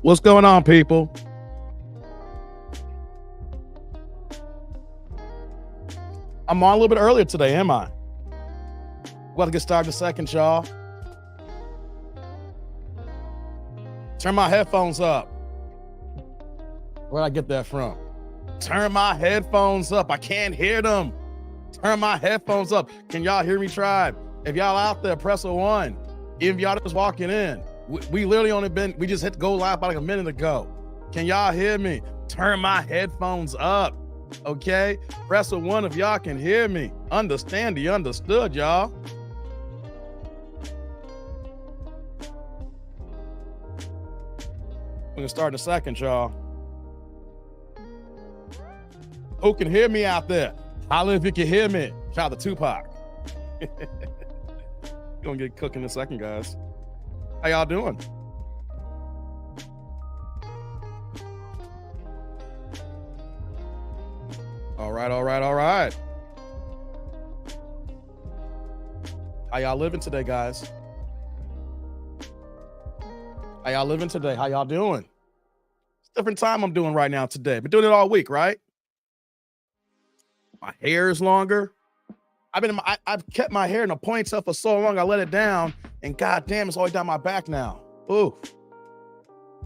What's going on, people? I'm on a little bit earlier today, am I? We're about to get started in a second, y'all. Turn my headphones up. Where'd I get that from? Turn my headphones up. I can't hear them. Turn my headphones up. Can y'all hear me, tribe? If y'all out there, press a 1. If y'all just walking in, we literally we just hit go live about like a minute ago. Can y'all hear me? Turn my headphones up, okay? Press a 1 if y'all can hear me. Understand the understood, y'all. We're gonna start in a second, y'all. Who can hear me out there? Holla if you can hear me. Shout out to Tupac. Gonna get cooking in a second, guys. How y'all doing? All right. How y'all living today, guys? How y'all living today? How y'all doing? It's a different time I'm doing right now today. Been doing it all week, right? My hair is longer. I've kept my hair in a ponytail for so long. I let it down, and goddamn, it's all the way down my back now. Ooh.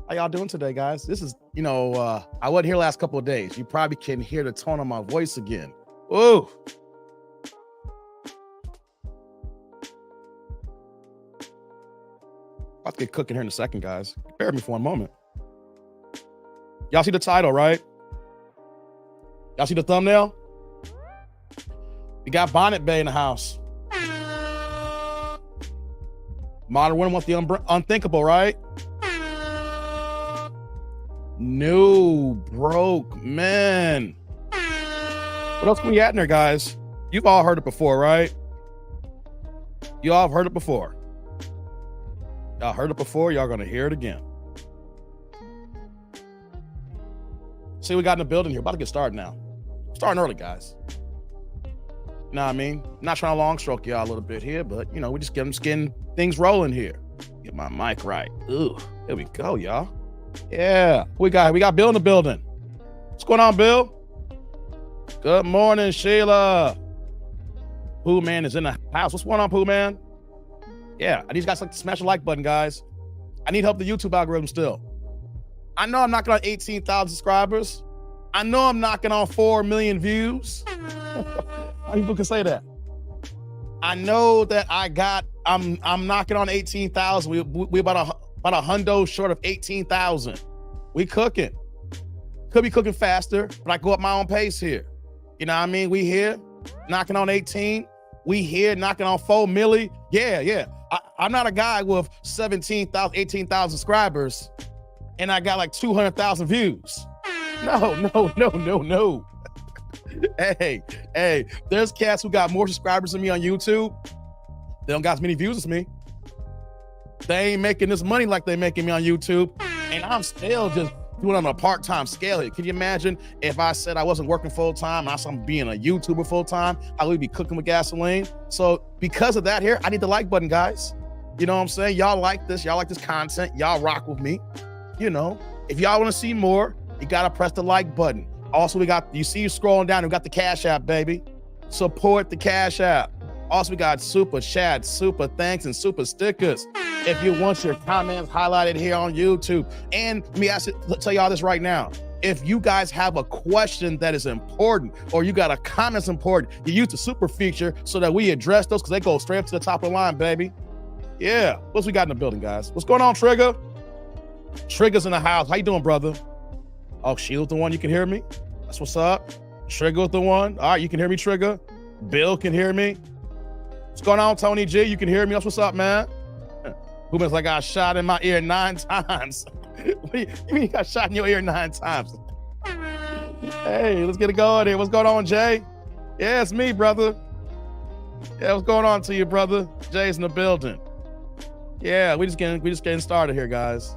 How y'all doing today, guys? This is, I wasn't here last couple of days. You probably can hear the tone of my voice again. Ooh. About to get cooking here in a second, guys. Bear with me for one moment. Y'all see the title, right? Y'all see the thumbnail? We got Bonnet Bay in the house. Modern women want the unthinkable, right? New broke men. What else can we add in there, guys? You've all heard it before, right? You all have heard it before. Y'all heard it before, y'all gonna hear it again. See, we got in the building here. About to get started now. Starting early, guys. You know what I mean? Not trying to long stroke y'all a little bit here, but we just getting things rolling here. Get my mic right. Ooh, here we go, y'all. Yeah, we got Bill in the building. What's going on, Bill? Good morning, Sheila. Pooh Man is in the house. What's going on, Pooh Man? Yeah, I need you guys to smash the like button, guys. I need help with the YouTube algorithm still. I know I'm knocking on 18,000 subscribers. I know I'm knocking on 4 million views. How people can say that? I know that I'm knocking on 18,000. We about a hundo short of 18,000. We cooking. Could be cooking faster, but I go up my own pace here. You know what I mean? We here knocking on 18. We here knocking on 4 milli. Yeah. I'm not a guy with 17,000, 18,000 subscribers, and I got like 200,000 views. No. Hey, there's cats who got more subscribers than me on YouTube. They don't got as many views as me. They ain't making this money like they making me on YouTube. And I'm still just doing it on a part-time scale here. Can you imagine if I said I wasn't working full-time, I'm being a YouTuber full-time, I would be cooking with gasoline. So because of that here, I need the like button, guys. You know what I'm saying? Y'all like this. Y'all like this content. Y'all rock with me. If y'all want to see more, you got to press the like button. Also, you see you scrolling down, we got the Cash App, baby. Support the Cash App. Also, we got super chats, super thanks, and super stickers. If you want your comments highlighted here on YouTube. And let me tell y'all this right now. If you guys have a question that is important, or you got a comment that's important, you use the super feature so that we address those, because they go straight up to the top of the line, baby. Yeah, what's we got in the building, guys? What's going on, Trigger? Trigger's in the house. How you doing, brother? Oh, Sheila's the one, you can hear me? That's what's up. Trigger with the one. All right, you can hear me, Trigger. Bill can hear me. What's going on, Tony G? You can hear me. That's what's up, man. Who means I got shot in my ear 9 times? What do you mean you got shot in your ear 9 times? Hey, let's get it going here. What's going on, Jay? Yeah, it's me, brother. Yeah, what's going on to you, brother? Jay's in the building. Yeah, we just getting started here, guys.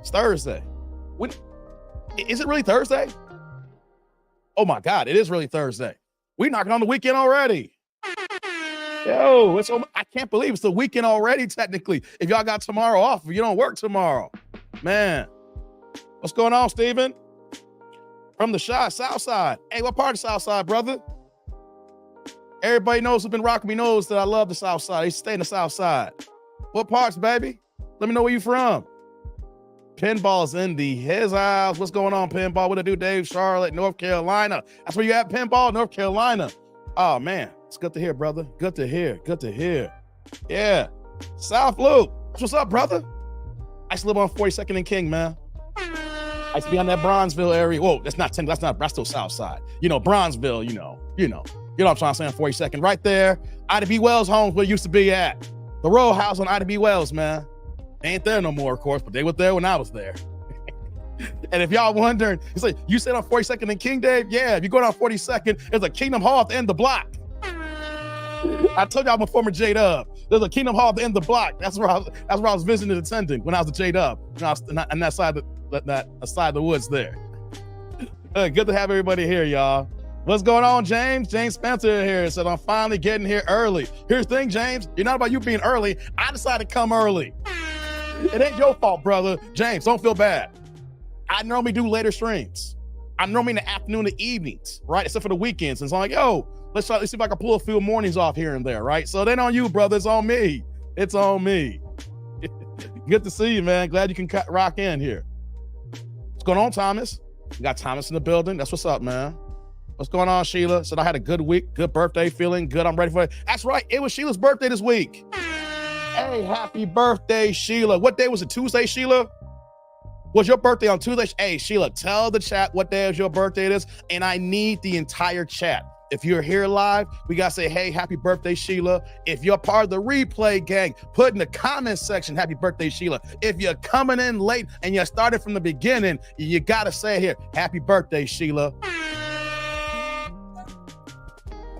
It's Thursday. Is it really Thursday? Oh my God, it is really Thursday. We're knocking on the weekend already. Yo, I can't believe it's the weekend already, technically. If y'all got tomorrow off, if you don't work tomorrow. Man, What's going on, Steven? From the South Side. Hey, what part of South Side, brother? Everybody knows who's been rocking me knows that I love the South Side. I used to stay in the South Side. What parts, baby? Let me know where you from. Pinball's in his house. What's going on, Pinball? What it do, Dave? Charlotte, North Carolina. That's where you at, Pinball? North Carolina. Oh, man. It's good to hear, brother. Good to hear. Good to hear. Yeah. South Loop. What's up, brother? I used to live on 42nd and King, man. I used to be on that Bronzeville area. Whoa, that's still South Side. You know, Bronzeville, you know what I'm trying to say on 42nd. Right there, Ida B. Wells' home where it used to be at. The row house on Ida B. Wells, man. They ain't there no more, of course, but they were there when I was there. And if y'all wondering, it's like, you said on 42nd and King, Dave? Yeah, if you go down 42nd, there's a Kingdom Hall at the end of the block. I told you I'm a former J-Dub. There's a Kingdom Hall at the end of the block. That's where I was visiting and attending when I was a J-Dub. When I was on that side of the woods there. Good to have everybody here, y'all. What's going on, James? James Spencer here said, I'm finally getting here early. Here's the thing, James. You're not about you being early. I decided to come early. It ain't your fault, brother. James, don't feel bad. I normally do later streams. I'm normally in the afternoon and evenings, right? Except for the weekends. And so I'm like, yo, let's see if I can pull a few mornings off here and there, right? So it ain't on you, brother. It's on me. It's on me. Good to see you, man. Glad you can rock in here. What's going on, Thomas? We got Thomas in the building. That's what's up, man. What's going on, Sheila? Said I had a good week, good birthday, feeling good. I'm ready for it. That's right. It was Sheila's birthday this week. Hey, happy birthday, Sheila. What day was it? Tuesday, Sheila? Was your birthday on Tuesday? Hey, Sheila, tell the chat what day is your birthday it is, and I need the entire chat. If you're here live, we got to say, hey, happy birthday, Sheila. If you're part of the replay gang, put in the comment section, happy birthday, Sheila. If you're coming in late and you started from the beginning, you got to say here, happy birthday, Sheila.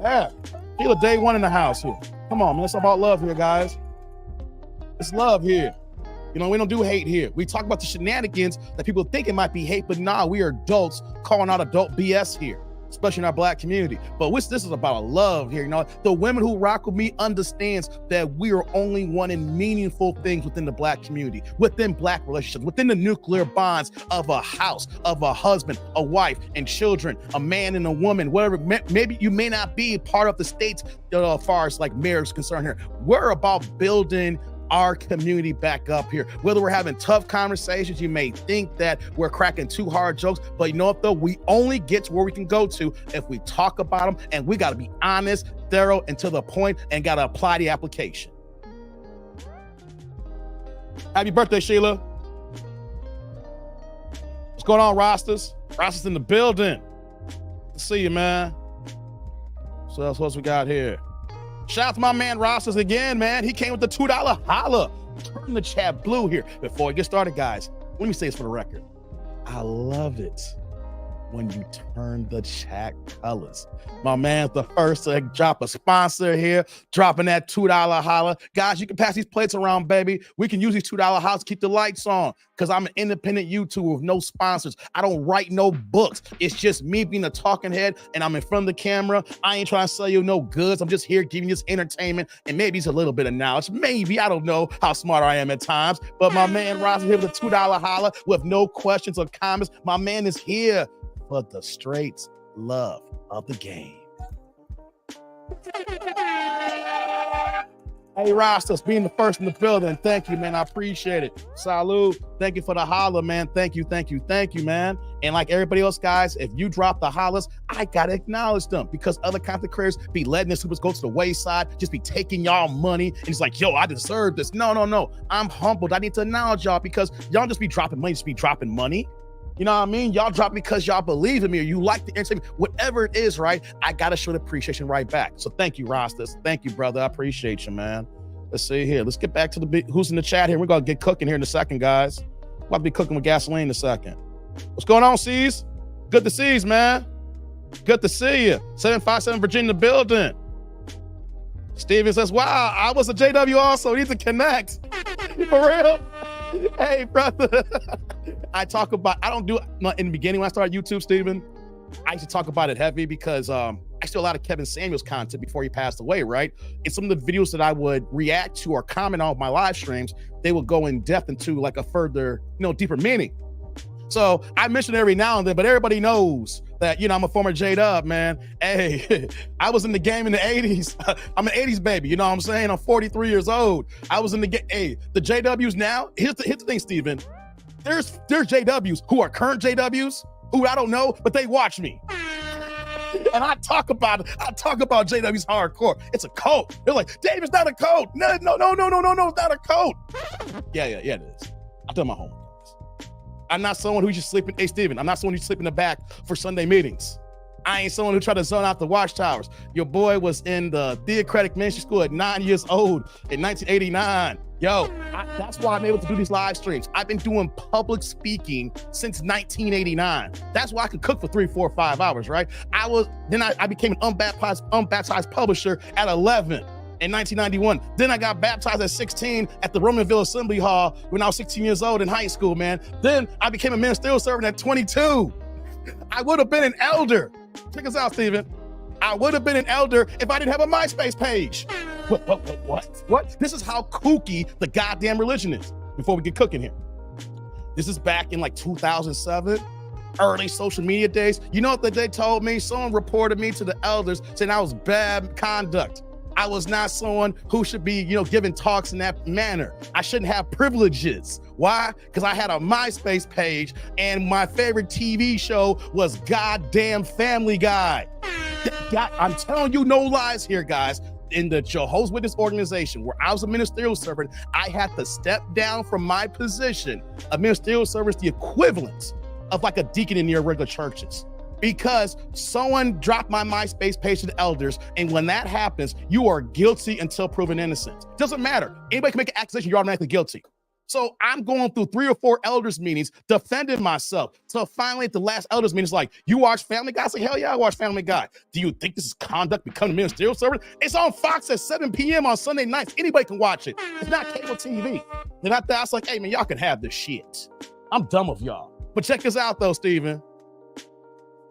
Yeah, Sheila, day one in the house here. Come on, man, it's about love here, guys. It's love here. You know, we don't do hate here. We talk about the shenanigans that people think it might be hate, but nah, we are adults calling out adult BS here, especially in our Black community. But this is about love here. You know, the women who rock with me understands that we are only wanting meaningful things within the Black community, within Black relationships, within the nuclear bonds of a house, of a husband, a wife, and children, a man and a woman, whatever. Maybe you may not be part of the states as far as like marriage is concerned here. We're about building our community back up here. Whether we're having tough conversations, you may think that we're cracking too hard jokes, but you know what though? We only get to where we can go to if we talk about them, and we got to be honest, thorough, and to the point, and got to apply the application. Happy birthday, Sheila. What's going on, Rastas? Rastas in the building. Good to see you, man. So that's what we got here. Shout out to my man Rastas again, man. He came with the $2 holla. Turn the chat blue here. Before we get started, guys, let me say this for the record. I love it when you turn the chat colors. My man's the first to drop a sponsor here, dropping that $2 holla. Guys, you can pass these plates around, baby. We can use these $2 hollas to keep the lights on, because I'm an independent YouTuber with no sponsors. I don't write no books. It's just me being a talking head, and I'm in front of the camera. I ain't trying to sell you no goods. I'm just here giving you this entertainment, and maybe it's a little bit of knowledge. Maybe, I don't know how smart I am at times, but my man Ross is here with a $2 holla with no questions or comments. My man is here for the straight love of the game. Hey, Rastas, being the first in the building. Thank you, man. I appreciate it. Salud. Thank you for the holla, man. Thank you, man. And like everybody else, guys, if you drop the hollers, I gotta acknowledge them, because other content creators be letting the supers go to the wayside, just be taking y'all money, and it's like, yo, I deserve this. No. I'm humbled. I need to acknowledge y'all, because y'all just be dropping money, You know what I mean? Y'all drop because y'all believe in me, or you like the entertainment, whatever it is, right? I gotta show the appreciation right back. So thank you, Rastas. Thank you, brother. I appreciate you, man. Let's see here. Let's get back to the who's in the chat here. We're gonna get cooking here in a second, guys. We'll have to be cooking with gasoline in a second. What's going on, C's? Good to see you, man. Good to see you. 757 Virginia building. Steven says, wow, I was a JW also. Need to connect. For real? Hey, brother. I don't do it in the beginning when I started YouTube, Steven. I used to talk about it heavy because I saw a lot of Kevin Samuels content before he passed away, right? And some of the videos that I would react to or comment on my live streams, they would go in depth into like a further, deeper meaning. So I mention it every now and then, but everybody knows that, I'm a former J-Dub, man. Hey, I was in the game in the 80s. I'm an 80s baby, you know what I'm saying? I'm 43 years old. I was in the game. Hey, the JWs now, here's the thing, Steven. There's JWs who are current JWs who I don't know, but they watch me. And I talk about JW's hardcore. It's a cult. They're like, Dave, it's not a cult. No, it's not a cult. Yeah, it is. I've done my homework. I'm not someone who just sleep in, hey, Steven, I'm not someone who sleep in the back for Sunday meetings. I ain't someone who try to zone out the watchtowers. Your boy was in the theocratic ministry school at 9 years old in 1989. Yo, that's why I'm able to do these live streams. I've been doing public speaking since 1989. That's why I could cook for 3, 4, 5 hours, right? I became an unbaptized publisher at 11 in 1991. Then I got baptized at 16 at the Romanville Assembly Hall when I was 16 years old in high school, man. Then I became a ministerial servant at 22. I would have been an elder. Check us out, Steven. I would have been an elder if I didn't have a MySpace page. What? This is how kooky the goddamn religion is. Before we get cooking here. This is back in like 2007, early social media days. You know what they told me? Someone reported me to the elders saying I was bad conduct. I was not someone who should be, giving talks in that manner. I shouldn't have privileges. Why? Because I had a MySpace page and my favorite TV show was goddamn Family Guy. I'm telling you no lies here, guys. In the Jehovah's Witness organization, where I was a ministerial servant, I had to step down from my position. A ministerial servant is the equivalent of like a deacon in your regular churches. Because someone dropped my MySpace page to the elders, and when that happens, you are guilty until proven innocent. Doesn't matter. Anybody can make an accusation, you're automatically guilty. So I'm going through 3 or 4 elders meetings, defending myself. So finally at the last elders meeting, it's like, you watch Family Guy? I say, hell yeah, I watch Family Guy. Do you think this is conduct becoming a ministerial servant? It's on Fox at 7 p.m. on Sunday nights. Anybody can watch it. It's not cable TV. Then after I was like, hey man, y'all can have this shit. I'm done with y'all. But check this out though, Steven.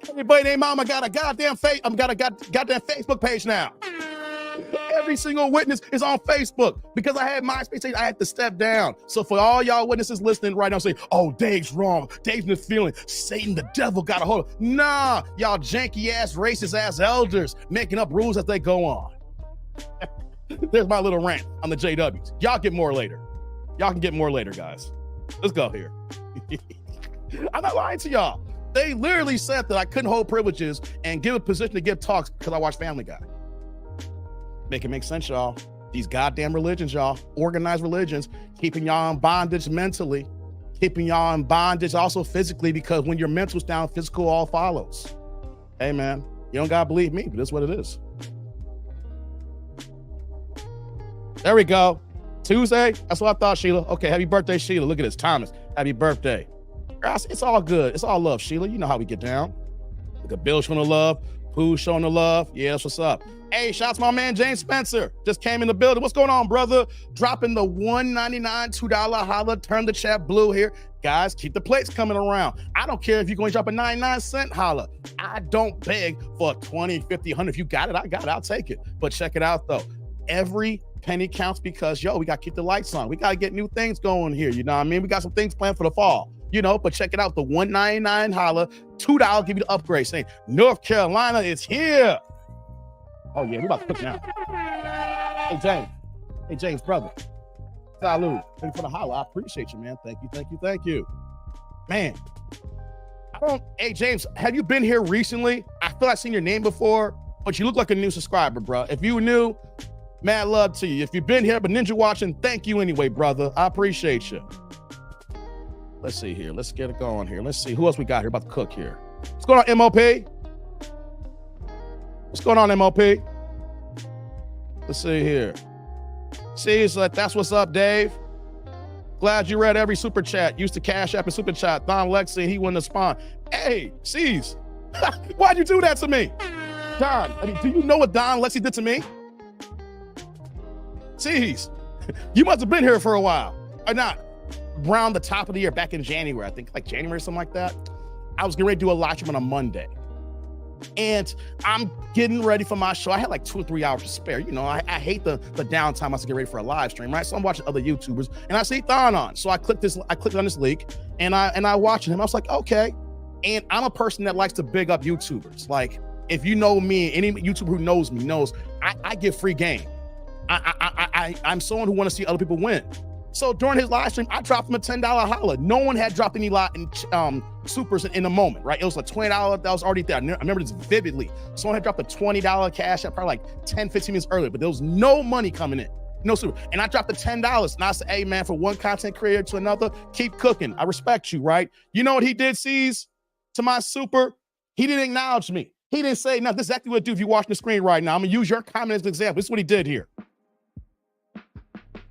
Everybody named mama got a goddamn goddamn Facebook page now. Every single witness is on Facebook. Because I had MySpace, I had to step down. So for all y'all witnesses listening right now saying, oh, Dave's wrong, Dave's in the feeling, Satan, the devil got a hold of. Nah, y'all janky ass, racist ass elders making up rules as they go on. There's my little rant on the JWs. Y'all get more later. Y'all can get more later, guys. Let's go here. I'm not lying to y'all. They literally said that I couldn't hold privileges and give a position to give talks because I watch Family Guy. Make it make sense, y'all. These goddamn religions, y'all, organized religions, keeping y'all in bondage mentally, keeping y'all in bondage also physically, because when your mental's down, physical all follows. Hey, man, you don't gotta believe me, but it's what it is. There we go. Tuesday, that's what I thought, Sheila. Okay, happy birthday, Sheila. Look at this, Thomas. Happy birthday. It's all good. It's all love, Sheila. You know how we get down. Look at Bill showing the love. Pooh showing the love. Yeah, that's what's up. Hey, shouts to my man James Spencer. Just came in the building. What's going on, brother? Dropping the $1.99, $2 holla. Turn the chat blue here. Guys, keep the plates coming around. I don't care if you're going to drop a 99-cent holla. I don't beg for 20, 50, 100. If you got it, I got it. I'll take it. But check it out, though. Every penny counts because, we got to keep the lights on. We got to get new things going here. You know what I mean? We got some things planned for the fall. But check it out. The $1.99 holla, $2 give you the upgrade saying North Carolina is here. Oh yeah, we about to cook now. Hey James, brother. Salud. Thank you for the holla. I appreciate you, man. Thank you. Man, hey James, have you been here recently? I feel I've seen your name before, but you look like a new subscriber, bro. If you new, mad love to you. If you've been here but ninja watching, thank you anyway, brother. I appreciate you. Let's see here. Let's get it going here. Let's see who else we got here about to cook here. What's going on, MOP? What's going on, MOP? Let's see here. See, so that's what's up, Dave. Glad you read every super chat. Used to Cash App and super chat. Don Lexi, he wouldn't have spawned. Hey, C's, why'd you do that to me? Don, do you know what Don Lexi did to me? C's, you must have been here for a while. Or not. Around the top of the year, back in January, I think like January, something like that. I was getting ready to do a live stream on a Monday. And I'm getting ready for my show. I had like 2 or 3 hours to spare. You know, I hate the downtime. I have to get ready for a live stream, right? So I'm watching other YouTubers and I see Thon on. So I clicked on this link and I watched him. I was like, okay. And I'm a person that likes to big up YouTubers. Like, if you know me, any YouTuber who knows me knows I give free game. I'm someone who want to see other people win. So during his live stream, I dropped him a $10 holla. No one had dropped any supers in a moment, right? It was a $20 that was already there. I remember this vividly. Someone had dropped a $20 cash at probably like 10, 15 minutes earlier, but there was no money coming in. No super. And I dropped the $10. And I said, hey man, for one content creator to another, keep cooking. I respect you, right? You know what he did, C's, to my super? He didn't acknowledge me. He didn't say, no, this is exactly what I do if you're watching the screen right now. I'm gonna use your comment as an example. This is what he did here.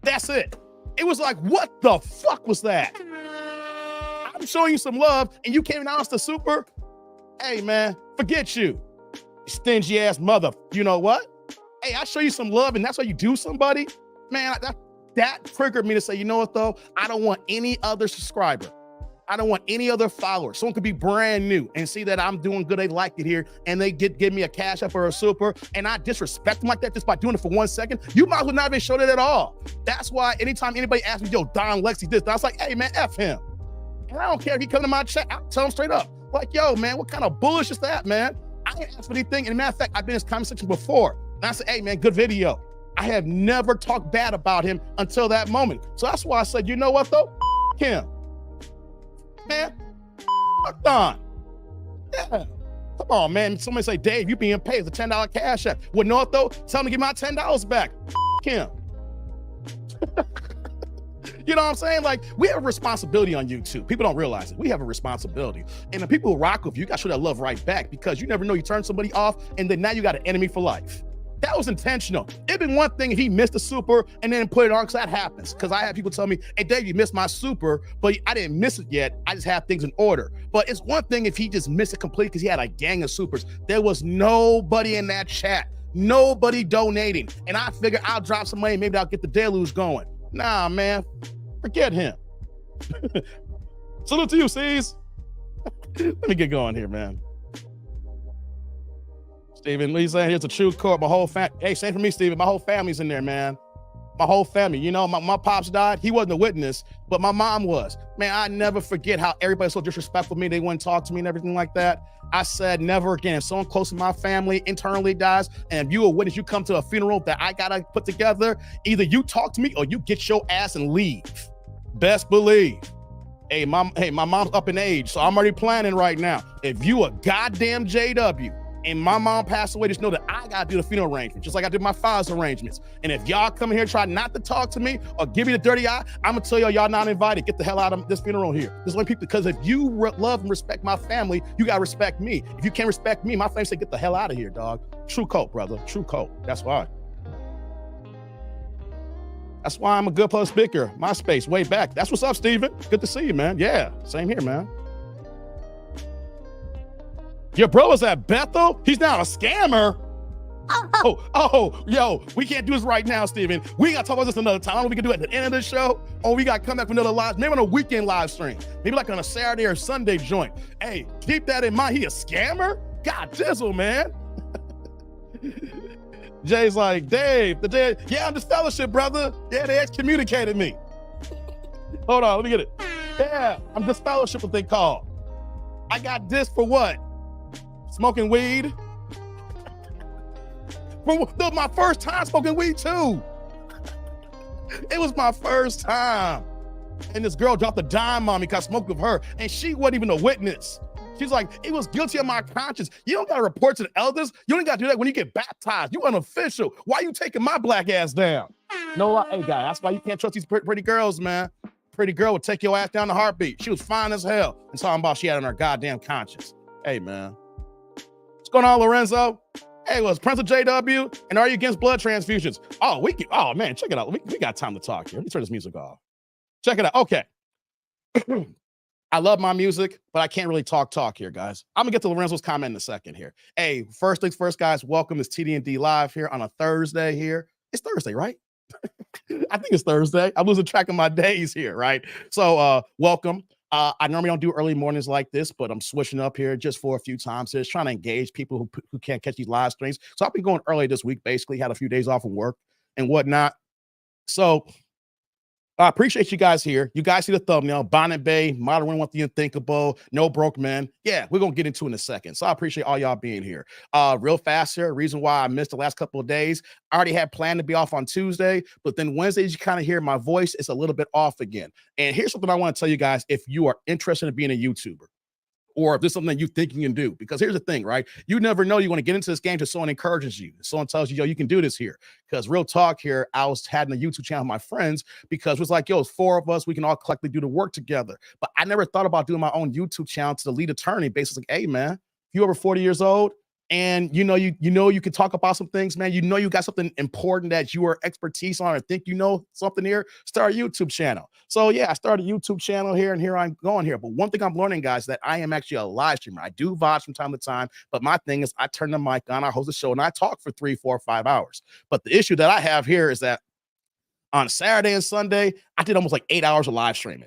That's it. It was like, what the fuck was that? I'm showing you some love and you can't announce the super? Hey man, forget you. Stingy ass mother. You know what? Hey, I show you some love and that's what you do somebody? Man, that triggered me to say, you know what though? I don't want any other subscriber. I don't want any other follower. Someone could be brand new and see that I'm doing good, they like it here, and they give me a cash up or a super, and I disrespect them like that just by doing it for 1 second. You might as well not even show that at all. That's why anytime anybody asks me, yo, Don Lexi this, I was like, hey man, F him. And I don't care if he come to my chat, I'll tell him straight up. Like, yo, man, what kind of bullshit is that, man? I ain't asked for anything. And as a matter of fact, I've been in his comment section before. And I said, hey man, good video. I have never talked bad about him until that moment. So that's why I said, you know what though? F him. Man, fuck Don. Yeah. Come on, man. Somebody say, Dave, you being paid. It's a $10 cash app. Well, no, though, tell him to give my $10 back. Fuck him. You know what I'm saying? Like, we have a responsibility on YouTube. People don't realize it. We have a responsibility. And the people who rock with you, you got to show that love right back because you never know. You turn somebody off and then now you got an enemy for life. That was intentional. It'd been one thing if he missed a super and then put it on, because that happens. Because I have people tell me, hey, Dave, you missed my super, but I didn't miss it yet. I just have things in order. But it's one thing if he just missed it completely because he had a gang of supers. There was nobody in that chat, nobody donating. And I figured I'll drop some money, maybe I'll get the deluge going. Nah, man, forget him. Salute to you, C's. Let me get going here, man. Steven, Lee saying here's a true core. My whole family. Hey, same for me, Steven. My whole family's in there, man. My whole family. You know, my pops died. He wasn't a witness, but my mom was. Man, I never forget how everybody's so disrespectful to me. They wouldn't talk to me and everything like that. I said never again. If someone close to my family internally dies, and if you a witness, you come to a funeral that I gotta put together, either you talk to me or you get your ass and leave. Best believe. Hey, my mom's up in age, so I'm already planning right now. If you a goddamn JW, and my mom passed away, just know that I gotta do the funeral arrangement, just like I did my father's arrangements. And if y'all come here try not to talk to me or give me the dirty eye, I'm gonna tell y'all not invited. Get the hell out of this funeral here. This is people, because if you love and respect my family, you gotta respect me. If you can't respect me, my family say, get the hell out of here, dog. True cult, brother, true cult. That's why. That's why I'm a good public speaker. MySpace, way back. That's what's up, Steven. Good to see you, man. Yeah, same here, man. Your brother's at Bethel? He's not a scammer. Yo, we can't do this right now, Steven. We got to talk about this another time. I don't know if we can do it at the end of the show, or we got to come back for another live, maybe on a weekend live stream, maybe like on a Saturday or Sunday joint. Hey, keep that in mind. He a scammer? God dizzle, man. Jay's like, Dave, yeah, I'm just fellowship, brother. Yeah, they excommunicated me. Hold on, let me get it. Yeah, I'm disfellowship, what they call. I got this for what? Smoking weed. That was my first time smoking weed too. It was my first time. And this girl dropped a dime on me because I smoked with her, and she wasn't even a witness. She's like, it was guilty of my conscience. You don't got to report to the elders. You don't got to do that when you get baptized. You unofficial. Why you taking my black ass down? No, hey, guy, that's why you can't trust these pretty girls, man. Pretty girl would take your ass down the heartbeat. She was fine as hell. And talking about she had on her goddamn conscience. Hey, man. What's going on, Lorenzo? Hey, was Prince of JW? And are you against blood transfusions? Oh, man, check it out. We got time to talk here. Let me turn this music off. Check it out. Okay. I love my music, but I can't really talk here, guys. I'm gonna get to Lorenzo's comment in a second here. Hey, first things first, guys, welcome to TD&D Live here on a Thursday here. It's Thursday, right? I think it's Thursday. I'm losing track of my days here, right? So welcome. I normally don't do early mornings like this, but I'm switching up here just for a few times. Just trying to engage people who can't catch these live streams. So I've been going early this week, basically, had a few days off from work and whatnot. So I appreciate you guys here. You guys see the thumbnail, Bonnet Bay, Modern with the Unthinkable, No Broke Man. Yeah, we're going to get into it in a second. So I appreciate all y'all being here. Real fast here, reason why I missed the last couple of days. I already had planned to be off on Tuesday, but then Wednesdays, you kind of hear my voice. It's a little bit off again. And here's something I want to tell you guys if you are interested in being a YouTuber, or if there's something that you think you can do. Because here's the thing, right? You never know you want to get into this game till someone encourages you. Someone tells you, yo, you can do this here. Because real talk here, I was having a YouTube channel with my friends because it was like, yo, it's 4 of us. We can all collectively do the work together. But I never thought about doing my own YouTube channel to the lead attorney. Basically, like, hey, man, if you're over 40 years old, and you know you can talk about some things, man. You know you got something important that you are expertise on, or think you know something here. Start a YouTube channel. So yeah, I started a YouTube channel here, and here I'm going here. But one thing I'm learning, guys, that I am actually a live streamer. I do VODs from time to time, but my thing is I turn the mic on, I host a show, and I talk for 3, 4, 5 hours. But the issue that I have here is that on Saturday and Sunday, I did almost like 8 hours of live streaming.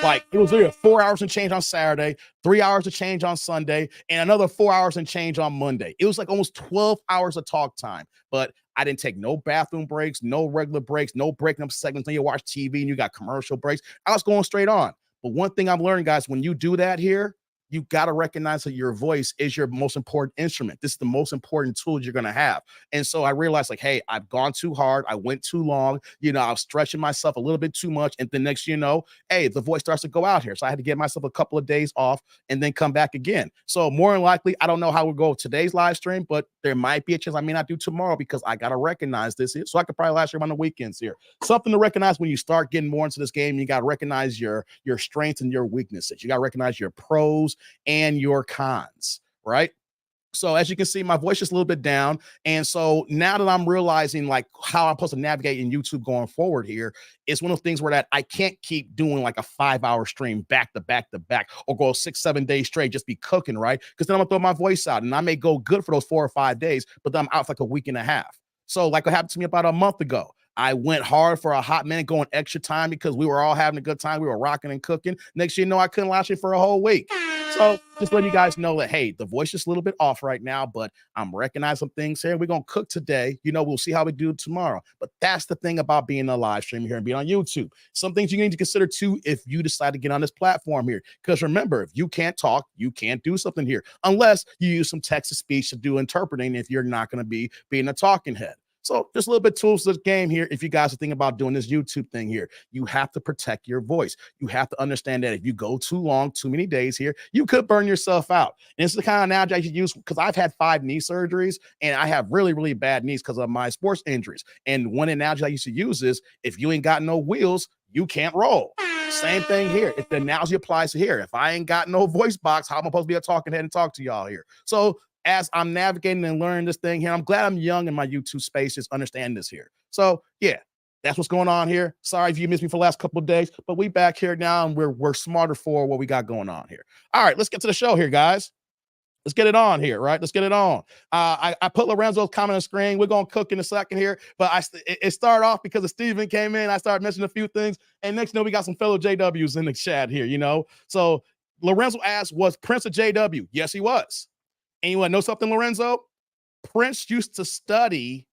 Like it was literally 4 hours and change on Saturday, 3 hours of change on Sunday, and another 4 hours and change on Monday. It was like almost 12 hours of talk time, but I didn't take no bathroom breaks, no regular breaks, no breaking up segments when you watch TV and you got commercial breaks. I was going straight on. But one thing I'm learning, guys, when you do that here, you got to recognize that your voice is your most important instrument. This is the most important tool you're going to have. And so I realized, like, hey, I've gone too hard. I went too long. You know, I was stretching myself a little bit too much. And the next, you know, hey, the voice starts to go out here. So I had to get myself a couple of days off and then come back again. So more than likely, I don't know how we'll go today's live stream, but there might be a chance I may not do tomorrow because I got to recognize this here. So I could probably live stream on the weekends here. Something to recognize when you start getting more into this game. You got to recognize your strengths and your weaknesses. You got to recognize your pros and your cons, right? So as you can see, my voice is a little bit down. And so now that I'm realizing like how I'm supposed to navigate in YouTube going forward here, it's one of those things where that I can't keep doing like a 5-hour stream back to back to back or go 6, 7 days straight, just be cooking, right? Because then I'm gonna throw my voice out and I may go good for those 4 or 5 days, but then I'm out for like a week and a half. So like what happened to me about a month ago. I went hard for a hot minute, going extra time because we were all having a good time. We were rocking and cooking. Next thing you know, I couldn't last it for a whole week. So just letting you guys know that, hey, the voice is a little bit off right now, but I'm recognizing some things here. We're going to cook today. You know, we'll see how we do tomorrow. But that's the thing about being a live stream here and being on YouTube. Some things you need to consider too if you decide to get on this platform here. Because remember, if you can't talk, you can't do something here unless you use some text to speech to do interpreting if you're not going to be being a talking head. So just a little bit tools to the game here. If you guys are thinking about doing this YouTube thing here, you have to protect your voice. You have to understand that if you go too long, too many days here, you could burn yourself out. And it's the kind of analogy I should use because I've had 5 knee surgeries and I have really, really bad knees because of my sports injuries. And one analogy I used to use is if you ain't got no wheels, you can't roll. Same thing here. If the analogy applies to here, if I ain't got no voice box, how am I supposed to be a talking head and talk to y'all here? So as I'm navigating and learning this thing here, I'm glad I'm young in my YouTube space, just understand this here. So yeah, that's what's going on here. Sorry if you missed me for the last couple of days, but we back here now and we're smarter for what we got going on here. All right, let's get to the show here, guys. Let's get it on here, right? Let's get it on. I put Lorenzo's comment on the screen. We're going to cook in a second here, but it started off because of Steven came in. I started mentioning a few things, and next, you know, we got some fellow JWs in the chat here, you know? So Lorenzo asked, was Prince a JW? Yes, he was. And you want to know something, Lorenzo? Prince used to study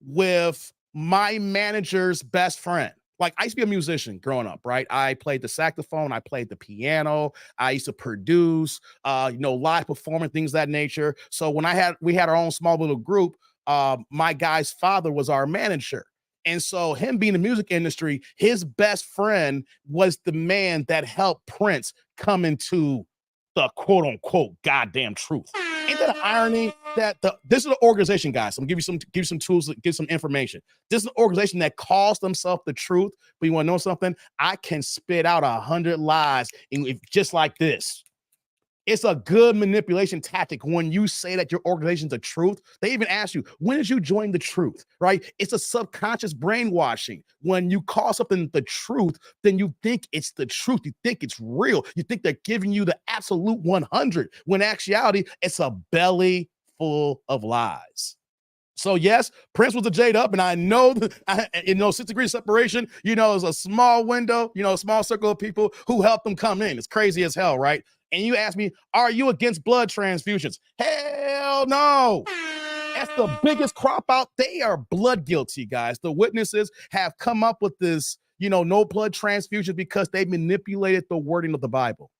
with my manager's best friend. Like, I used to be a musician growing up, right? I played the saxophone, I played the piano, I used to produce, you know, live performing, things of that nature. So when we had our own small little group, my guy's father was our manager. And so him being in the music industry, his best friend was the man that helped Prince come into the quote unquote goddamn truth. Ain't that an irony that this is an organization, guys? I'm gonna give you some tools, give some information. This is an organization that calls themselves the truth. But you want to know something? I can spit out 100 lies just like this. It's a good manipulation tactic when you say that your organization's the truth. They even ask you, when did you join the truth, right? It's a subconscious brainwashing. When you call something the truth, then you think it's the truth. You think it's real. You think they're giving you the absolute 100, when in actuality, it's a belly full of lies. So yes, Prince was a Jade up, and I know, 6 degrees separation, is a small window, a small circle of people who helped them come in. It's crazy as hell, right? And you ask me, are you against blood transfusions? Hell no. That's the biggest crop out. They are blood guilty, guys. The witnesses have come up with this, no blood transfusion because they manipulated the wording of the Bible.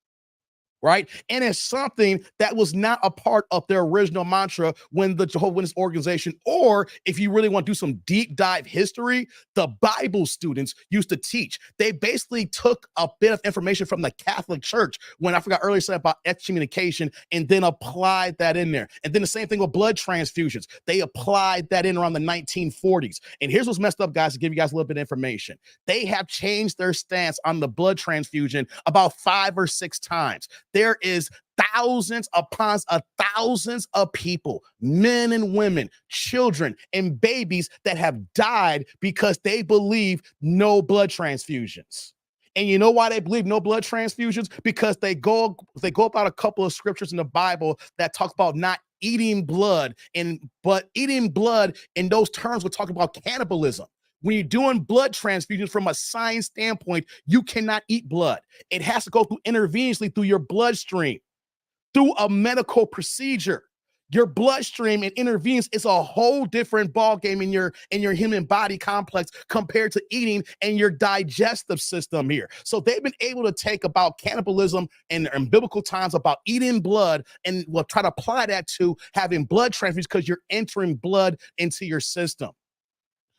Right. And it's something that was not a part of their original mantra when the Jehovah's Witness organization, or if you really want to do some deep dive history, the Bible students used to teach. They basically took a bit of information from the Catholic Church when I forgot earlier said about excommunication and then applied that in there. And then the same thing with blood transfusions. They applied that in around the 1940s. And here's what's messed up, guys, to give you guys a little bit of information. They have changed their stance on the blood transfusion about 5 or 6 times. There is thousands upon thousands of people, men and women, children and babies that have died because they believe no blood transfusions. And you know why they believe no blood transfusions? Because they go about a couple of scriptures in the Bible that talk about not eating blood, but eating blood in those terms we're talking about cannibalism. When you're doing blood transfusions from a science standpoint, you cannot eat blood. It has to go through intravenously through your bloodstream, through a medical procedure. Your bloodstream and intravenous is a whole different ballgame in your human body complex compared to eating and your digestive system here. So they've been able to take about cannibalism in biblical times about eating blood and will try to apply that to having blood transfusions because you're entering blood into your system.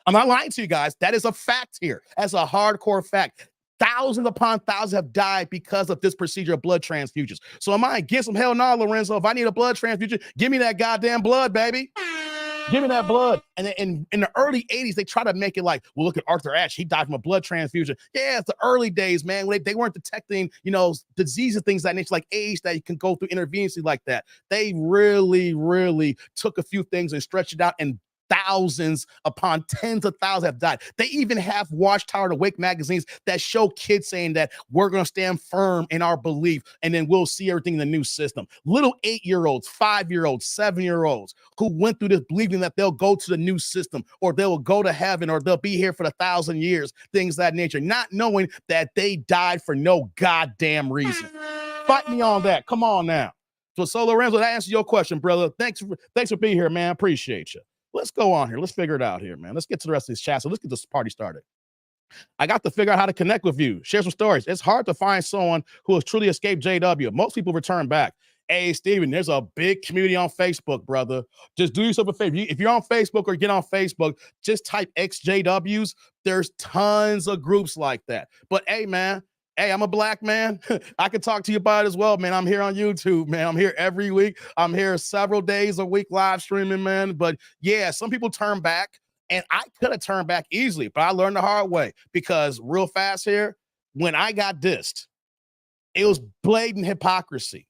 I'm not lying to you guys. That is a fact here. That's a hardcore fact. Thousands upon thousands have died because of this procedure of blood transfusions. So am I against them? Hell no, Lorenzo. If I need a blood transfusion, give me that goddamn blood, baby. Give me that blood. And in the early 80s, they try to make it like, well, look at Arthur Ashe. He died from a blood transfusion. Yeah, it's the early days, man. They weren't detecting, diseases, things that nature, like AIDS that you can go through intravenously like that. They really, really took a few things and stretched it out, and thousands upon tens of thousands have died. They even have Watchtower and Awake magazines that show kids saying that we're going to stand firm in our belief and then we'll see everything in the new system. Little 8-year-olds, 5-year-olds, 7-year-olds who went through this believing that they'll go to the new system or they will go to heaven or they'll be here for 1,000 years, things of that nature, not knowing that they died for no goddamn reason. Fight me on that. Come on now. So Lorenzo, that answers your question, brother. Thanks for being here, man. Appreciate you. Let's go on here. Let's figure it out here, man. Let's get to the rest of this chat. So let's get this party started. I got to figure out how to connect with you. Share some stories. It's hard to find someone who has truly escaped JW. Most people return back. Hey, Steven, there's a big community on Facebook, brother. Just do yourself a favor. If you're on Facebook or get on Facebook, just type XJWs. There's tons of groups like that. But hey, man, I'm a black man. I can talk to you about it as well, man. I'm here on YouTube, man. I'm here every week. I'm here several days a week live streaming, man. But yeah, some people turn back, and I could have turned back easily, but I learned the hard way because real fast here, when I got dissed, it was blatant hypocrisy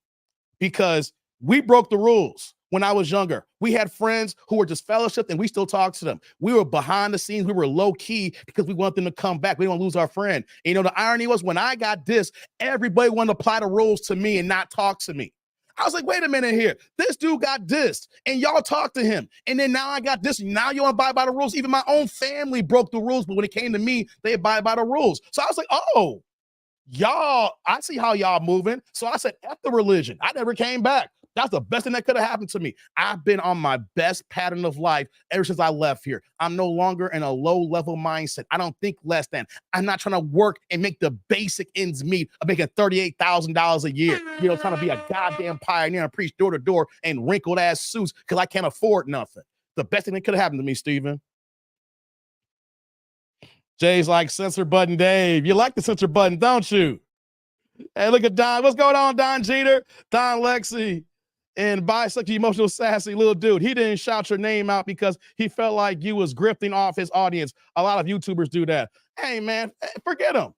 because we broke the rules. When I was younger, we had friends who were just fellowship and we still talk to them. We were behind the scenes. We were low key because we want them to come back. We don't lose our friend. And, the irony was when I got this, everybody wanted to apply the rules to me and not talk to me. I was like, wait a minute here. This dude got dissed and y'all talked to him. And then now I got this. Now you want to abide by the rules. Even my own family broke the rules. But when it came to me, they abide by the rules. So I was like, oh, y'all, I see how y'all moving. So I said, F the religion. I never came back. That's the best thing that could have happened to me. I've been on my best pattern of life ever since I left here. I'm no longer in a low-level mindset. I don't think less than. I'm not trying to work and make the basic ends meet of making $38,000 a year. Trying to be a goddamn pioneer and preach door to door and wrinkled ass suits because I can't afford nothing. The best thing that could have happened to me, Steven. Jay's like censor button Dave. You like the censor button, don't you? Hey, look at Don. What's going on, Don Jeter? Don Lexi. And bisexual, emotional, sassy little dude. He didn't shout your name out because he felt like you was grifting off his audience. A lot of YouTubers do that. Hey, man, forget him.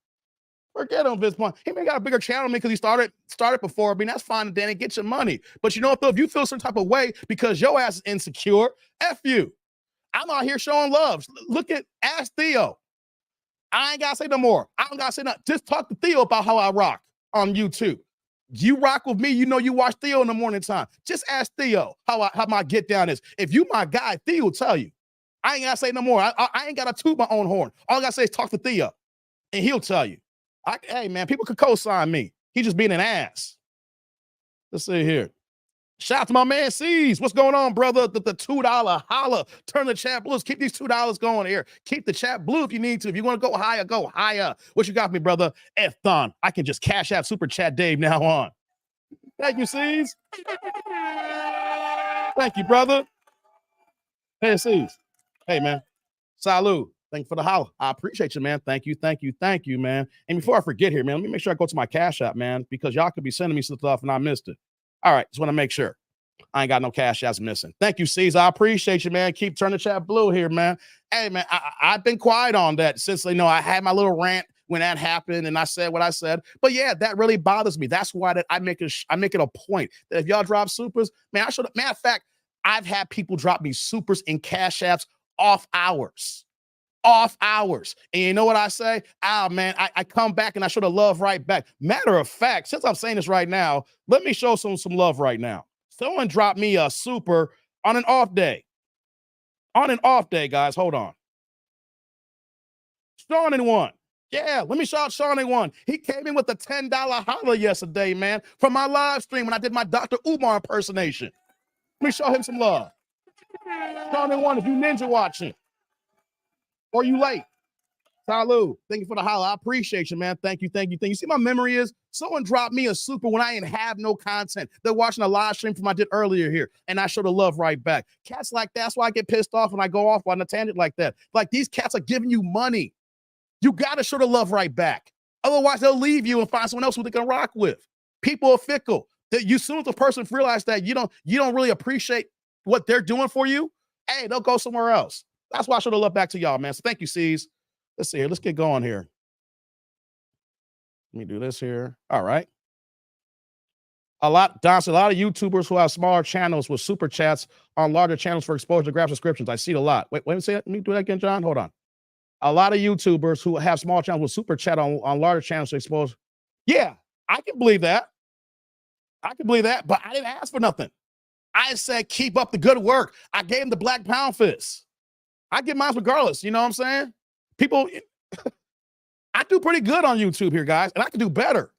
Forget him at this point. He may got a bigger channel than me because he started before. I mean, that's fine, Danny. Get your money. But you know what, though? If you feel some type of way because your ass is insecure, F you. I'm out here showing love. Ask Theo. I ain't got to say no more. I don't got to say nothing. Just talk to Theo about how I rock on YouTube. You rock with me, you know you watch Theo in the morning time. Just ask Theo how my get down is. If you my guy, Theo will tell you. I ain't gotta say no more. I ain't gotta toot my own horn. All I gotta say is talk to Theo, and he'll tell you. Hey man, people could co-sign me. He just being an ass. Let's see here. Shout out to my man C's. What's going on, brother? The $2 holla. Turn the chat blue. Keep these $2 going here. Keep the chat blue if you need to. If you want to go higher, go higher. What you got for me, brother? F-Thon. I can just cash out Super Chat Dave now on. Thank you, C's. Thank you, brother. Hey, C's. Hey, man. Salud. Thank you for the holla. I appreciate you, man. Thank you, man. And before I forget here, man, let me make sure I go to my Cash App, man, because y'all could be sending me some stuff and I missed it. All right, just want to make sure. I ain't got no Cash Apps missing. Thank you, C's. I appreciate you, man. Keep turning the chat blue here, man. Hey, man, I've been quiet on that since, I had my little rant when that happened and I said what I said. But yeah, that really bothers me. That's why I make it a point that if y'all drop supers, man, matter of fact, I've had people drop me supers and Cash Apps off hours. And you know what I say? Man, I come back and I show the love right back. Matter of fact, since I'm saying this right now, let me show some love right now. Someone dropped me a super on an off day. On an off day, guys. Hold on. Sean in one. Yeah, let me shout out Sean in one. He came in with a $10 holla yesterday, man, from my live stream when I did my Dr. Umar impersonation. Let me show him some love. Sean in one, if you ninja watching or you late. Salud. Thank you for the holla. I appreciate you, man. Thank you. You see, my memory is someone dropped me a super when I didn't have no content. They're watching a live stream from I did earlier here, and I show the love right back. Cats like that's why I get pissed off when I go off on a tangent like that. Like, these cats are giving you money. You got to show the love right back. Otherwise, they'll leave you and find someone else who they can rock with. People are fickle. As soon as the person realizes that you don't really appreciate what they're doing for you, hey, they'll go somewhere else. That's why I show the love back to y'all, man. So thank you, C's. Let's see here. Let's get going here. Let me do this here. All right. A lot of YouTubers who have smaller channels with super chats on larger channels for exposure to grab subscriptions. I see it a lot. Wait, say it. Let me do that again, John. Hold on. A lot of YouTubers who have small channels with super chat on larger channels to expose. Yeah, I can believe that. But I didn't ask for nothing. I said, keep up the good work. I gave him the black pound fist. I get mine regardless. You know what I'm saying? People, I do pretty good on YouTube here, guys, and I can do better.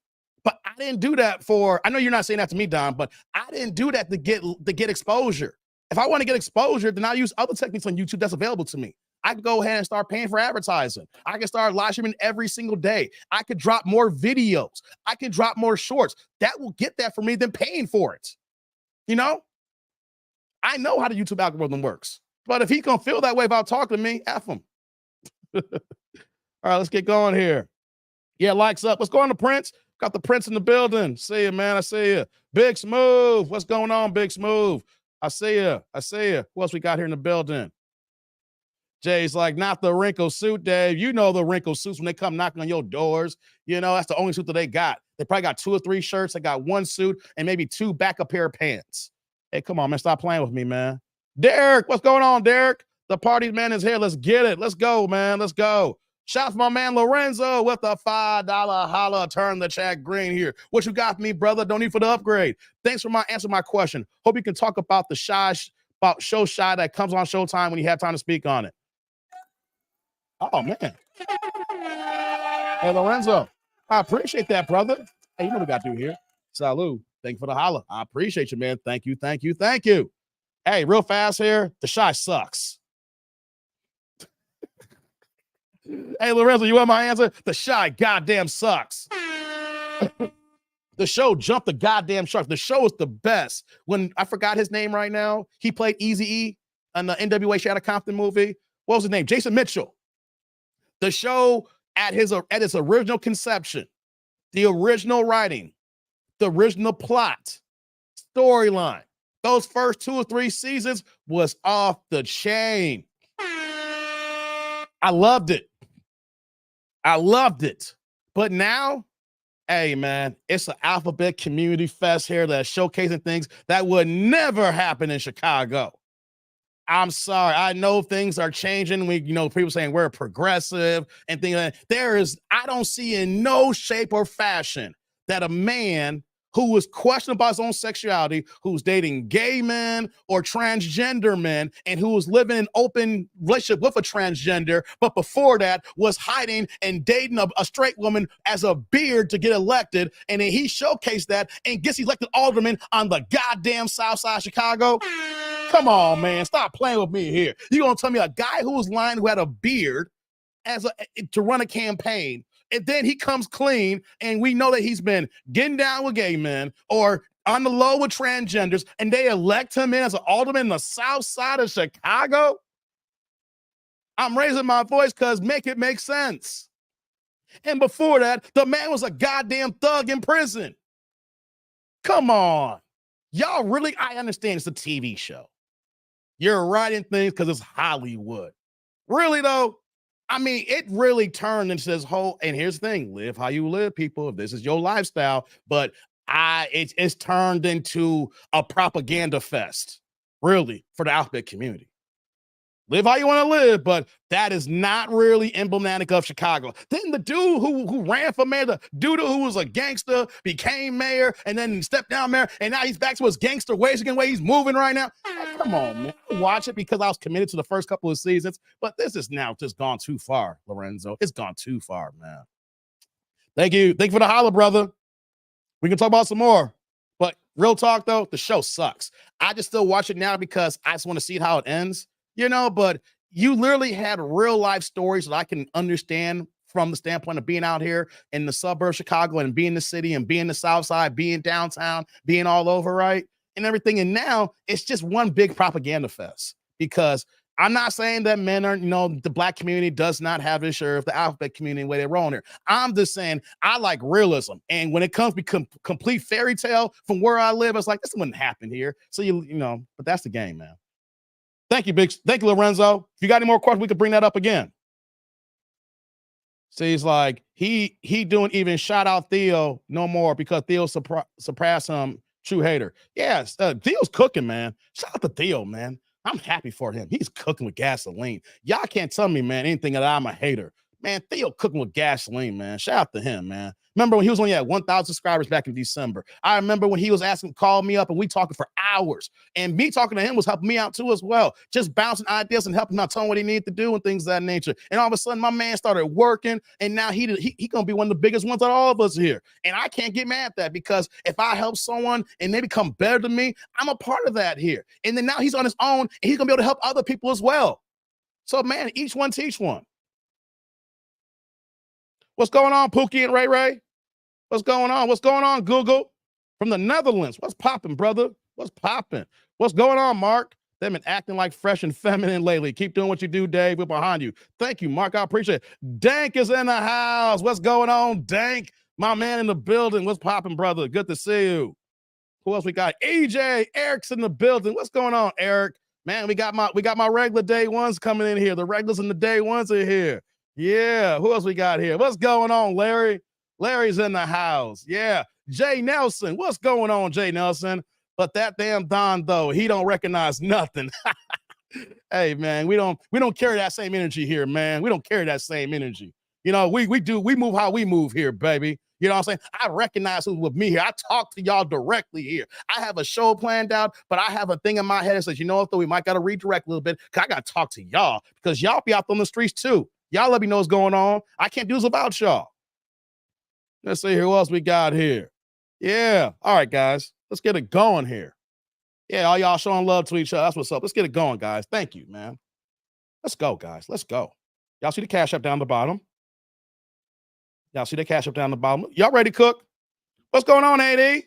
But I didn't do that I know you're not saying that to me, Don, but I didn't do that to get exposure. If I want to get exposure, then I'll use other techniques on YouTube that's available to me. I can go ahead and start paying for advertising. I can start live streaming every single day. I could drop more videos. I can drop more shorts. That will get that for me than paying for it. You know? I know how the YouTube algorithm works. But if he gonna feel that way about talking to me, F him. All right, let's get going here. Yeah, likes up. What's going on, Prince? Got the Prince in the building. See you, man. I see you. Big Smooth. What's going on, Big Smooth? I see you. Who else we got here in the building? Jay's like, not the wrinkle suit, Dave. You know the wrinkle suits when they come knocking on your doors. You know, that's the only suit that they got. They probably got 2 or 3 shirts. They got 1 suit and maybe 2 backup pair of pants. Hey, come on, man. Stop playing with me, man. Derek, what's going on, Derek? The party man is here. Let's get it. Let's go, man. Let's go. Shout out to my man Lorenzo with a $5 holla. Turn the chat green here. What you got for me, brother? Don't need for the upgrade. Thanks for answering my question. Hope you can talk about the show Shy that comes on Showtime when you have time to speak on it. Oh, man. Hey, Lorenzo. I appreciate that, brother. Hey, you know what we got to do here. Salud. Thank you for the holla. I appreciate you, man. Thank you. Hey, real fast here. The Shy sucks. Hey, Lorenzo, you want my answer? The Shy goddamn sucks. The show jumped the goddamn shark. The show is the best. When I forgot his name right now, he played Eazy-E in the NWA Shadow Compton movie. What was his name? Jason Mitchell. The show at its original conception, the original writing, the original plot, storyline, those first 2 or 3 seasons was off the chain. I loved it. But now, hey, man, it's an alphabet community fest here that's showcasing things that would never happen in Chicago. I'm sorry. I know things are changing. People saying we're progressive and things like that. I don't see in no shape or fashion that a man who was questioning about his own sexuality, who's dating gay men or transgender men, and who was living in open relationship with a transgender, but before that was hiding and dating a straight woman as a beard to get elected, and then he showcased that and gets elected alderman on the goddamn south side of Chicago? Come on, man, stop playing with me here. You gonna tell me a guy who was lying, who had a beard to run a campaign, and then he comes clean, and we know that he's been getting down with gay men or on the low with transgenders, and they elect him in as an alderman in the south side of Chicago? I'm raising my voice because make it make sense. And before that, the man was a goddamn thug in prison. Come on. Y'all really, I understand it's a TV show. You're writing things because it's Hollywood. Really, though? I mean, it really turned into this whole, and here's the thing, live how you live, people. If this is your lifestyle, but it's turned into a propaganda fest, really, for the alphabet community. Live how you want to live, but that is not really emblematic of Chicago. Then the dude who ran for mayor, the dude who was a gangster, became mayor, and then stepped down mayor, and now he's back to his gangster ways again, way he's moving right now. Hey, come on, man. I watch it because I was committed to the first couple of seasons, but this is now just gone too far, Lorenzo. It's gone too far, man. Thank you. Thank you for the holler, brother. We can talk about some more. But real talk, though, the show sucks. I just still watch it now because I just want to see how it ends. You know, but you literally had real life stories that I can understand from the standpoint of being out here in the suburbs of Chicago and being the city and being the South Side, being downtown, being all over, right? And everything. And now it's just one big propaganda fest, because I'm not saying that men are, the black community does not have its share of the alphabet community where they're wrong here. I'm just saying I like realism. And when it comes to complete fairy tale from where I live, it's like, this wouldn't happen here. So, but that's the game, man. Thank you, Thank you, Lorenzo. If you got any more questions, we could bring that up again. So he's like, he doing even shout out Theo no more because Theo surpassed him. True hater. Yes, Theo's cooking, man. Shout out to Theo, man. I'm happy for him. He's cooking with gasoline. Y'all can't tell me, man, anything that I'm a hater. Man, Theo cooking with gasoline, man. Shout out to him, man. Remember when he was only at 1,000 subscribers back in December? I remember when he was called me up and we talking for hours. And me talking to him was helping me out too as well. Just bouncing ideas and helping him out, telling what he needed to do and things of that nature. And all of a sudden, my man started working, and now he gonna be one of the biggest ones out of all of us here. And I can't get mad at that, because if I help someone and they become better than me, I'm a part of that here. And then now he's on his own, and he's gonna be able to help other people as well. So, man, each one teach one. What's going on, Pookie and Ray Ray? What's going on? What's going on, Google? From the Netherlands. What's popping, brother? What's popping? What's going on, Mark? They've been acting like fresh and feminine lately. Keep doing what you do, Dave. We're behind you. Thank you, Mark. I appreciate it. Dank is in the house. What's going on, Dank? My man in the building. What's popping, brother? Good to see you. Who else we got? EJ, Eric's in the building. What's going on, Eric? Man, we got my regular day ones coming in here. The regulars and the day ones are here. Yeah, who else we got here? What's going on, Larry? Larry's in the house. Yeah, Jay Nelson. What's going on, Jay Nelson? But that damn Don, though, he don't recognize nothing. Hey, man, we don't carry that same energy here, man. We don't carry that same energy. We move how we move here, baby. You know what I'm saying? I recognize who's with me here. I talk to y'all directly here. I have a show planned out, but I have a thing in my head that says, what, we might got to redirect a little bit, because I got to talk to y'all, because y'all be out on the streets too. Y'all let me know what's going on. I can't do this without y'all. Let's see who else we got here. Yeah. All right, guys. Let's get it going here. Yeah, all y'all showing love to each other. That's what's up. Let's get it going, guys. Thank you, man. Let's go, guys. Let's go. Y'all see the cash up down the bottom? Y'all see the cash up down the bottom? Y'all ready to cook? What's going on, AD?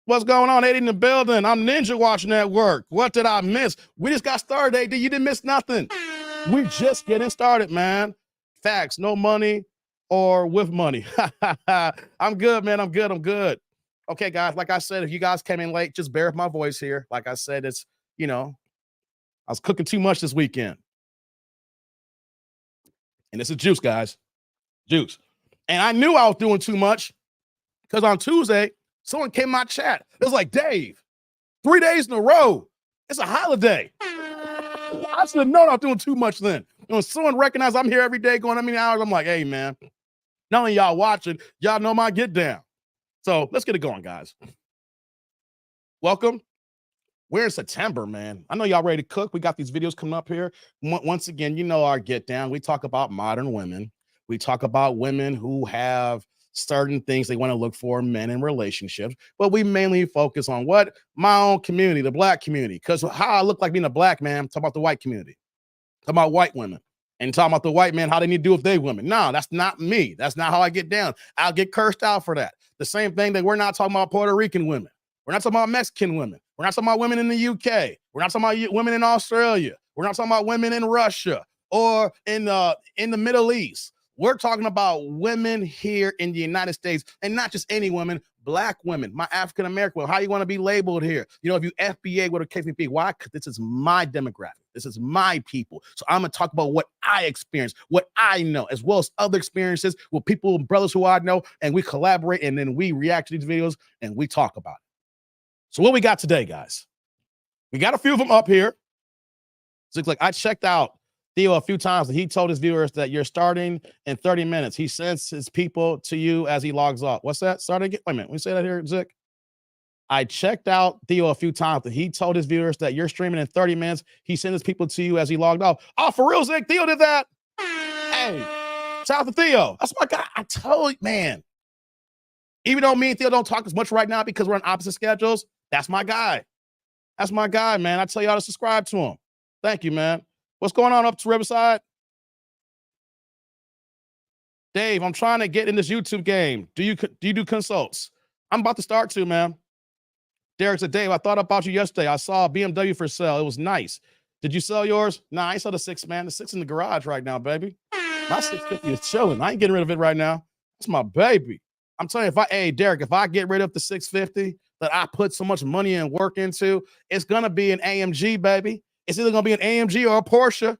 What's going on, AD in the building? I'm Ninja Watch Network. What did I miss? We just got started, AD. You didn't miss nothing. We just getting started, man. Facts, no money or with money. I'm good, man. I'm good. Okay, guys, like I said, if you guys came in late, just bear with my voice here. Like I said, it's, I was cooking too much this weekend. And this is juice, guys. Juice. And I knew I was doing too much, because on Tuesday, someone came in my chat. It was like, Dave, 3 days in a row. It's a holiday. I should have known I was doing too much then. When someone recognized I'm here every day going how many hours, I'm like, hey, man, not only y'all watching, y'all know my get down. So let's get it going, guys. Welcome. We're in September, man. I know y'all ready to cook. We got these videos coming up here. Once again, you know our get down. We talk about modern women. We talk about women who have certain things they want to look for in men in relationships, but we mainly focus on what? My own community, the black community. Because how I look like being a black man, talk about the white community. Talk about white women. And talking about the white man, how they need to do with their women. No, that's not me. That's not how I get down. I'll get cursed out for that. The same thing that we're not talking about Puerto Rican women. We're not talking about Mexican women. We're not talking about women in the UK. We're not talking about women in Australia. We're not talking about women in Russia or in the Middle East. We're talking about women here in the United States, and not just any women, black women, my African American women. How you want to be labeled here? You know, if you FBA, what a case may be. Why? Because this is my demographic. This is my people. So I'm going to talk about what I experienced, what I know, as well as other experiences with people, brothers who I know, and we collaborate, and then we react to these videos, and we talk about it. So what we got today, guys? We got a few of them up here. So it's like I checked out Theo a few times, and he told his viewers that you're starting in 30 minutes. He sends his people to you as he logs off. What's that? Starting again? Wait a minute. Let me say that here, Zick. I checked out Theo a few times, and he told his viewers that you're streaming in 30 minutes. He sends his people to you as he logged off. Oh, for real, Zick? Theo did that? Hey, shout out to Theo. That's my guy. I told you, man. Even though me and Theo don't talk as much right now because we're on opposite schedules, that's my guy. That's my guy, man. I tell y'all to subscribe to him. Thank you, man. What's going on up to Riverside? Dave, I'm trying to get in this YouTube game. Do you do consults? I'm about to start to, man. Derek said, Dave, I thought about you yesterday. I saw a BMW for sale. It was nice. Did you sell yours? Nah, I ain't sell the 6, man. The 6 in the garage right now, baby. My 650 is chilling. I ain't getting rid of it right now. It's my baby. I'm telling you, hey, Derek, if I get rid of the 650 that I put so much money and work into, it's going to be an AMG, baby. It's either going to be an AMG or a Porsche.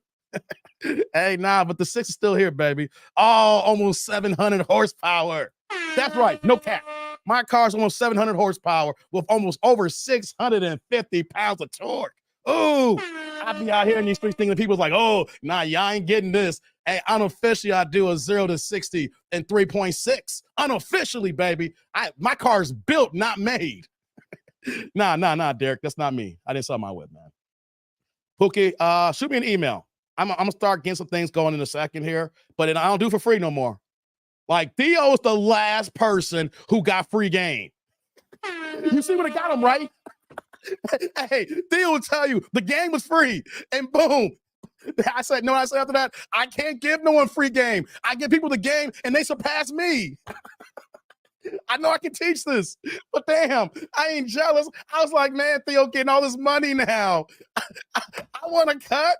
Hey, nah, but the 6 is still here, baby. Oh, almost 700 horsepower. That's right. No cap. My car's almost 700 horsepower with almost over 650 pounds of torque. Ooh, I be out here in these streets thinking people's like, oh, nah, y'all ain't getting this. Hey, unofficially, I do a 0 to 60 in 3.6. Unofficially, baby. My car's built, not made. Nah, Derek. That's not me. I didn't sell my whip, man. Pookie, shoot me an email. I'm gonna start getting some things going in a second here, but I don't do it for free no more. Like, Theo is the last person who got free game. You see when it got him, right? Hey, Theo will tell you the game was free, and boom. I said, no, I said after that, I can't give no one free game. I give people the game, and they surpass me. I know I can teach this, but damn, I ain't jealous. I was like, man, Theo getting all this money now. I want to cut.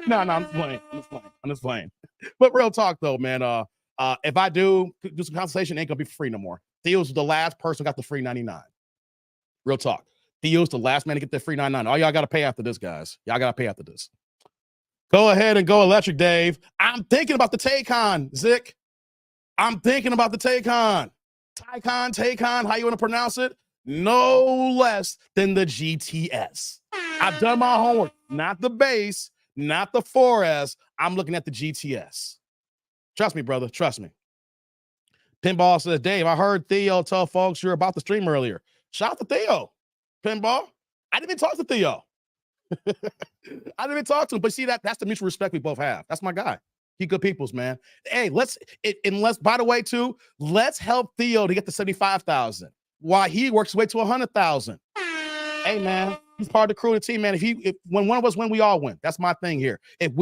No, I'm just playing. But real talk, though, man. If I do some consultation, it ain't gonna be free no more. Theo's the last person who got the free 99. Real talk. Theo's the last man to get the free 99. All y'all got to pay after this, guys. Y'all got to pay after this. Go ahead and go electric, Dave. I'm thinking about the Taycan, Zick. I'm thinking about the Taycan. Taycan, how you want to pronounce it? No less than the GTS. I've done my homework. Not the base, not the 4S. I'm looking at the GTS. Trust me, brother. Trust me. Pinball says, Dave, I heard Theo tell folks you're about to stream earlier. Shout out to Theo. Pinball. I didn't even talk to Theo. I didn't even talk to him. But see, that's the mutual respect we both have. That's my guy. He good peoples, man. Hey, let's by the way, too, let's help Theo to get to 75,000 while he works his way to 100,000. Hey, man, he's part of the crew and the team, man. If when one of us win, we all win. That's my thing here. If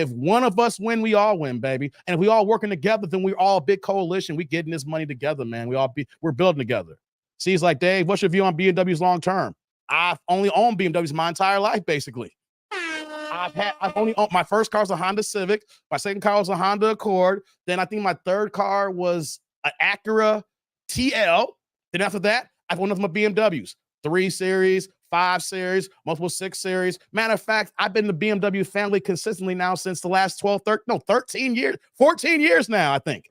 one of us win, we all win, baby. And if we all working together, then we're all a big coalition. We getting this money together, man. We're building together. See, he's like, Dave, what's your view on BMWs long term? I've only owned BMWs my entire life, basically. I've only owned, my first car was a Honda Civic. My second car was a Honda Accord. Then I think my third car was an Acura TL. Then after that, I've owned nothing but BMWs. 3 Series, 5 Series, multiple 6 Series. Matter of fact, I've been in the BMW family consistently now since the last 13 years, 14 years now, I think.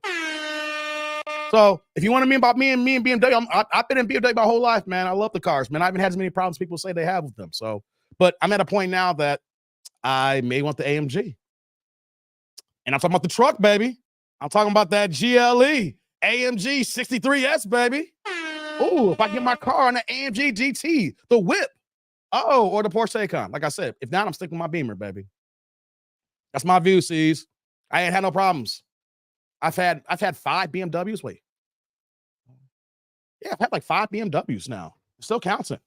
So if you want to mean about me and BMW, I've been in BMW my whole life, man. I love the cars, man. I haven't had as many problems people say they have with them. So, but I'm at a point now that I may want the AMG. And I'm talking about the truck, baby. I'm talking about that GLE. AMG 63S, baby. Ooh, if I get my car on the AMG GT, the whip. Oh, or the Porsche Taycan. Like I said, if not, I'm sticking with my Beamer, baby. That's my view, C's. I ain't had no problems. I've had 5 BMWs. Wait. Yeah, I've had like 5 BMWs now. Still counting.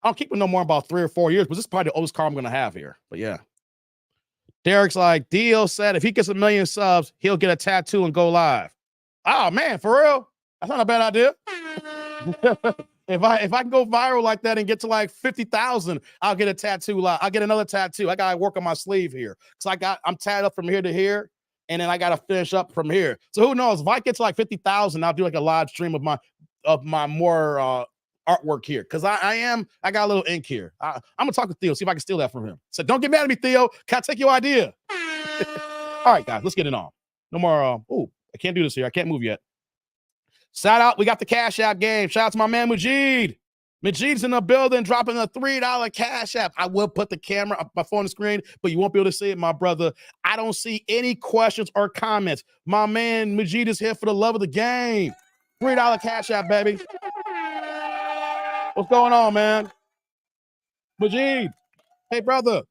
I don't keep it no more about 3 or 4 years, but this is probably the oldest car I'm gonna have here. But yeah. Derek's like, Dio said if he gets 1 million subs, he'll get a tattoo and go live. Oh man, for real? That's not a bad idea. if I can go viral like that and get to like 50,000, I'll get a tattoo live. I'll get another tattoo. I gotta work on my sleeve here. Cause I'm tatted up from here to here, and then I gotta finish up from here. So who knows? If I get to like 50,000, I'll do like a live stream of my more artwork here. Cause I got a little ink here. I'm gonna talk to Theo, see if I can steal that from him. So don't get mad at me, Theo. Can I take your idea? All right, guys, let's get it on. No more. Oh, I can't do this here. I can't move yet. Shout out. We got the Cash App game. Shout out to my man Majid. Majid's in the building, dropping a $3 Cash App. I will put the camera up my phone on the screen, but you won't be able to see it, my brother. I don't see any questions or comments. My man Majid is here for the love of the game. $3 Cash App, baby. What's going on, man? Majid. Hey, brother.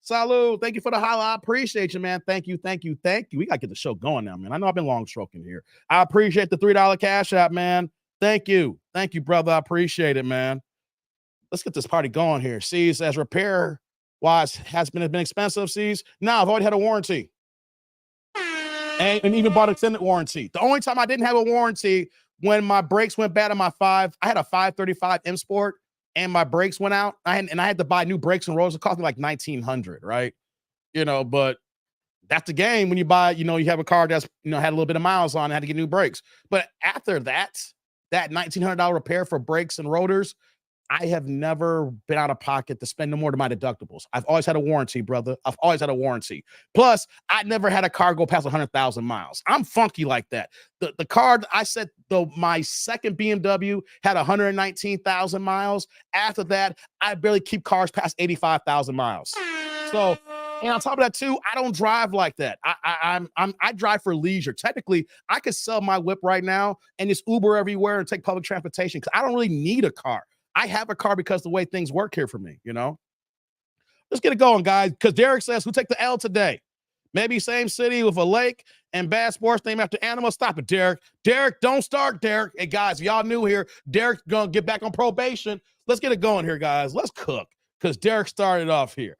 Salud. Thank you for the holla. I appreciate you, man. Thank you. We got to get the show going now, man. I know I've been long stroking here. I appreciate the $3 Cash App, man. Thank you, brother. I appreciate it, man. Let's get this party going here. C's as repair wise has been expensive. C's. No, I've already had a warranty. And even bought extended warranty. The only time I didn't have a warranty when my brakes went bad on my I had a 535 M Sport. And my brakes went out. I had to buy new brakes and rotors. It cost me like $1,900, right? But that's the game when you buy, you have a car that's, had a little bit of miles on it, had to get new brakes. But after that $1,900 repair for brakes and rotors, I have never been out of pocket to spend no more than my deductibles. I've always had a warranty, brother. I've always had a warranty. Plus, I never had a car go past 100,000 miles. I'm funky like that. The car, I said, my second BMW had 119,000 miles. After that, I barely keep cars past 85,000 miles. So, and on top of that too, I don't drive like that. I drive for leisure. Technically, I could sell my whip right now and just Uber everywhere and take public transportation because I don't really need a car. I have a car because the way things work here for me, Let's get it going, guys, because Derek says, who take the L today? Maybe same city with a lake and bad sports named after animals. Stop it, Derek. Derek, don't start, Derek. Hey, guys, if y'all new here, Derek's going to get back on probation. Let's get it going here, guys. Let's cook because Derek started off here.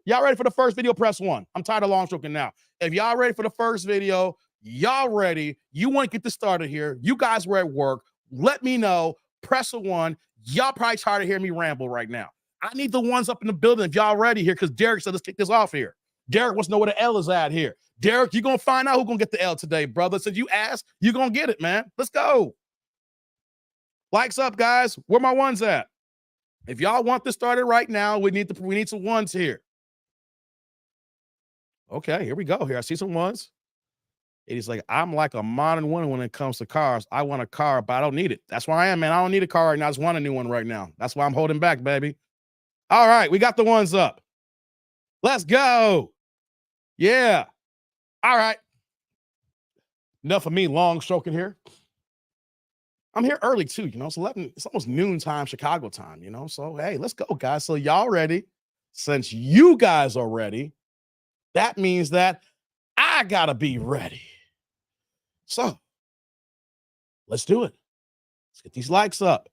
Y'all ready for the first video? Press 1. I'm tired of long stroking now. If y'all ready for the first video, y'all ready. You want to get this started here. You guys were at work. Let me know. Press a 1. Y'all probably tired of hearing me ramble right now. I need the ones up in the building if y'all ready here because Derek said let's kick this off here. Derek wants to know where the L is at here. Derek, you're going to find out who's going to get the L today, brother. Since you asked, you're going to get it, man. Let's go. Likes up, guys. Where my ones at? If y'all want this started right now, we need some ones here. Okay, here we go. Here, I see some ones. And he's like, I'm like a modern woman when it comes to cars. I want a car, but I don't need it. That's why I am, man. I don't need a car right now. I just want a new one right now. That's why I'm holding back, baby. All right, we got the ones up. Let's go. Yeah. All right. Enough of me long stroking here. I'm here early too, It's 11. It's almost noontime Chicago time, So, hey, let's go, guys. So y'all ready? Since you guys are ready, that means that I gotta be ready. So let's do it. Let's get these likes up.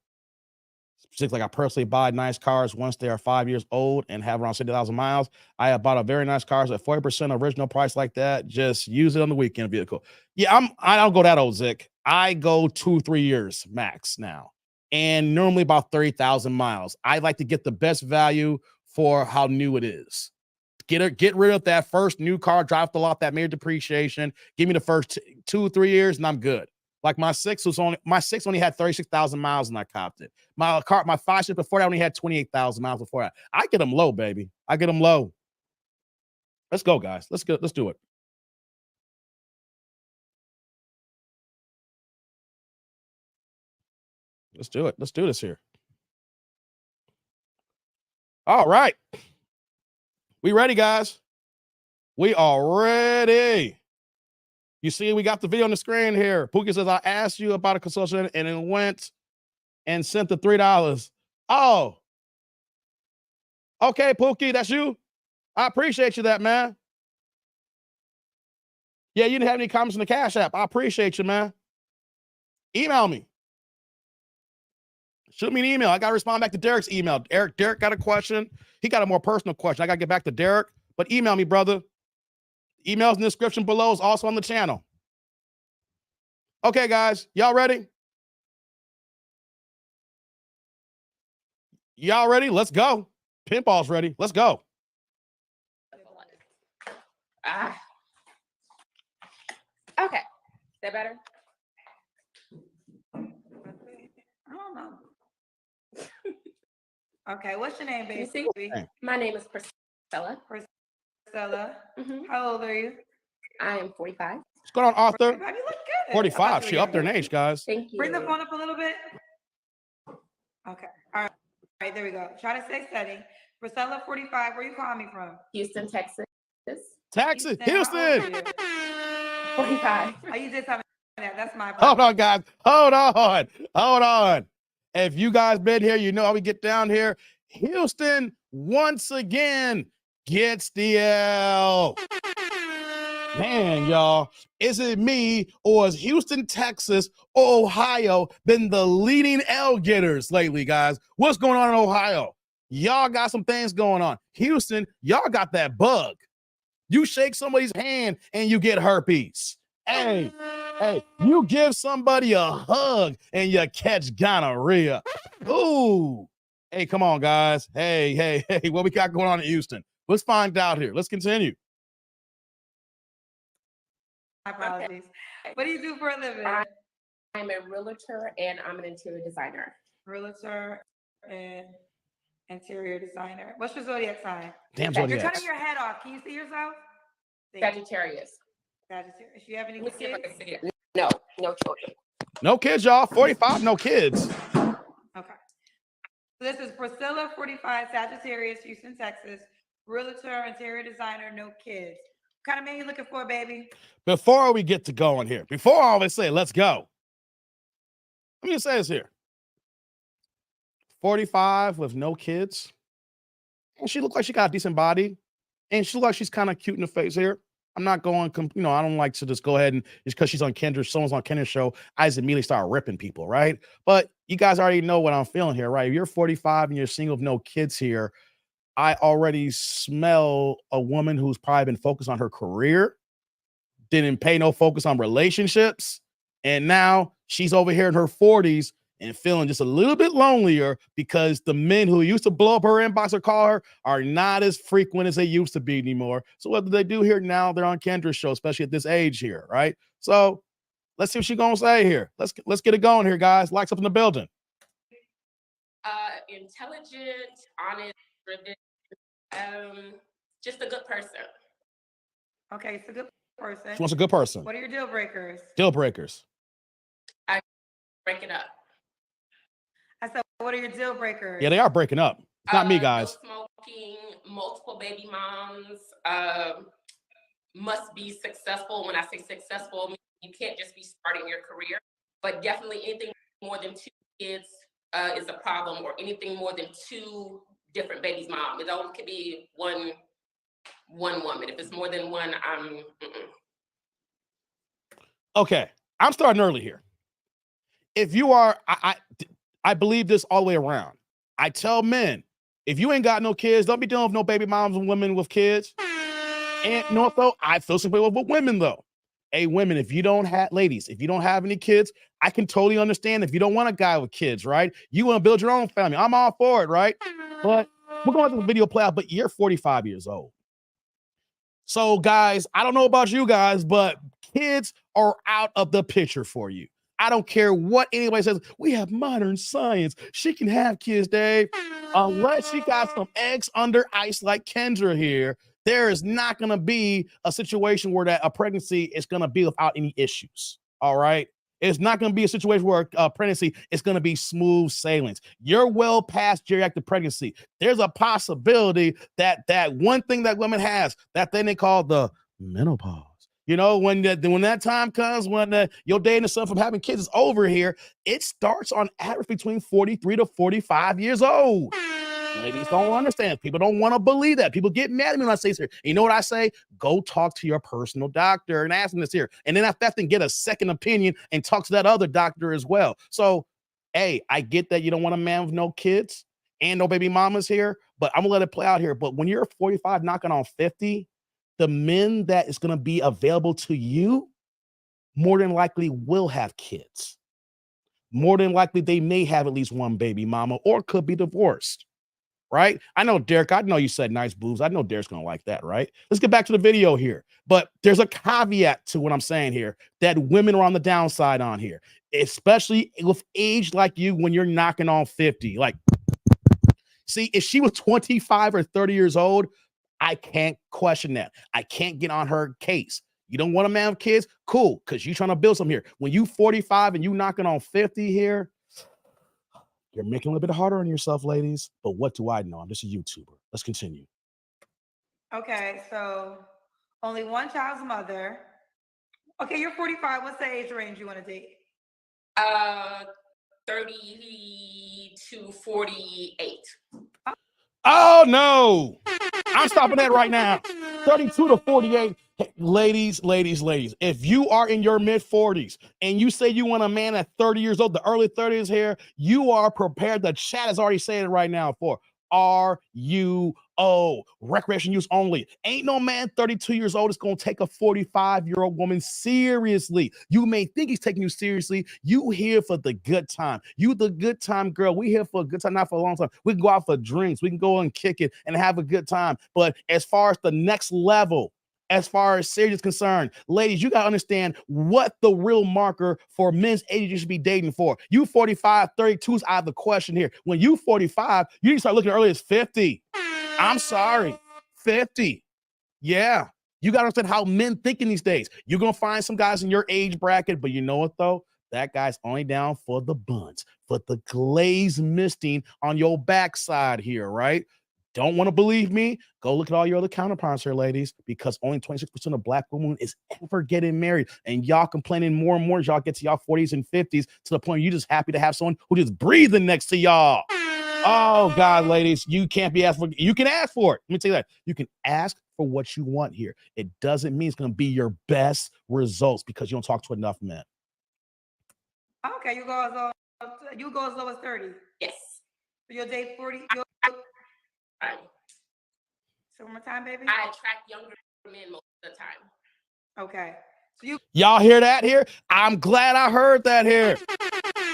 Particularly, I personally buy nice cars once they are 5 years old and have around 60,000 miles. I have bought a very nice cars at 40% original price like that. Just use it on the weekend vehicle. Yeah, I don't go that old, Zick. I go 2-3 years max now, and normally about 30,000 miles. I like to get the best value for how new it is. Get rid of that first new car, drive the lot, that major depreciation. Give me the first 2-3 years, and I'm good. Like my six only had 36,000 miles, and I copped it. My 5 before that only had 28,000 miles before that. I get them low, baby. I get them low. Let's go, guys. Let's do it. Let's do it. Let's do this here. All right. We ready, guys? We are ready. You see, we got the video on the screen here. Pookie says, I asked you about a consultation and it went and sent the $3. Oh. Okay, Pookie, that's you? I appreciate you that, man. Yeah, you didn't have any comments in the Cash App. I appreciate you, man. Email me. Shoot me an email. I got to respond back to Derek's email. Derek got a question. He got a more personal question. I got to get back to Derek, but email me, brother. Email's in the description below. Is also on the channel. Okay, guys, y'all ready? Y'all ready? Let's go. Pinball's ready. Let's go. Okay. Is that better? I don't know. Okay, what's your name, baby? My name is Priscilla. Priscilla. How old are you? I am 45. What's going on, Arthur? You look good. 45. She upped her age, guys. Thank you. Bring the phone up a little bit. Okay. All right, there we go. Try to stay steady. Priscilla, 45. Where you calling me from? Houston, Texas. Texas. Houston. 45. Oh, you just haven't that. That's my problem. Hold on, guys. Hold on. If you guys been here, you know how we get down here. Houston, once again, gets the L. Man, y'all, is it me or is Houston, Texas, or Ohio been the leading L getters lately, guys? What's going on in Ohio? Y'all got some things going on. Houston, y'all got that bug. You shake somebody's hand and you get herpes. Hey, you give somebody a hug and you catch gonorrhea. Ooh. Hey, come on, guys. Hey, what we got going on in Houston? Let's find out here. Let's continue. My apologies. What do you do for a living? I'm a realtor and I'm an interior designer. Realtor and interior designer. What's your zodiac sign? Damn zodiac. You're cutting your head off. Can you see yourself? Sagittarius. Sagittarius. Do you have any Let me see if I kids? can see it. No children. No kids, y'all. 45, no kids. Okay. So this is Priscilla, 45, Sagittarius, Houston, Texas. Realtor, interior designer, no kids. What kind of man you looking for, baby? Before we get to going here, before I always say, let's go. Let me just say this here. 45 with no kids. And she looked like she got a decent body. And she looked like she's kind of cute in the face here. I'm not going, I don't like to just go ahead and just because she's on someone's on Kendra's show, I just immediately start ripping people, right? But you guys already know what I'm feeling here, right? If you're 45 and you're single with no kids here, I already smell a woman who's probably been focused on her career, didn't pay no focus on relationships, and now she's over here in her 40s and feeling just a little bit lonelier because the men who used to blow up her inbox or call her are not as frequent as they used to be anymore. So what do they do here now? They're on Kendra's show, especially at this age here, right? So let's see what she's gonna say here. Let's get it going here, guys. Lights up in the building. Intelligent, honest, driven, just a good person. Okay, it's a good person. She wants a good person. What are your deal breakers? Deal breakers. I break it up. I said, what are your deal breakers? Yeah, they are breaking up. It's not me, guys. No smoking, multiple baby moms, must be successful. When I say successful, you can't just be starting your career, but definitely anything more than 2 kids is a problem, or anything more than 2 different babies' mom. It only could be one woman. If it's more than one, I'm Okay, I'm starting early here. If you are, I believe this all the way around. I tell men, if you ain't got no kids, don't be dealing with no baby moms and women with kids. And though, I feel some way with women though. Hey, women, if you don't have, ladies, if you don't have any kids, I can totally understand if you don't want a guy with kids, right? You want to build your own family. I'm all for it, right? But we're going to let this video play out, but you're 45 years old. So guys, I don't know about you guys, but kids are out of the picture for you. I don't care what anybody says. We have modern science. She can have kids, Dave. Unless she got some eggs under ice like Kendra here, there is not going to be a situation where that a pregnancy is going to be without any issues. All right. It's not going to be a situation where a pregnancy is going to be smooth sailings. You're well past geriatric pregnancy. There's a possibility that that one thing that women has, that thing they call the menopause, You know, when that time comes, when your day and the son from having kids is over here, it starts on average between 43 to 45 years old. Ladies don't understand. People don't want to believe that. People get mad at me when I say this here. And you know what I say? Go talk to your personal doctor and ask them this here. And then after that, then get a second opinion and talk to that other doctor as well. So, hey, I get that you don't want a man with no kids and no baby mamas here, but I'm gonna let it play out here. But when you're 45 knocking on 50, the men that is going to be available to you more than likely will have kids. More than likely, they may have at least one baby mama or could be divorced, right? I know, Derek, I know you said nice boobs. I know Derek's going to like that, right? Let's get back to the video here. But there's a caveat to what I'm saying here that women are on the downside on here, especially with age like you when you're knocking on 50. Like, see, if she was 25 or 30 years old, I can't question that. I can't get on her case. You don't want a man with kids? Cool, because you're trying to build something here. When you 45 and you knocking on 50 here, you're making it a little bit harder on yourself, ladies. But what do I know? I'm just a YouTuber. Let's continue. Okay, so only one child's mother. Okay, you're 45. What's the age range you want to date? 30 to 48. Oh, no. I'm stopping that right now. 32 to 48. Hey, ladies, if you are in your mid 40s and you say you want a man at 30 years old, the early 30s here, you are prepared. The chat is already saying it right now for RUO, recreation use only. Ain't no man 32 years old is going to take a 45-year-old woman seriously. You may think he's taking you seriously. You here for the good time. You the good time girl. We here for a good time, not for a long time. We can go out for drinks. We can go and kick it and have a good time. But as far as the next level, as far as serious is concerned, ladies, you got to understand what the real marker for men's age you should be dating for. You 45, 32 is out of the question here. When you 45, you need to start looking early as 50. I'm sorry, 50. Yeah. You got to understand how men think in these days. You're going to find some guys in your age bracket, but you know what, though? That guy's only down for the buns, for the glaze misting on your backside here, right? Don't want to believe me? Go look at all your other counterparts here, ladies, because only 26% of black women is ever getting married. And y'all complaining more and more as y'all get to y'all 40s and 50s to the point you're just happy to have someone who just breathing next to y'all. Oh, God, ladies, you can't be asked for. You can ask for it. Let me tell you that. You can ask for what you want here. It doesn't mean it's going to be your best results because you don't talk to enough men. Okay, you go as low as 30. Yes. So you'll date 40. So one more time, baby. I attract younger men most of the time. Okay. So y'all hear that here? I'm glad I heard that here.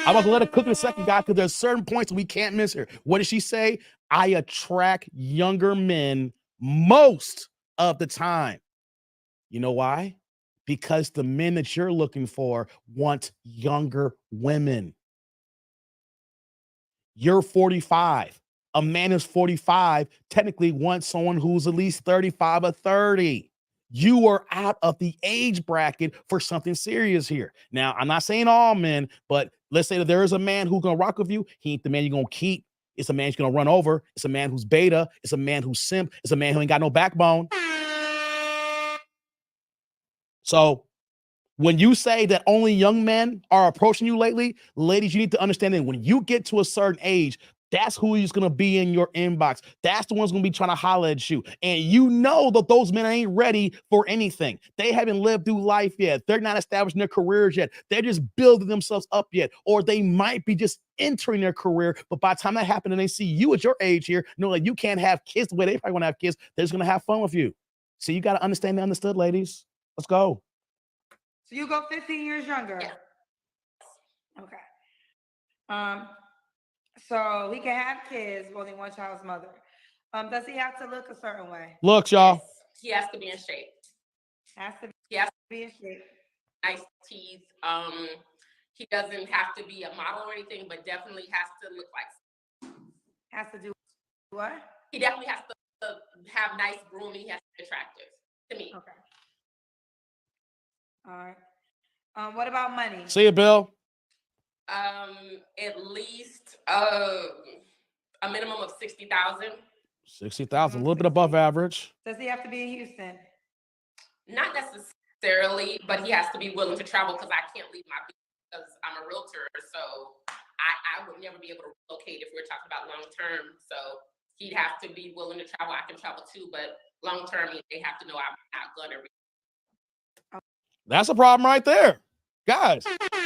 I'm about to let it cook in a second, guys, because there's certain points we can't miss here. What did she say? I attract younger men most of the time. You know why? Because the men that you're looking for want younger women. You're 45. A man who's 45 technically wants someone who's at least 35 or 30. You are out of the age bracket for something serious here. Now, I'm not saying all men, but let's say that there is a man who's going to rock with you. He ain't the man you're going to keep. It's a man you're going to run over. It's a man who's beta. It's a man who's simp. It's a man who ain't got no backbone. So when you say that only young men are approaching you lately, ladies, you need to understand that when you get to a certain age, that's who is going to be in your inbox. That's the one's going to be trying to holler at you. And you know that those men ain't ready for anything. They haven't lived through life yet. They're not established in their careers yet. They're just building themselves up yet. Or they might be just entering their career. But by the time that happens and they see you at your age here, know that you can't have kids the way they probably want to have kids. They're just going to have fun with you. So you got to understand and understood, ladies. Let's go. So you go 15 years younger. Yeah. Okay. So he can have kids, only one child's mother. Does he have to look a certain way? Look, y'all. Yes. He has to be in shape. He has to be in shape. Nice teeth. He doesn't have to be a model or anything, but definitely has to look like. Has to do what? He definitely has to have nice grooming. He has to be attractive to me. Okay. All right. What about money? See you, Bill. At least a minimum of 60,000. 60,000, a little bit above average. Does he have to be in Houston? Not necessarily. necessarily, but he has to be willing to travel because I can't leave my business because I'm a realtor. So I would never be able to relocate if we're talking about long term. So he'd have to be willing to travel. I can travel too, but long term, they have to know I'm not gonna. That's a problem right there, guys.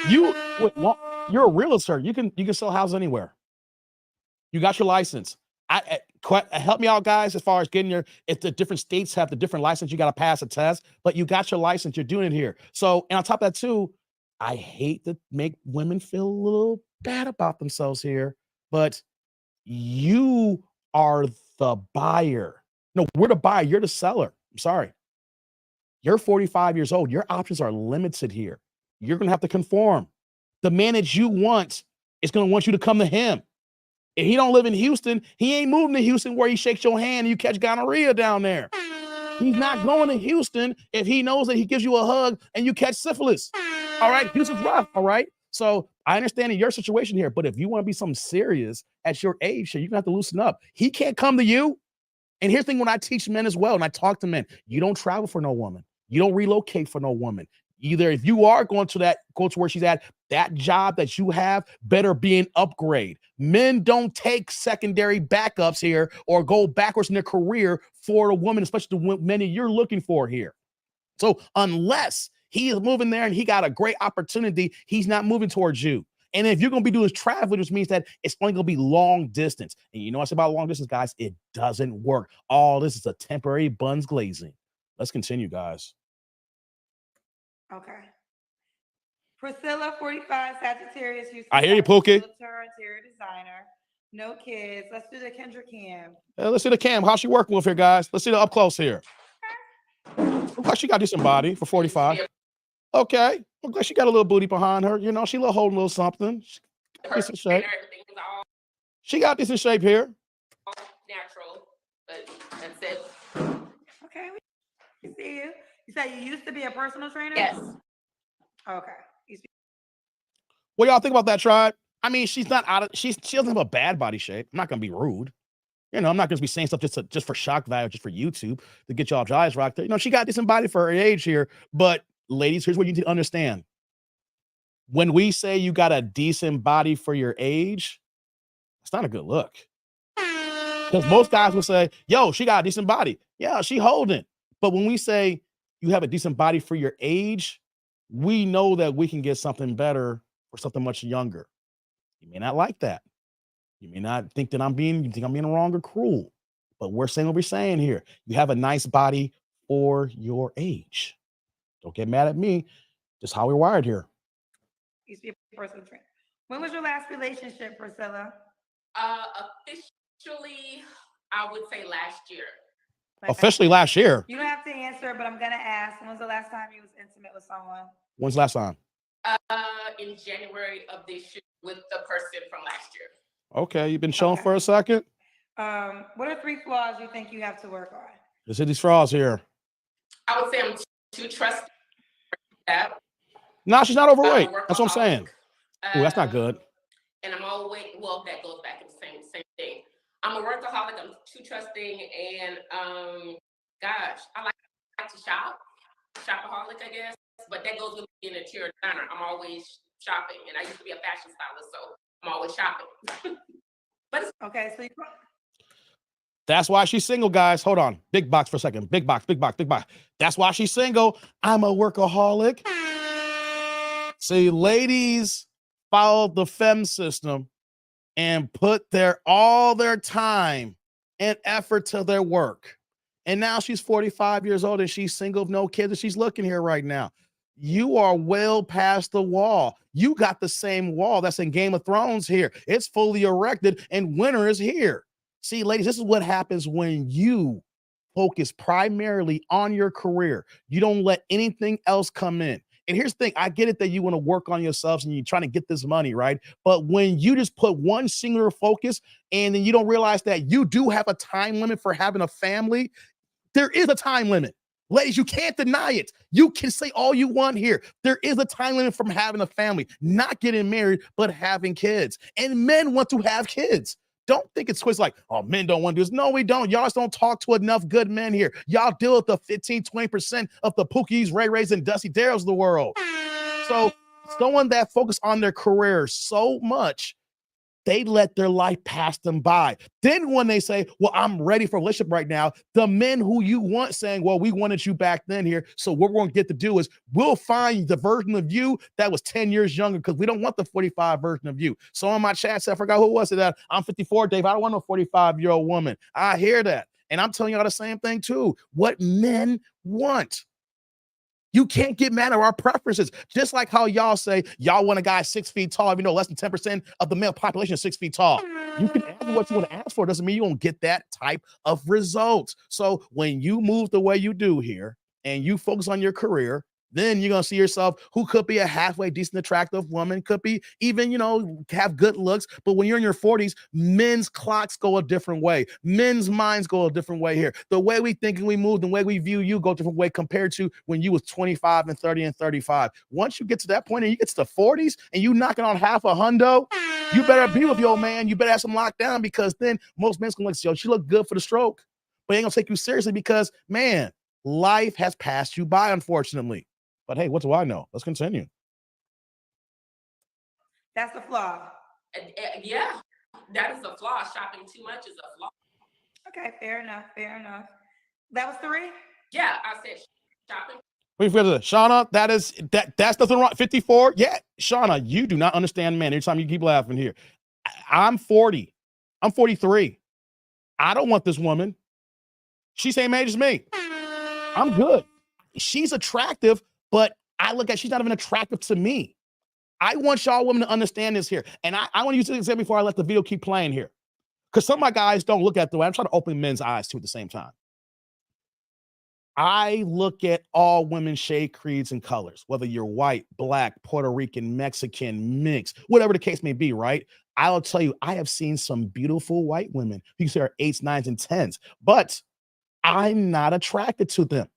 You're a realtor. You can sell houses anywhere. You got your license. Help me out, guys, as far as getting if the different states have the different license, you got to pass a test, but you got your license, you're doing it here. So, and on top of that too, I hate to make women feel a little bad about themselves here, but you are the buyer. No, we're the buyer. You're the seller. I'm sorry. You're 45 years old. Your options are limited here. You're going to have to conform. The man that you want is going to want you to come to him. If he don't live in Houston, he ain't moving to Houston where he shakes your hand and you catch gonorrhea down there. He's not going to Houston if he knows that he gives you a hug and you catch syphilis. All right, Houston's rough, all right? So I understand in your situation here, but if you want to be something serious at your age, you're going to have to loosen up. He can't come to you. And here's the thing, when I teach men as well, and I talk to men, you don't travel for no woman. You don't relocate for no woman. Either if you are going to where she's at, that job that you have better be an upgrade. Men don't take secondary backups here or go backwards in their career for a woman, especially the men that you're looking for here. So unless he is moving there and he got a great opportunity, he's not moving towards you. And if you're going to be doing traveling, which means that it's only going to be long distance. And you know what's about long distance, guys? It doesn't work. All this is a temporary buns glazing. Let's continue, guys. Okay. Priscilla, 45, Sagittarius. Houston, I hear you, Pookie. Interior designer. No kids. Let's do the Kendra Cam. Let's see the cam. How's she working with here, guys? Let's see the up close here. Looks like she got decent body for 45. Okay. Looks like she got a little booty behind her. You know, she holding a little something. Decent shape. She got decent shape here. Natural, but that's it. Okay, we see you. You said you used to be a personal trainer? Yes. Okay. What y'all think about that, tribe? I mean, she's not out of she doesn't have a bad body shape. I'm not gonna be rude. You know, I'm not gonna be saying stuff just for shock value, just for YouTube to get y'all jaws rocked there. You know, she got decent body for her age here. But ladies, here's what you need to understand. When we say you got a decent body for your age, it's not a good look. Because most guys will say, yo, she got a decent body. Yeah, she holding. But when we say you have a decent body for your age, we know that we can get something better or something much younger. You may not like that. You may not think that I'm being wrong or cruel, but we're saying what we're saying here. You have a nice body for your age. Don't get mad at me. Just how we're wired here. Used to be a personal trainer. When was your last relationship, Priscilla? Officially, I would say last year. Officially last year. You don't have to answer, but I'm gonna ask. When was the last time you was intimate with someone? When's the last time? In January of this year with the person from last year. Okay, you've been shown for a second. What are 3 flaws you think you have to work on? Let's hit these flaws here. I would say I'm too trusting. No, she's not overweight. That's what I'm saying. Oh, that's not good. And I'm always, well, that goes back to the same thing. I'm a workaholic. I'm too trusting, and gosh, I like to shopaholic, I guess. But that goes with being an interior designer. I'm always shopping, and I used to be a fashion stylist, so I'm always shopping. But it's okay, so that's why she's single, guys. Hold on, big box for a second. Big box. That's why she's single. I'm a workaholic. See, ladies follow the femme system and put all their time and effort to their work. And now she's 45 years old and she's single with no kids and she's looking here right now. You are well past the wall. You got the same wall that's in Game of Thrones here. It's fully erected and winter is here. See, ladies, this is what happens when you focus primarily on your career. You don't let anything else come in. And here's the thing, I get it that you want to work on yourselves and you're trying to get this money, right? But when you just put one singular focus and then you don't realize that you do have a time limit for having a family, there is a time limit. Ladies, you can't deny it. You can say all you want here. There is a time limit from having a family, not getting married, but having kids. And men want to have kids. Don't think it's twisted like, oh, men don't want to do this. No, we don't. Y'all just don't talk to enough good men here. Y'all deal with the 15, 20% of the Pookies, Ray Rays, and Dusty Darrells of the world. So someone that focused on their career so much, they let their life pass them by. Then when they say, well, I'm ready for a relationship right now, the men who you want saying, well, we wanted you back then here. So what we're going to get to do is we'll find the version of you that was 10 years younger because we don't want the 45 version of you. So on my chat, I forgot who it was that I'm 54, Dave. I don't want a 45-year-old woman. I hear that. And I'm telling y'all the same thing too. What men want. You can't get mad at our preferences. Just like how y'all say y'all want a guy 6 feet tall, even though less than 10% of the male population is 6 feet tall. You can ask what you want to ask for. Doesn't mean you won't get that type of results. So when you move the way you do here and you focus on your career, then you're going to see yourself who could be a halfway decent, attractive woman, could be even, have good looks. But when you're in your 40s, men's clocks go a different way. Men's minds go a different way here. The way we think and we move, the way we view you go a different way compared to when you was 25 and 30 and 35. Once you get to that point and you get to the 40s and you knocking on half a hundo, you better be with your man. You better have some lockdown because then most men's going to look, yo, she look good for the stroke. But ain't going to take you seriously because, man, life has passed you by, unfortunately. But hey, what do I know? Let's continue. That's the flaw. Yeah, that is a flaw. Shopping too much is a flaw. Okay, fair enough. That was 3? Yeah, I said shopping. Wait for the Shauna. That's nothing wrong. 54. Yeah, Shauna, you do not understand men. Every time you keep laughing here, I'm 40. I'm 43. I don't want this woman. She's same age as me. I'm good. She's attractive, but I look at she's not even attractive to me. I want y'all women to understand this here. And I want to use this example before I let the video keep playing here. Because some of my guys don't look at the way I'm trying to open men's eyes too at the same time. I look at all women's shade, creeds, and colors, whether you're white, black, Puerto Rican, Mexican, mixed, whatever the case may be, right? I'll tell you, I have seen some beautiful white women. You can say are 8s, 9s, and 10s, but I'm not attracted to them.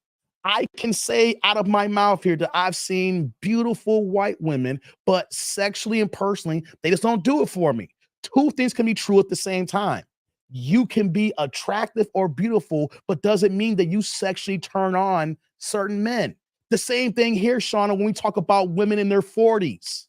I can say out of my mouth here that I've seen beautiful white women, but sexually and personally, they just don't do it for me. Two things can be true at the same time. You can be attractive or beautiful, but doesn't mean that you sexually turn on certain men. The same thing here, Shauna, when we talk about women in their 40s.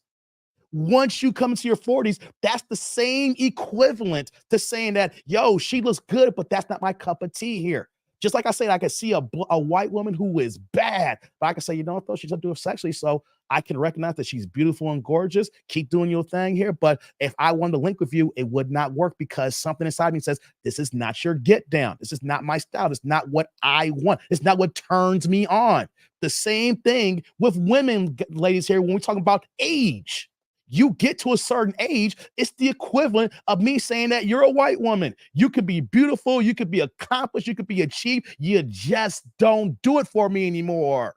Once you come into your 40s, that's the same equivalent to saying that, yo, she looks good, but that's not my cup of tea here. Just like I said, I can see a white woman who is bad, but I can say, you know what, though, she's not doing sexually, so I can recognize that she's beautiful and gorgeous. Keep doing your thing here. But if I wanted to link with you, it would not work because something inside me says, this is not your get down. This is not my style. It's not what I want. It's not what turns me on. The same thing with women, ladies, here, when we talk about age. You get to a certain age, it's the equivalent of me saying that you're a white woman. You could be beautiful, you could be accomplished, you could be achieved. You just don't do it for me anymore.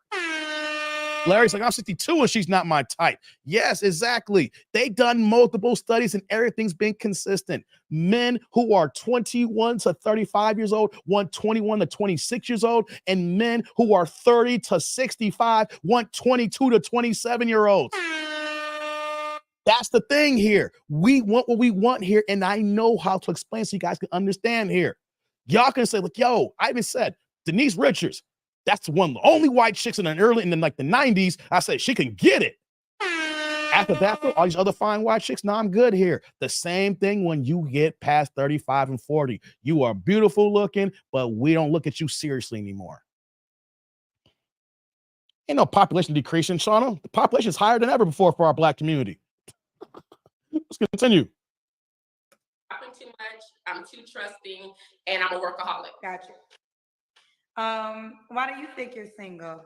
Larry's like, I'm 62 and she's not my type. Yes, exactly. They done multiple studies and everything's been consistent. Men who are 21 to 35 years old want 21 to 26 years old, and men who are 30 to 65 want 22 to 27-year-olds. That's the thing here. We want what we want here, and I know how to explain so you guys can understand here. Y'all can say, look, yo, I even said Denise Richards. That's one of the only white chicks in the 90s. I said she can get it. After that, all these other fine white chicks, now I'm good here. The same thing when you get past 35 and 40. You are beautiful looking, but we don't look at you seriously anymore. Ain't no population decreasing, Shauna. The population is higher than ever before for our Black community. Let's continue. I'm too much. I'm too trusting, and I'm a workaholic. Gotcha. Why do you think you're single?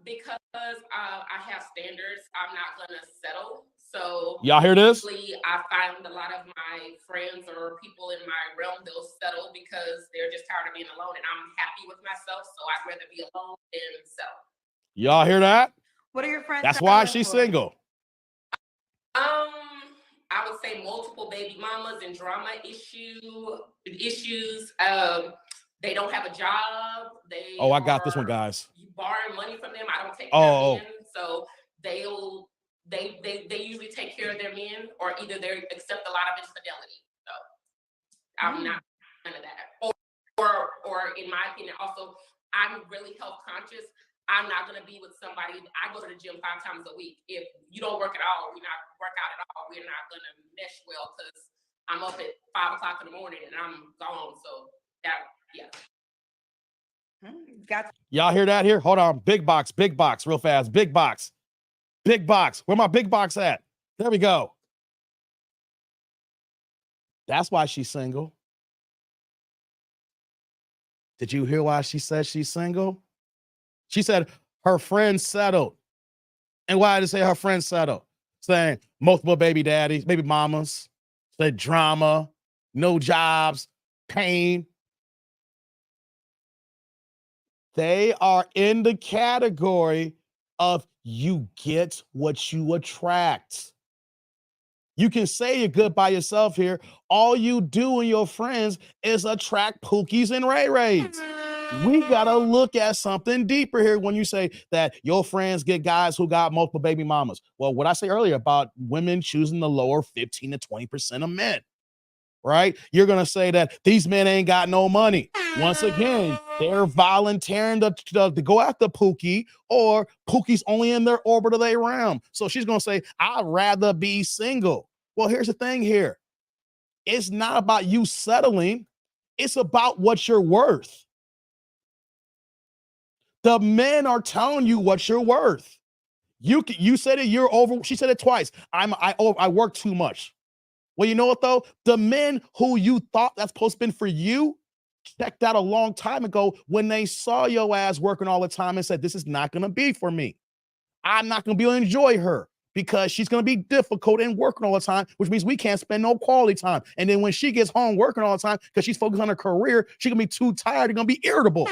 Because I have standards. I'm not gonna settle. So y'all hear this? I find a lot of my friends or people in my realm, they'll settle because they're just tired of being alone, and I'm happy with myself. So I'd rather be alone than settle. Y'all hear that? What are your friends? That's why she's single. I would say multiple baby mamas and drama issues. They don't have a job. I got this one, guys. You borrow money from them. I don't take care of men, so they usually take care of their men, or either they accept a lot of infidelity. I'm not none of that. Or in my opinion, also, I'm really health conscious. I'm not gonna be with somebody. I go to the gym 5 times a week. If you don't work at all, we're not work out at all. We're not gonna mesh well because I'm up at 5 o'clock in the morning and I'm gone. So that, yeah. Got Y'all hear that here? Hold on. Big box, real fast. Big box. Where my big box at? There we go. That's why she's single. Did you hear why she said she's single? She said her friends settled. And why did it say her friends settled? Saying multiple baby daddies, baby mamas, said drama, no jobs, pain. They are in the category of you get what you attract. You can say you're good by yourself here. All you do and your friends is attract Pookies and Ray Rays. We gotta look at something deeper here when you say that your friends get guys who got multiple baby mamas. Well, what I say earlier about women choosing the lower 15 to 20% of men, right? You're gonna say that these men ain't got no money. Once again, they're volunteering to go after Pookie, or Pookie's only in their orbit of their realm. So she's gonna say, I'd rather be single. Well, here's the thing here. It's not about you settling, it's about what you're worth. The men are telling you what you're worth. You said it, you're over. She said it twice. I work too much. Well, you know what though? The men who you thought that's supposed to be for you checked out a long time ago when they saw your ass working all the time and said, this is not gonna be for me. I'm not gonna be able to enjoy her because she's gonna be difficult and working all the time, which means we can't spend no quality time. And then when she gets home working all the time because she's focused on her career, she's gonna be too tired and gonna be irritable.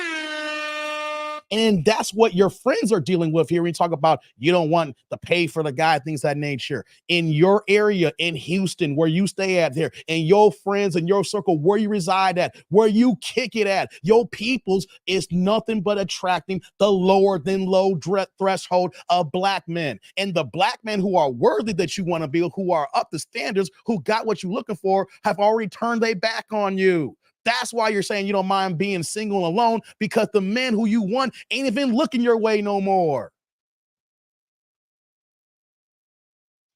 And that's what your friends are dealing with here. When you talk about you don't want to pay for the guy, things of that nature. In your area, in Houston, where you stay at there, and your friends and your circle, where you reside at, where you kick it at, your peoples is nothing but attracting the lower than low threshold of black men. And the black men who are worthy that you want to be, who are up to standards, who got what you're looking for, have already turned their back on you. That's why you're saying you don't mind being single and alone, because the men who you want ain't even looking your way no more.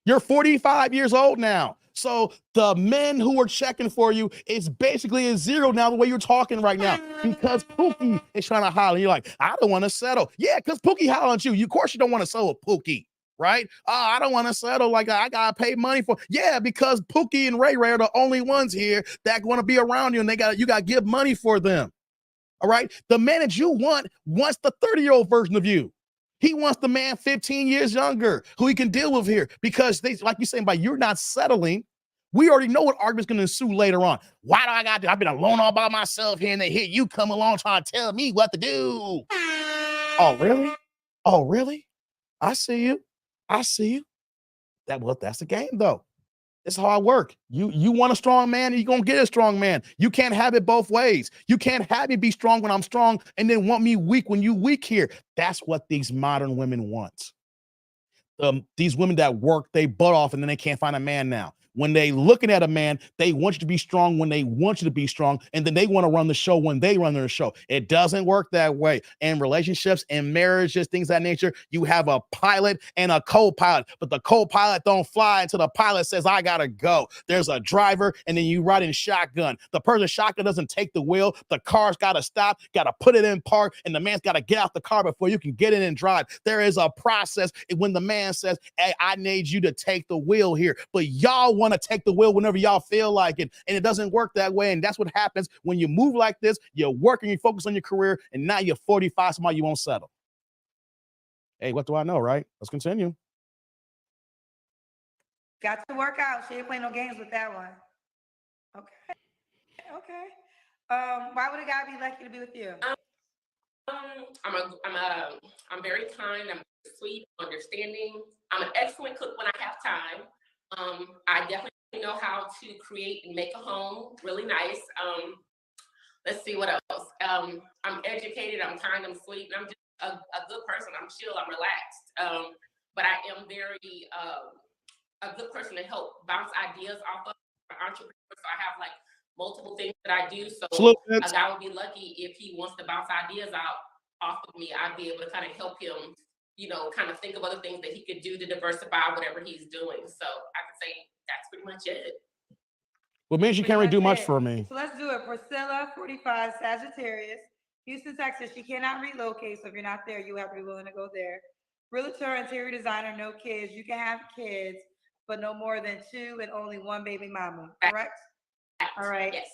You're 45 years old now. So the men who are checking for you is basically a zero now, the way you're talking right now, because Pookie is trying to holler. You're like, I don't want to settle. Yeah, because Pookie hollering at you. Of course you don't want to settle with Pookie. Right? I don't want to settle, like I gotta pay money for. Yeah, because Pookie and Ray Ray are the only ones here that want to be around you, and you gotta give money for them. All right. The man that you want wants the 30-year-old version of you. He wants the man 15 years younger who he can deal with here, because they, like you're saying, by you're not settling, we already know what argument's going to ensue later on. Why do I got to? I've been alone all by myself here, and then here you come along trying to tell me what to do. Oh, really? Oh, really? I see you. I see you. That's the game, though. It's how I work. You want a strong man, and you're gonna get a strong man. You can't have it both ways. You can't have me be strong when I'm strong and then want me weak when you weak here. That's what these modern women want. These women that work they butt off and then they can't find a man now. When they looking at a man, they want you to be strong when they want you to be strong, and then they want to run the show when they run their show. It doesn't work that way. In relationships and marriages, things of that nature, you have a pilot and a co-pilot, but the co-pilot don't fly until the pilot says, I gotta go. There's a driver, and then you ride in shotgun. The person shotgun doesn't take the wheel. The car's gotta stop, gotta put it in park, and the man's gotta get out the car before you can get in and drive. There is a process when the man says, hey, I need you to take the wheel here, but y'all want to take the wheel whenever y'all feel like it, and it doesn't work that way. And that's what happens when you move like this. You're working, you focus on your career, and now you're 45, somebody you won't settle. Hey, what do I know, right? Let's continue. to work out. She ain't playing no games with that one. Okay. Okay. Why would a guy be lucky to be with you? I'm very kind. I'm sweet, understanding. I'm an excellent cook when I have time. I definitely know how to create and make a home really nice. Let's see what else. I'm educated. I'm kind. I'm sweet. And I'm just a good person. I'm chill. I'm relaxed. But I am very a good person to help bounce ideas off of an entrepreneur. So I have like multiple things that I do. So Salute, a Vince. guy would be lucky if he wants to bounce ideas out off of me. I'd be able to kind of help him, you know, kind of think of other things that he could do to diversify whatever he's doing. So I could say that's pretty much it. Well, means you can't really do much for me. So let's do it. Priscilla, 45, Sagittarius, Houston, Texas. She cannot relocate, so if you're not there, you have to be willing to go there. Realtor, interior designer, no kids. You can have kids, but no more than 2 and only 1 baby mama. Correct? All right. Yes.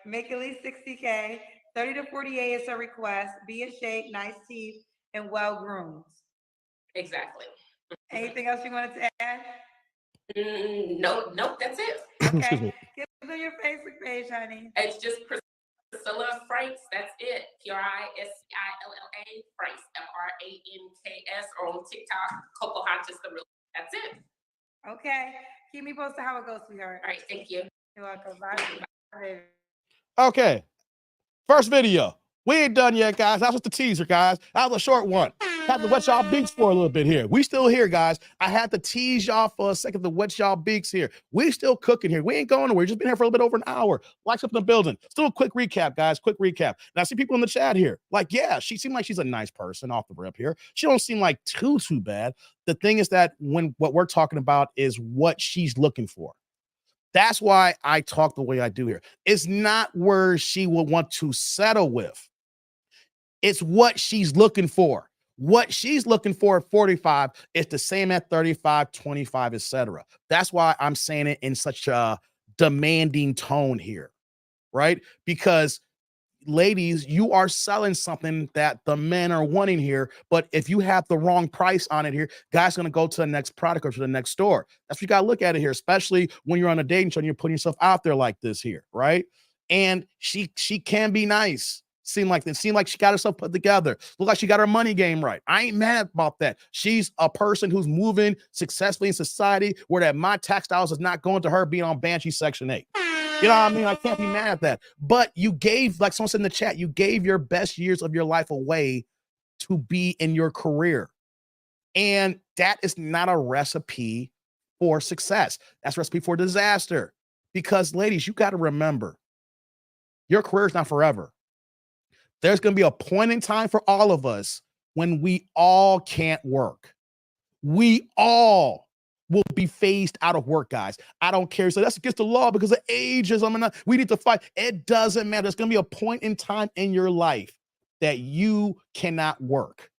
Make at least 60K. 30 to 48 is her request. Be in shape, nice teeth, and well groomed. Exactly. Anything else you wanted to add? No, that's it. Okay. Give them your Facebook page, honey. It's just Priscilla Franks. That's it. Priscilla Franks. Franks. Or on TikTok, Coco Hodges the real. That's it. Okay. Keep me posted how it goes, sweetheart. All right. Thank you. You're welcome. Bye. Okay. First video. We ain't done yet, guys. That was the teaser, guys. That was a short one. Had to wet y'all beaks for a little bit here. We still here, guys. I had to tease y'all for a second to wet y'all beaks here. We still cooking here. We ain't going nowhere. Just been here for a little bit over an hour. Likes up in the building. Still a quick recap, guys. Quick recap. Now, I see people in the chat here. Like, yeah, she seemed like she's a nice person off the rip here. She don't seem like too bad. The thing is that what we're talking about is what she's looking for. That's why I talk the way I do here. It's not where she will want to settle with. It's what she's looking for. What she's looking for at 45 is the same at 35, 25, etc. That's why I'm saying it in such a demanding tone here, right? Because ladies, you are selling something that the men are wanting here, but if you have the wrong price on it here, guys going to go to the next product or to the next store. That's what you got to look at it here, especially when you're on a dating show and you're putting yourself out there like this here, right? And she can be nice. Seem like she got herself put together. Look like she got her money game right. I ain't mad about that. She's a person who's moving successfully in society where that my tax dollars is not going to her being on Banshee Section 8. You know what I mean? I can't be mad at that. But you gave, like someone said in the chat, you gave your best years of your life away to be in your career. And that is not a recipe for success. That's a recipe for disaster. Because ladies, you got to remember, your career is not forever. There's going to be a point in time for all of us when we all can't work. We all will be phased out of work, guys. I don't care. So that's against the law because of ageism. We need to fight. It doesn't matter. There's going to be a point in time in your life that you cannot work,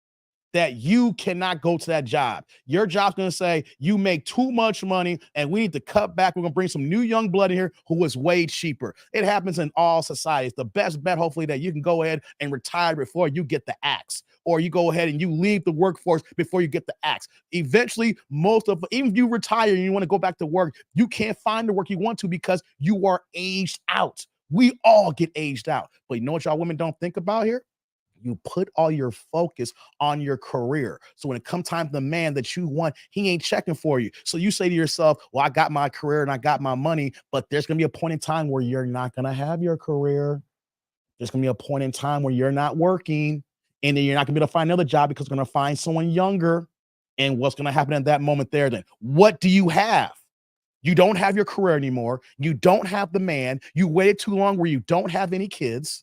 that you cannot go to that job. Your job's going to say, you make too much money and we need to cut back. We're going to bring some new young blood in here who is way cheaper. It happens in all societies. The best bet, hopefully, that you can go ahead and retire before you get the axe, or you go ahead and you leave the workforce before you get the axe. Eventually, even if you retire and you want to go back to work, you can't find the work you want to because you are aged out. We all get aged out. But you know what y'all women don't think about here? You put all your focus on your career. So when it comes time to the man that you want, he ain't checking for you. So you say to yourself, well, I got my career and I got my money, but there's going to be a point in time where you're not going to have your career. There's going to be a point in time where you're not working, and then you're not going to be able to find another job because you're going to find someone younger. And what's going to happen at that moment there then? What do you have? You don't have your career anymore. You don't have the man. You waited too long where you don't have any kids.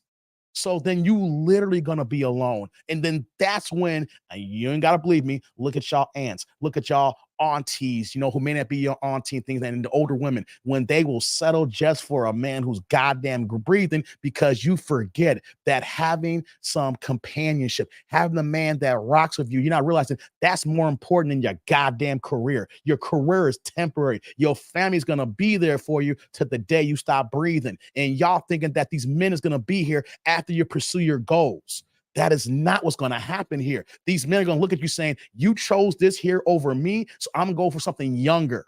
So then you literally gonna be alone. And then that's when, you ain't gotta believe me, look at y'all aunts, look at y'all aunties, who may not be your auntie and things, and the older women, when they will settle just for a man who's goddamn breathing, because you forget that having some companionship, having the man that rocks with you, you're not realizing that's more important than your goddamn career. Your career is temporary. Your family's gonna be there for you to the day you stop breathing. And y'all thinking that these men is gonna be here after you pursue your goals. That is not what's going to happen here. These men are going to look at you saying, you chose this here over me, so I'm going to go for something younger.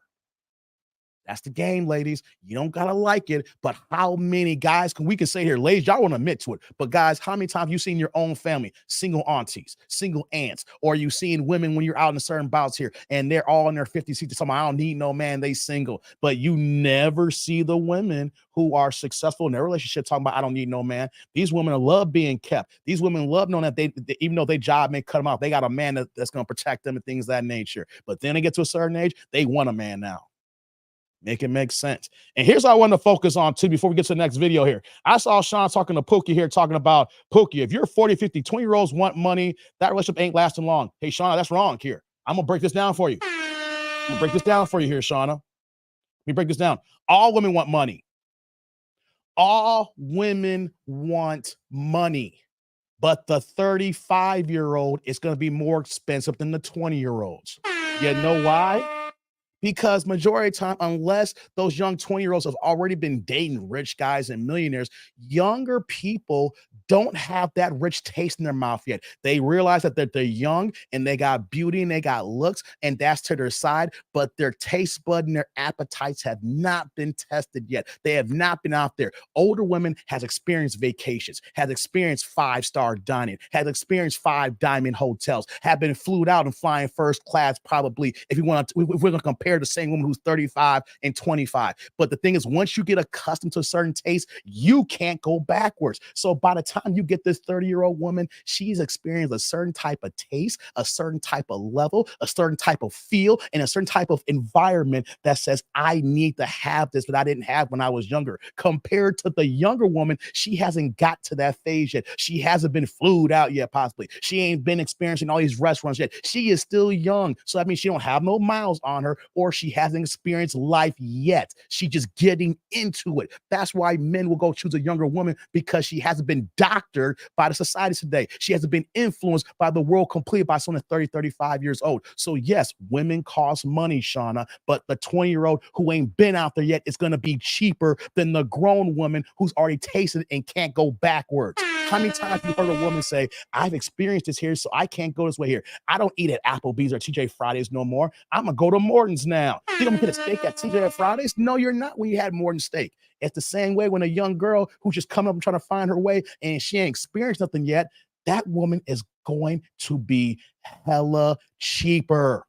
That's the game, ladies. You don't got to like it, but how many guys we can say here, ladies, y'all want to admit to it, but guys, how many times have you seen your own family, single aunties, single aunts, or you seen women when you're out in certain bouts here and they're all in their 50s, 60s, something, I don't need no man, they single, but you never see the women who are successful in their relationship talking about, I don't need no man. These women love being kept. These women love knowing that they even though their job may cut them out, they got a man that's going to protect them and things of that nature. But then they get to a certain age, they want a man now. Make it make sense. And here's what I want to focus on too before we get to the next video here. I saw Sean talking to Pookie here, talking about Pookie. If you're 40, 50, 20-year-olds want money, that relationship ain't lasting long. Hey, Shauna, that's wrong here. I'm going to break this down for you. I'm going to break this down for you here, Shauna. Let me break this down. All women want money. All women want money. But the 35-year-old is going to be more expensive than the 20-year-olds. You know why? Because majority of the time, unless those young 20-year-olds have already been dating rich guys and millionaires, younger people don't have that rich taste in their mouth yet. They realize that they're young and they got beauty and they got looks, and that's to their side, but their taste bud and their appetites have not been tested yet. They have not been out there. Older women has experienced vacations, has experienced 5-star dining, has experienced 5-diamond hotels, have been flued out and flying first class probably, if we're going to compare the same woman who's 35 and 25. But the thing is, once you get accustomed to a certain taste, you can't go backwards. So by the time you get this 30-year-old woman, she's experienced a certain type of taste, a certain type of level, a certain type of feel, and a certain type of environment that says, I need to have this, but I didn't have when I was younger. Compared to the younger woman, she hasn't got to that phase yet. She hasn't been flued out yet, possibly. She ain't been experiencing all these restaurants yet. She is still young. So that means she don't have no miles on her, or she hasn't experienced life yet. She's just getting into it. That's why men will go choose a younger woman, because she hasn't been doctored by the society today. She hasn't been influenced by the world completely by someone 30, 35 years old. So yes, women cost money, Shauna, but the 20-year-old who ain't been out there yet is going to be cheaper than the grown woman who's already tasted and can't go backwards. How many times have you heard a woman say, I've experienced this here, so I can't go this way here. I don't eat at Applebee's or TJ Fridays no more. I'm going to go to Morton's now. You don't get a steak at TJ Fridays? No, you're not when you had Morton steak. It's the same way when a young girl who's just coming up and trying to find her way and she ain't experienced nothing yet, that woman is going to be hella cheaper.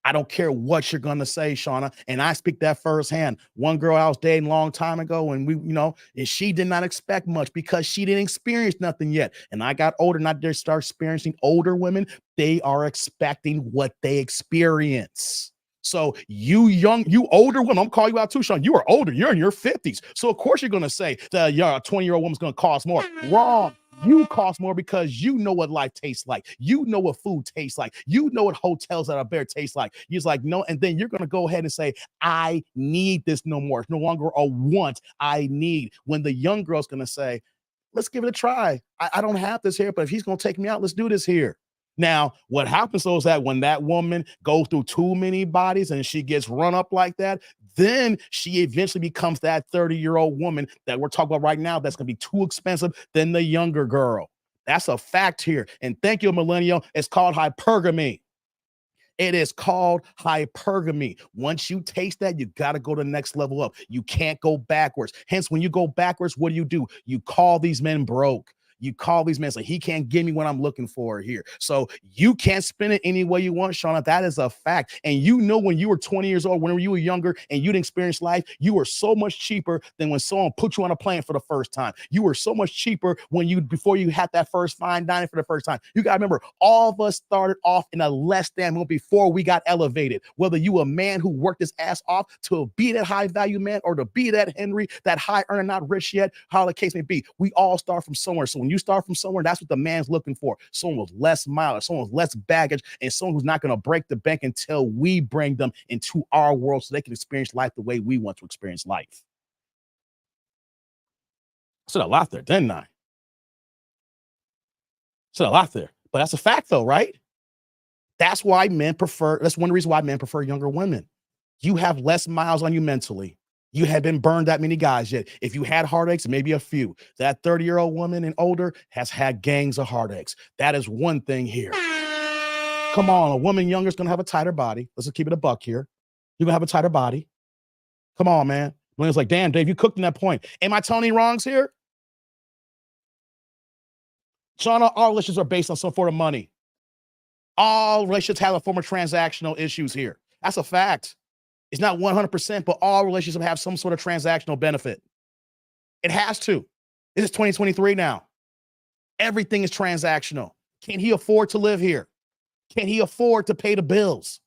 I don't care what you're going to say, Shauna. And I speak that firsthand. One girl I was dating a long time ago, and and she did not expect much because she didn't experience nothing yet. And I got older and I did start experiencing older women. They are expecting what they experience. So you older women, I'm calling you out too, Sean. You are older. You're in your 50s. So of course you're going to say that a 20-year-old woman's going to cost more. Wrong. You cost more because you know what life tastes like. You know what food tastes like. You know what hotels that are there taste like. You're like, no. And then you're going to go ahead and say, I need this no more. It's no longer a want. I need. When the young girl's going to say, let's give it a try. I don't have this here, but if he's going to take me out, let's do this here. Now, what happens though is that when that woman goes through too many bodies and she gets run up like that, then she eventually becomes that 30-year-old woman that we're talking about right now that's going to be too expensive than the younger girl. That's a fact here. And thank you, millennial. It's called hypergamy. It is called hypergamy. Once you taste that, you got to go to the next level up. You can't go backwards. Hence, when you go backwards, what do? You call these men broke. You call these men, say, he can't give me what I'm looking for here. So you can't spend it any way you want, Shauna. That is a fact. And you know, when you were 20 years old, whenever you were younger and you didn't experience life, you were so much cheaper than when someone put you on a plane for the first time. You were so much cheaper before you had that first fine dining for the first time. You got to remember, all of us started off in a less than moment before we got elevated. Whether you a man who worked his ass off to be that high value man or to be that Henry, that high earner, not rich yet, how the case may be, we all start from somewhere. So when you start from somewhere, that's what the man's looking for. Someone with less mileage, someone with less baggage, and someone who's not going to break the bank until we bring them into our world so they can experience life the way we want to experience life. I said a lot there, didn't I? Said a lot there. But that's a fact though, right? That's one of the reasons why men prefer younger women. You have less miles on you mentally. You have been burned that many guys yet. If you had heartaches, maybe a few. That 30-year-old woman and older has had gangs of heartaches. That is one thing here. Come on, a woman younger is going to have a tighter body. Let's just keep it a buck here. You're going to have a tighter body. Come on, man. It's like, damn, Dave, you cooked in that point. Am I telling any wrongs here? Shauna, all relationships are based on some form of money. All relationships have a form of transactional issues here. That's a fact. It's not 100%, but all relationships have some sort of transactional benefit. It has to. This is 2023 now. Everything is transactional. Can he afford to live here? Can he afford to pay the bills?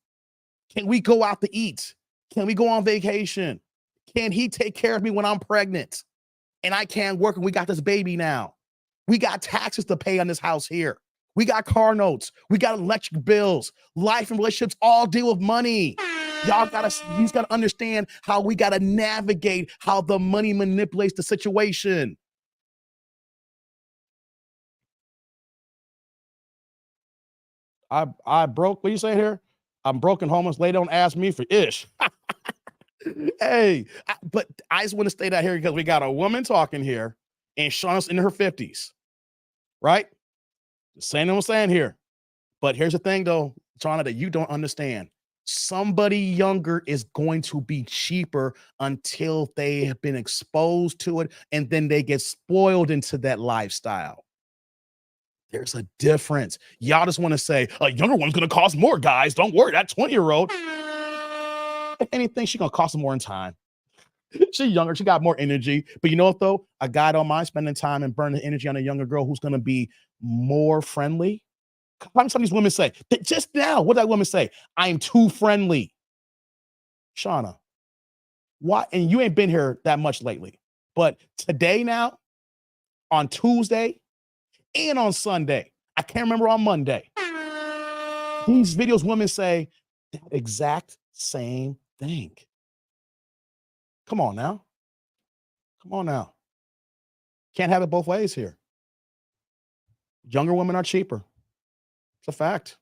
Can we go out to eat? Can we go on vacation? Can he take care of me when I'm pregnant? And I can't work and we got this baby now. We got taxes to pay on this house here. We got car notes. We got electric bills. Life and relationships all deal with money. You gotta understand how we gotta navigate how the money manipulates the situation. I broke, what you say here? I'm broke and homeless. Lady don't ask me for ish. Hey, but I just want to state that here because we got a woman talking here and Shauna's in her 50s, right? Just saying what I'm saying here. But here's the thing though, Shauna, that you don't understand. Somebody younger is going to be cheaper until they have been exposed to it and then they get spoiled into that lifestyle. There's a difference. Y'all just want to say a younger one's going to cost more, guys. Don't worry, that 20-year-old. If anything, she's going to cost more in time. She's younger. She got more energy. But you know what, though? A guy don't mind spending time and burning energy on a younger girl who's going to be more friendly. Some of these women say, just now, what did that woman say? I'm too friendly. Shauna, why? And you ain't been here that much lately. But today now, on Tuesday, and on Sunday, I can't remember on Monday, these videos women say that exact same thing. Come on now. Come on now. Can't have it both ways here. Younger women are cheaper. It's a fact.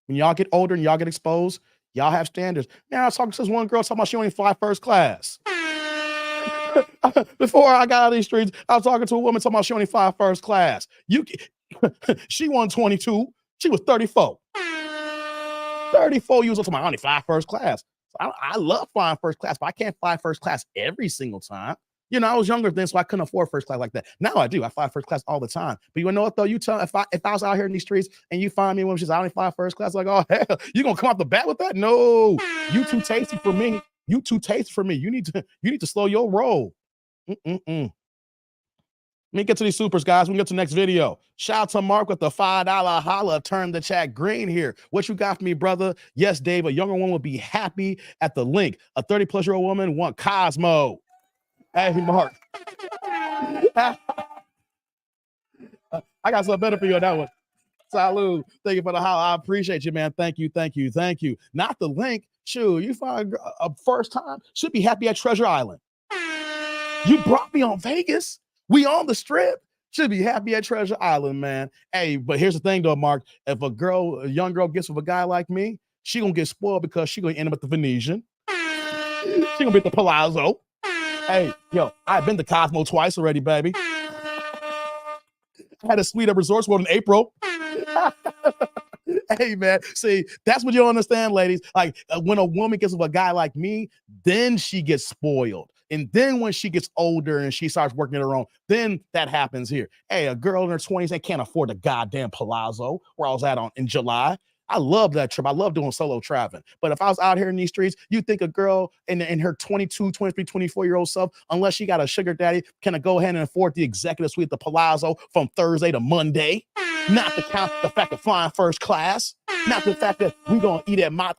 When y'all get older and y'all get exposed, y'all have standards. Man, I was talking to this one girl talking about she only fly first class. Before I got out of these streets, I was talking to a woman talking about she only fly first class. She won 22. She was 34. 34 years old. Talking about I only fly first class. I love flying first class, but I can't fly first class every single time. You know, I was younger then, so I couldn't afford first class like that. Now I do. I fly first class all the time. But you know what, though? You tell if I was out here in these streets and you find me when she's I only fly first class, like, oh, hell, you going to come off the bat with that? No, you too tasty for me. You too tasty for me. You need to slow your roll. Let me get to these supers, guys. We can get to the next video. Shout out to Mark with the $5 holla. Turn the chat green here. What you got for me, brother? Yes, Dave, a younger woman will be happy at the link. A 30-plus-year-old woman want Cosmo. Hey, Mark. I got something better for you on that one. Salud. Thank you for the holla. I appreciate you, man. Thank you, thank you, thank you. Not the link. Shoot, you find a first time, should be happy at Treasure Island. You brought me on Vegas. We on the strip. Should be happy at Treasure Island, man. Hey, but here's the thing, though, Mark. If a young girl gets with a guy like me, she gonna get spoiled because she gonna end up at the Venetian. She gonna be at the Palazzo. Hey, yo, I've been to Cosmo twice already, baby. I had a suite at Resorts World in April. Hey, man, see, that's what you don't understand, ladies. Like, when a woman gets with a guy like me, then she gets spoiled. And then when she gets older and she starts working her own, then that happens here. Hey, a girl in her 20s, they can't afford the goddamn Palazzo where I was at in July. I love that trip. I love doing solo traveling. But if I was out here in these streets, you think a girl in her 22, 23, 24-year-old self, unless she got a sugar daddy, can go ahead and afford the executive suite at the Palazzo from Thursday to Monday? Not to count the fact of flying first class. Not the fact that we're going to eat at Mott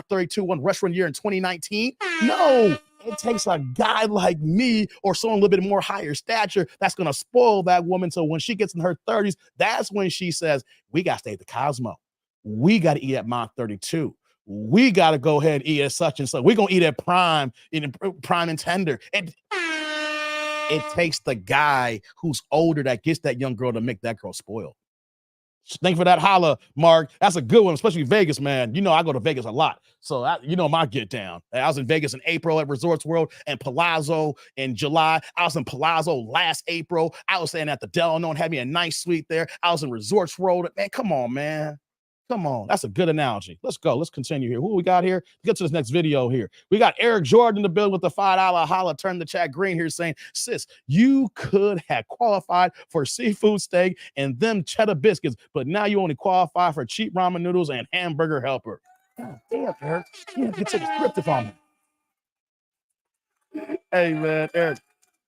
32, one restaurant year in 2019. No, it takes a guy like me or someone a little bit more higher stature that's going to spoil that woman. So when she gets in her 30s, that's when she says, we got to stay at the Cosmo. We got to eat at Mott 32. We got to go ahead and eat at such and such. We're going to eat at Prime and Tender. It takes the guy who's older that gets that young girl to make that girl spoiled. Thank you for that holla, Mark. That's a good one, especially Vegas, man. You know, I go to Vegas a lot. So, you know, my get down. I was in Vegas in April at Resorts World and Palazzo in July. I was in Palazzo last April. I was staying at the Delano and had me a nice suite there. I was in Resorts World. Man, come on, man. Come on. That's a good analogy. Let's go. Let's continue here. Who we got here? Let's get to this next video here. We got Eric Jordan in the building with the $5 holla. Turn the chat green here saying, sis, you could have qualified for seafood steak and them cheddar biscuits, but now you only qualify for cheap ramen noodles and hamburger helper. God damn, Eric. You have to get to the descriptive on me. Hey, man, Eric.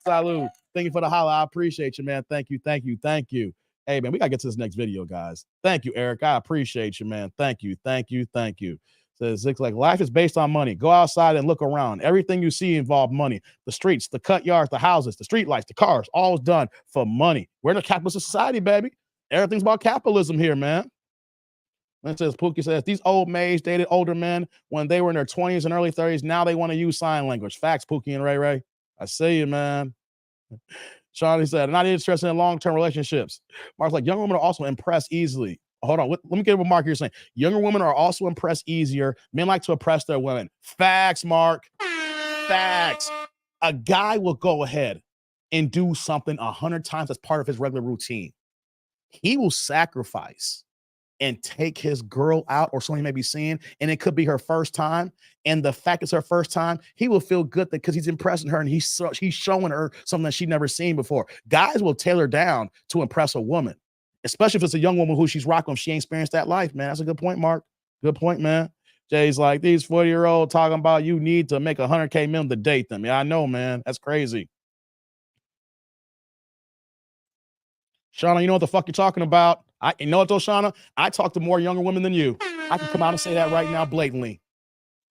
Salud. Thank you for the holla. I appreciate you, man. Thank you, thank you, thank you. Hey, man, we got to get to this next video, guys. Thank you, Eric. I appreciate you, man. Thank you, thank you, thank you. Says Zig's like, life is based on money. Go outside and look around. Everything you see involves money. The streets, the cut yards, the houses, the street lights, the cars, all done for money. We're in a capitalist society, baby. Everything's about capitalism here, man. It says, Pookie says, these old maids dated older men when they were in their 20s and early 30s. Now they want to use sign language. Facts, Pookie and Ray Ray. I see you, man. Shawnee said, not interested in long-term relationships. Mark's like, young women are also impressed easily. Hold on. Let me get what Mark here saying. Younger women are also impressed easier. Men like to impress their women. Facts, Mark. Facts. A guy will go ahead and do something 100 times as part of his regular routine. He will sacrifice and take his girl out or someone he may be seeing, and it could be her first time. And the fact it's her first time, he will feel good because he's impressing her and he's showing her something that she's never seen before. Guys will tailor down to impress a woman, especially if it's a young woman who she's rocking. She ain't experienced that life, man. That's a good point, Mark. Good point, man. Jay's like, these 40-year-olds talking about you need to make $100K minimum to date them. Yeah, I know, man. That's crazy. Shauna, you know what the fuck you're talking about. You know what though, Shauna? I talk to more younger women than you. I can come out and say that right now blatantly.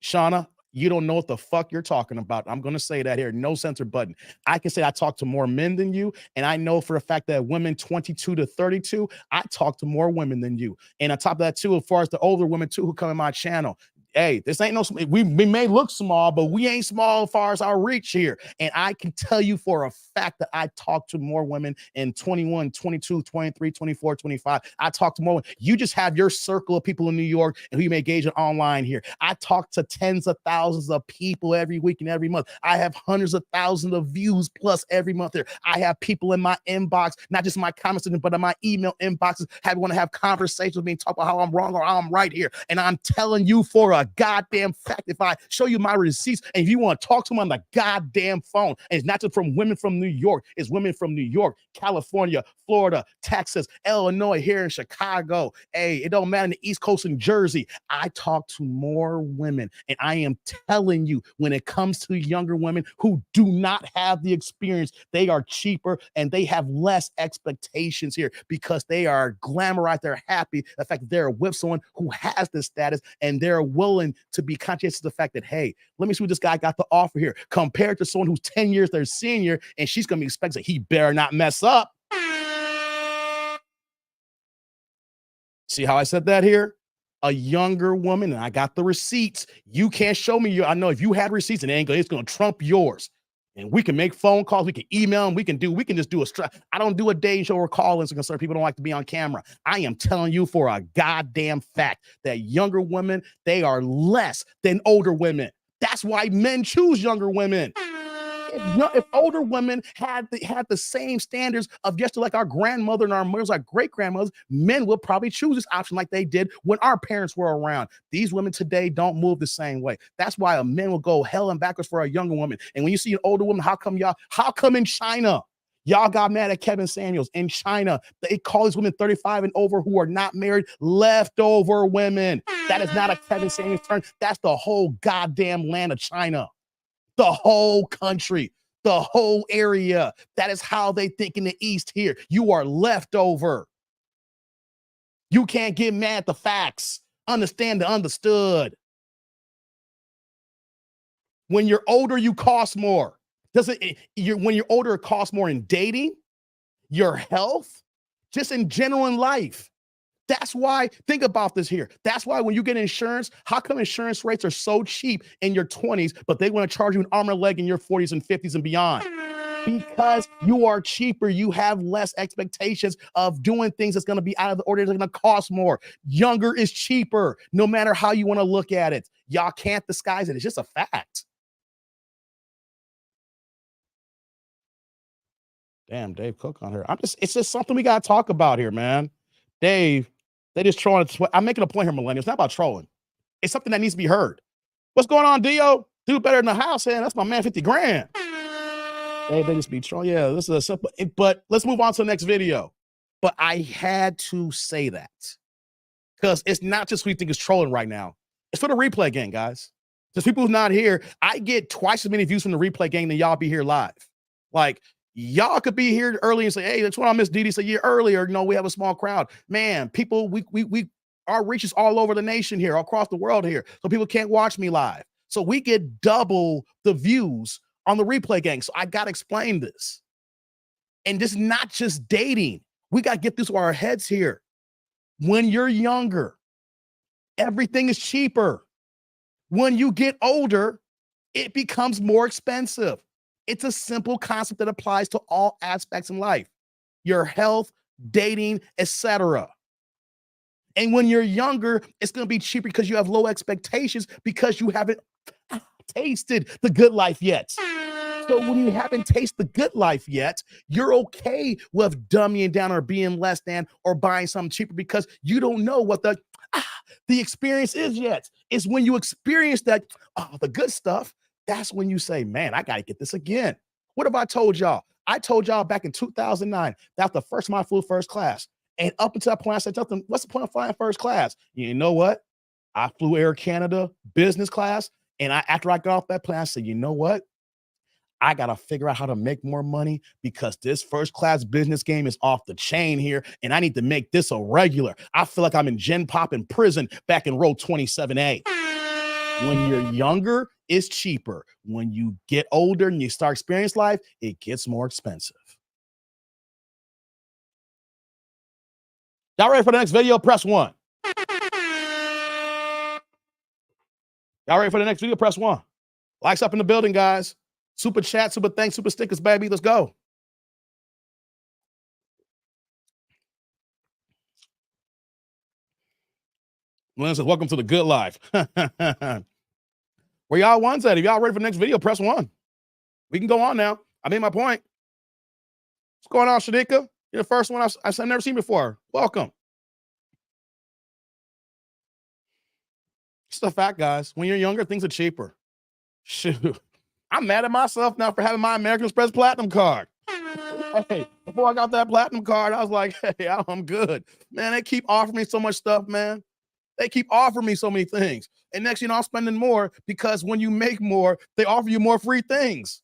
Shauna, you don't know what the fuck you're talking about. I'm going to say that here. No censor button. I can say I talk to more men than you. And I know for a fact that women 22 to 32, I talk to more women than you. And on top of that too, as far as the older women too, who come in my channel, hey, this ain't no, we may look small, but we ain't small as far as our reach here. And I can tell you for a fact that I talk to more women in 21, 22, 23, 24, 25. I talk to more women. You just have your circle of people in New York and who you may engage in online here. I talk to tens of thousands of people every week and every month. I have hundreds of thousands of views plus every month there. I have people in my inbox, not just my comments, but in my email inboxes, want to have conversations with me and talk about how I'm wrong or how I'm right here. And I'm telling you for a goddamn fact, if I show you my receipts and if you want to talk to them on the goddamn phone, and it's not just from women from New York, it's women from New York, California, Florida, Texas, Illinois, here in Chicago. Hey, it don't matter in the East Coast and Jersey. I talk to more women, and I am telling you, when it comes to younger women who do not have the experience, they are cheaper and they have less expectations here because they are glamorized. They're happy the fact that they're with someone who has this status and they're willing to be conscious of the fact that, hey, let me see what this guy got to offer here, compared to someone who's 10 years their senior and she's going to be expecting he better not mess up. See how I said that here? A younger woman, and I got the receipts. You can't show me I know if you had receipts and it's going to trump yours. And we can make phone calls, we can email them, we can just do I don't do a day show or call-ins and concern. People don't like to be on camera. I am telling you for a goddamn fact that younger women, they are less than older women. That's why men choose younger women. If older women had the same standards of just like our grandmother and our mothers, our great grandmothers, men would probably choose this option like they did when our parents were around. These women today don't move the same way. That's why a man will go hell and backwards for a younger woman. And when you see an older woman, how come in China y'all got mad at Kevin Samuels? In China, they call these women 35 and over who are not married leftover women. That is not a Kevin Samuels term. That's the whole goddamn land of China. The whole country, the whole area. That is how they think in the East here. You are leftover. You can't get mad at the facts. Understand the understood. When you're older, you cost more. When you're older, it costs more in dating, your health, just in general in life. That's why, think about this here. That's why when you get insurance, how come insurance rates are so cheap in your 20s, but they want to charge you an arm and a leg in your 40s and 50s and beyond? Because you are cheaper. You have less expectations of doing things that's going to be out of the ordinary. It's going to cost more. Younger is cheaper, no matter how you want to look at it. Y'all can't disguise it. It's just a fact. Damn, Dave Cook on her. It's just something we got to talk about here, man. Dave, they just trolling. I'm making a point here, millennials. It's not about trolling. It's something that needs to be heard. What's going on, Dio? Do better in the house, man. That's my man, 50 grand. They just be trolling. Yeah, this is a simple, but let's move on to the next video. But I had to say that because it's not just who you think is trolling right now. It's for the replay gang, guys. There's people who's not here. I get twice as many views from the replay gang than y'all be here live. Like, y'all could be here early and say, hey, that's what I miss Didi said year earlier. We have a small crowd. Man, people, we Our reach is all over the nation here, across the world here. So people can't watch me live. So we get double the views on the replay gang. So I got to explain this. And this is not just dating. We got to get this to our heads here. When you're younger, everything is cheaper. When you get older, it becomes more expensive. It's a simple concept that applies to all aspects in life. Your health, dating, etc. And when you're younger, it's going to be cheaper because you have low expectations because you haven't tasted the good life yet. So when you haven't tasted the good life yet, you're okay with dummying down or being less than or buying something cheaper because you don't know what the experience is yet. It's when you experience that, the good stuff, that's when you say, man, I got to get this again. What have I told y'all? I told y'all back in 2009, that's the first time I flew first class. And up until that point, I said, what's the point of flying first class? You know what? I flew Air Canada business class. And after I got off that plane, I said, you know what? I got to figure out how to make more money because this first class business game is off the chain here. And I need to make this a regular. I feel like I'm in Gen Pop in prison back in row 27A. When you're younger, it's cheaper. When you get older and you start experiencing life, it gets more expensive. Y'all ready for the next video? Press 1. Y'all ready for the next video? Press 1. Likes up in the building, guys. Super chat, super thanks, super stickers, baby. Let's go. Lynn says, welcome to the good life. Where y'all ones at? If y'all ready for the next video, press 1. We can go on now. I made my point. What's going on, Shanika? You're the first one I've never seen before. Welcome. It's the fact, guys. When you're younger, things are cheaper. Shoot. I'm mad at myself now for having my American Express Platinum card. Hey, before I got that Platinum card, I was like, hey, I'm good. Man, they keep offering me so much stuff, man. They keep offering me so many things. And next, I'm spending more because when you make more, they offer you more free things.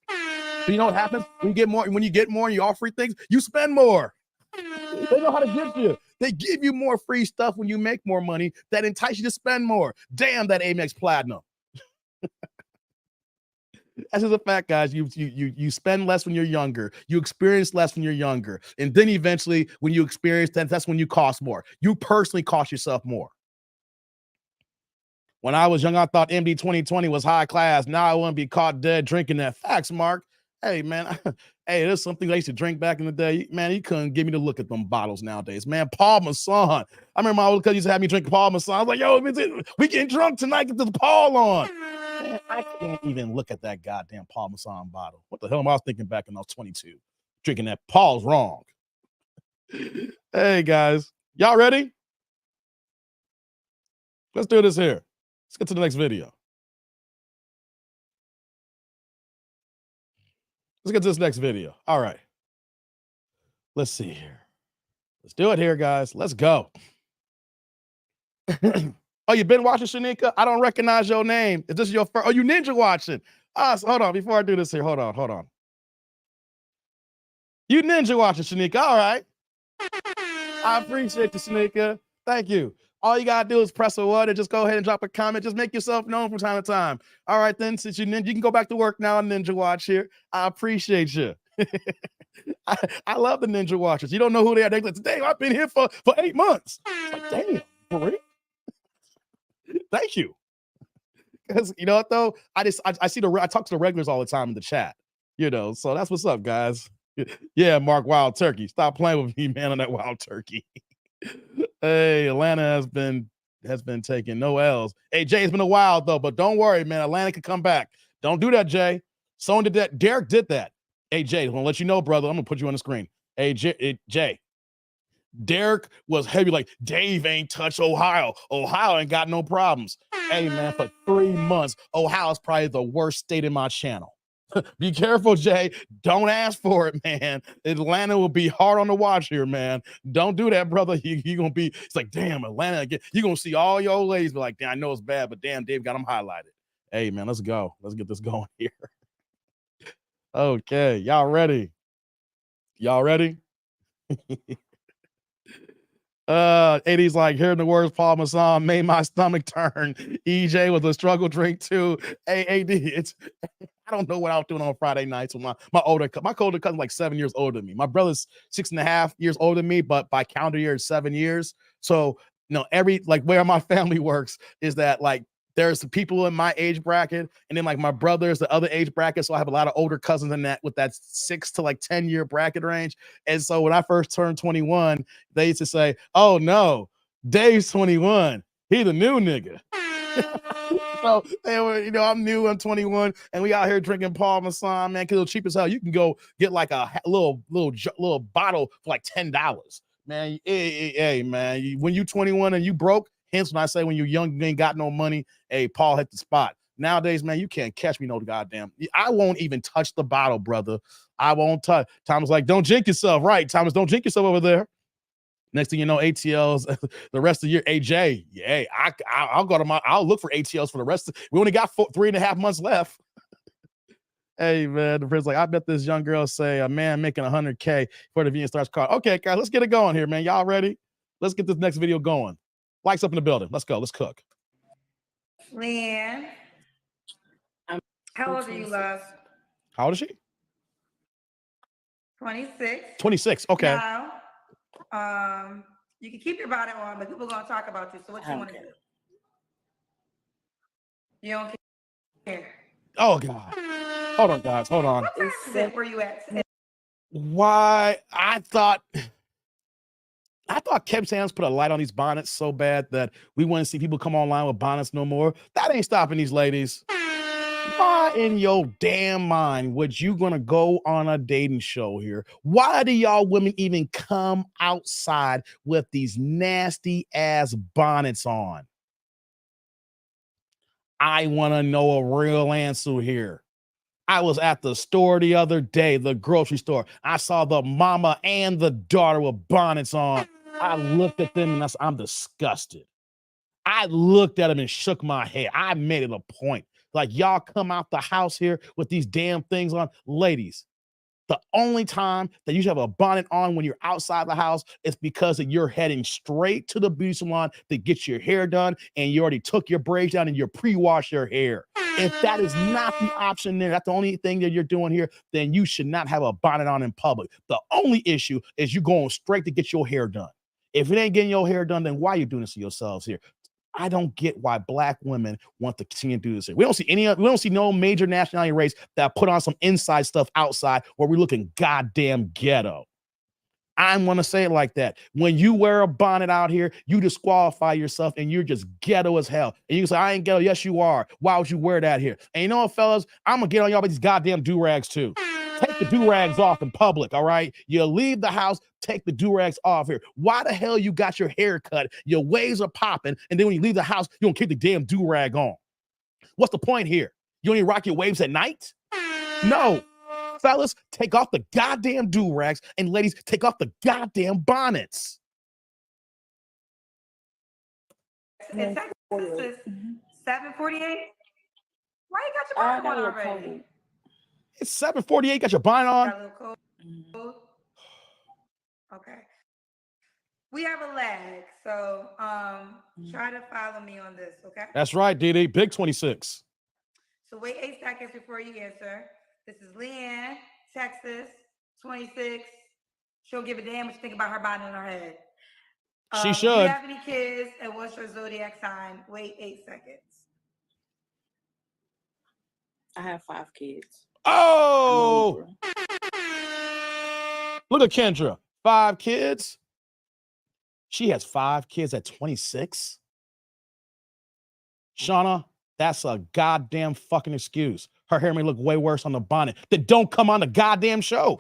So you know what happens? When you get more and you offer free things, you spend more. They know how to get you. They give you more free stuff when you make more money that entice you to spend more. Damn that Amex Platinum. That's just a fact, guys. You spend less when you're younger. You experience less when you're younger. And then eventually, when you experience that, that's when you cost more. You personally cost yourself more. When I was young, I thought MD 2020 was high class. Now I wouldn't be caught dead drinking that. Facts, Mark. Hey, man. Hey, there's something I used to drink back in the day. Man, you couldn't get me to look at them bottles nowadays. Man, Paul Masson. I remember my old cousin used to have me drink Paul Masson. I was like, yo, we getting drunk tonight. Get this Paul on. Man, I can't even look at that goddamn Paul Masson bottle. What the hell am I thinking back when I was 22? Drinking that. Paul's wrong. Hey, guys. Y'all ready? Let's do this here. Let's get to the next video. Let's get to this next video. All right. Let's see here. Let's do it here, guys. Let's go. Oh, you been watching, Shanika? I don't recognize your name. Is this your first? Oh, you ninja watching? So hold on. Before I do this here, hold on. You ninja watching, Shanika. All right. I appreciate you, Shanika. Thank you. All you gotta do is press a one and just go ahead and drop a comment. Just make yourself known from time to time. All right, then, since you ninja, you can go back to work now on Ninja Watch here. I appreciate you. I love the Ninja Watchers. You don't know who they are. They're like, damn, I've been here for 8 months. Like, damn, for real? Thank you. Because you know what though? I talk to the regulars all the time in the chat. So that's what's up, guys. Yeah, Mark Wild Turkey. Stop playing with me, man, on that Wild Turkey. Hey, Atlanta has been taking no L's. Hey, Jay, it's been a while though, but don't worry, man. Atlanta can come back. Don't do that, Jay. Someone did that. Derek did that. Hey, Jay, I'm gonna let you know, brother. I'm gonna put you on the screen. Hey, Jay. Derek was heavy, like Dave ain't touched Ohio. Ohio ain't got no problems. Hey, man, for 3 months, Ohio's probably the worst state in my channel. Be careful, Jay. Don't ask for it, man. Atlanta will be hard on the watch here, man. Don't do that, brother. You're gonna be. It's like, damn, Atlanta again. You're gonna see all your old ladies be like, damn, I know it's bad, but damn, Dave got them highlighted. Hey, man, let's go. Let's get this going here. Okay, y'all ready? Y'all ready? AD's like, hearing the words Paul Masson made my stomach turn. EJ was a struggle drink too. AD, it's I don't know what I was doing on Friday nights with my older cousin's like 7 years older than me. My brother's 6.5 years older than me, but by calendar year it's 7 years. So every like where my family works is that like there's people in my age bracket, and then like my brother's the other age bracket. So I have a lot of older cousins in that with that 6 to like 10 year bracket range. And so when I first turned 21, they used to say, "Oh no, Dave's 21. He the new nigga." So they were, I'm new, I'm 21, and we out here drinking Paul Masson, man, because it's cheap as hell. You can go get like a little bottle for like $10. Man, hey, man, when you 21 and you broke, hence when I say when you're young, you ain't got no money, hey, Paul hit the spot. Nowadays, man, you can't catch me no goddamn. I won't even touch the bottle, brother. I won't touch. Thomas like, don't drink yourself. Right, Thomas, don't drink yourself over there. Next thing you know, ATLs the rest of the year. AJ, yeah, I'll look for ATLs for the rest. We only got 3.5 months left. Hey man, the friend's like, I bet this young girl say a man making 100K for the convenience starts car. Okay, guys, let's get it going here, man. Y'all ready? Let's get this next video going. Lights up in the building. Let's go. Let's cook. Leanne, how old are you, love? How old is she? 26. 26. Okay. Now, you can keep your bonnet on, but people are gonna talk about you. So what you want to do? You don't care. Oh God. Hold on, guys. Hold on. What time is it where you at? Why? I thought Keb Sams put a light on these bonnets so bad that we wouldn't see people come online with bonnets no more. That ain't stopping these ladies. Why in your damn mind would you gonna go on a dating show here? Why do y'all women even come outside with these nasty ass bonnets on? I want to know a real answer here. I was at the store the other day, the grocery store. I saw the mama and the daughter with bonnets on. I looked at them and I'm disgusted. I looked at them and shook my head. I made it a point. Like, y'all come out the house here with these damn things on. Ladies, the only time that you should have a bonnet on when you're outside the house is because you're heading straight to the beauty salon to get your hair done, and you already took your braids down and you pre-washed your hair. If that is not the option there, that's the only thing that you're doing here, then you should not have a bonnet on in public. The only issue is you going straight to get your hair done. If it ain't getting your hair done, then why are you doing this to yourselves here? I don't get why black women want to continue to do this. We don't see no major nationality race that put on some inside stuff outside where we're looking goddamn ghetto. I'm going to say it like that. When you wear a bonnet out here, you disqualify yourself and you're just ghetto as hell. And you can say, I ain't ghetto. Yes, you are. Why would you wear that here? And you know what, fellas? I'm going to get on y'all with these goddamn do-rags too. Take the do-rags off in public, all right? You leave the house, take the do-rags off here. Why the hell you got your hair cut, your waves are popping, and then when you leave the house, you don't keep the damn do-rag on? What's the point here? You only rock your waves at night? No. Fellas, take off the goddamn do-rags, and ladies, take off the goddamn bonnets. In Texas, 7:48. Why you got your bonnet on already? It's 7:48. Got your bonnet on. Got a little cold. Okay. We have a lag, so try to follow me on this, okay? That's right, Dee. Big 26. So wait 8 seconds before you answer. This is Leanne, Texas, 26. She'll give a damn what you think about her bonnet on her head. She should. Do you have any kids, and what's your zodiac sign? Wait 8 seconds. I have 5 kids. Oh! Look at Kendra. 5 kids. She has 5 kids at 26. Shauna, that's a goddamn fucking excuse. Her hair may look way worse on the bonnet. Then don't come on the goddamn show.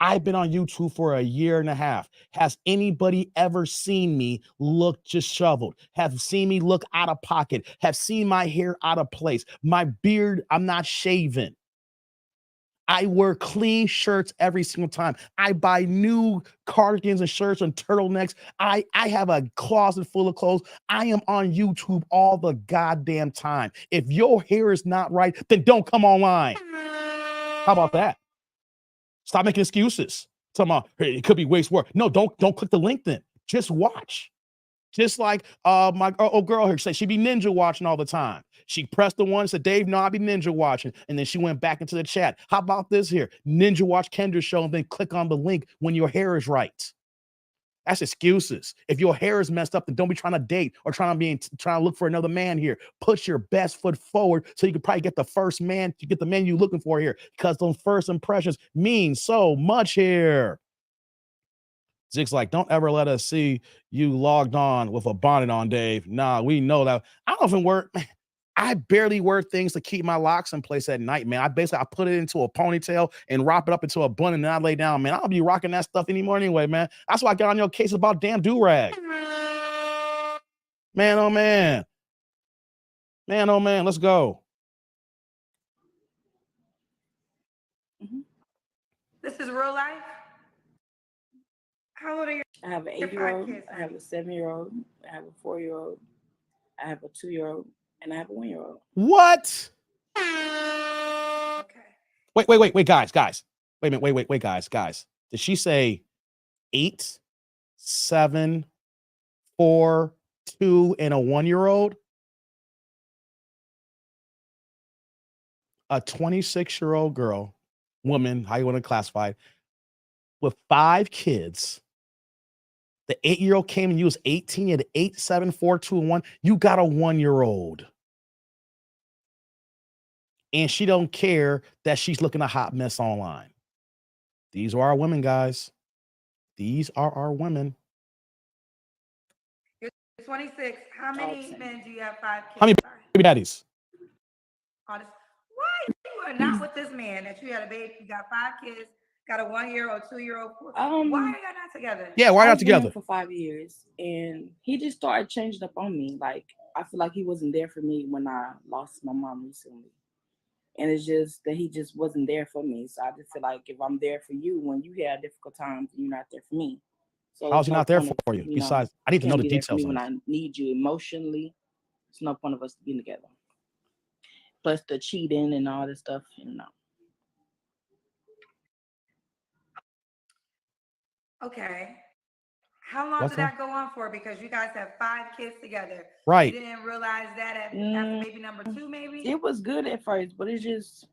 I've been on YouTube for 1.5 years. Has anybody ever seen me look disheveled? Have seen me look out of pocket? Have seen my hair out of place? My beard, I'm not shaven. I wear clean shirts every single time. I buy new cardigans and shirts and turtlenecks. I have a closet full of clothes. I am on YouTube all the goddamn time. If your hair is not right, then don't come online. How about that? Stop making excuses. Talking about, hey, it could be waste work. No, don't click the link then. Just watch. Just like my old girl here said, she be ninja watching all the time. She pressed the one, said, Dave, no, I be ninja watching. And then she went back into the chat. How about this here? Ninja watch Kendra's show and then click on the link when your hair is right. That's excuses. If your hair is messed up, then don't be trying to date or trying to look for another man here. Put your best foot forward so you can probably get the first man, to get the man you're looking for here, because those first impressions mean so much here. Zick's like, don't ever let us see you logged on with a bonnet on, Dave. Nah, we know that. I don't even wear, man, I barely wear things to keep my locks in place at night, man. I put it into a ponytail and wrap it up into a bun and then I lay down, man. I don't be rocking that stuff anymore anyway, man. That's why I got on your case about damn do-rag. Man, oh man. Man, oh man, let's go. This is real life? How old are you? I have an 8-year-old, I have a 7-year-old, I have a 4-year-old, I have a 2-year-old, and I have a 1-year-old. What? Okay. Wait, guys. Wait a minute, guys. Did she say 8, 7, 4, 2, and a 1-year-old? A 26-year-old girl, woman, how you want to classify it, with 5 kids. The 8-year-old came and you was 18, you had 8, 7, 4, 2, and 1. You got a 1-year-old. And she don't care that she's looking a hot mess online. These are our women, guys. These are our women. You're 26. How many men do you have 5 kids? How many baby daddies? Why you are not with this man that you had a baby? You got 5 kids, got a 1-year-old, 2-year-old. Why are y'all not together? Yeah, why are y'all together? For 5 years, and he just started changing up on me. Like, I feel like he wasn't there for me when I lost my mom recently. And it's just that he just wasn't there for me. So I just feel like if I'm there for you when you have difficult times, you're not there for me. So how's he not there for you? Besides, I need to know the details. When I need you emotionally, it's no point of us being together. Plus the cheating and all this stuff, Okay. How long did that go on for? Because you guys have 5 kids together. Right. You didn't realize that after baby number 2, maybe? It was good at first, but it just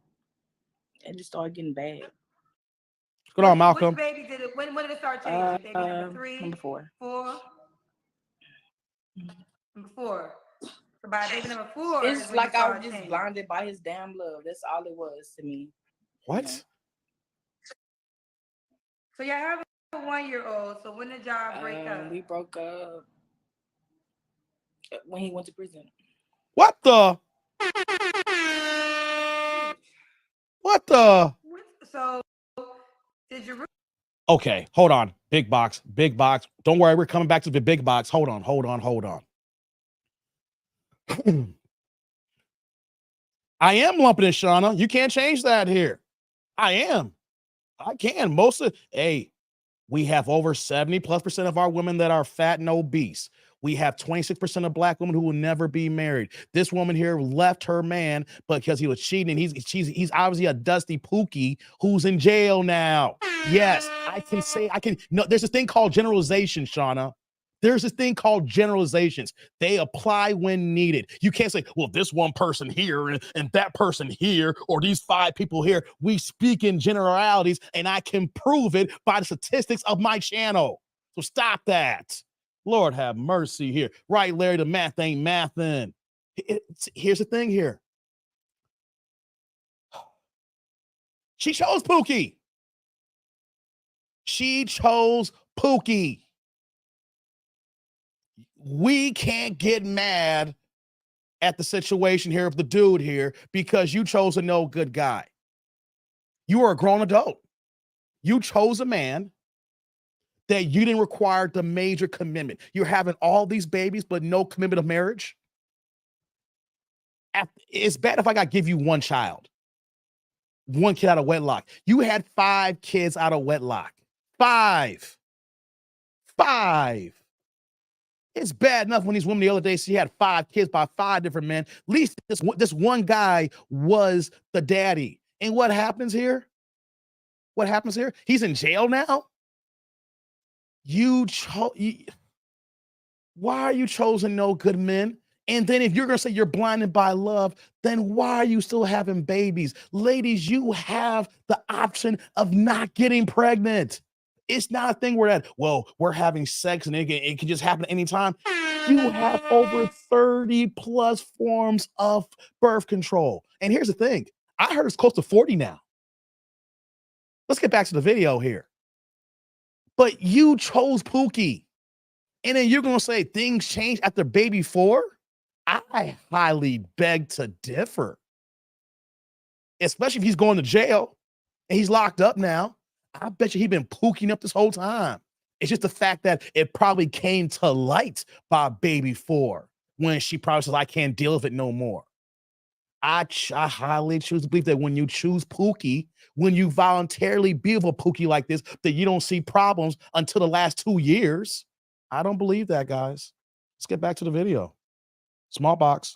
started getting bad. What's going on, Malcolm? Which baby did it? When did it start changing? Baby number 3? Number 4. 4? Number 4. So by baby number 4, it's like I was just blinded by his damn love. That's all it was to me. What? So you have a 1-year-old. So when did y'all break up? We broke up when he went to prison. What the? So did you? Okay, hold on. Big box. Don't worry, we're coming back to the big box. Hold on. I am lumping it, Shauna. You can't change that here. I can. We have over 70+% of our women that are fat and obese. We have 26% of black women who will never be married. This woman here left her man because he was cheating. He's obviously a dusty pookie who's in jail now. Yes, no, there's this thing called generalization, Shauna. There's this thing called generalizations. They apply when needed. You can't say, well, this one person here and that person here, or these 5 people here. We speak in generalities, and I can prove it by the statistics of my channel. So stop that. Lord have mercy here. Right, Larry, the math ain't mathin'. Here's the thing here. She chose Pookie. We can't get mad at the situation here of the dude here because you chose a no good guy. You are a grown adult. You chose a man that you didn't require the major commitment. You're having all these babies, but no commitment of marriage. It's bad if I got to give you 1 child, 1 kid out of wedlock. You had 5 kids out of wedlock. 5. It's bad enough when these women the other day, she had 5 kids by 5 different men. At least this one guy was the daddy. And what happens here? He's in jail now? Why are you chosen no good men? And then if you're going to say you're blinded by love, then why are you still having babies? Ladies, you have the option of not getting pregnant. It's not a thing where that, well, we're having sex and it can just happen anytime. You have over 30 plus forms of birth control. And here's the thing. I heard it's close to 40 now. Let's get back to the video here. But you chose Pookie. And then you're going to say things change after baby 4? I highly beg to differ. Especially if he's going to jail and he's locked up now. I bet you he's been pooking up this whole time. It's just the fact that it probably came to light by baby 4 when she probably says, I can't deal with it no more. I highly choose to believe that when you choose Pookie, when you voluntarily be with a Pookie like this, that you don't see problems until the last 2 years. I don't believe that, guys. Let's get back to the video. Small box.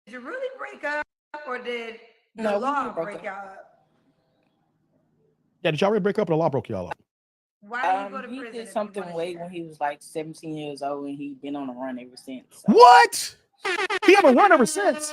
Did you really break up, or did the No, we law didn't break break up. y'all up? Yeah, did y'all already break up or the law broke y'all up? Why did you go to He prison? did if you something wanna way share? when he was like 17 years old, and he'd been on the run ever since. So. What? He haven't run ever since.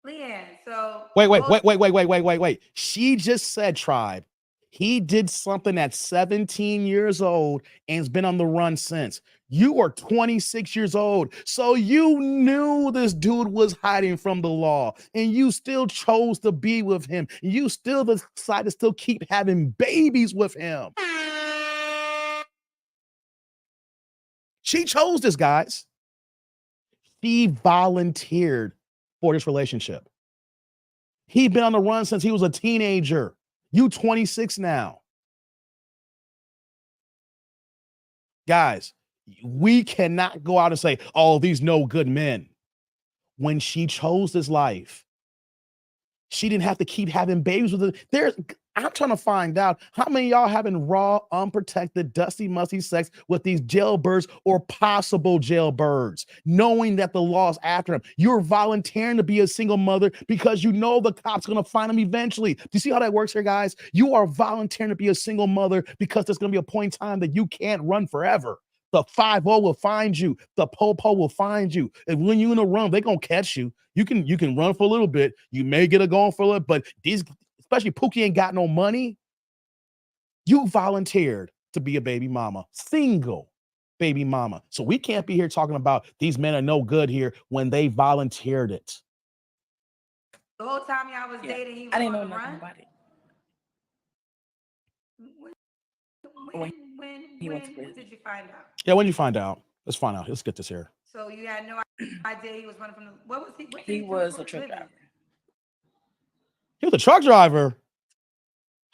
Leanne, so Wait. She just said, Tribe, he did something at 17 years old and has been on the run since. You are 26 years old. So you knew this dude was hiding from the law and you still chose to be with him. You still decided to still keep having babies with him. She chose this, guys. She volunteered for this relationship. He's been on the run since he was a teenager. You 26 now. Guys, we cannot go out and say, oh, these no good men. When she chose this life, she didn't have to keep having babies with it. I'm trying to find out how many of y'all having raw, unprotected, dusty, musty sex with these jailbirds or possible jailbirds, knowing that the law's after them. You're volunteering to be a single mother because you know the cops are going to find them eventually. Do you see how that works here, guys? You are volunteering to be a single mother because there's going to be a point in time that you can't run forever. The 5-0 will find you. The po-po will find you. And when you're in a run, they're going to catch you. You can run for a little bit. You may get a going for a little, but these, especially Pookie, ain't got no money. You volunteered to be a baby mama, single baby mama. So we can't be here talking about these men are no good here when they volunteered it. the whole time y'all was dating, he was I didn't know on the nothing run? about it. When did you find out? Yeah, when did you find out? Let's find out. Let's get this here. So you had no idea he was running from the. What was he? What did He do was for a truck living? driver. He was a truck driver.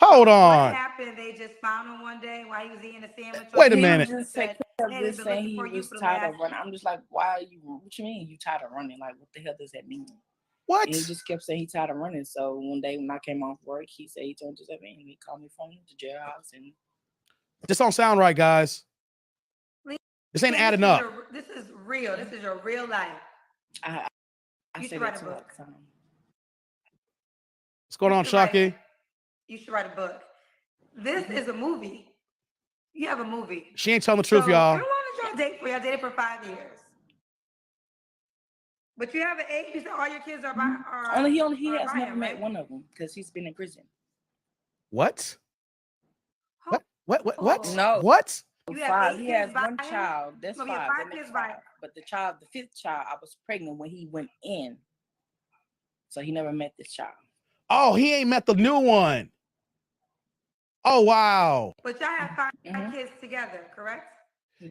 Hold What on. happened? They just found him one day while he was eating a sandwich. Wait a He minute. was just Said, kept "Hey, just they've been saying looking he for you was for the tired of last." running. I'm just like, why are you? What you mean you tired of running? Like, what the hell does that mean? What? And he just kept saying he tired of running. So one day when I came off work, he said he turned to me and he called me from the jailhouse. And This don't sound right, guys. This ain't adding up. This is real. This is your real life. I You said should write it a to book. her. What's going on, Chucky? You should write a book. This is a movie. You have a movie. She ain't telling the truth, So, y'all. how long did y'all date for? Y'all dated for 5 years. But you have an 8. You said all your kids are by. He are has by never him, met right? one of them because he's been in prison. What? What? No. What? You have 5. 8 He kids has by one him? child. That's No, 5. you have 5 That makes kids by 5. But the 5th child, I was pregnant when he went in. So he never met this child. Oh, he ain't met the new one. Oh, wow. But y'all have 5 kids together, correct?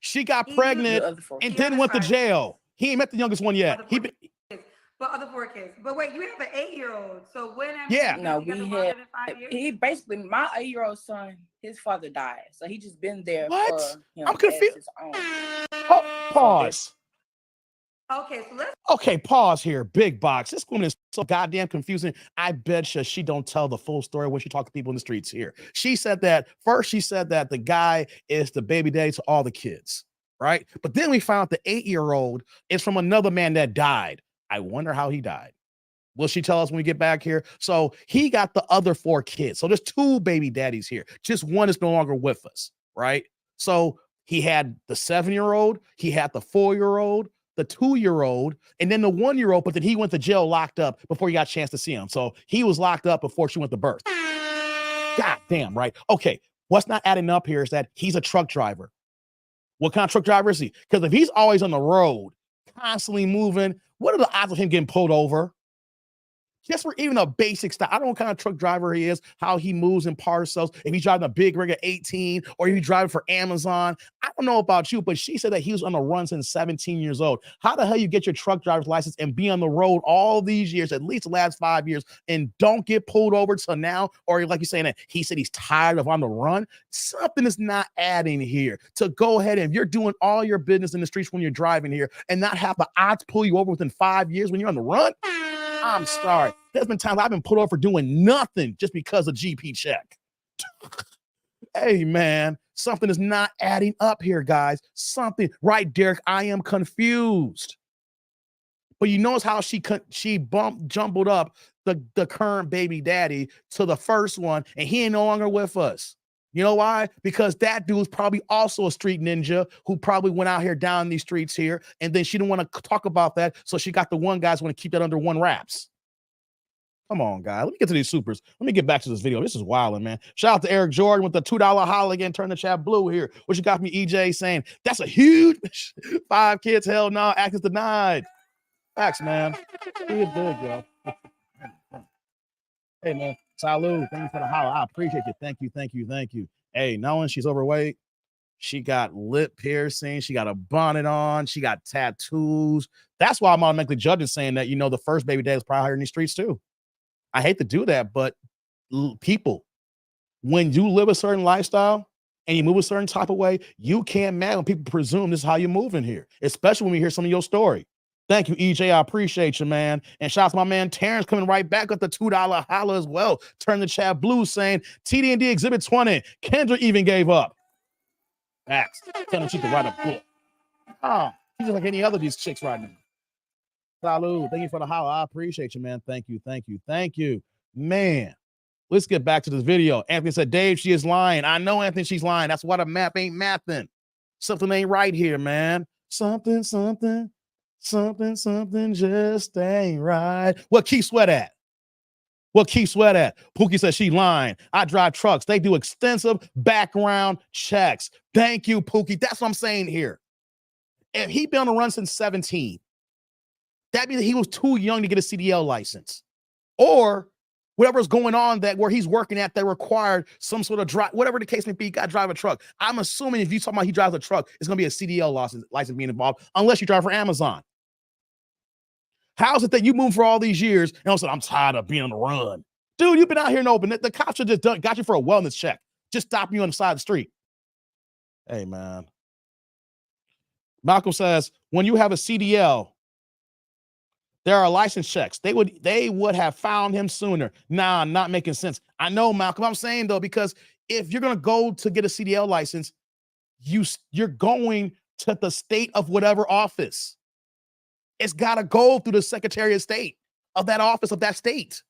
She got He pregnant The other 4 and The then other went to 5 jail. He ain't met the youngest one yet. Other 4 kids. But other 4 kids. But wait, you have an 8-year-old. So when have Yeah. you No, been we together longer had. than 5 years? He basically, my 8-year-old son, his father died. So he just been there What? for him I'm as confused. his own. Pause. Okay, so let's. Okay, pause here. Big box. This woman is so goddamn confusing. I bet you she don't tell the full story when she talks to people in the streets here. She said that the guy is the baby daddy to all the kids, right? But then we found out the 8-year-old is from another man that died. I wonder how he died. Will she tell us when we get back here? So he got the other 4 kids. So there's 2 baby daddies here. Just one is no longer with us, right? So he had the 7-year-old, he had the 4-year-old, the 2-year-old, and then the 1-year-old, but then he went to jail locked up before he got a chance to see him. So he was locked up before she went to birth. God damn, right? Okay, what's not adding up here is that he's a truck driver. What kind of truck driver is he? Because if he's always on the road, constantly moving, what are the odds of him getting pulled over? Just for even a basic stuff. I don't know what kind of truck driver he is, how he moves in parcels, if he's driving a big rig at 18 or if he's driving for Amazon. I don't know about you, but she said that he was on the run since 17 years old. How the hell you get your truck driver's license and be on the road all these years, at least the last 5 years, and don't get pulled over till now? Or like you're saying that he said he's tired of on the run. Something is not adding here to go ahead and if you're doing all your business in the streets when you're driving here and not have the odds pull you over within 5 years when you're on the run. I'm sorry. There's been times I've been pulled over for doing nothing just because of GP check. Hey, man, something is not adding up here, guys. Something, right, Derek? I am confused. But you notice how she jumbled up the current baby daddy to the first one, and he ain't no longer with us. You know why? Because that dude's probably also a street ninja who probably went out here down these streets here, and then she didn't want to talk about that, so she got the one guys want to keep that under one wraps. Come on, guys. Let me get to these supers. Let me get back to this video. This is wilding, man. Shout out to Eric Jordan with the $2 holla again. Turn the chat blue here. What you got from EJ saying? That's a huge 5 kids. Hell no. Access denied. Facts, man. He is good, yo. Hey, man. Salud. Thank you for the holla. I appreciate you. Thank you, thank you, thank you. Hey, knowing she's overweight, she got lip piercing, she got a bonnet on, she got tattoos. That's why I'm automatically judging saying that, you know, the first baby dad is probably here in these streets too. I hate to do that, but people, when you live a certain lifestyle and you move a certain type of way, you can't mad when people presume this is how you move in here, especially when we hear some of your story. Thank you, EJ. I appreciate you, man. And shout out to my man Terrence coming right back with the $2 holla as well. Turn the chat blue saying TD&D Exhibit 20. Kendra even gave up. Facts. Tell them she can write a book. She's just like any other of these chicks right now. Salud. Thank you for the holla. I appreciate you, man. Thank you, thank you, thank you. Man, let's get back to this video. Anthony said, Dave, she is lying. I know, Anthony, she's lying. That's why the map ain't mapping. Something ain't right here, man. Something just ain't right. What Keith Sweat at? What Keith Sweat at? Pookie says she lying. I drive trucks. They do extensive background checks. Thank you, Pookie. That's what I'm saying here. If he been on the run since 17, that means he was too young to get a CDL license. Or whatever's going on that where he's working at that required some sort of drive, whatever the case may be, you got to drive a truck. I'm assuming if you talk about he drives a truck, it's going to be a CDL license being involved, unless you drive for Amazon. How is it that you moved for all these years and also I'm tired of being on the run? Dude, you've been out here in open. The cops should just got you for a wellness check. Just stopping you on the side of the street. Hey, man. Malcolm says, when you have a CDL, there are license checks. They would have found him sooner. Nah, not making sense. I know, Malcolm. I'm saying, though, because if you're going to go to get a CDL license, you're going to the state of whatever office. It's got to go through the Secretary of State of that office of that state.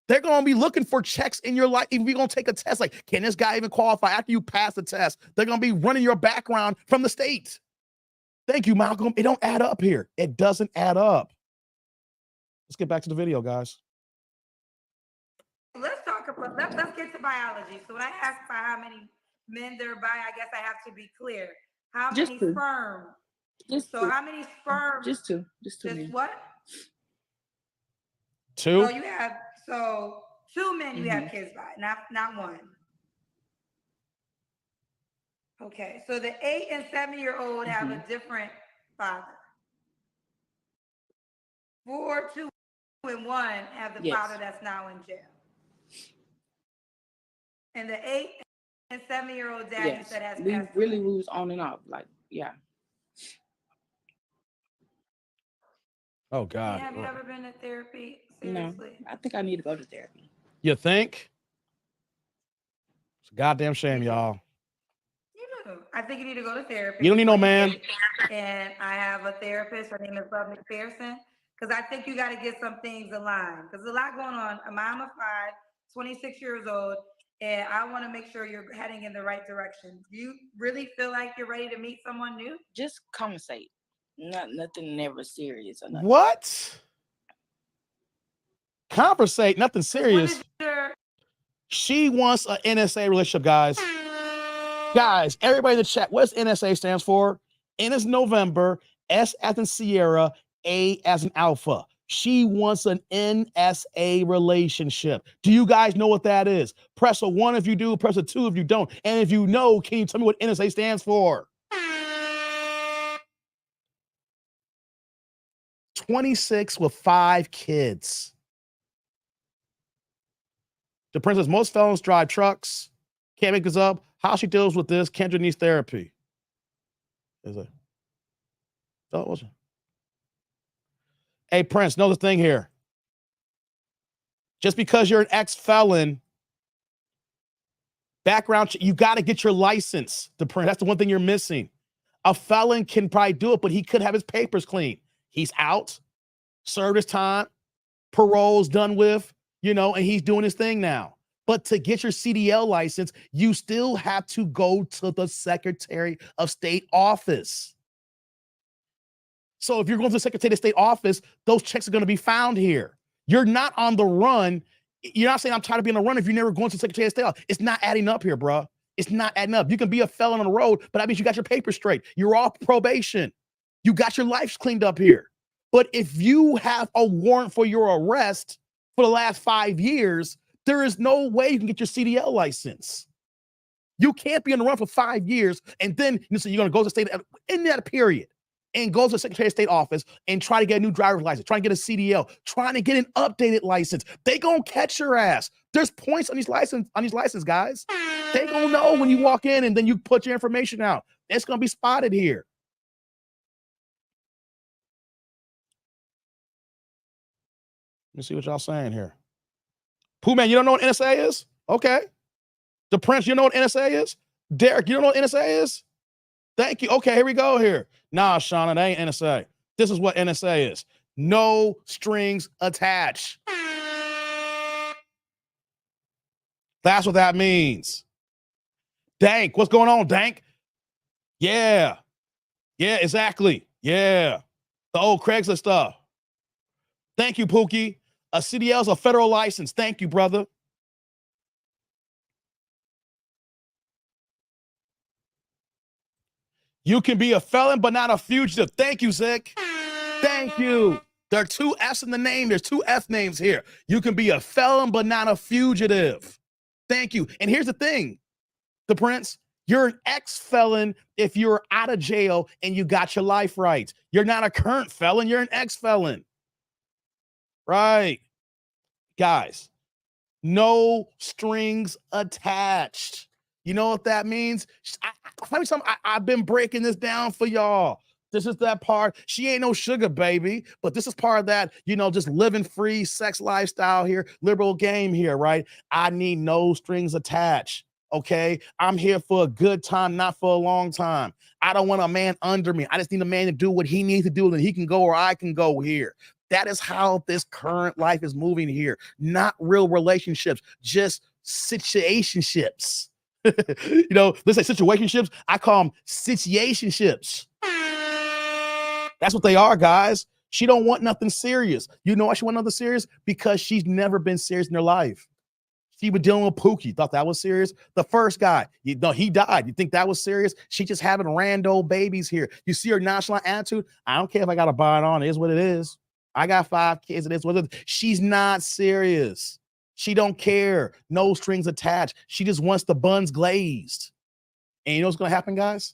They're going to be looking for checks in your life. If you're going to take a test, like, can this guy even qualify after you pass the test? They're going to be running your background from the state. Thank you, Malcolm. It don't add up here. It doesn't add up. Let's get back to the video, guys. Let's talk about, let's get to biology. So when I ask about how many men there are bi, I guess I have to be clear. How many sperm? How many sperm? Just two. Just what? 2? So you have, 2 men you have kids by, not one. Okay, so the 8 and 7-year-old have a different father. 4, 2, and 1 have the father that's now in jail. And the 8 and 7-year-old daddy that has passed really moves on and off. Like, Oh, God. Have you ever been to therapy? Seriously? No, I think I need to go to therapy. You think? It's a goddamn shame, y'all. You do. I think you need to go to therapy. You don't need no man. And I have a therapist. Her name is Love McPherson. Because I think you got to get some things aligned. Because there's a lot going on. A mom of 5, 26 years old, and I want to make sure you're heading in the right direction. Do you really feel like you're ready to meet someone new? Just conversate. Nothing never serious or nothing. What? Conversate, nothing serious. Your... She wants an NSA relationship, guys. Guys, everybody in the chat, what does NSA stands for? N is November, S as in Sierra, A as in Alpha. She wants an NSA relationship. Do you guys know what that is? Press a 1 if you do, press a 2 if you don't. And if you know, can you tell me what NSA stands for? 26 with 5 kids. The princess, most felons drive trucks. Can't make this up. How she deals with this, Kendra needs therapy. Is it? Oh, was it? Hey, Prince, know the thing here. Just because you're an ex-felon, background, you got to get your license to print. That's the one thing you're missing. A felon can probably do it, but he could have his papers clean. He's out, served his time, parole's done with, and he's doing his thing now. But to get your CDL license, you still have to go to the Secretary of State office. So if you're going to the Secretary of State office, those checks are going to be found here. You're not on the run. You're not saying I'm trying to be on the run if you're never going to the Secretary of State office. It's not adding up here, bro. It's not adding up. You can be a felon on the road, but that means you got your papers straight. You're off probation. You got your life cleaned up here. But if you have a warrant for your arrest for the last 5 years, there is no way you can get your CDL license. You can't be on the run for 5 years and then so you're going to go to the state in that period and go to the Secretary of State office and try to get a new driver's license, try to get a CDL, trying to get an updated license. They gonna catch your ass. There's points on these license, guys. They gonna know when you walk in and then you put your information out. It's gonna be spotted here. Let me see what y'all saying here. Pooh man, you don't know what NSA is? Okay. The Prince, you know what NSA is? Derek, you don't know what NSA is? Thank you. Okay, here we go here. Nah, Shauna, that ain't NSA. This is what NSA is. No strings attached. That's what that means. Dank, what's going on, Dank? Yeah. Yeah, exactly. Yeah. The old Craigslist stuff. Thank you, Pookie. A CDL is a federal license. Thank you, brother. You can be a felon, but not a fugitive. Thank you, Zick. Thank you. There are 2 F's in the name. There's 2 F names here. You can be a felon, but not a fugitive. Thank you. And here's the thing, the Prince, you're an ex-felon if you're out of jail and you got your life rights. You're not a current felon. You're an ex-felon. Right. Guys, no strings attached. You know what that means? I've been breaking this down for y'all. This is that part. She ain't no sugar baby, but this is part of that, just living free sex lifestyle here, liberal game here, right? I need no strings attached, okay? I'm here for a good time, not for a long time. I don't want a man under me. I just need a man to do what he needs to do, and he can go or I can go here. That is how this current life is moving here. Not real relationships, just situationships. Let's say situationships. I call them situationships. That's what they are, guys. She don't want nothing serious. You know why she want nothing serious? Because she's never been serious in her life. She was dealing with Pookie. Thought that was serious. The first guy, he died. You think that was serious? She just having rando babies here. You see her nonchalant attitude? I don't care if I got to buy it on. It is what it is. I got 5 kids. It is what it is. She's not serious. She don't care. No strings attached. She just wants the buns glazed. And you know what's going to happen, guys?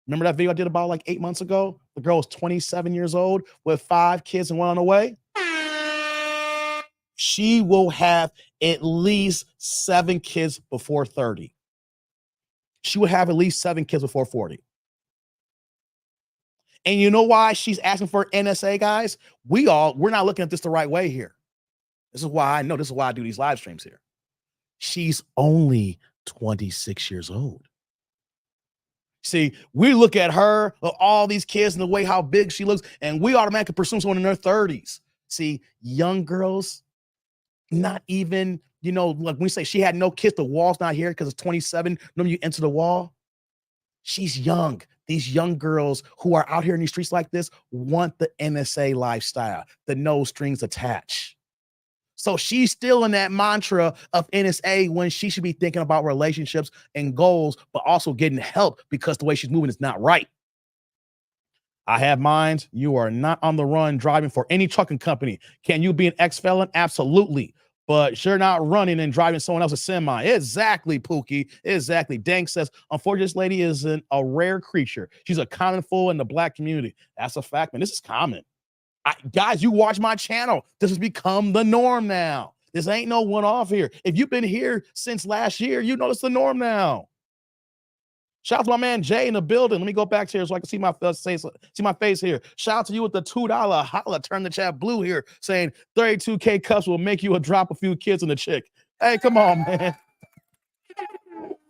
Remember that video I did about like 8 months ago? The girl was 27 years old with 5 kids and 1 on the way. She will have at least 7 kids before 30. She will have at least 7 kids before 40. And you know why she's asking for NSA, guys? We're not looking at this the right way here. This is why I know. This is why I do these live streams here. She's only 26 years old. See, we look at her, all these kids, and the way how big she looks, and we automatically presume someone in their 30s. See, young girls, not even, like we say she had no kids, the wall's not here because it's 27. When you enter the wall, she's young. These young girls who are out here in these streets like this want the NSA lifestyle, the no strings attached. So she's still in that mantra of NSA when she should be thinking about relationships and goals, but also getting help because the way she's moving is not right. I have mines. You are not on the run driving for any trucking company. Can you be an ex-felon? Absolutely. But you're not running and driving someone else's semi. Exactly, Pookie. Exactly. Dank says, unfortunately, this lady is a rare creature. She's a common fool in the Black community. That's a fact, man. This is common. Guys, you watch my channel. This has become the norm now. This ain't no one-off here. If you've been here since last year, you know it's the norm now. Shout out to my man Jay in the building. Let me go back to here so I can see my face here. Shout out to you with the $2 holla. Turn the chat blue here, saying 32K cups will make you drop a few kids in the chick. Hey, come on, man.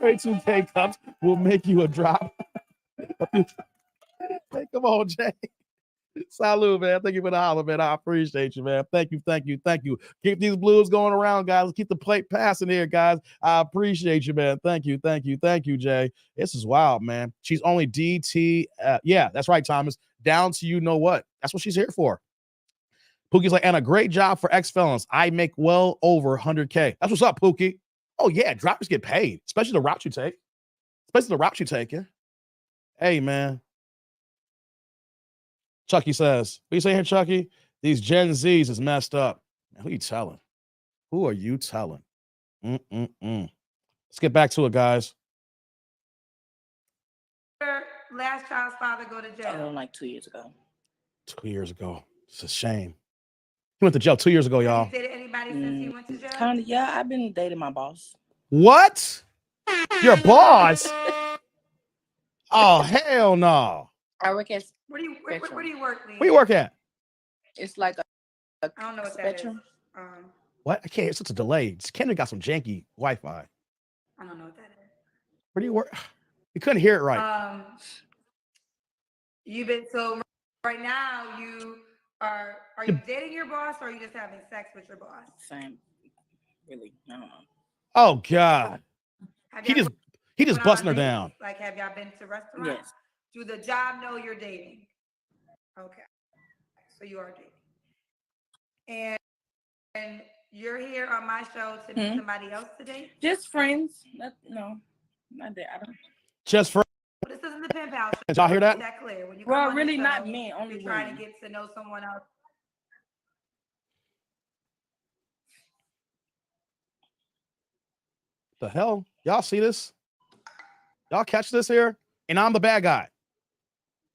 32K cups will make you a drop. Hey, come on, Jay. Salud, man. Thank you for the holler, man. I appreciate you, man. Thank you. Keep these blues going around, guys. Let's keep the plate passing here, guys. I appreciate you, man. Thank you, Jay. This is wild, man. She's only DT. Yeah, that's right, Thomas. Down to you know what. That's what she's here for. Pookie's like, and a great job for ex-felons. I make well over 100K. That's what's up, Pookie. Oh, yeah, drivers get paid, especially the route you take. Yeah. Hey, man. Chucky says, what you saying here, Chucky? These Gen Zs is messed up. Man, who are you telling? Let's get back to it, guys. Last child's father go to jail? Like 2 years ago. 2 years ago. It's a shame. He went to jail 2 years ago, y'all. Have you dated anybody since he went to jail? Kind of, yeah. I've been dating my boss. What? Your boss? Oh, hell no. I work at Where do you work, Lee? Where you work at? It's like a I don't know what Spectrum. that is. What? I can't. It's such a delay. Kendra got some janky Wi-Fi. I don't know what that is. Where do you work? You couldn't hear it right. You've been so right now. You are you dating your boss, or are you just having sex with your boss? Same. Really? I don't know. Oh God. He just busting her down. Like, have y'all been to restaurants? Yes. Do the job know you're dating? Okay. So you are dating. And you're here on my show to meet somebody else to date? Just friends. Not that. I don't. Just friends. This isn't the pen pal show. Did y'all hear that? Is that clear? When you Well, come on really the not show, men, only you're trying women. to get to know someone else. The hell? Y'all see this? Y'all catch this here? And I'm the bad guy.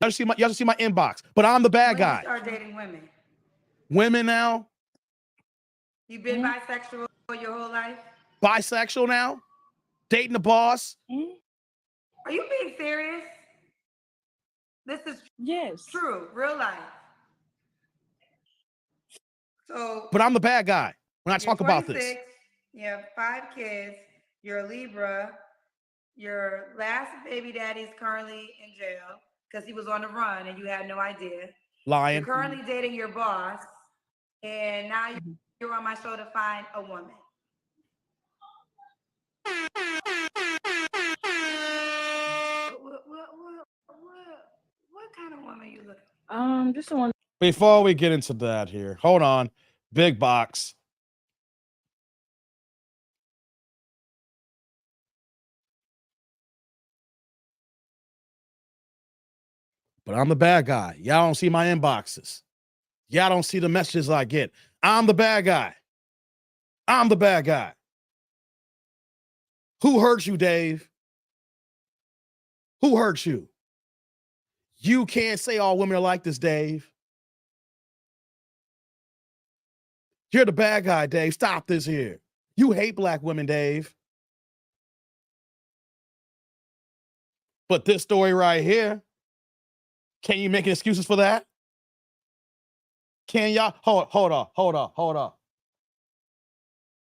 Y'all see my inbox, but I'm the bad guy. You start dating women. Women now? You've been bisexual your whole life? Bisexual now? Dating the boss? Are you being serious? This is true, real life. So, but I'm the bad guy when I talk about this. You have 5 kids. You're a Libra. Your last baby daddy is currently in jail because he was on the run and you had no idea. Lying. You're currently dating your boss, and now you're on my show to find a woman. What kind of woman are you looking for? Just someone. Before we get into that here, hold on. Big box. But I'm the bad guy. Y'all don't see my inboxes. Y'all don't see the messages I get. I'm the bad guy. I'm the bad guy. Who hurt you, Dave? Who hurt you? You can't say all women are like this, Dave. You're the bad guy, Dave. Stop this here. You hate black women, Dave. But this story right here, can you make excuses for that? Can y'all? Hold on.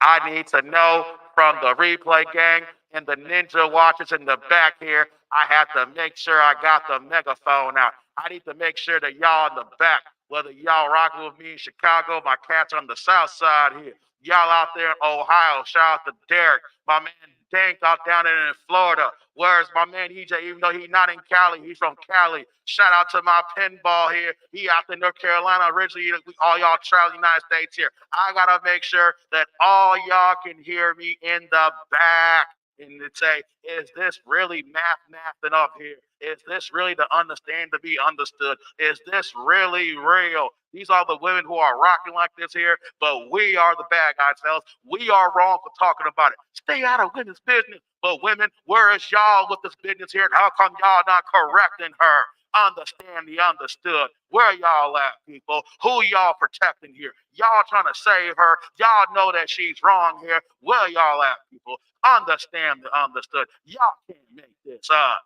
I need to know from the replay gang, and the ninja watches in the back here, I have to make sure I got the megaphone out. I need to make sure that y'all in the back, whether y'all rocking with me in Chicago, my cats on the south side here, y'all out there in Ohio, shout out to Derek, my man Dank out down there in Florida. Where's my man EJ, even though he's not in Cali, he's from Cali. Shout out to my pinball here. He out in North Carolina originally. All y'all travel the United States here. I got to make sure that all y'all can hear me in the back. And to say, is this really mathing up here? Is this really the understand to be understood? Is this really real? These are the women who are rocking like this here, but we are the bad guys, fellas. We are wrong for talking about it. Stay out of women's business. But women, where is y'all with this business here? And how come y'all not correcting her? Understand the understood. Where y'all at, people? Who y'all protecting here? Y'all trying to save her. Y'all know that she's wrong here. Where y'all at, people? Understand the understood. Y'all can't make this up.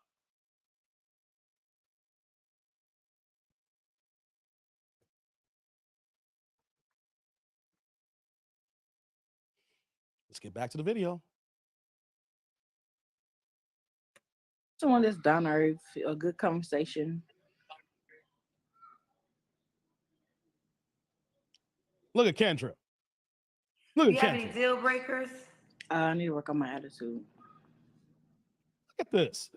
Let's get back to the video. Someone that's down to earth, a good conversation. Look at Kendra. Look Do at you have any Kendra. deal breakers? I need to work on my attitude. Look at this.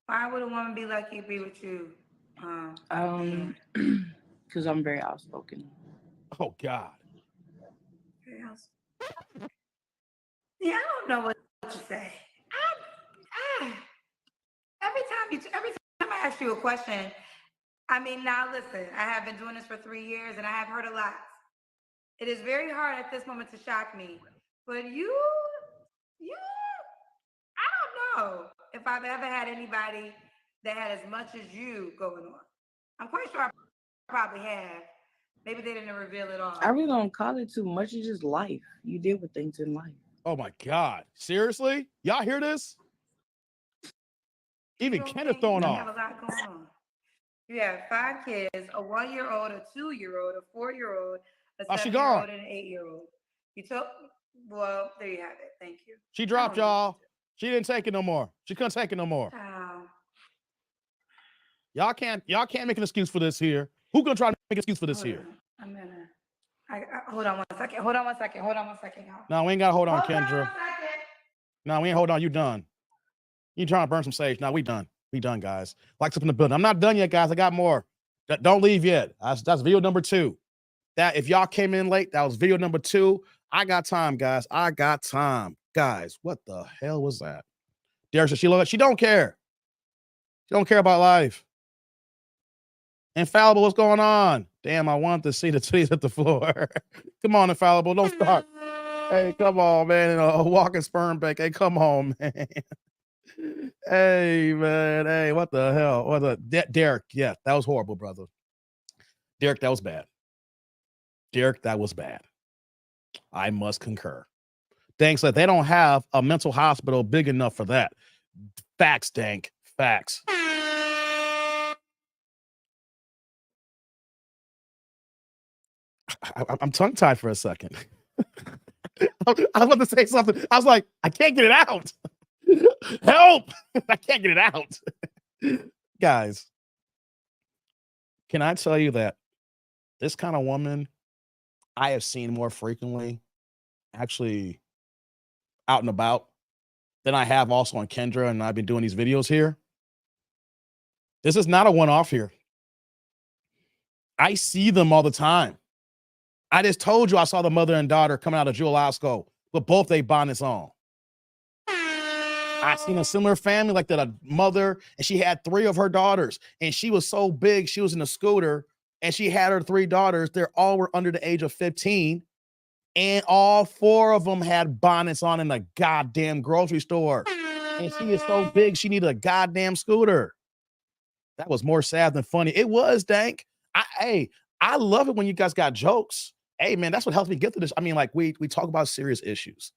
Why would a woman be lucky to be with you? Because I'm very outspoken. Oh God. Very outspoken. Yeah, I don't know what to say. Every time I ask you a question, I mean, now listen, I have been doing this for 3 years and I have heard a lot. It is very hard at this moment to shock me, but you, I don't know if I've ever had anybody that had as much as you going on. I'm quite sure I probably have. Maybe they didn't reveal it all. I really don't call it too much. It's just life. You deal with things in life. Oh my God. Seriously? Y'all hear this? Even Kenneth throwing You off. have a lot going on. You have 5 kids, a 1-year-old, a 2-year-old, a 4-year-old, a 7-year-old, and an 8-year-old. You took, well, there you have it. Thank you. She dropped y'all. She didn't take it no more. She couldn't take it no more. Y'all can't make an excuse for this here. Who gonna try to make an excuse for this here? I'm gonna, hold on one second. Hold on one second, y'all. No, we ain't gotta hold on, Hold on Kendra. 1 second. No, we ain't hold on. You done. You trying to burn some sage. No, we done. We done, guys. Lights up in the building. I'm not done yet, guys. I got more. Don't leave yet. That's video number 2. That if y'all came in late, that was video number 2. I got time, guys. I got time. Guys, what the hell was that? Derek said she don't care. She don't care about life. Infallible, what's going on? Damn, I wanted to see the titties at the floor. Come on, Infallible. Don't start. Hey, come on, man. A walking sperm bank. Hey, come on, man. Hey, man. Hey, what the hell? Derek, yeah, that was horrible, brother. Derek, that was bad. Derek, that was bad. I must concur. Thanks, that they don't have a mental hospital big enough for that. Facts, Dank. Facts. I'm tongue-tied for a second. I was about to say something. I was like, I can't get it out. Help! I can't get it out. Guys, can I tell you that this kind of woman I have seen more frequently actually out and about than I have also on Kendra, and I've been doing these videos here. This is not a one-off here. I see them all the time. I just told you I saw the mother and daughter coming out of Jewel Osco with both their bonnets on. I seen a similar family like that, a mother, and she had 3 of her daughters, and she was so big, she was in a scooter, and she had her 3 daughters. They all were under the age of 15, and all 4 of them had bonnets on in the goddamn grocery store. And she is so big, she needed a goddamn scooter. That was more sad than funny. It was, Dank. I love it when you guys got jokes. Hey, man, that's what helps me get through this. I mean, like, we talk about serious issues.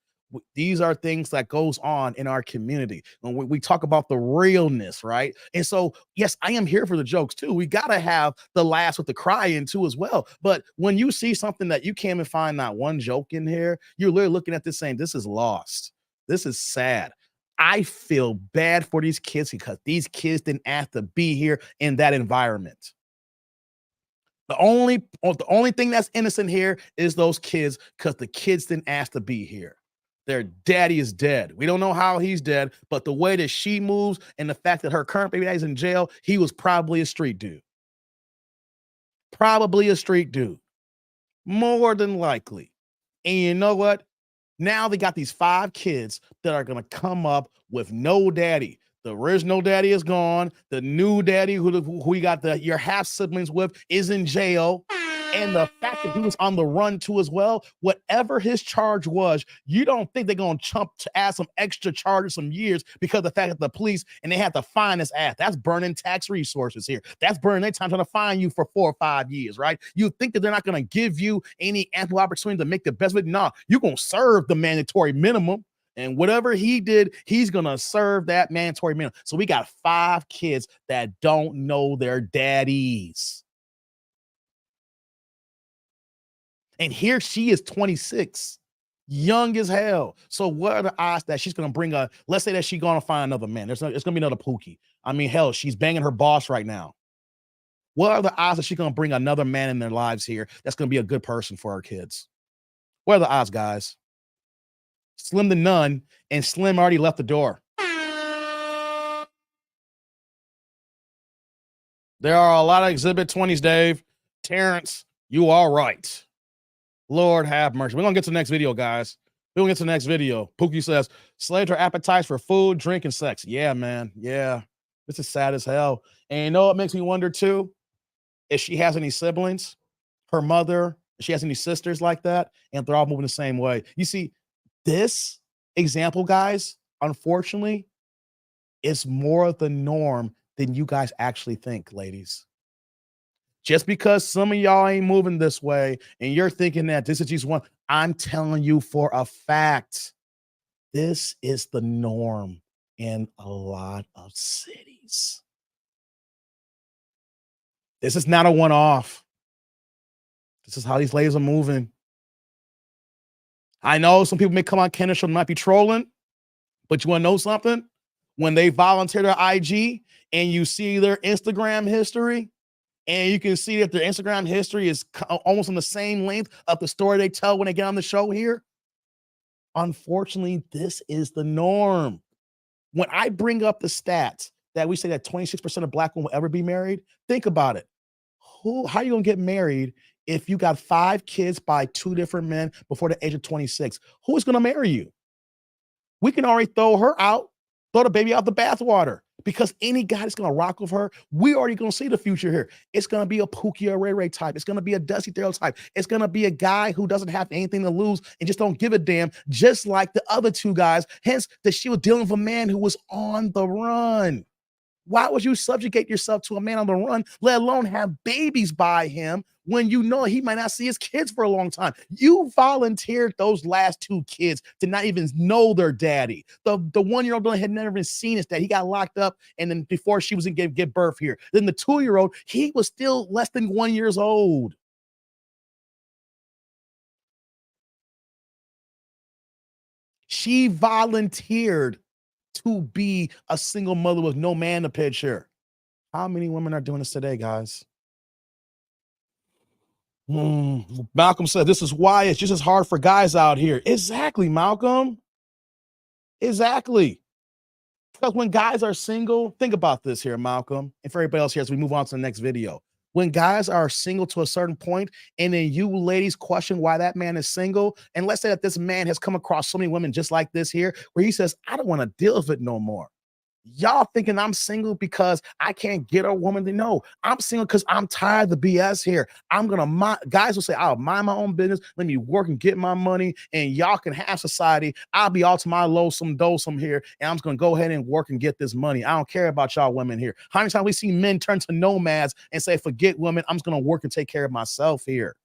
These are things that goes on in our community when we talk about the realness, right? And so, yes, I am here for the jokes too. We got to have the laughs with the crying too as well. But when you see something that you can't even find not one joke in here, you're literally looking at this saying, this is lost. This is sad. I feel bad for these kids because these kids didn't have to be here in that environment. The only thing that's innocent here is those kids, because the kids didn't ask to be here. Their daddy is dead. We don't know how he's dead, but the way that she moves and the fact that her current baby daddy's in jail, he was probably a street dude. Probably a street dude. More than likely. And you know what? Now they got these 5 kids that are going to come up with no daddy. The original daddy is gone. The new daddy who you got your half siblings with is in jail. And the fact that he was on the run too as well, whatever his charge was, you don't think they're going to add some extra charges, some years, because of the fact that the police and they have to find his ass. That's burning tax resources here. That's burning their time trying to find you for 4 or 5 years, right? You think that they're not going to give you any ample opportunity to make the best of it? No, you're going to serve the mandatory minimum. And whatever he did, he's going to serve that mandatory minimum. So we got 5 kids that don't know their daddies. And here she is 26, young as hell. So what are the odds that she's going to bring let's say that she's going to find another man. It's going to be another Pookie. I mean, hell, she's banging her boss right now. What are the odds that she's going to bring another man in their lives here that's going to be a good person for her kids? What are the odds, guys? Slim to none, and Slim already left the door. There are a lot of Exhibit 20s, Dave. Terrence, you are right. Lord have mercy. We're going to get to the next video, guys. We're going to get to the next video. Pookie says, slaves are appetites for food, drink, and sex. Yeah, man. Yeah. This is sad as hell. And you know what makes me wonder, too? If she has any siblings, her mother, if she has any sisters like that, and they're all moving the same way. You see, this example, guys, unfortunately, is more of the norm than you guys actually think, ladies. Just because some of y'all ain't moving this way and you're thinking that this is just one, I'm telling you for a fact, this is the norm in a lot of cities. This is not a one-off. This is how these ladies are moving. I know some people may come on Candace Show might be trolling, but you want to know something? When they volunteer their IG and you see their Instagram history, and you can see that their Instagram history is almost on the same length of the story they tell when they get on the show here. Unfortunately, this is the norm. When I bring up the stats that we say that 26% of Black women will ever be married, think about it. How are you going to get married if you got 5 kids by 2 different men before the age of 26? Who is going to marry you? We can already throw her out, throw the baby out the bathwater, because any guy that's going to rock with her, we already going to see the future here. It's going to be a Pookie or Ray Ray type. It's going to be a Dusty Darrell type. It's going to be a guy who doesn't have anything to lose and just don't give a damn, just like the other 2 guys. Hence, that she was dealing with a man who was on the run. Why would you subjugate yourself to a man on the run, let alone have babies by him, when you know he might not see his kids for a long time? You volunteered those last 2 kids to not even know their daddy. The 1-year-old had never even seen his dad. He got locked up, and then before she was in give birth here. Then the 2-year-old, he was still less than 1 year old. She volunteered to be a single mother with no man to picture. How many women are doing this today, guys? Malcolm said, this is why it's just as hard for guys out here. Exactly, Malcolm. Exactly. Because when guys are single, think about this here, Malcolm, and for everybody else here as we move on to the next video. When guys are single to a certain point, and then you ladies question why that man is single, and let's say that this man has come across so many women just like this here, where he says, I don't want to deal with it no more. Y'all thinking I'm single because I can't get a woman to know. I'm single because I'm tired of the BS here. Guys will say, I'll mind my own business. Let me work and get my money, and y'all can have society. I'll be all to my lonesome dosome here, and I'm just going to go ahead and work and get this money. I don't care about y'all women here. How many times we see men turn to nomads and say, forget women, I'm just going to work and take care of myself here.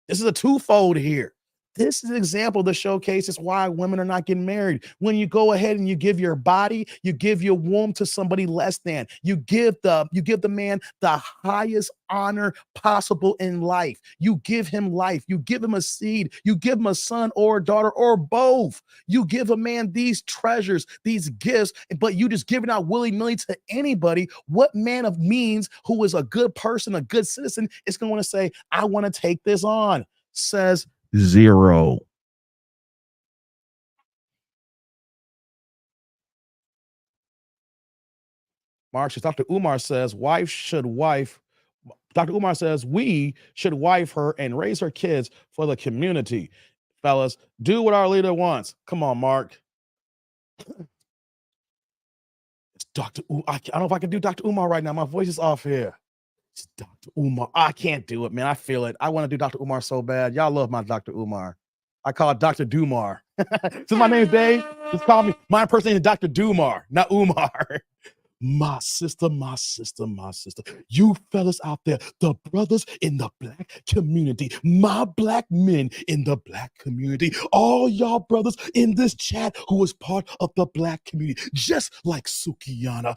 This is a twofold here. This is an example that showcases why women are not getting married. When you go ahead and you give your body, you give your womb to somebody less than. You give the man the highest honor possible in life. You give him life. You give him a seed. You give him a son or a daughter or both. You give a man these treasures, these gifts, but you just give it out willy-nilly to anybody. What man of means who is a good person, a good citizen, is going to say, I want to take this on? Says zero. Marxist Dr. Umar says, Dr. Umar says, we should wife her and raise her kids for the community. Fellas, do what our leader wants. Come on, Mark. It's Dr. I don't know if I can do Dr. Umar right now. My voice is off here. It's Dr. Umar. I can't do it, man. I feel it. I want to do Dr. Umar so bad. Y'all love my Dr. Umar. I call it Dr. Dumar. Since my name is Dave, just call me. My impersonation is Dr. Dumar, not Umar. My sister, my sister, my sister. You fellas out there, the brothers in the black community, my black men in the black community, all y'all brothers in this chat who is part of the black community, just like Sukiyana,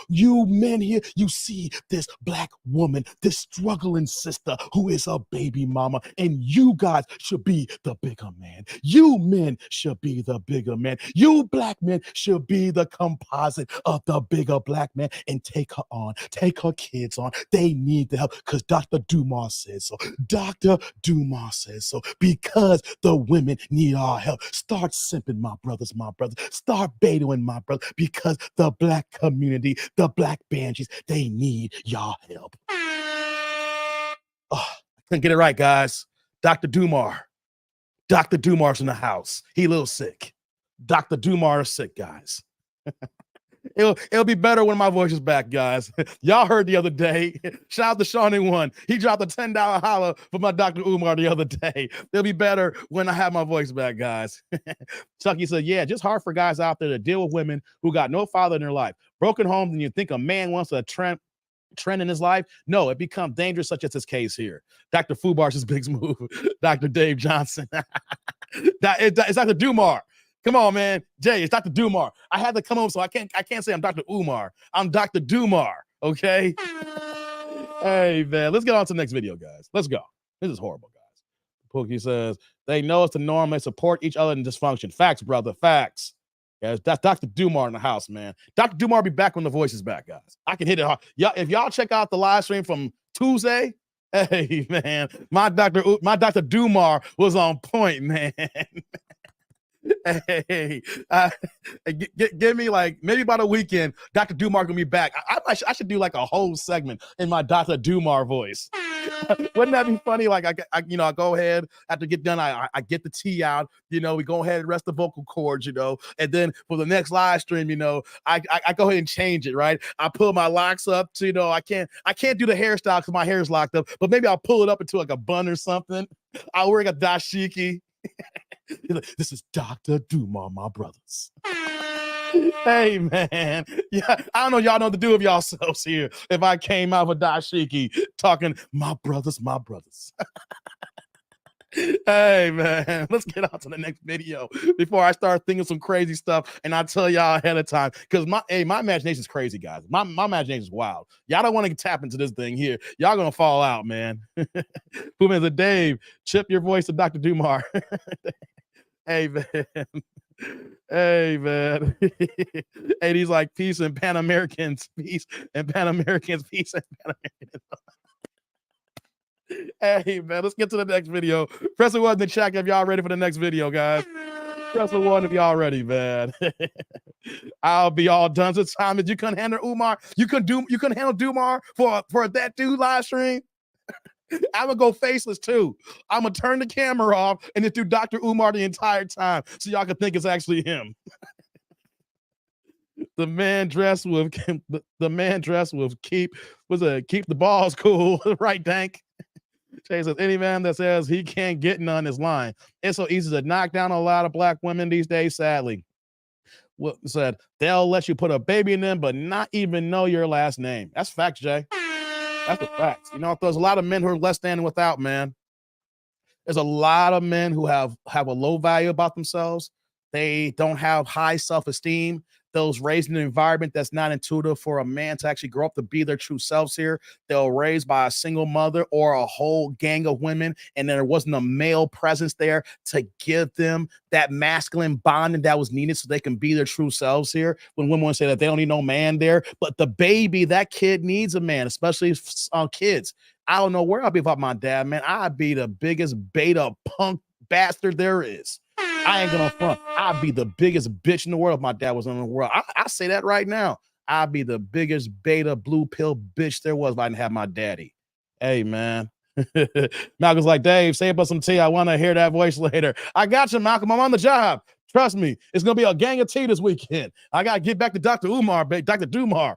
you men here, you see this black woman, this struggling sister who is a baby mama, and you guys should be the bigger man. You men should be the bigger man. You black men should be the composite of the bigger black man and take her on, take her kids on. They need the help because Dr. Dumar says so. Dr. Dumar says so because the women need our help. Start simping, my brothers, Start betoing, my brother, because the black community, the black banshees, they need y'all help. Oh, I couldn't get it right, guys. Dr. Dumar. Dr. Dumar's in the house. He a little sick. Dr. Dumar is sick, guys. It'll be better when my voice is back, guys. Y'all heard the other day. Shout out to Shawnee One. He dropped a $10 holla for my Dr. Umar the other day. It'll be better when I have my voice back, guys. Chucky said, yeah, just hard for guys out there to deal with women who got no father in their life. Broken homes, and you think a man wants a trend in his life. No, it becomes dangerous, such as this case here. Dr. Fubar's big move. Dr. Dave Johnson. It's Dr. Dumar. Come on, man. Jay, it's Dr. Dumar. I had to come home, so I can't say I'm Dr. Umar. I'm Dr. Dumar, okay? Hey, man, let's get on to the next video, guys. Let's go. This is horrible, guys. Pookie says, they know it's the norm. They support each other in dysfunction. Facts, brother, facts. Guys, that's Dr. Dumar in the house, man. Dr. Dumar will be back when the voice is back, guys. I can hit it hard. If y'all check out the live stream from Tuesday, hey, man, my Dr. Dumar was on point, man. Hey, give me like maybe about a weekend. Dr. Dumar gonna be back. I should do like a whole segment in my Dr. Dumar voice. Wouldn't that be funny? Like I go ahead after get done. I get the tea out. We go ahead and rest the vocal cords. And then for the next live stream, I go ahead and change it. Right. I pull my locks up to I can't do the hairstyle because my hair is locked up. But maybe I'll pull it up into like a bun or something. I'll wear like a dashiki. This is Dr. Dumar, my brothers. Hey, man. Yeah, I don't know. Y'all know what to do with yourselves here. If I came out with dashiki talking, my brothers. Hey, man. Let's get on to the next video before I start thinking some crazy stuff and I tell y'all ahead of time. Because my imagination is crazy, guys. My imagination is wild. Y'all don't want to tap into this thing here. Y'all going to fall out, man. Who is it? Dave, chip your voice to Dr. Dumar. Hey, man. Hey, man. Hey, he's like, peace and Pan Americans. Peace and Pan Americans. Peace and Pan Americans. Hey, man, let's get to the next video. Press the one in the chat if y'all ready for the next video, guys. Press the one if y'all ready, man. I'll be all done. This time that you couldn't handle Umar. You couldn't handle Dumar for that dude live stream. I'm gonna go faceless too. I'm gonna turn the camera off and just do Dr. Umar the entire time so y'all can think it's actually him. The man dressed with keep the balls cool, right, Dank? Jay says, any man that says he can't get none is lying. It's so easy to knock down a lot of black women these days, sadly. What said, they'll let you put a baby in them, but not even know your last name. That's facts, Jay. That's the facts. There's a lot of men who are less than and without, man. There's a lot of men who have a low value about themselves. They don't have high self-esteem. Those raised in an environment that's not intuitive for a man to actually grow up to be their true selves here. They're raised by a single mother or a whole gang of women, and there wasn't a male presence there to give them that masculine bonding that was needed so they can be their true selves here. When women want to say that they don't need no man there, but the baby, that kid needs a man, especially kids. I don't know where I'll be without my dad, man. I'd be the biggest beta punk bastard there is. I ain't gonna front. I'd be the biggest bitch in the world if my dad was in the world. I say that right now. I'd be the biggest beta blue pill bitch there was if I didn't have my daddy. Hey, man. Malcolm's like, Dave, say about some tea. I want to hear that voice later. I got you, Malcolm. I'm on the job. Trust me. It's going to be a gang of tea this weekend. I got to get back to Dr. Umar, Dr. Dumar.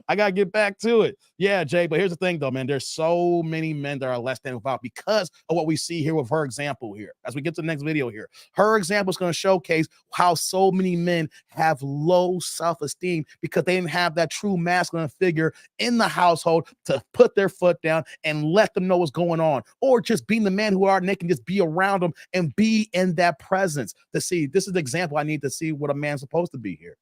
I got to get back to it. Yeah, Jay, but here's the thing, though, man. There's so many men that are less than without because of what we see here with her example here. As we get to the next video here, her example is going to showcase how so many men have low self-esteem because they didn't have that true masculine figure in the household to put their foot down and let them know what's going on, or just being the man who are, and they can just be around them and be in that presence to see. This is the example I need to see what a man's supposed to be here.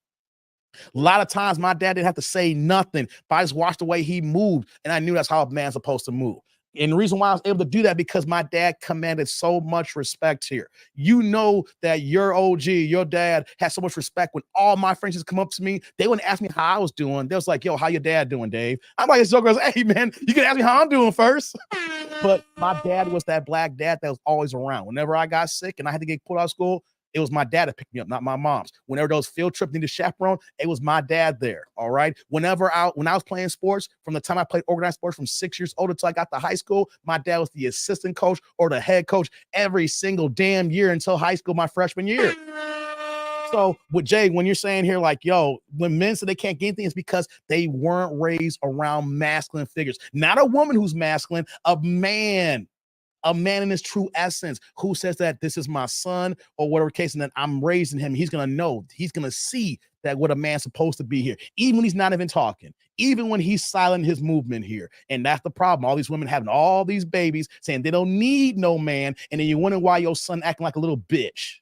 A lot of times my dad didn't have to say nothing, but I just watched the way he moved, and I knew that's how a man's supposed to move. And the reason why I was able to do that because my dad commanded so much respect here. You know that your OG, your dad, has so much respect. When all my friends just come up to me, they wouldn't ask me how I was doing. They was like, yo, how your dad doing, Dave? I'm like, hey, man, you can ask me how I'm doing first. But my dad was that black dad that was always around. Whenever I got sick and I had to get pulled out of school, it was my dad that picked me up, not my mom's. Whenever those field trips needed chaperone, it was my dad there. All right. When I was playing sports, from the time I played organized sports from 6 years old until I got to high school, my dad was the assistant coach or the head coach every single damn year until high school, my freshman year. So with Jay, when you're saying here, like, yo, when men say they can't get anything, it's because they weren't raised around masculine figures. Not a woman who's masculine, a man in his true essence who says that this is my son or whatever case, and that I'm raising him. He's going to know, he's going to see that what a man's supposed to be here, even when he's not even talking, even when he's silent his movement here. And that's the problem. All these women having all these babies saying they don't need no man. And then you wonder why your son acting like a little bitch.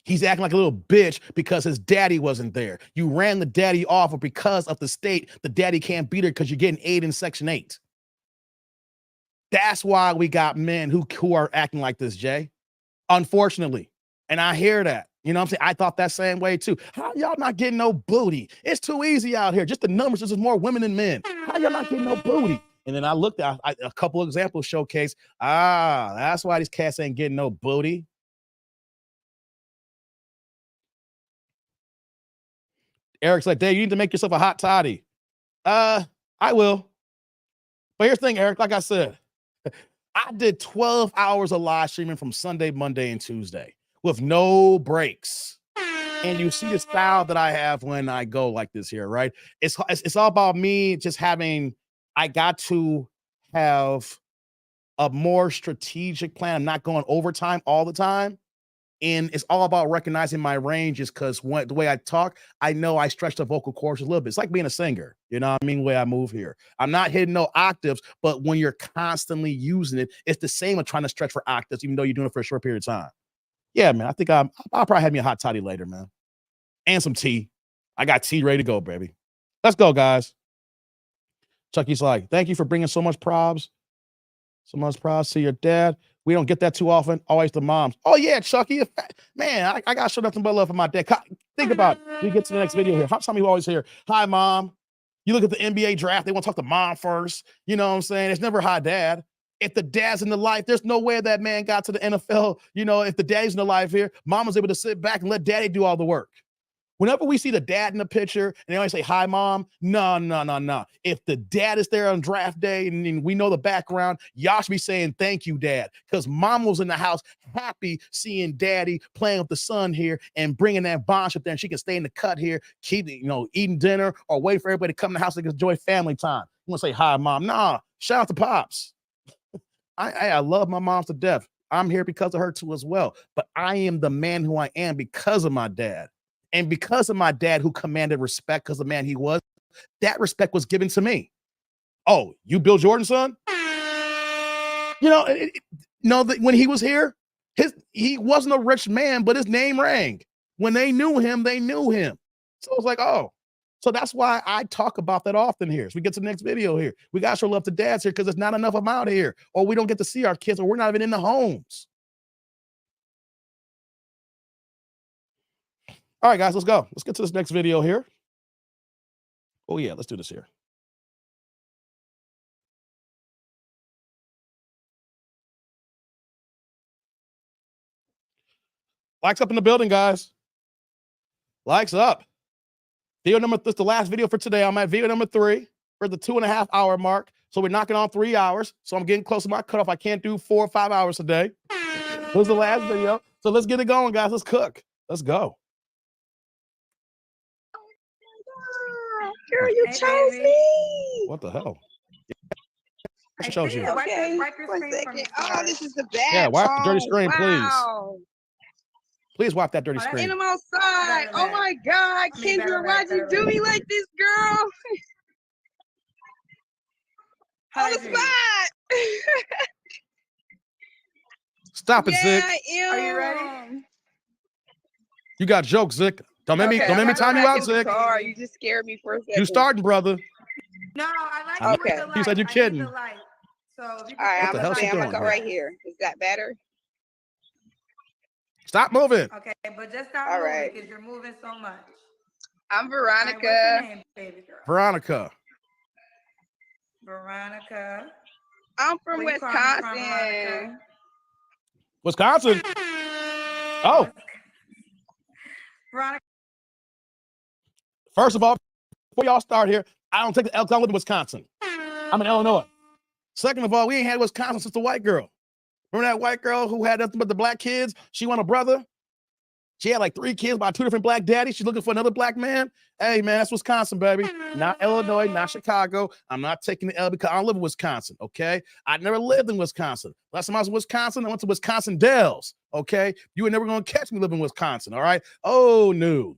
He's acting like a little bitch because his daddy wasn't there. You ran the daddy off, or because of the state, the daddy can't be there because you're getting aid in Section 8. That's why we got men who are acting like this, Jay. Unfortunately. And I hear that. You know what I'm saying? I thought that same way too. How y'all not getting no booty? It's too easy out here. Just the numbers, there's more women than men. How y'all not getting no booty? And then I looked at a couple of examples showcase. That's why these cats ain't getting no booty. Eric's like, Dave, you need to make yourself a hot toddy. I will. But here's the thing, Eric, like I said, I did 12 hours of live streaming from Sunday, Monday, and Tuesday with no breaks. And you see the style that I have when I go like this here, right? It's all about me just I got to have a more strategic plan. I'm not going overtime all the time. And it's all about recognizing my ranges because the way I talk, I know I stretch the vocal cords a little bit. It's like being a singer, you know what I mean? The way I move here. I'm not hitting no octaves, but when you're constantly using it, it's the same as trying to stretch for octaves, even though you're doing it for a short period of time. Yeah, man, I think I'll probably have me a hot toddy later, man. And some tea. I got tea ready to go, baby. Let's go, guys. Chucky's like, thank you for bringing so much props. So much props to your dad. We don't get that too often. Always the moms. Oh, yeah, Chucky. Man, I got to show nothing but love for my dad. Think about it. We get to the next video here. How some people always hear, hi, mom. You look at the NBA draft, they want to talk to mom first. You know what I'm saying? It's never hi, dad. If the dad's in the life, there's no way that man got to the NFL. You know, if the daddy's in the life here, mom was able to sit back and let daddy do all the work. Whenever we see the dad in the picture and they always say, hi, mom, no. If the dad is there on draft day and we know the background, y'all should be saying, thank you, dad. Because mom was in the house happy seeing daddy playing with the son here and bringing that bond up there. And she can stay in the cut here, keep, eating dinner or waiting for everybody to come to the house to enjoy family time. You want to say, hi, mom? Nah, shout out to Pops. I love my mom to death. I'm here because of her too as well. But I am the man who I am because of my dad. And because of my dad who commanded respect because the man he was, that respect was given to me. Oh, you Bill Jordan's son? You know, when he was here, he wasn't a rich man, but his name rang. When they knew him, they knew him. So it was like, oh. So that's why I talk about that often here. So we get to the next video here. We got to show love to dads here because there's not enough of them out here, or we don't get to see our kids, or we're not even in the homes. All right, guys, let's go. Let's get to this next video here. Oh, yeah, let's do this here. Likes up in the building, guys. Likes up. Video number, this is the last video for today. I'm at video number 3 for the 2.5 hour mark. So we're knocking on 3 hours. So I'm getting close to my cutoff. I can't do 4 or 5 hours a day. This is the last video. So let's get it going, guys. Let's cook. Let's go. Girl, you chose me. What the hell? I Chose did. you. Okay, Wipe your 1 screen for me, second. Oh, sweetheart. this is the bad Yeah, wipe the dirty phone. screen, please. Wow. Please wipe that dirty Oh, that's screen. And I'm outside. Oh my God, Kendra, why'd you do me like this, girl? On the spot. Stop it, Yeah, Zick. I am. Are you ready? You got jokes, Zick. Don't make me time you out, Zick. Sorry, you just scared me for a second. You starting, brother. No, I like Okay. it with the light. You said you're I need kidding. the light. So if you All right, What I'm the gonna hell say she I'm gonna doing go here? right here. Is that better? Stop moving. Okay, but just stop All moving right. because you're moving so much. I'm All right, what's your Veronica. name, baby girl? Veronica. Veronica. I'm from Where you calling me from, Wisconsin. Wisconsin. Oh, Veronica. first of all, before y'all start here, I don't take the L. I live in Wisconsin. I'm in Illinois. Second of all, we ain't had Wisconsin since the white girl. Remember that white girl who had nothing but the black kids? She want a brother. She had like 3 kids by 2 different black daddies. She's looking for another black man. Hey, man, that's Wisconsin, baby. Not Illinois, not Chicago. I'm not taking the L because I don't live in Wisconsin, okay? I never lived in Wisconsin. Last time I was in Wisconsin, I went to Wisconsin Dells, okay? You were never going to catch me living in Wisconsin, all right? Oh, no.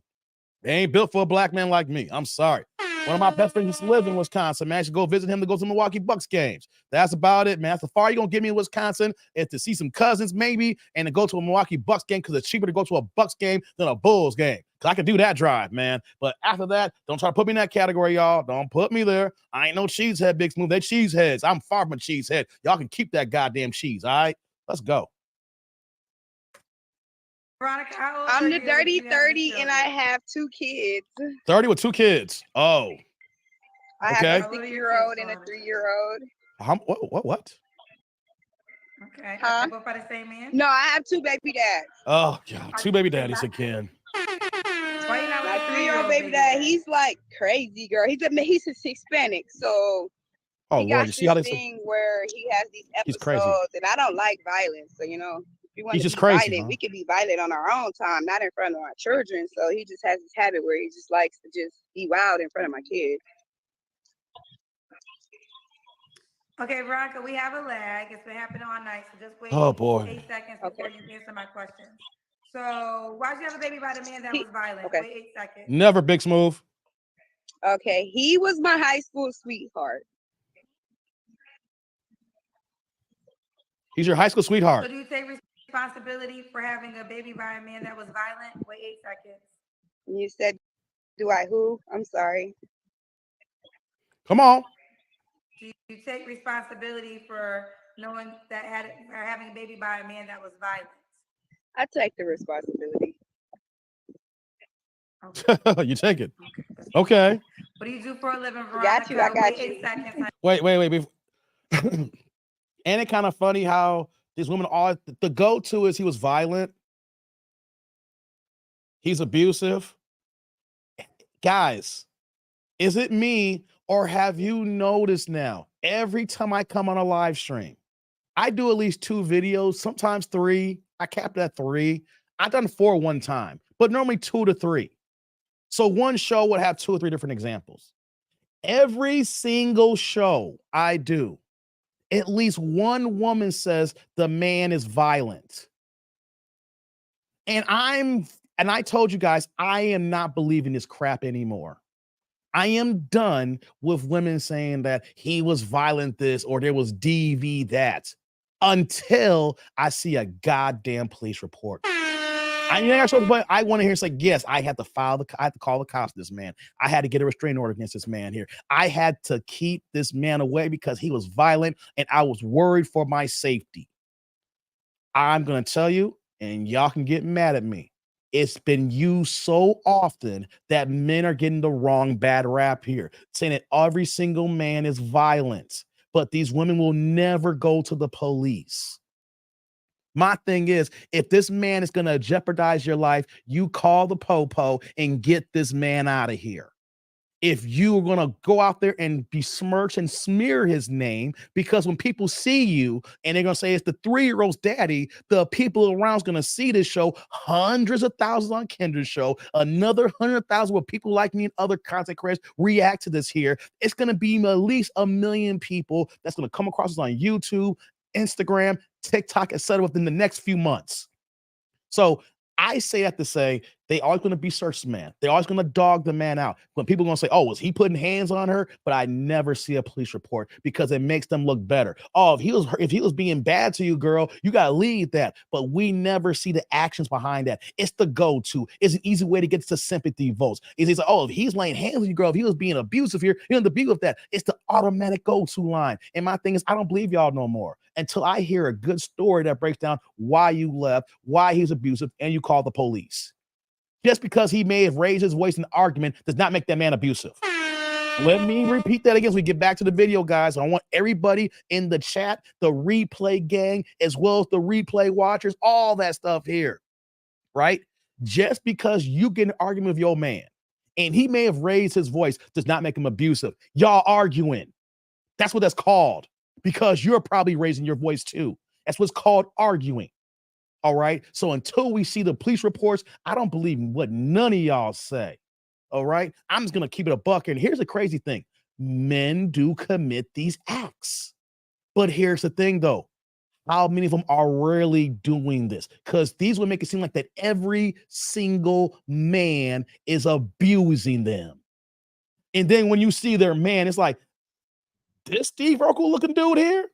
They ain't built for a black man like me. I'm sorry. One of my best friends used to live in Wisconsin, man. I should go visit him to go to Milwaukee Bucks games. That's about it, man. That's the far you're going to get me in Wisconsin is to see some cousins maybe and to go to a Milwaukee Bucks game because it's cheaper to go to a Bucks game than a Bulls game. Because I can do that drive, man. But after that, don't try to put me in that category, y'all. Don't put me there. I ain't no cheesehead, Big Smooth. They cheeseheads. I'm far from a cheesehead. Y'all can keep that goddamn cheese, all right? Let's go. Veronica, how old I'm are the you? dirty You have 30 any and I children? have 2 kids. 30 with 2 kids. Oh, I Okay. have a 6-year-old and a 3-year-old. what? Okay. Huh? Are they both by the same man? No, I have 2 baby dads. Oh, God. 2 baby daddies again. Why you not with My the 3-year-old baby dad, he's like crazy, girl. He's Hispanic, so Oh, he got Lord. You see how this they thing where he has these He's episodes, crazy. and I don't like violence. So, you know, if you want He's to just be crazy, violent, huh? we can be violent on our own time, not in front of our children. So he just has this habit where he just likes to just be wild in front of my kids. Okay, Veronica, we have a lag. It's been happening all night, so just wait Oh, boy. 8 seconds before you answer my questions. So, why'd you have a baby by the man that was violent? Okay. Wait 8 seconds. Never, Big Smooth. Okay, he was my high school sweetheart. He's your high school So, sweetheart. do you take responsibility for having a baby by a man that was violent? Wait 8 seconds. And you said, do I who? I'm sorry. Come on. Do you take responsibility for knowing that or having a baby by a man that was violent? I take the responsibility. You take it. Okay. What do you do for a living, Veronica? Got you, I got Wait you. 8 seconds. Wait. Ain't it kind of funny how these women all the go-to is he was violent. He's abusive. Guys, is it me or have you noticed now? Every time I come on a live stream, I do at least 2 videos, sometimes 3. I capped at 3. I've done 4 one time, but normally 2 to 3. So one show would have 2 or 3 different examples. Every single show I do, at least one woman says the man is violent. And I told you guys, I am not believing this crap anymore. I am done with women saying that he was violent this or there was DV that until I see a goddamn police report. But I want to hear say, yes, I had to I had to call the cops this man. I had to get a restraining order against this man here. I had to keep this man away because he was violent and I was worried for my safety. I'm going to tell you, and y'all can get mad at me. It's been used so often that men are getting the wrong bad rap here, saying that every single man is violent, but these women will never go to the police. My thing is, if this man is going to jeopardize your life, you call the popo and get this man out of here. If you're going to go out there and besmirch and smear his name, because when people see you and they're going to say it's the 3-year-old's daddy, the people around is going to see this show, hundreds of thousands on Kendra's show, another 100,000 with people like me and other content creators react to this here. It's going to be at least 1 million people that's going to come across us on YouTube, Instagram, TikTok, etc. within the next few months. So I say that to say they always going to be search the man. They're always going to dog the man out. When people are going to say, oh, was he putting hands on her? But I never see a police report because it makes them look better. Oh, if he was being bad to you, girl, you got to leave that. But we never see the actions behind that. It's the go-to. It's an easy way to get to sympathy votes. It's like, oh, if he's laying hands on you, girl, if he was being abusive here, you don't have to be with that. It's the automatic go-to line. And my thing is, I don't believe y'all no more until I hear a good story that breaks down why you left, why he's abusive, and you call the police. Just because he may have raised his voice in an argument does not make that man abusive. Let me repeat that again as we get back to the video, guys. I want everybody in the chat, the replay gang, as well as the replay watchers, all that stuff here, right? Just because you get an argument with your man and he may have raised his voice does not make him abusive. Y'all arguing. That's what that's called, because you're probably raising your voice too. That's what's called arguing. All right. So until we see the police reports, I don't believe what none of y'all say. All right. I'm just going to keep it a buck. And here's the crazy thing. Men do commit these acts. But here's the thing, though. How many of them are really doing this? Because these would make it seem like that every single man is abusing them. And then when you see their man, it's like, this Steve Urkel looking dude here?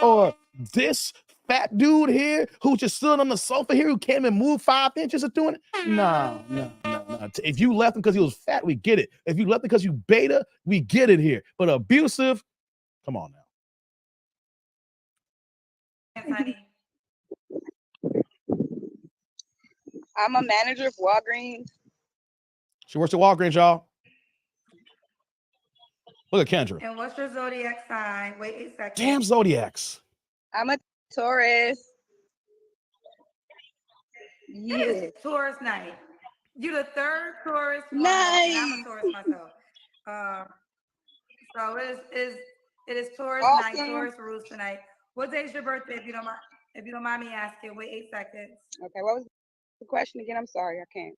Or this fat dude here who just stood on the sofa here who can't even move 5 inches of doing it? No. If you left him because he was fat, we get it. If you left him because you beta, we get it here. But abusive, come on now. Honey. I'm a manager of Walgreens. She works at Walgreens, y'all. Look at Kendra. And what's your zodiac sign? Wait 8 seconds. Damn zodiacs. I'm a Taurus. Yeah. It is Taurus night. You the third Taurus. Nice. I'm a Taurus myself. So it is Taurus Awesome. night. Taurus rules tonight. What day is your birthday? If you don't mind me asking. Wait 8 seconds. Okay, what was the question again? I'm sorry, I can't.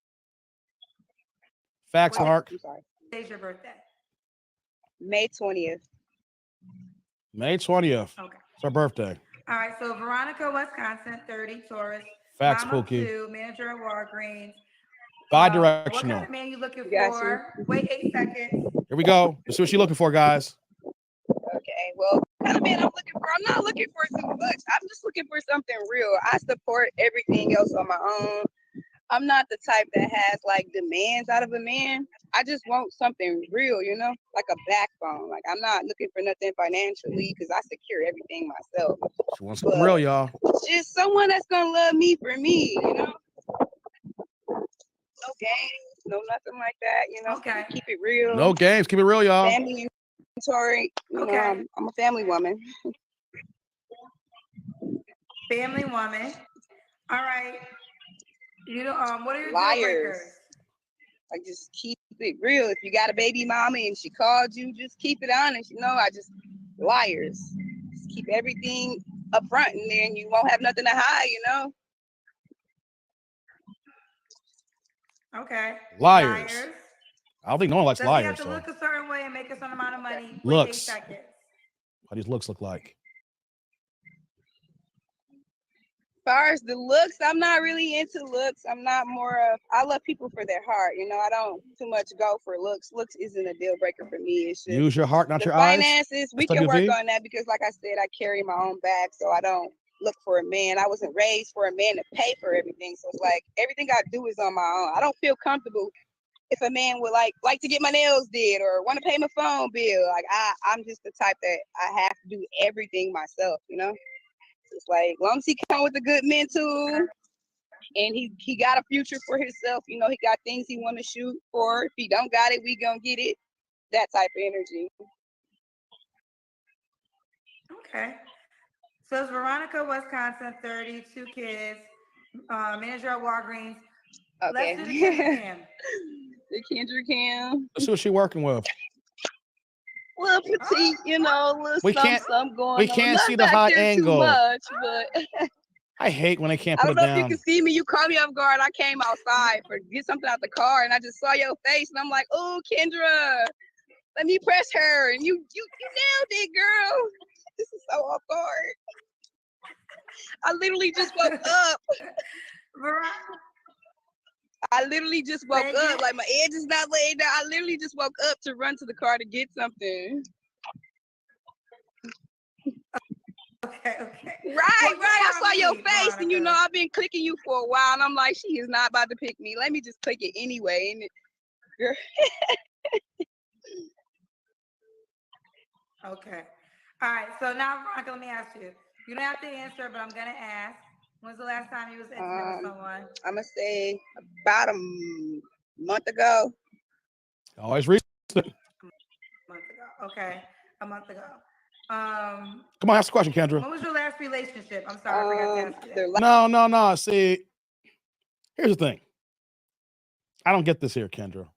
Facts, Mark. I'm sorry. What day is your birthday? May 20th. May 20th. Okay. It's her birthday. All right. So Veronica, Wisconsin, 30, Taurus. Facts, Mama Pookie. 2, manager at Walgreens. Bi-directional. What kind of man you looking Got for? Wait 8 seconds. Here we go. Let's see what she's looking for, guys. Okay, well, kind of man I'm looking for. I'm not looking for so much. I'm just looking for something real. I support everything else on my own. I'm not the type that has like demands out of a man. I just want something real, you know, like a backbone. Like I'm not looking for nothing financially because I secure everything myself. She wants something real, y'all. Just someone that's gonna love me for me, you know. No games, no nothing like that, you know. Okay. Keep it real. No games. Keep it real, y'all. Family inventory. You Okay. know, I'm a family woman. Family woman. All right. You know, what are your deal Liars. breakers? Like just keep it real. If you got a baby mama and she called you, just keep it honest. You know, liars. Just keep everything up front and then you won't have nothing to hide, you know. Okay. Liars. I don't think no one likes Does liars. he have to So. look a certain way and make a certain amount of money? Wait 8 Looks. seconds. What these looks look like. far as the looks, I'm not really into looks. I'm not more of, I love people for their heart. You know, I don't too much go for looks. Looks isn't a deal breaker for me. It's just Use your heart, not the your eyes. finances. We can work SWV. on that because, like I said, I carry my own bag, so I don't look for a man. I wasn't raised for a man to pay for everything. So it's like everything I do is on my own. I don't feel comfortable if a man would like to get my nails did or want to pay my phone bill. Like I'm just the type that I have to do everything myself, you know? It's like, as long as he come with a good mental and he got a future for himself, you know, he got things he want to shoot for. If he don't got it, we gonna get it. That type of energy. Okay. So it's Veronica, Wisconsin, 32 kids, manager at Walgreens. Okay. Let's do the Kendra Cam. The Kendra Cam. Let's see what she working with. Little petite, you know, little something going on. We can't see the Not back high there angle. too much, but I hate when they can't I put don't it know if you down. can see me. You caught me off guard. I came outside for get something out the car, and I just saw your face, and I'm like, "Oh, Kendra, let me press her." And you nailed it, girl. This is so off guard. I literally just woke up. I literally just woke up. Like my edge is not laid down. I literally just woke up to run to the car to get something. Okay. Right. I saw your face, and you know I've been clicking you for a while, and I'm like, she is not about to pick me. Let me just click it anyway. And girl. Okay. All right. So now, Veronica, let me ask you. You don't have to answer, but I'm gonna ask. When's the last time you was intimate with someone? I'm gonna say about a month ago. Always recent. A month ago. Okay. A month ago. Come on, ask the question, Kendra. What was your last relationship? I'm sorry, I forgot to ask you that. No. See, here's the thing. I don't get this here, Kendra.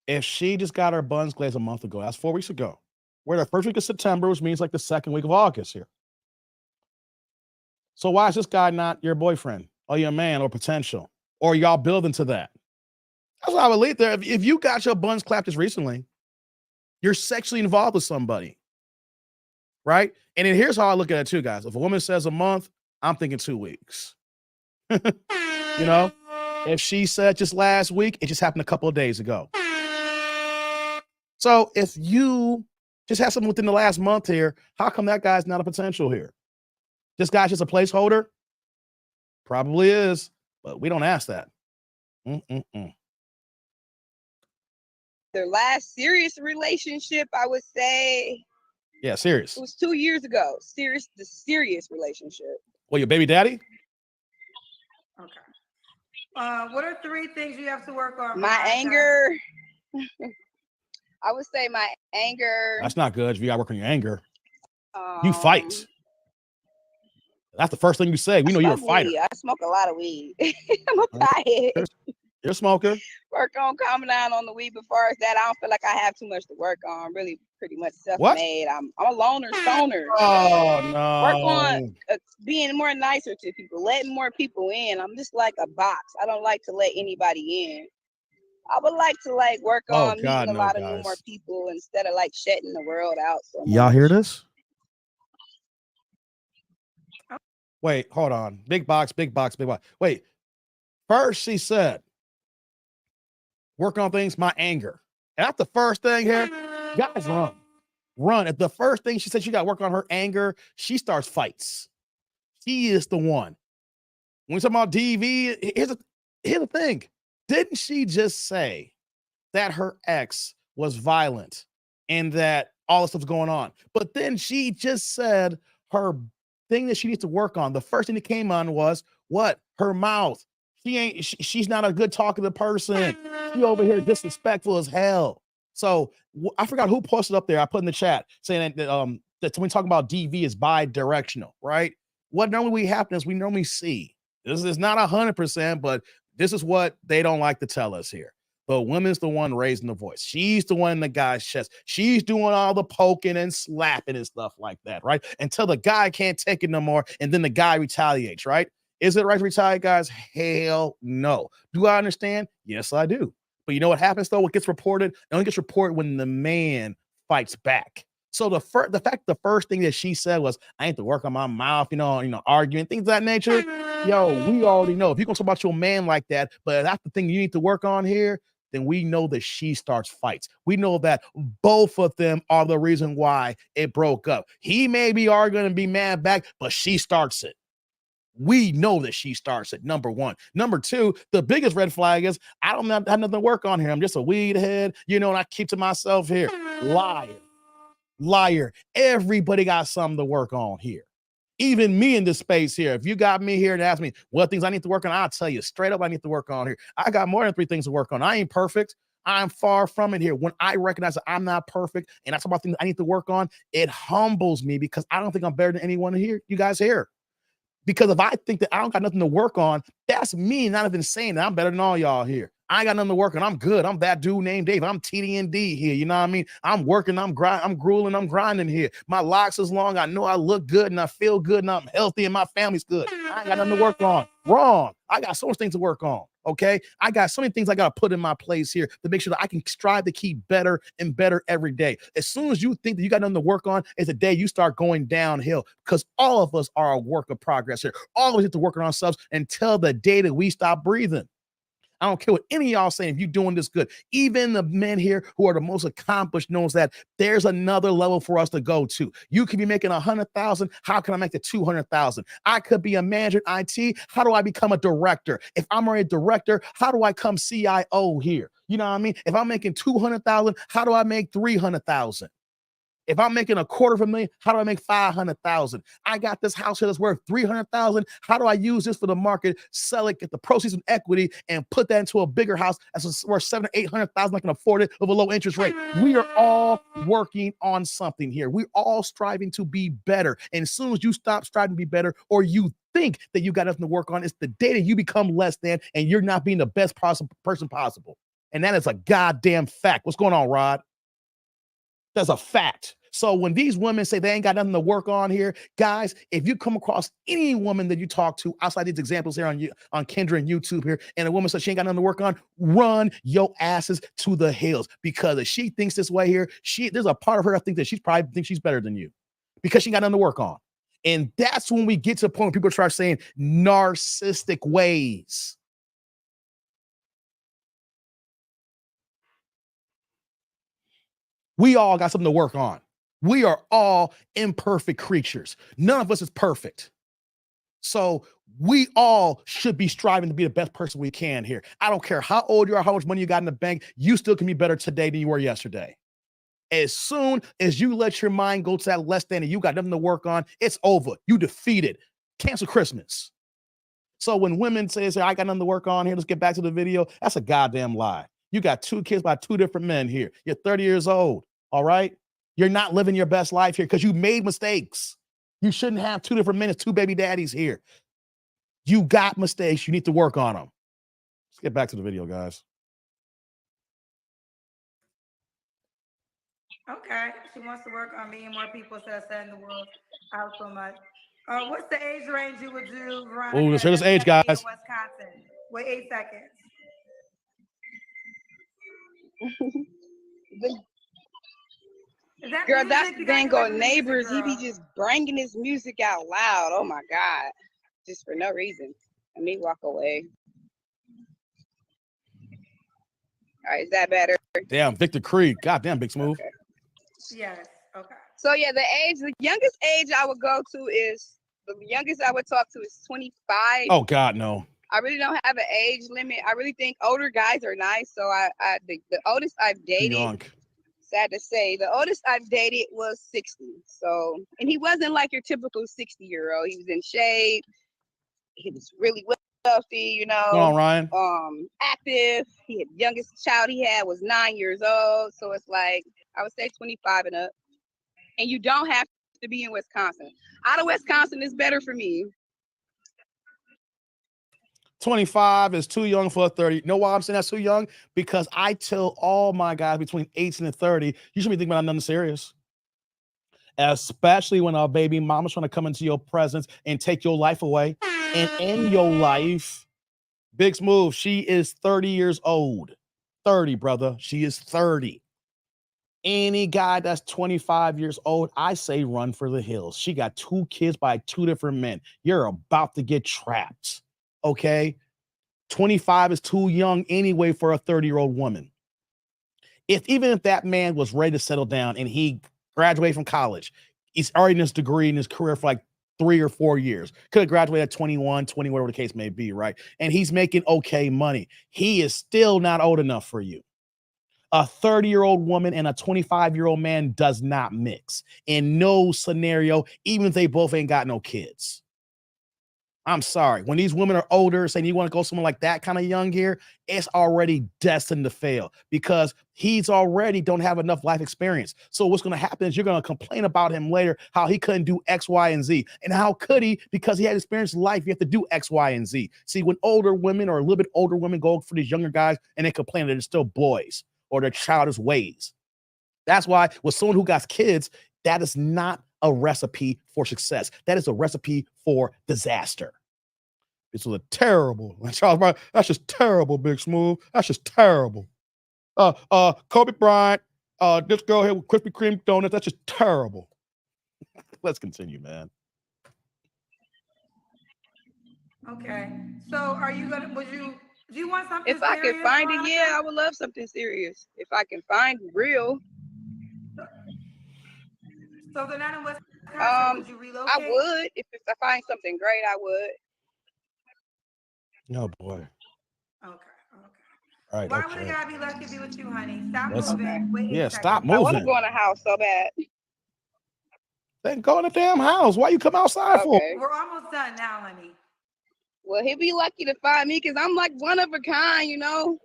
If she just got her buns glazed a month ago, that's 4 weeks ago. We're the first week of September, which means like the second week of August here. So why is this guy not your boyfriend or your man or potential? Or y'all building to that? That's what I would leave there. If you got your buns clapped just recently, you're sexually involved with somebody. Right? And then here's how I look at it too, guys. If a woman says a month, I'm thinking 2 weeks. You know? If she said just last week, it just happened a couple of days ago. So if you just have something within the last month here, how come that guy's not a potential here? This guy's just a placeholder? Probably is, but we don't ask that. Their last serious relationship, I would say. Yeah, serious. It was 2 years ago. The serious relationship. Well, your baby daddy? Okay. What are 3 things you have to work on? My anger. I would say my anger. That's not good. You gotta work on your anger. You fight. That's the first thing you say. We know you're a fighter. I smoke a lot of weed. I'm a pothead. You're a smoker. Work on calming down on the weed. But far as that, I don't feel like I have too much to work on. I'm really pretty much self-made. I'm a loner, stoner. Oh no. Work on being more nicer to people, letting more people in. I'm just like a box. I don't like to let anybody in. I would like to work on meeting a lot of new more people instead of shutting the world out. So y'all hear this? Wait, hold on. Big box. Wait. First, she said, work on things, my anger. And that's the first thing here. Guys, run. If the first thing she said she got to work on her anger, she starts fights. She is the one. When we talk about DV, here's the thing. Didn't she just say that her ex was violent and that all this stuff's going on? But then she just said her thing that she needs to work on. The first thing that came on was what? Her mouth. She's not a good talkative person. She over here disrespectful as hell. So I forgot who posted up there. I put in the chat saying that when we talk about DV is bi-directional, right? What normally happens is we normally see. This is not 100%, but this is what they don't like to tell us here. The woman's the one raising the voice. She's the one in the guy's chest. She's doing all the poking and slapping and stuff like that, right? Until the guy can't take it no more, and then the guy retaliates, right? Is it right to retaliate, guys? Hell no. Do I understand? Yes, I do. But you know what happens, though? What gets reported? It only gets reported when the man fights back. So the first thing that she said was, I need to work on my mouth, arguing, things of that nature. Yo, we already know if you're gonna talk about your man like that, but that's the thing you need to work on here, then we know that she starts fights. We know that both of them are the reason why it broke up. He may be arguing and be mad back, but she starts it. We know that she starts it, number one. Number two, the biggest red flag is I don't have nothing to work on here. I'm just a weed head, and I keep to myself here. Liar. Everybody got something to work on here. Even me in this space here. If you got me here and ask me what things I need to work on, I'll tell you straight up I need to work on here. I got more than 3 things to work on. I ain't perfect. I'm far from it here. When I recognize that I'm not perfect and that's about things I need to work on, it humbles me because I don't think I'm better than anyone here, you guys here. Because if I think that I don't got nothing to work on, that's me not even saying that I'm better than all y'all here. I ain't got nothing to work on. I'm good. I'm that dude named Dave. I'm TDND here. You know what I mean? I'm working. I'm grueling. I'm grinding here. My locks is long. I know I look good and I feel good and I'm healthy and my family's good. I ain't got nothing to work on. Wrong. I got so much things to work on. Okay. I got so many things I got to put in my place here to make sure that I can strive to keep better and better every day. As soon as you think that you got nothing to work on, it's the day you start going downhill because all of us are a work of progress here. All of us have to work on ourselves until the day that we stop breathing. I don't care what any of y'all saying if you're doing this good. Even the men here who are the most accomplished knows that there's another level for us to go to. You could be making 100,000. How can I make the 200,000? I could be a manager in IT. How do I become a director? If I'm already a director, how do I become CIO here? You know what I mean? If I'm making 200,000, how do I make 300,000? If I'm making $250,000, how do I make 500,000? I got this house here that's worth 300,000. How do I use this for the market, sell it, get the proceeds and equity, and put that into a bigger house that's worth 700,000 or 800,000? I can afford it with a low interest rate. We are all working on something here. We're all striving to be better. And as soon as you stop striving to be better, or you think that you got nothing to work on, it's the day that you become less than, and you're not being the best person possible. And that is a goddamn fact. What's going on, Rod? That's a fact. So when these women say they ain't got nothing to work on here, guys, if you come across any woman that you talk to outside these examples here on Kendra and YouTube here, and a woman says she ain't got nothing to work on, run your asses to the hills. Because if she thinks this way here, there's a part of her I think that she's probably thinks she's better than you because she ain't got nothing to work on. And that's when we get to the point where people start saying narcissistic ways. We all got something to work on. We are all imperfect creatures. None of us is perfect. So we all should be striving to be the best person we can here. I don't care how old you are, how much money you got in the bank. You still can be better today than you were yesterday. As soon as you let your mind go to that less than and you got nothing to work on, it's over. You defeated. Cancel Christmas. So when women say, I got nothing to work on here, let's get back to the video. That's a goddamn lie. You got 2 kids by 2 different men here. You're 30 years old. All right. You're not living your best life here because you made mistakes. You shouldn't have 2 different men as 2 baby daddies here. You got mistakes. You need to work on them. Let's get back to the video, guys. Okay. She wants to work on meeting more people instead of setting the world out so much. What's the age range you would do, Veronica? Oh, let's hear this age, guys. In Wisconsin. Wait 8 seconds. Girl, that's the dang old neighbors. He be just bringing his music out loud. Oh my God. Just for no reason. Let me walk away. All right, is that better? Damn, Victor Creed. Goddamn, big smooth. Okay. Yes. Okay. So yeah, the youngest age I would go to is, the youngest I would talk to is 25. Oh God, no. I really don't have an age limit. I really think older guys are nice. So the oldest I've dated, sad to say, the oldest I've dated was 60. So, and he wasn't like your typical 60-year-old. He was in shape. He was really wealthy, you know. Come on, Ryan. Active. The youngest child he had was 9 years old. So it's like, I would say 25 and up. And you don't have to be in Wisconsin. Out of Wisconsin is better for me. 25 is too young for a 30. You know why I'm saying that's too young? Because I tell all my guys between 18 and 30, you should be thinking about nothing serious. Especially when our baby mama's trying to come into your presence and take your life away and end your life. Big Smooth, she is 30 years old. 30, brother. She is 30. Any guy that's 25 years old, I say run for the hills. She got 2 kids by 2 different men. You're about to get trapped. Okay? 25 is too young anyway for a 30-year-old woman. Even if that man was ready to settle down and he graduated from college, he's already in his degree in his career for like 3 or 4 years. Could have graduated at 21, 20, whatever the case may be, right? And he's making okay money. He is still not old enough for you. A 30-year-old woman and a 25-year-old man does not mix in no scenario, even if they both ain't got no kids. I'm sorry. When these women are older, saying you want to go someone like that kind of young here, it's already destined to fail because he's already don't have enough life experience. So what's going to happen is you're going to complain about him later, how he couldn't do X, Y, and Z. And how could he? Because he had experienced life. You have to do X, Y, and Z. See, when older women or a little bit older women go for these younger guys and they complain that they're still boys or their childish ways. That's why with someone who got kids, that is not a recipe for success. That is a recipe for disaster. This was a terrible. Charles, that's just terrible, Big Smooth. That's just terrible. Kobe Bryant, this girl here with Krispy Kreme donuts. That's just terrible. Let's continue, man. Okay. So are you gonna, do you want something If I can serious, find it, Veronica? yeah, I would love something serious. If I can find real. So they're not in Wisconsin, would you relocate? I would. If I find something great, I would. Oh boy. Okay. All right. Why would a guy be lucky to be with you, honey? Stop Let's- moving. Wait 8 Yeah, seconds. stop I want to moving. go in a house so bad. Then go in the damn house. Why you come outside for? Okay. We're almost done now, honey. Well, he'll be lucky to find me because I'm like one of a kind, you know.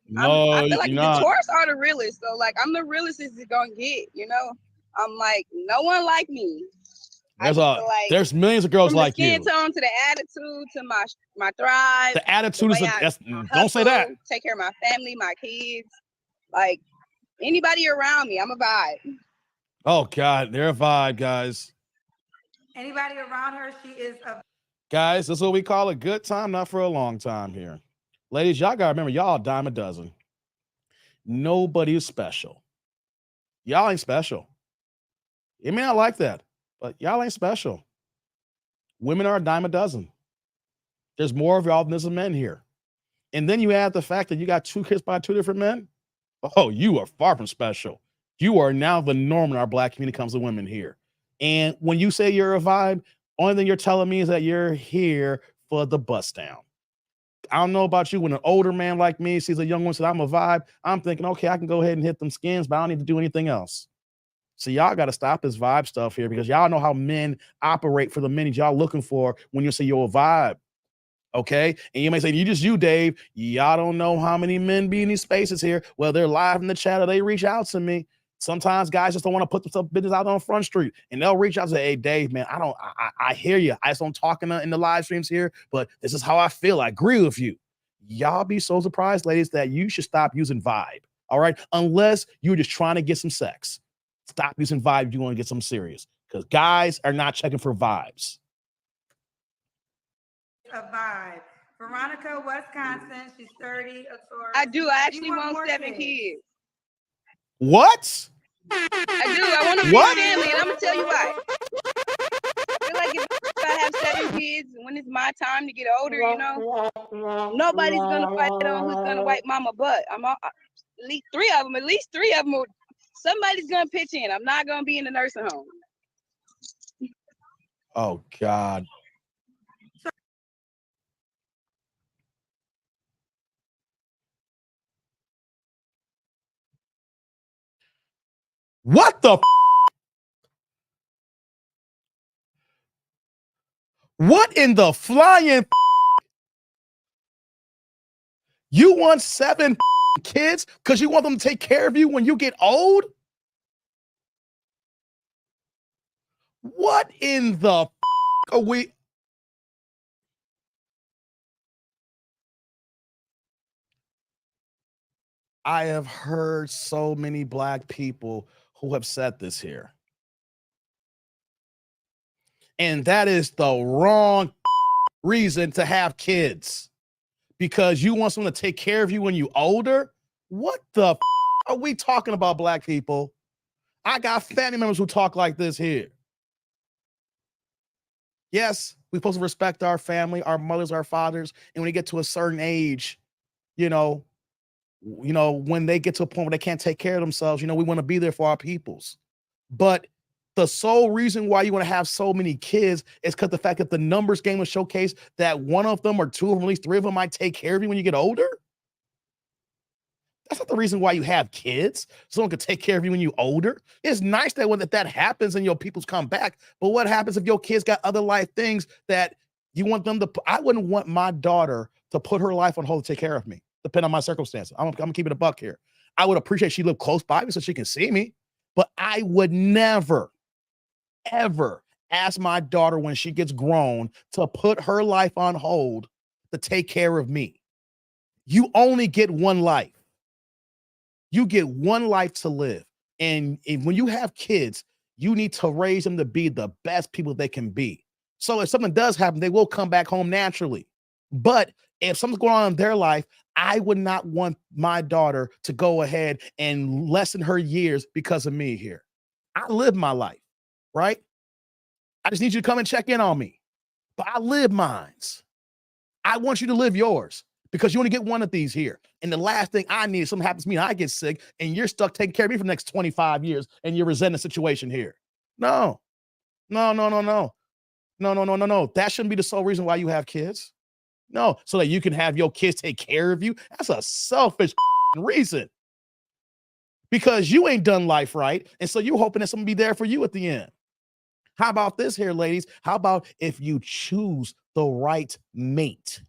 No, I feel like you're the not. Taurus are the realest. So like I'm the realest is gonna get, you know. I'm like no one like me. There's millions of girls from like the skin you. tone to the attitude to my thrive. The attitude is way I don't say that. hustle, take care of my family, my kids. Like anybody around me, I'm a vibe. Oh God, they're a vibe, guys. Anybody around her, she is a Guys, this is what we call a good time, not for a long time here. Ladies, y'all gotta remember, y'all a dime a dozen. Nobody is special. Y'all ain't special. You may not like that, but y'all ain't special. Women are a dime a dozen. There's more of y'all than there's men here. And then you add the fact that you got 2 kids by 2 different men. Oh, you are far from special. You are now the norm in our Black community when it comes to women here. And when you say you're a vibe, only thing you're telling me is that you're here for the bust down. I don't know about you. When an older man like me sees a young one says I'm a vibe, I'm thinking, okay, I can go ahead and hit them skins, but I don't need to do anything else. So y'all got to stop this vibe stuff here because y'all know how men operate for the men y'all looking for when you say you're a vibe. Okay. And you may say, you, Dave. Y'all don't know how many men be in these spaces here. Well, they're live in the chat or they reach out to me. Sometimes guys just don't want to put themselves business out on Front Street, and they'll reach out and say, "Hey, Dave, man, I hear you. I just don't talk in the live streams here, but this is how I feel. I agree with you." Y'all be so surprised, ladies, that you should stop using vibe. All right, unless you're just trying to get some sex, stop using vibe. If you want to get some serious, because guys are not checking for vibes. a vibe. Veronica, Wisconsin, she's 30, a Taurus. I do. I actually You want want more 7 kids? kids. What? I do. I want a big What? family, and I'm gonna tell you why. I feel like if I have 7 kids, when it's my time to get older, you know, nobody's gonna fight on who's gonna wipe mama butt. At least three of them. Somebody's gonna pitch in. I'm not gonna be in the nursing home. Oh God. What the? What in the flying? You want 7 kids because you want them to take care of you when you get old? What in the are we? I have heard so many Black people who have said this here. And that is the wrong reason to have kids. Because you want someone to take care of you when you're older? What the are we talking about, Black people? I got family members who talk like this here. Yes, we're supposed to respect our family, our mothers, our fathers, and when they get to a certain age, you know, when they get to a point where they can't take care of themselves, we want to be there for our peoples. But the sole reason why you want to have so many kids is because the fact that the numbers game will showcase that one of them or two of them, at least three of them, might take care of you when you get older. That's not the reason why you have kids. Someone could take care of you when you're older. It's nice that when that happens and your peoples come back. But what happens if your kids got other life things that you want them to? I wouldn't want my daughter to put her life on hold to take care of me, depending on my circumstances. I'm gonna keep it a buck here. I would appreciate she lived close by me so she can see me, but I would never, ever ask my daughter when she gets grown to put her life on hold to take care of me. You only get one life. You get one life to live. And when you have kids, you need to raise them to be the best people they can be. So if something does happen, they will come back home naturally. But if something's going on in their life, I would not want my daughter to go ahead and lessen her years because of me here. I live my life, right? I just need you to come and check in on me. But I live mine. I want you to live yours because you only get one of these here. And the last thing I need is something happens to me and I get sick and you're stuck taking care of me for the next 25 years and you're resenting the situation here. No. That shouldn't be the sole reason why you have kids. No, so that you can have your kids take care of you. That's a selfish reason. Because you ain't done life right. And so you're hoping that someone be there for you at the end. How about this here, ladies? How about if you choose the right mate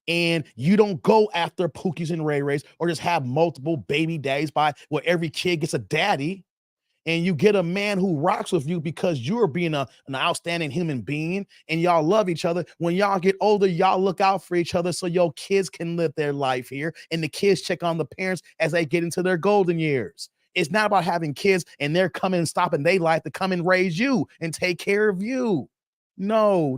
and you don't go after Pookies and Ray Rays or just have multiple baby daddies where every kid gets a daddy, and you get a man who rocks with you because you're being an outstanding human being and y'all love each other. When y'all get older, y'all look out for each other so your kids can live their life here and the kids check on the parents as they get into their golden years. It's not about having kids and they're coming and stopping their life to come and raise you and take care of you. No.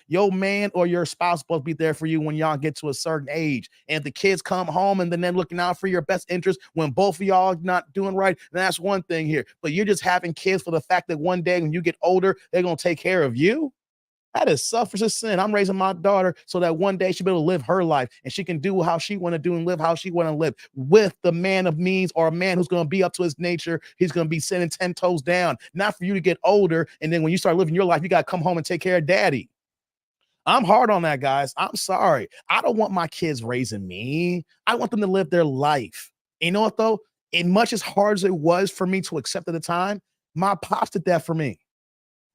Your man or your spouse is supposed to be there for you when y'all get to a certain age. And if the kids come home and then they're looking out for your best interest when both of y'all not doing right, then that's one thing here. But you're just having kids for the fact that one day when you get older, they're going to take care of you. That is selfish as sin. I'm raising my daughter so that one day she'll be able to live her life and she can do how she want to do and live how she want to live with the man of means or a man who's going to be up to his nature. He's going to be sitting 10 toes down, not for you to get older. And then when you start living your life, you got to come home and take care of daddy. I'm hard on that, guys. I'm sorry. I don't want my kids raising me. I want them to live their life. And you know what, though? As much as hard as it was for me to accept at the time, my pops did that for me.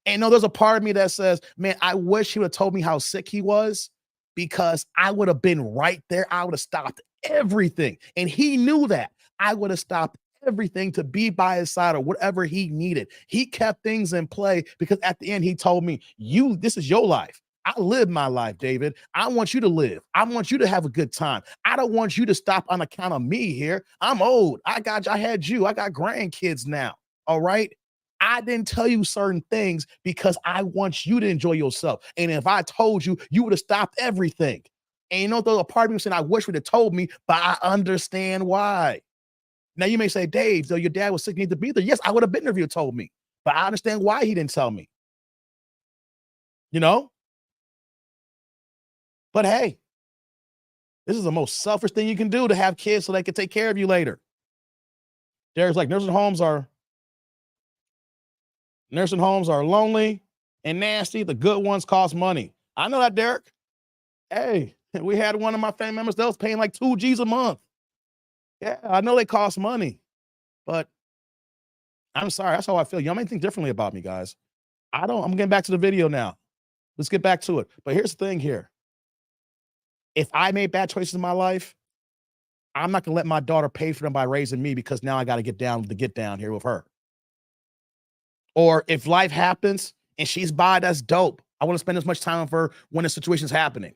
And no, there's a part of me that says, man, I wish he would have told me how sick he was because I would have been right there. I would have stopped everything. And he knew that. I would have stopped everything to be by his side or whatever he needed. He kept things in play because at the end, he told me, this is your life. I live my life, David. I want you to live. I want you to have a good time. I don't want you to stop on account of me here. I'm old. I had you. I got grandkids now. All right. I didn't tell you certain things because I want you to enjoy yourself. And if I told you, you would have stopped everything. And you know, there's a part of me saying, I wish would have told me, but I understand why. Now you may say, Dave, though your dad was sick, you need to be there. Yes, I would have been there if you told me, but I understand why he didn't tell me. You know? But hey, this is the most selfish thing you can do to have kids so they can take care of you later. There's like nursing homes are lonely and nasty. The good ones cost money. I know that, Derek. Hey, we had one of my family members that was paying like $2,000 a month. Yeah, I know they cost money, but I'm sorry. That's how I feel. Y'all may think differently about me, guys. I'm getting back to the video now. Let's get back to it. But here's the thing here. If I made bad choices in my life, I'm not going to let my daughter pay for them by raising me because now I got to get down here with her. Or if life happens and she's by, that's dope. I want to spend as much time with her when the situation's happening.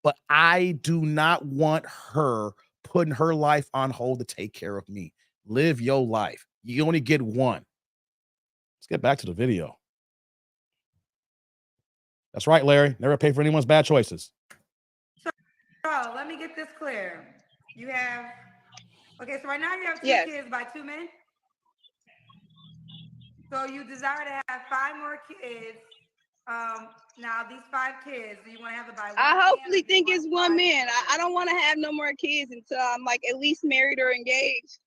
But I do not want her putting her life on hold to take care of me. Live your life. You only get one. Let's get back to the video. That's right, Larry. Never pay for anyone's bad choices. So let me get this clear. So right now you have two Yes. kids by 2 men? So you desire to have 5 more kids. Now these 5 kids, do you want to have it by one I man, hopefully or do you think want it's one 5 man. kids? I don't want to have no more kids until I'm like at least married or engaged.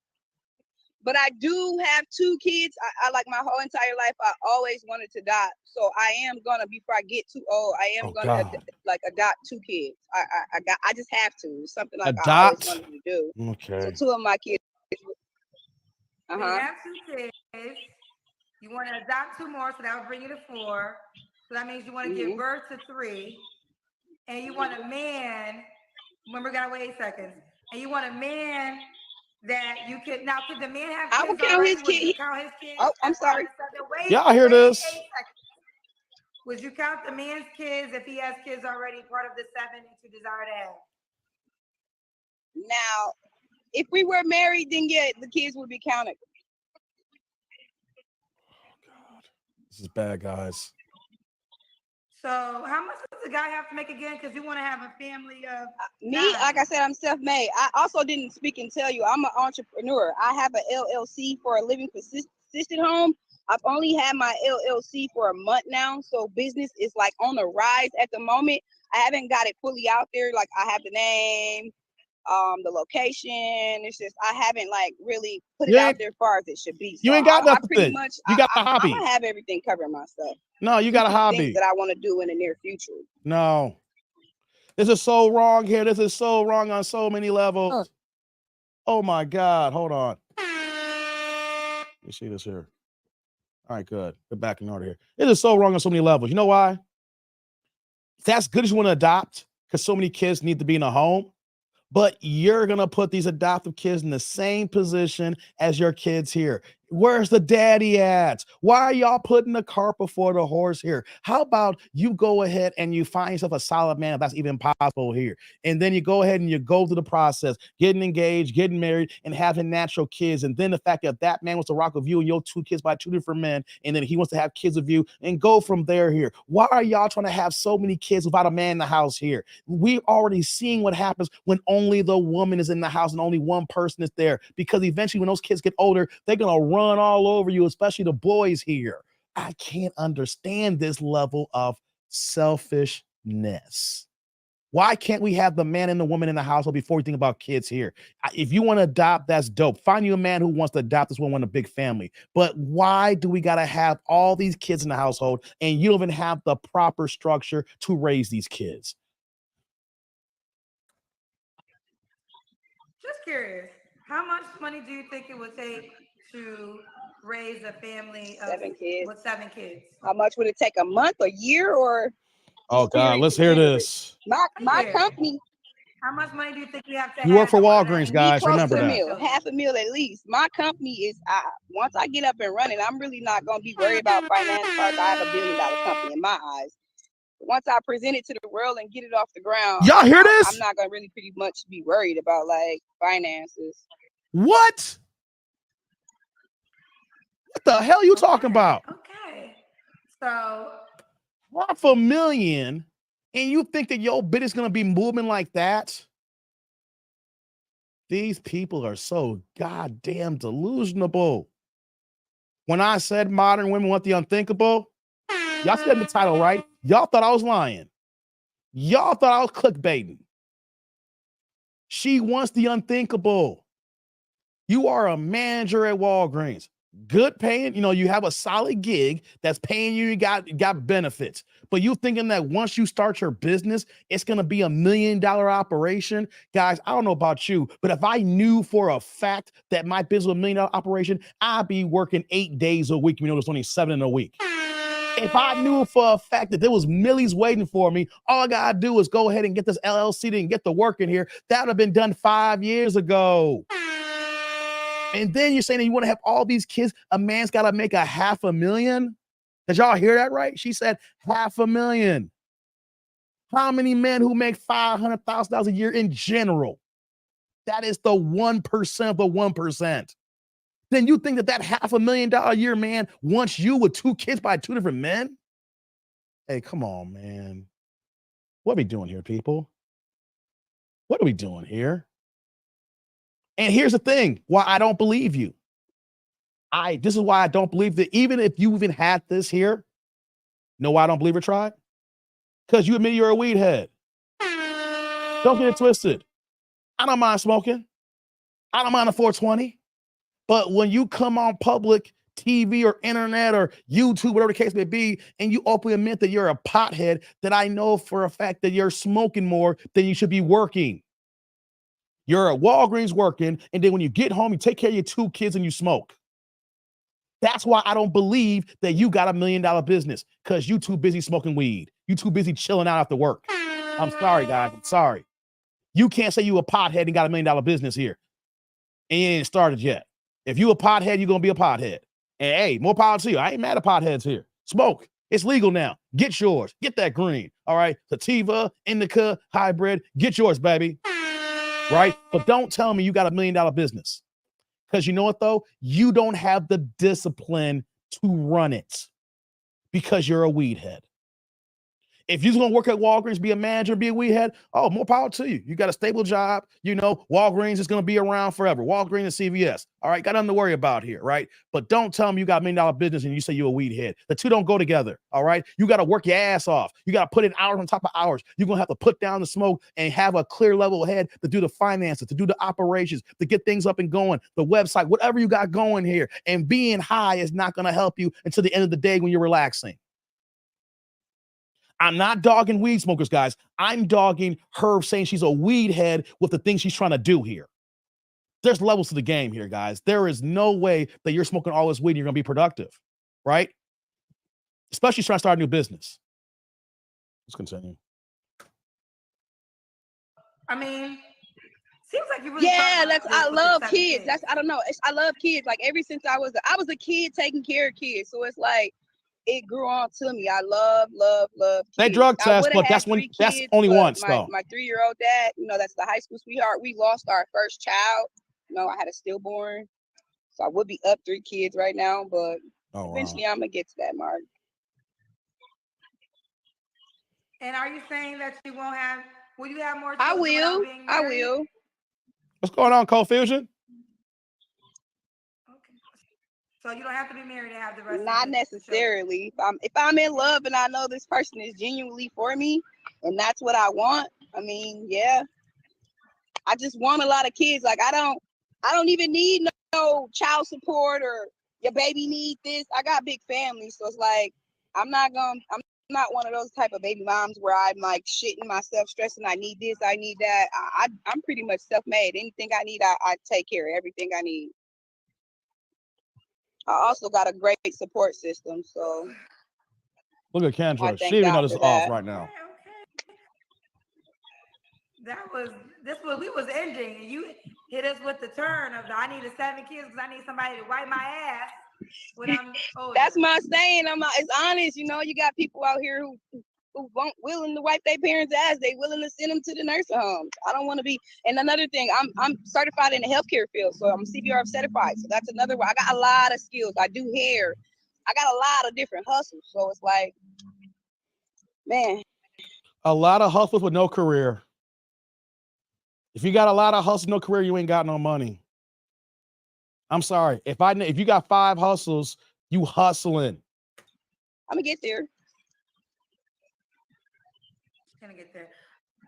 But I do have 2 kids. I like my whole entire life. I always wanted to adopt. So I am gonna, before I get too old, I am Oh gonna God. adopt 2 kids. I just have to. It's something like I always Adopt. wanted to do. So Okay. 2 of my kids. So you have 2 kids. You want to adopt 2 more, so that would bring you to 4. So that means you want to give birth to 3, and you want a man. Remember, we gotta wait 8 seconds. And you want a man that you could now. Could the man have I will kids count already? his Would you kid. count his kids? Oh, I'm As part sorry. of the subject? Wait, Y'all hear wait, this? 8 seconds. Would you count the man's kids if he has kids already, part of the 7 that you desire to have? Now, if we were married, then yeah, the kids would be counted. This is bad, guys. So how much does the guy have to make again? Because you want to have a family of Me, 9. like I said, I'm self-made. I also didn't speak and tell you, I'm an entrepreneur. I have an LLC for a living assisted home. I've only had my LLC for a month now, so business is like on the rise at the moment. I haven't got it fully out there. Like I have the name, the location. It's just I haven't like really put it You out ain't there as far as it should be. you So ain't got I pretty nothing. much You got a I'm hobby. gonna have everything covered myself. No, you Due got a to the things hobby. that I want to do in the near future. No. This is so wrong here. This is so wrong on so many levels. Oh my God. Hold on. You see this here. All right, good. Get back in order here. This is so wrong on so many levels. You know why? That's good as you want to adopt because so many kids need to be in a home. But you're going to put these adoptive kids in the same position as your kids here. Where's the daddy at? Why are y'all putting the cart before the horse here? How about you go ahead and you find yourself a solid man if that's even possible here. And then you go ahead and you go through the process, getting engaged, getting married, and having natural kids. And then the fact that that man wants to rock with you and your 2 kids by 2 different men, and then he wants to have kids with you and go from there here. Why are y'all trying to have so many kids without a man in the house here? We've already seen what happens when only the woman is in the house and only one person is there, because eventually when those kids get older, they're going to run all over you, especially the boys here. I can't understand this level of selfishness. Why can't we have the man and the woman in the household before we think about kids here? If you want to adopt, that's dope. Find you a man who wants to adopt this one, want a big family. But why do we got to have all these kids in the household and you don't even have the proper structure to raise these kids? Just curious, how much money do you think it would take to raise a family of 7 kids. with 7 kids? How much would it take? A month, a year, or Oh just God, period let's to hear handle it? this. My Yeah. company, How much money do you think you have to You work have for in order to Walgreens, have be guys. close Remember to a that. meal, half a meal at least. My company is once I get up and running, I'm really not gonna be worried about finance parts. I have $1 billion company in my eyes. Once I present it to the world and get it off the ground, Y'all hear I'm this? not gonna really pretty much be worried about like finances. What? What the hell you talking about? Okay. So $500,000, and you think that your bid is gonna be moving like that? These people are so goddamn delusional. When I said modern women want the unthinkable, y'all said the title, right? Y'all thought I was lying. Y'all thought I was clickbaiting. She wants the unthinkable. You are a manager at Walgreens. Good paying, you have a solid gig that's paying you, you got benefits. But you thinking that once you start your business, it's gonna be $1 million operation? Guys, I don't know about you, but if I knew for a fact that my business was $1 million operation, I'd be working 8 days a week. There's only 7 in a week. If I knew for a fact that there was millies waiting for me, all I gotta do is go ahead and get this LLC and get the work in here. That would have been done 5 years ago. And then you're saying that you want to have all these kids. A man's got to make $500,000. Did y'all hear that right? She said $500,000. How many men who make $500,000 a year in general? That is the 1% of the 1%. Then you think that $500,000 a year man wants you with 2 kids by 2 different men? Hey, come on, man. What are we doing here, people? What are we doing here? And here's the thing, why I don't believe you. This is why I don't believe that even if you even had this here, know why I don't believe it tried? Because you admit you're a weed head. Don't get it twisted. I don't mind smoking. I don't mind a 420. But when you come on public TV or internet or YouTube, whatever the case may be, and you openly admit that you're a pothead, that I know for a fact that you're smoking more than you should be working. You're at Walgreens working, and then when you get home, you take care of your 2 kids and you smoke. That's why I don't believe that you got $1 million business, because you too busy smoking weed. You too busy chilling out after work. I'm sorry, guys. I'm sorry. You can't say you a pothead and got $1 million business here. And you ain't started yet. If you a pothead, you're going to be a pothead. And hey, more power to you. I ain't mad at potheads here. Smoke. It's legal now. Get yours. Get that green. All right. Sativa, indica, hybrid. Get yours, baby. Right? But don't tell me you got $1 million business. Because you know what, though? You don't have the discipline to run it because you're a weed head. If you're going to work at Walgreens, be a manager, be a weed head, oh, more power to you. You got a stable job. You know, Walgreens is going to be around forever. Walgreens and CVS. All right, got nothing to worry about here, right? But don't tell me you got $1 million business and you say you're a weed head. The two don't go together, all right? You got to work your ass off. You got to put in hours on top of hours. You're going to have to put down the smoke and have a clear level head to do the finances, to do the operations, to get things up and going, the website, whatever you got going here. And being high is not going to help you until the end of the day when you're relaxing. I'm not dogging weed smokers, guys. I'm dogging her saying she's a weed head with the things she's trying to do here. There's levels to the game here, guys. There is no way that you're smoking all this weed and you're going to be productive, right? Especially trying to start a new business. Let's continue. I mean, seems like you really. Yeah, I love kids. I don't know. I love kids. Like ever since I was a kid taking care of kids. So it's like it grew on to me. I love kids. They drug test, but that's only once though. My 3-year-old dad, that's the high school sweetheart. We lost our first child. I had a stillborn. So I would be up 3 kids right now, but eventually I'm gonna get to that mark. And are you saying that you won't have? Will you have more? I will. What's going on, Cold Fusion? So you don't have to be married to have the rest. Not necessarily. If I'm in love and I know this person is genuinely for me, and that's what I want. I mean, yeah. I just want a lot of kids. Like I don't even need no child support or your baby need this. I got big family, so it's like I'm not one of those type of baby moms where I'm like shitting myself, stressing. I need this, I need that. I'm pretty much self-made. Anything I need, I take care of everything I need. I also got a great support system, so. Look at Kendra. She even knows it's off right now. Okay. We was ending, and you hit us with the turn of I need 7 kids because I need somebody to wipe my ass when I'm older. That's my saying. It's honest, you got people out here who won't willing to wipe their parents' ass. They willing to send them to the nursing homes. I don't want to be. And another thing, I'm certified in the healthcare field, so I'm CBR certified. So that's another one. I got a lot of skills. I do hair. I got a lot of different hustles. So it's like, man. A lot of hustles with no career. If you got a lot of hustles, no career, you ain't got no money. I'm sorry. If you got 5 hustles, you hustling. I'm gonna get there. Gonna get there.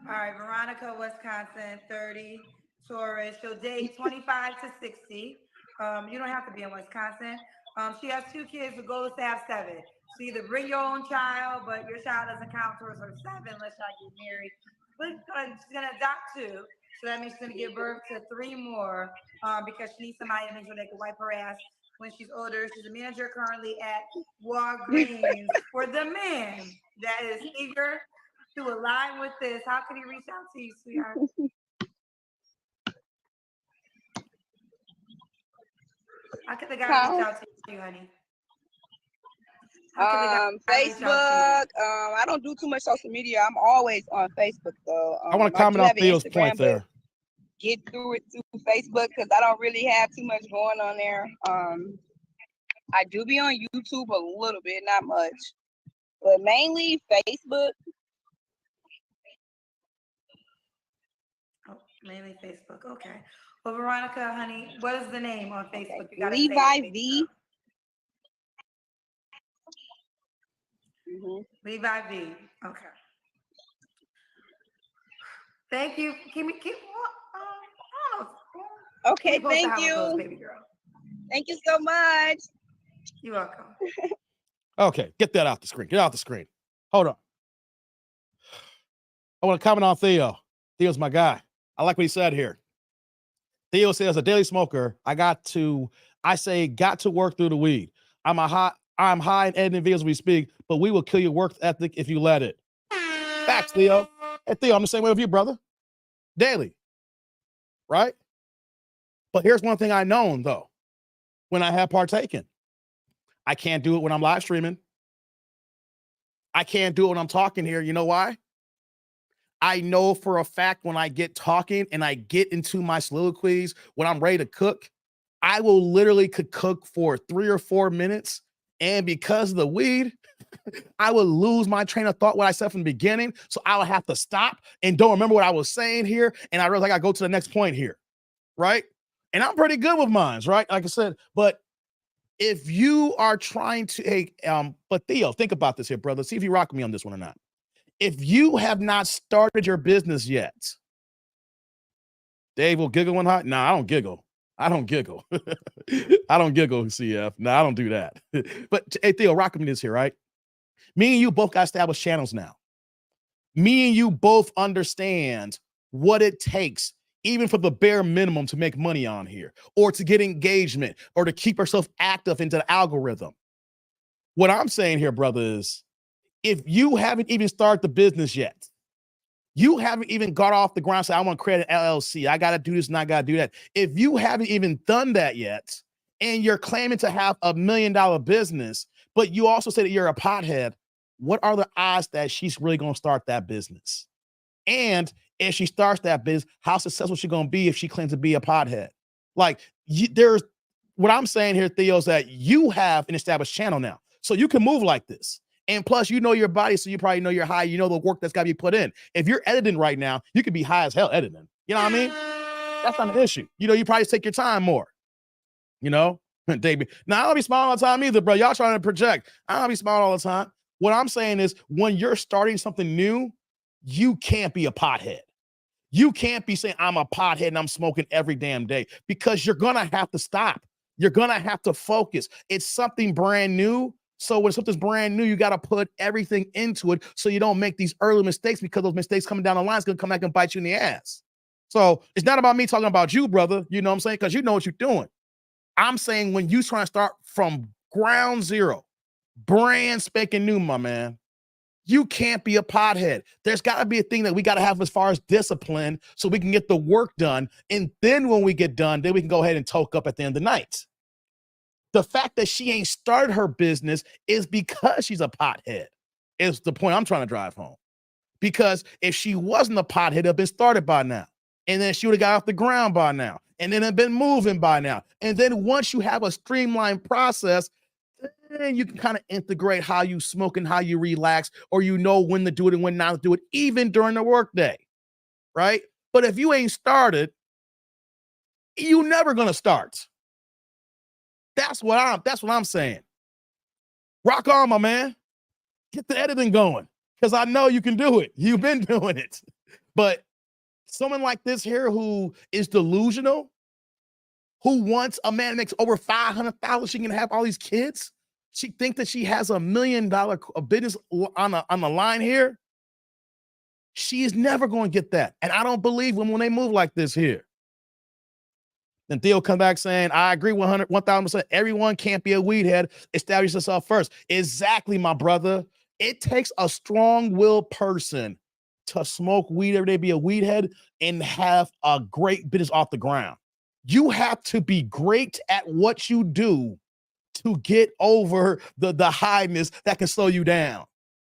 All right, Veronica, Wisconsin, 30, Taurus. She'll date 25 to 60. You don't have to be in Wisconsin. She has 2 kids. The goal is to have 7. So either bring your own child, but your child doesn't count towards her 7 unless y'all get married. But she's gonna adopt 2. So that means she's gonna give birth to 3 more because she needs somebody to make sure they can wipe her ass when she's older. She's a manager currently at Walgreens. For the man that is eager to align with this, how can he reach out to you, sweetheart? How can the guy reach out to you, honey? Facebook. I don't do too much social media. I'm always on Facebook though. I want to comment on Theo's point there. Get through it through Facebook because I don't really have too much going on there. I do be on YouTube a little bit, not much, but mainly Facebook. Oh, mainly Facebook. Okay. Well, Veronica, honey, what is the name on Facebook? You gotta say it, Levi baby V. girl. Levi V. Okay. Thank you. Keep. I don't know. Okay, Keep posting thank how it goes, you. baby girl. Thank you so much. You're welcome. Okay, get that out the screen. Get out the screen. Hold on. I want to comment on Theo. Theo's my guy. I like what he said here. Theo says, a daily smoker, got to work through the weed. I'm high in editing videos as we speak, but we will kill your work ethic if you let it. Facts, Theo. Hey, Theo, I'm the same way with you, brother. Daily. Right? But here's one thing I known, though. When I have partaken, I can't do it when I'm live streaming. I can't do it when I'm talking here. You know why? I know for a fact when I get talking and I get into my soliloquies, when I'm ready to cook, I will literally could cook for 3 or 4 minutes. And because of the weed, I will lose my train of thought, what I said from the beginning. So I will have to stop and don't remember what I was saying here. And I realize I got to go to the next point here. Right? And I'm pretty good with mines, right? Like I said, but if you are trying to, but Theo, think about this here, brother. See if you rock me on this one or not. If you have not started your business yet, Dave will giggle one hot. Nah, I don't giggle. I don't giggle, CF. No, I don't do that. But hey, Theo, rock me this here, right? Me and you both got established channels now. Me and you both understand what it takes, even for the bare minimum, to make money on here, or to get engagement, or to keep ourselves active into the algorithm. What I'm saying here, brother, is if you haven't even started the business yet, you haven't even got off the ground, say, I want to create an LLC. I got to do this and I got to do that. If you haven't even done that yet, and you're claiming to have $1 million business, but you also say that you're a pothead, what are the odds that she's really going to start that business? And if she starts that business, how successful is she going to be if she claims to be a pothead? Like, there's what I'm saying here, Theo, is that you have an established channel now. So you can move like this. And plus, you know your body, so you probably know you're high. You know the work that's got to be put in. If you're editing right now, you could be high as hell editing. You know what I mean? That's not an issue. You know, you probably take your time more. You know? Now, I don't be smiling all the time either, bro. Y'all trying to project. I don't be smiling all the time. What I'm saying is, when you're starting something new, you can't be a pothead. You can't be saying, I'm a pothead and I'm smoking every damn day, because you're going to have to stop. You're going to have to focus. It's something brand new. So when something's brand new, you got to put everything into it so you don't make these early mistakes, because those mistakes coming down the line is going to come back and bite you in the ass. So it's not about me talking about you, brother. You know what I'm saying? Because you know what you're doing. I'm saying when you trying to start from ground zero, brand spanking new, my man, you can't be a pothead. There's got to be a thing that we got to have as far as discipline so we can get the work done. And then when we get done, then we can go ahead and toke up at the end of the night. The fact that she ain't started her business is because she's a pothead, is the point I'm trying to drive home. Because if she wasn't a pothead, it'd have been started by now. And then she would have got off the ground by now. And then it'd been moving by now. And then once you have a streamlined process, then you can kind of integrate how you smoke and how you relax, or you know when to do it and when not to do it, even during the workday, right? But if you ain't started, you never gonna start. That's what I'm saying. Rock on, my man. Get the editing going, because I know you can do it. You've been doing it. But someone like this here who is delusional, who wants a man that makes over $500,000, she can have all these kids. She thinks that she has $1 million business on the line here. She is never going to get that. And I don't believe when they move like this here. Then Theo come back saying, I agree 1,000%. Everyone can't be a weed head. Establish yourself first. Exactly, my brother. It takes a strong-willed person to smoke weed every day, be a weed head, and have a great business off the ground. You have to be great at what you do to get over the highness that can slow you down.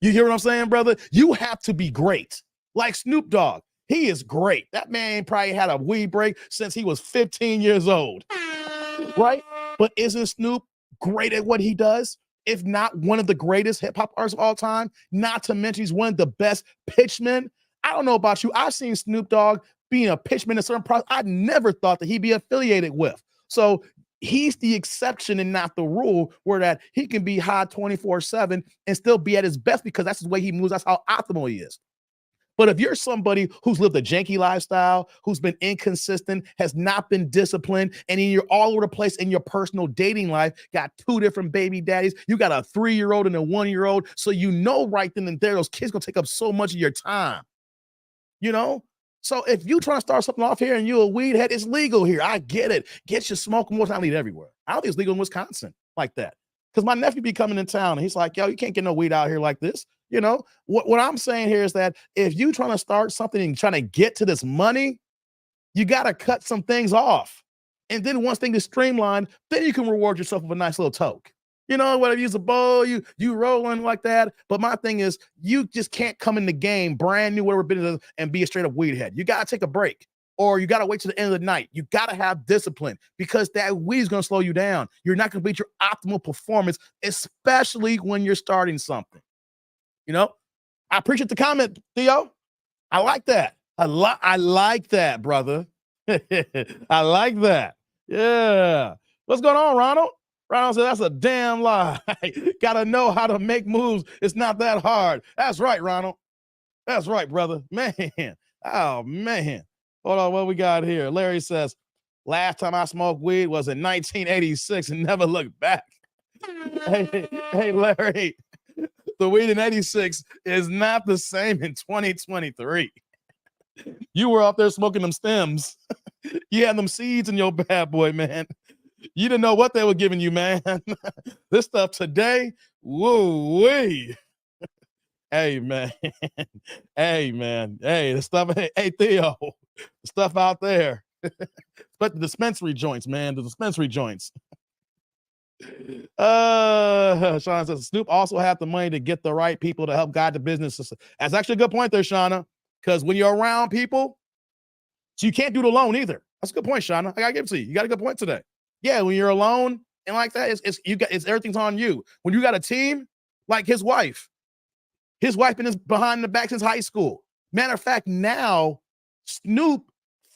You hear what I'm saying, brother? You have to be great. Like Snoop Dogg. He is great. That man probably had a weed break since he was 15 years old, right? But isn't Snoop great at what he does? If not one of the greatest hip hop artists of all time, not to mention he's one of the best pitchmen. I don't know about you. I've seen Snoop Dogg being a pitchman in certain products I never thought that he'd be affiliated with. So he's the exception and not the rule, where that he can be high 24/7 and still be at his best because that's the way he moves. That's how optimal he is. But if you're somebody who's lived a janky lifestyle, who's been inconsistent, has not been disciplined, and then you're all over the place in your personal dating life, got 2 different baby daddies, you got a 3-year-old and a 1-year-old, so you know right then and there, those kids gonna take up so much of your time, you know? So if you trying to start something off here and you a weed head, it's legal here. I get it. Get your smoking more time, lead everywhere. I don't think it's legal in Wisconsin like that. Because my nephew be coming in town and he's like, yo, you can't get no weed out here like this. You know, what I'm saying here is that if you trying to start something and trying to get to this money, you got to cut some things off. And then once things is streamlined, then you can reward yourself with a nice little toke. You know, whether you use a bowl, you rolling like that. But my thing is, you just can't come in the game brand new, whatever business, and be a straight up weed head. You got to take a break, or you got to wait till the end of the night. You got to have discipline, because that weed is going to slow you down. You're not going to beat your optimal performance, especially when you're starting something. You know, I appreciate the comment, Theo. I like that. I like that, brother. I like that. Yeah. What's going on, Ronald? Ronald said, that's a damn lie. Gotta know how to make moves. It's not that hard. That's right, Ronald. That's right, brother. Man. Oh, man. Hold on, what we got here? Larry says, last time I smoked weed was in 1986 and never looked back. Hey, Larry, the weed in 86 is not the same in 2023. You were up there smoking them stems. You had them seeds in your bad boy, man. You didn't know what they were giving you, man. This stuff today, woo-wee. Hey, man. Hey, man. Hey, the stuff, hey, Theo, the stuff out there. But the dispensary joints, man, the dispensary joints. Shauna says, Snoop also had the money to get the right people to help guide the business. That's actually a good point there, Shauna, because when you're around people, so you can't do it alone either. That's a good point, Shauna. I gotta give it to you. You got a good point today. Yeah, when you're alone and like that, it's everything's on you. When you got a team, like his wife been behind the back since high school. Matter of fact, now Snoop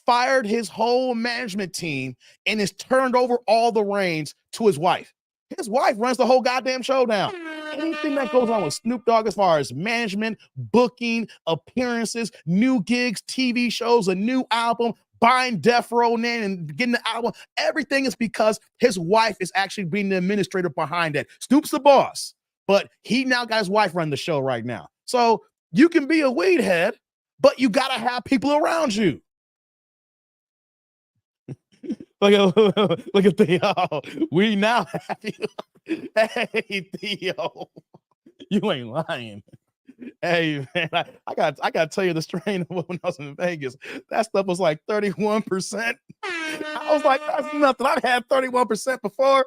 fired his whole management team and has turned over all the reins to his wife. His wife runs the whole goddamn show now. Anything that goes on with Snoop Dogg as far as management, booking, appearances, new gigs, TV shows, a new album, buying Death Row name and getting the album, everything is because his wife is actually being the administrator behind it. Snoop's the boss, but he now got his wife running the show right now. So you can be a weed head, but you got to have people around you. Look at Theo. We now have you. Hey, Theo. You ain't lying. Hey, man, I got to tell you the strain of when I was in Vegas. That stuff was like 31%. I was like, that's nothing. I've had 31% before.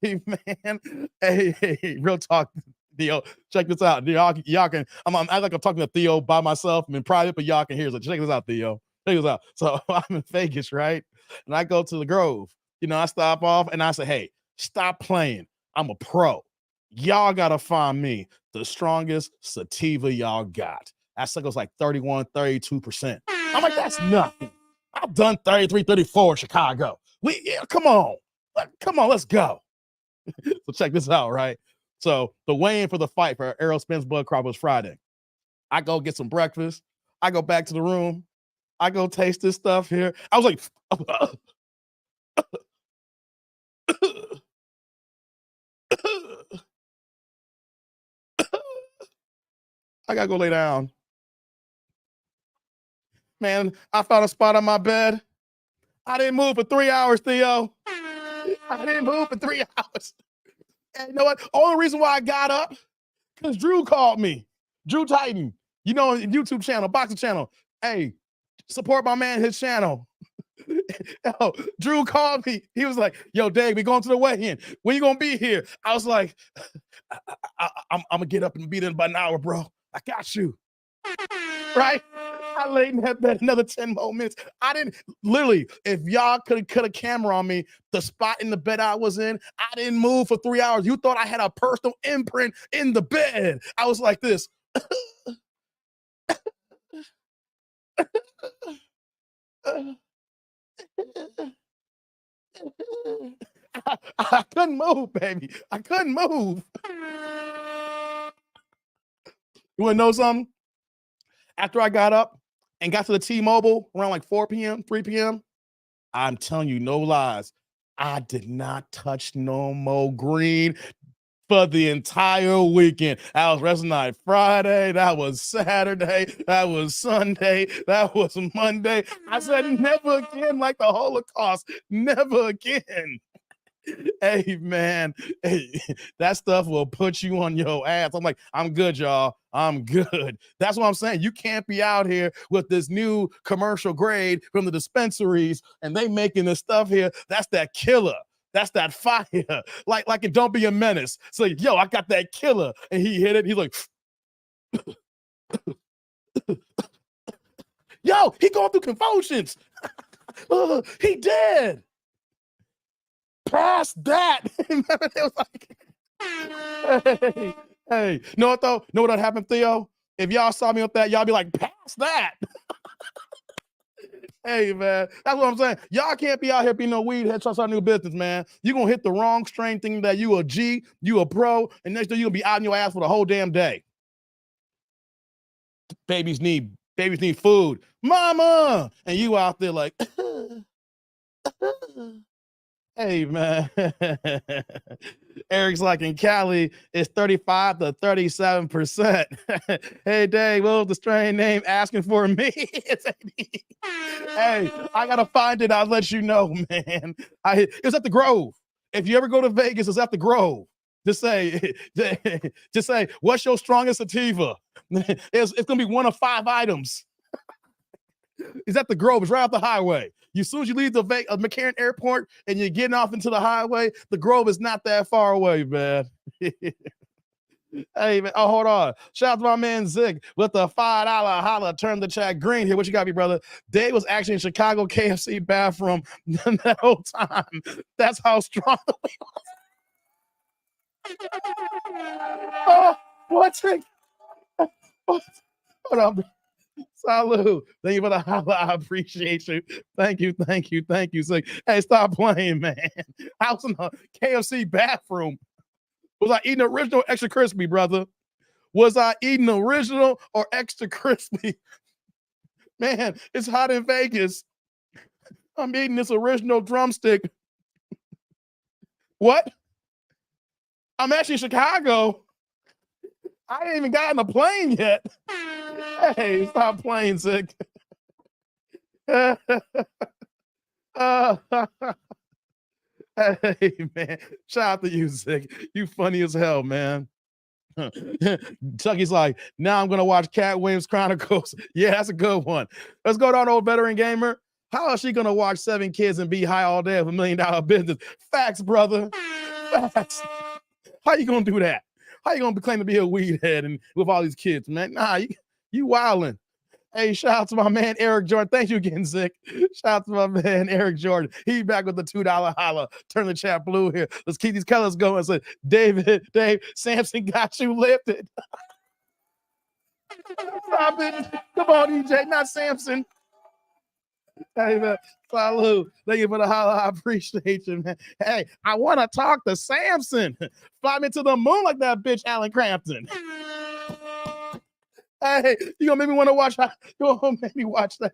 Hey, man. Hey, real talk, Theo. Check this out. Y'all can, I'm talking to Theo by myself. I'm in private, but y'all can hear. So check this out, Theo. Check this out. So I'm in Vegas, right? And I go to the Grove. You know, I stop off and I say, hey, stop playing. I'm a pro. Y'all got to find me the strongest sativa y'all got. That sucker's like 31, 32%. I'm like, that's nothing. I've done 33, 34 in Chicago. Come on. Let's go. So check this out, right? So the weigh-in for the fight for Errol Spence Blood Crop was Friday. I go get some breakfast. I go back to the room. I go taste this stuff here. I was like, I gotta go lay down. Man, I found a spot on my bed. I didn't move for 3 hours, Theo. I didn't move for 3 hours. And you know what? Only reason why I got up, because Drew called me. Drew Titan, you know, YouTube channel, boxing channel. Hey, support my man, his channel. Yo, Drew called me. He was like, yo, Dave, we going to the weigh-in. When you going to be here? I was like, I'm going to get up and be there in about an hour, bro. I got you. Right? I laid in that bed another 10 more minutes. I didn't, literally, if y'all could cut a camera on me, the spot in the bed I was in, I didn't move for 3 hours. You thought I had a personal imprint in the bed. I was like this. I couldn't move, baby. I couldn't move. You want to know something? After I got up and got to the T-Mobile around like 4 p.m., 3 p.m., I'm telling you, no lies, I did not touch no more green for the entire weekend. That was wrestling night Friday. That was Saturday. That was Sunday. That was Monday. I said, never again, like the Holocaust. Never again. Hey, man. Hey, that stuff will put you on your ass. I'm like, I'm good, y'all. I'm good. That's what I'm saying. You can't be out here with this new commercial grade from the dispensaries and they making this stuff here. That's that killer. That's that fire. Like it don't be a menace. So, yo, I got that killer. And he hit it. He's like, yo, he going through convulsions. He dead. Past that. It was like, hey, know what though? Know what happened, Theo? If y'all saw me with that, y'all be like, past that. Hey, man, that's what I'm saying. Y'all can't be out here being no weed head trying to start a new business, man. You're going to hit the wrong strain thinking that you a G, you a pro, and next day you're going to be out in your ass for the whole damn day. Babies need food. Mama! And you out there like, hey, man. Eric's like, in Cali, it's 35 to 37%. Hey, Dave, what was the strain name asking for me? Hey, I got to find it. I'll let you know, man. It's at the Grove. If you ever go to Vegas, it's at the Grove. Just say, what's your strongest sativa? It's going to be one of 5 items. It's at the Grove. It's right off the highway. As soon as you leave the McCarran Airport and you're getting off into the highway, the Grove is not that far away, man. Hey, man. Oh, hold on. Shout out to my man Zig with the $5 holla. Turn the chat green here. What you got, me, brother? Dave was actually in Chicago KFC bathroom that whole time. That's how strong the weed was. Oh, what's it? Hold on. Salud. Thank you for the holla. I appreciate you. Thank you. Zig. Hey, stop playing, man. I was in a KFC bathroom. Was I eating original extra crispy, brother? Was I eating original or extra crispy? Man, it's hot in Vegas. I'm eating this original drumstick. What? I'm actually in Chicago. I ain't even got in the plane yet. Hey, stop playing, Zig. Hey, man. Shout out to you, Zig. You funny as hell, man. Chucky's like, now I'm gonna watch Cat Williams Chronicles. Yeah, that's a good one. Let's go down to old veteran gamer. How is she gonna watch 7 kids and be high all day of $1 million business? Facts, brother. Facts. How you gonna do that? How you gonna claim to be a weed head and with all these kids, man? Nah, you wildin'. Hey, shout out to my man Eric Jordan. Thank you again, Zick. Shout out to my man Eric Jordan. He back with the $2 holla. Turn the chat blue here. Let's keep these colors going. So Dave, Samson got you lifted. Stop it. Come on, EJ, not Samson. Hey, man. Salud. Thank you for the holla. I appreciate you, man. Hey, I want to talk to Samson. Fly me to the moon like that bitch, Alan Crampton. Hey, you gonna make me want to watch? You gonna make me watch that?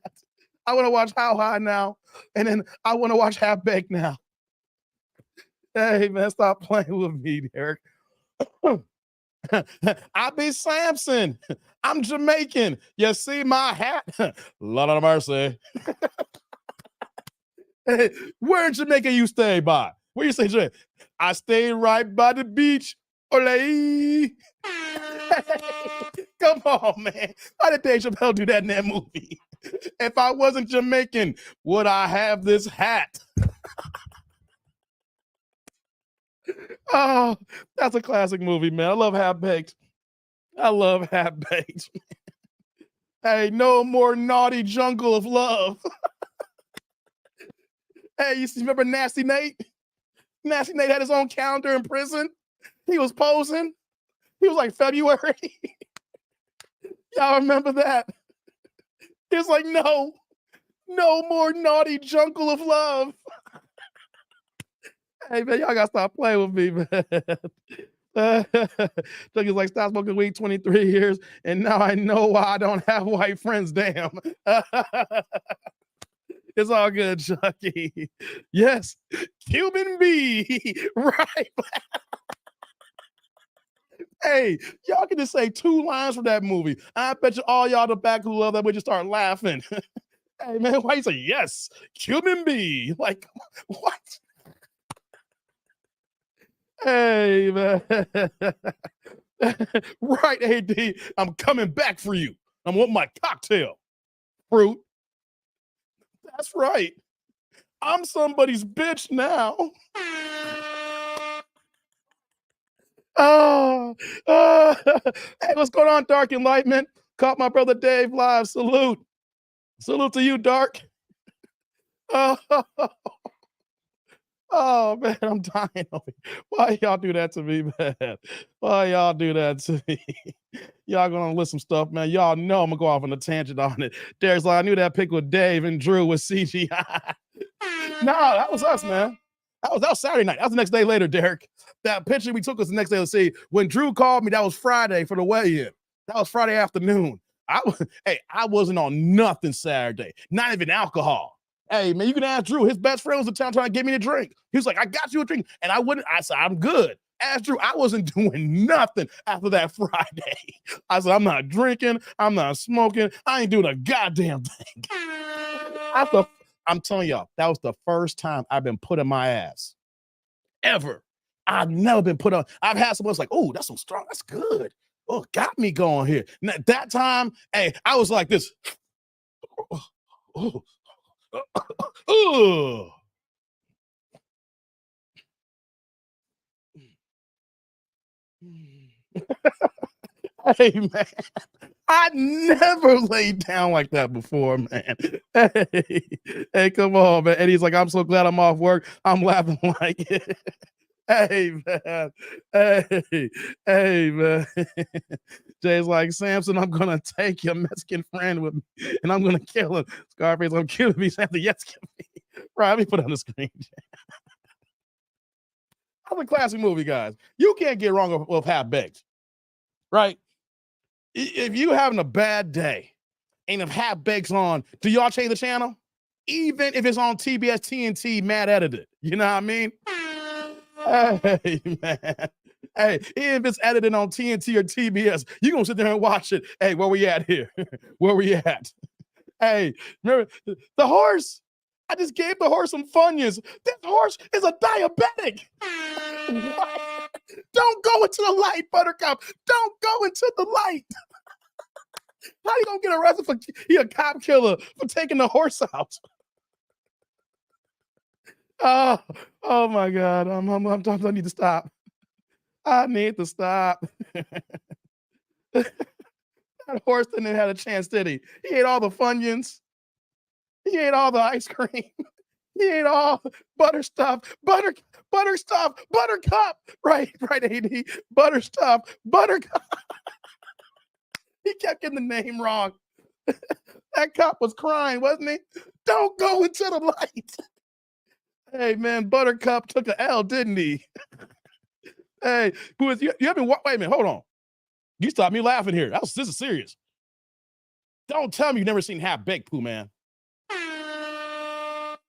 I want to watch How High now, and then I want to watch Half Baked now. Hey, man, stop playing with me, Derek. I be Samson. I'm Jamaican. You see my hat? Lord of mercy. Hey, where in Jamaica you stay by? Where you stay, Jay? I stay right by the beach. Ole. Come on, man. Why did Dave Chappelle do that in that movie? If I wasn't Jamaican, would I have this hat? Oh, that's a classic movie, man. I love Half Baked. Hey, no more naughty jungle of love. Hey, you remember Nasty Nate? Nasty Nate had his own calendar in prison. He was posing. He was like February. Y'all remember that? He was like, no, No more naughty jungle of love. Hey, man, y'all gotta stop playing with me, man. Chucky's like, stop smoking weed 23 years, and now I know why I don't have white friends. Damn. It's all good, Chucky. Yes, Cuban B. Right. Hey, y'all can just say 2 lines from that movie. I bet you all y'all in the back who love that would just start laughing. Hey, man, why you say yes, Cuban B? Like, what? Hey, man. Right, AD. I'm coming back for you. I want my cocktail. Fruit. That's right. I'm somebody's bitch now. Oh, hey, what's going on, Dark Enlightenment? Caught my brother Dave live. Salute. Salute to you, Dark. Oh, oh man, I'm dying over here. Why y'all do that to me, man? Why y'all do that to me? Y'all gonna list some stuff, man. Y'all know I'm gonna go off on a tangent on it. Derek's like, I knew that pic with Dave and Drew was CGI. No, that was us, man. That was Saturday night. That was the next day later, Derek. That picture we took was the next day. Let's see. When Drew called me, that was Friday for the weigh-in. That was Friday afternoon. I wasn't on nothing Saturday. Not even alcohol. Hey, man, you can ask Drew. His best friend was in town trying to get me a drink. He was like, I got you a drink. And I wouldn't. I said, I'm good. Ask Drew. I wasn't doing nothing after that Friday. I said, I'm not drinking. I'm not smoking. I ain't doing a goddamn thing. I'm telling y'all, that was the first time I've been put in my ass. Ever. I've never been put on. I've had someone else like, oh, that's so strong. That's good. Oh, got me going here. Now, that time, hey, I was like this. Hey, man. I never laid down like that before, man. Hey, come on, man. And he's like, I'm so glad I'm off work. I'm laughing like it. Hey, man. Hey, man. Jay's like, Samson, I'm going to take your Mexican friend with me, and I'm going to kill him. Scarface, I'm killing me. Samson, yes, kill me. Right, let me put it on the screen. That's a classic movie, guys. You can't get wrong with Half Baked, right? If you having a bad day and if Half Baked's on, do y'all change the channel? Even if it's on TBS, TNT, mad edited. You know what I mean? Hey, man. Hey, even if it's edited on TNT or TBS, you gonna sit there and watch it. Hey, where we at here? Where we at? Hey, remember the horse? I just gave the horse some Funyuns. This horse is a diabetic. What? Don't go into the light, Buttercup. Don't go into the light. How you gonna get arrested for he a cop killer for taking the horse out? Oh my God. I need to stop. I need to stop. That horse didn't have a chance, did he? He ate all the Funyuns. He ate all the ice cream. He ate all butter stuff, butter stuff, Buttercup. Right, AD. Butter stuff, Buttercup. He kept getting the name wrong. That cop was crying, wasn't he? Don't go into the light. Hey, man, Buttercup took an L, didn't he? Hey, who is you? You haven't wait a minute, hold on. You stopped me laughing here. This is serious. Don't tell me you've never seen Half Baked, Pooh Man.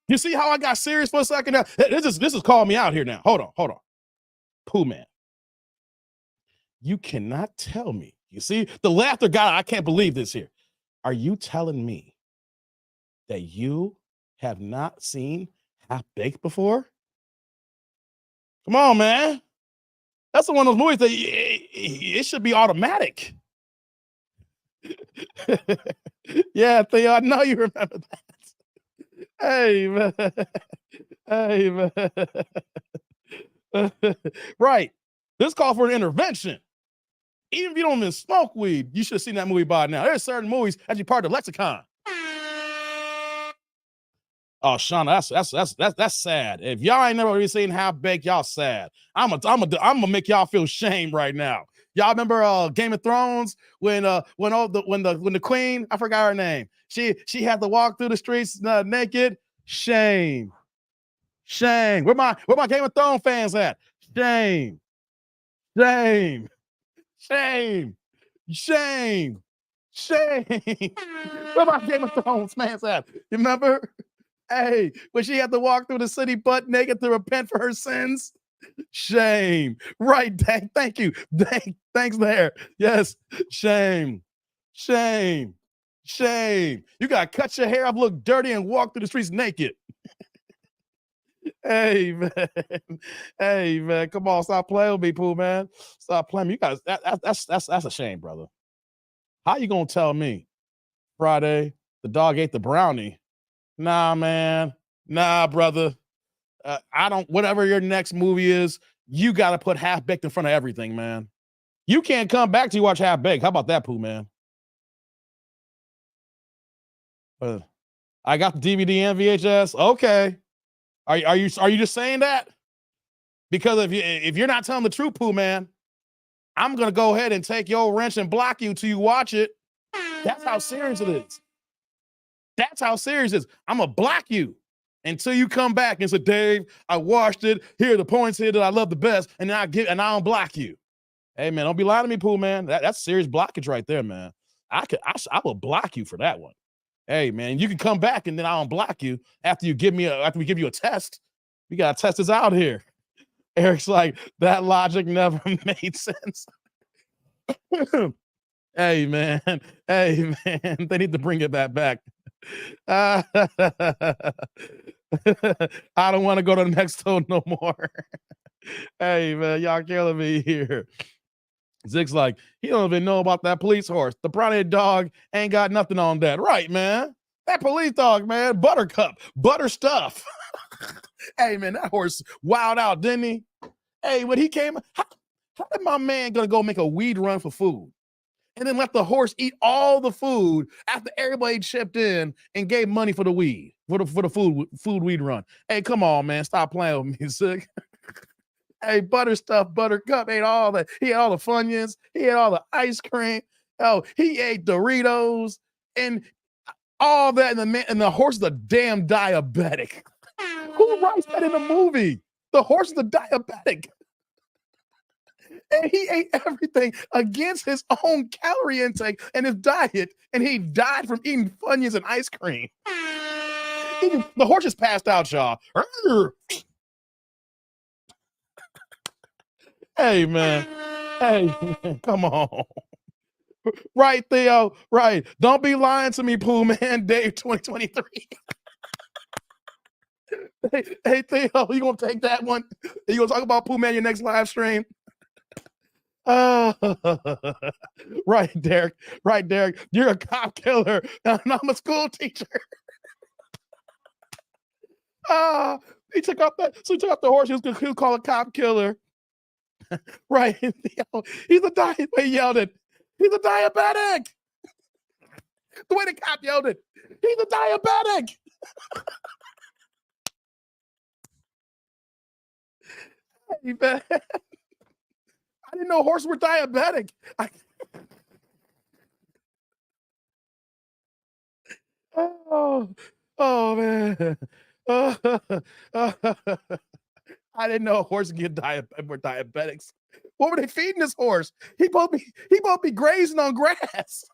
You see how I got serious for a second now? This is calling me out here now. Hold on. Pooh Man. You cannot tell me. You see, the laughter got, I can't believe this here. Are you telling me that you have not seen Half Baked before? Come on, man. That's one of those movies that it should be automatic. Yeah, Theo, I know you remember that. Hey, man. Right. This calls for an intervention. Even if you don't even smoke weed, you should have seen that movie by now. There's certain movies that you part of the lexicon. Oh, Shauna, that's sad. If y'all ain't never really seen Half Baked, y'all sad. I'm gonna make y'all feel shame right now. Y'all remember Game of Thrones when the queen, I forgot her name, she had to walk through the streets naked. Shame. Where my Game of Thrones fans at? Shame. Shame. Shame. Shame. Where my Game of Thrones fans at? You remember? Hey, when she had to walk through the city butt naked to repent for her sins. Shame. Right, thank you. Thanks there. Yes. Shame. You gotta cut your hair up, look dirty, and walk through the streets naked. Hey man. Come on, stop playing with me, Pooh, man. Stop playing. You guys, that's a shame, brother. How you gonna tell me Friday the dog ate the brownie? Nah, man. Nah, brother. I don't, whatever your next movie is, you got to put Half Baked in front of everything, man. You can't come back till you watch Half Baked. How about that, Pooh, man? I got the DVD and VHS. Okay. Are you just saying that? Because if you're not telling the truth, Pooh, man, I'm going to go ahead and take your wrench and block you till you watch it. That's how serious it is. I'm going to block you until you come back and say, Dave, I watched it. Here are the points here that I love the best. And I don't block you. Hey, man, don't be lying to me, Pooh, man. That's serious blockage right there, man. I will block you for that one. Hey, man, you can come back and then I'll unblock you after we give you a test. We got to test this out here. Eric's like, that logic never made sense. Hey, man. They need to bring it back. I don't want to go to the next toe no more. Hey, man, y'all killing me here. Zig's like, he don't even know about that police horse. The brownie dog ain't got nothing on that. Right, man. That police dog, man, buttercup, butter stuff. Hey, man, that horse wild out, didn't he? Hey, when he came, how did my man gonna go make a weed run for food? And then let the horse eat all the food after everybody chipped in and gave money for the weed, for the food weed run. Hey, come on, man. Stop playing with me, Zig. Hey, butter stuff, buttercup ate all that. He ate all the Funyuns. He ate all the ice cream. Oh, he ate Doritos and all that. And the horse is a damn diabetic. Who writes that in a movie? The horse is a diabetic. And he ate everything against his own calorie intake and his diet. And he died from eating Funyuns and ice cream. The horse just passed out, y'all. Hey, man. Come on. Right, Theo. Right. Don't be lying to me, Pooh, man. Dave 2023. Hey, Theo, you gonna take that one? You gonna talk about Pooh, man, your next live stream? Right, Derek. You're a cop killer, and I'm a school teacher. He took out the horse. He was called a cop killer. Right. He's a diabetic. He yelled it. He's a diabetic. The way the cop yelled it. He's a diabetic. Hey, man. I didn't know horses were diabetic. Oh man. I didn't know horses were diabetics. What were they feeding this horse? He both be grazing on grass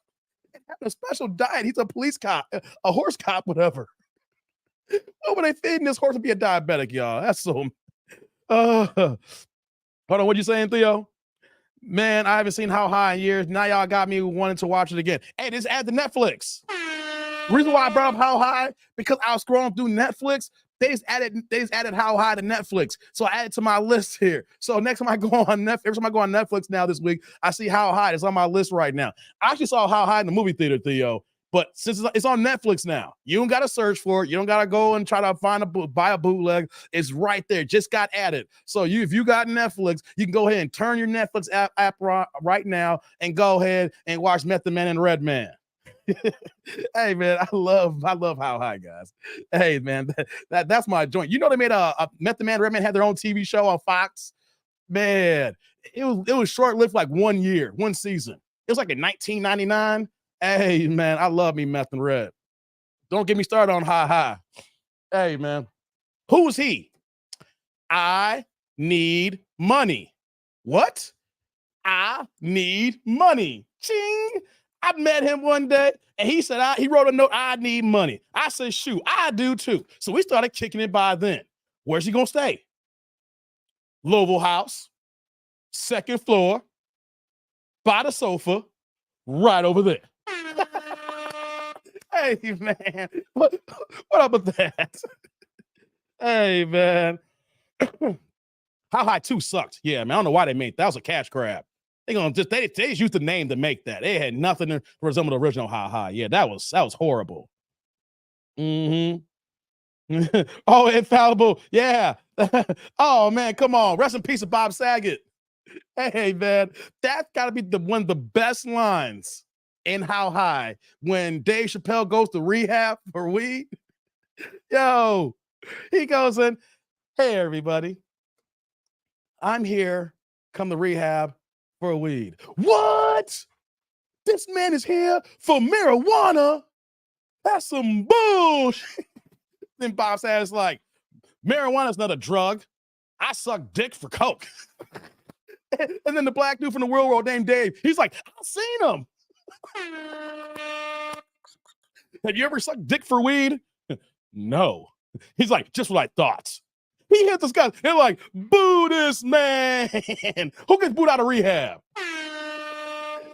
and having a special diet. He's a police cop, a horse cop, whatever. What were they feeding this horse to be a diabetic, y'all? That's so. Hold on, what you saying, Theo? Man, I haven't seen How High in years. Now y'all got me wanting to watch it again. Hey, this add to Netflix. Reason why I brought up How High, because I was scrolling through Netflix. They just added How High to Netflix. So I added to my list here. So next time I go on Netflix, every time I go on Netflix now this week, I see How High. It's on my list right now. I actually saw How High in the movie theater, Theo. But since it's on Netflix now, you don't got to search for it. You don't got to go and try to buy a bootleg. It's right there. Just got added. So if you got Netflix, you can go ahead and turn your Netflix app right now and go ahead and watch Method Man and Red Man. Hey man, I love How High, guys. Hey man, that's my joint. You know they made a Method Man, Redman had their own TV show on Fox. Man, it was short lived, like 1 year, 1 season. It was like in 1999. Hey man, I love me Meth and Red. Don't get me started on High High. Hey man, who is he? I need money. What? I need money. Ching. I met him one day and he said, he wrote a note, I need money. I said, shoot, I do too. So we started kicking it by then. Where's he gonna stay? Louisville house, 2nd floor, by the sofa, right over there. Hey man, what up with that? Hey man. How High 2 sucked. Yeah, man. I don't know why they made that. That was a cash grab. They just used the name to make that. They had nothing to resemble the original How High. Yeah, that was horrible. Mm-hmm. Oh, Infallible. Yeah. Oh man, come on. Rest in peace of Bob Saget. Hey man, that's gotta be one of the best lines in How High when Dave Chappelle goes to rehab for weed. Yo, he goes in, hey everybody. I'm here, come to rehab for weed. What? This man is here for marijuana? That's some bullshit. Then Bob says, like, marijuana's not a drug. I suck dick for coke. And then the black dude from the real world named Dave, he's like, I've seen him. Have you ever sucked dick for weed? No. He's like, just what I thought. He hit this guy. They're like, boo this man. Who gets booed out of rehab?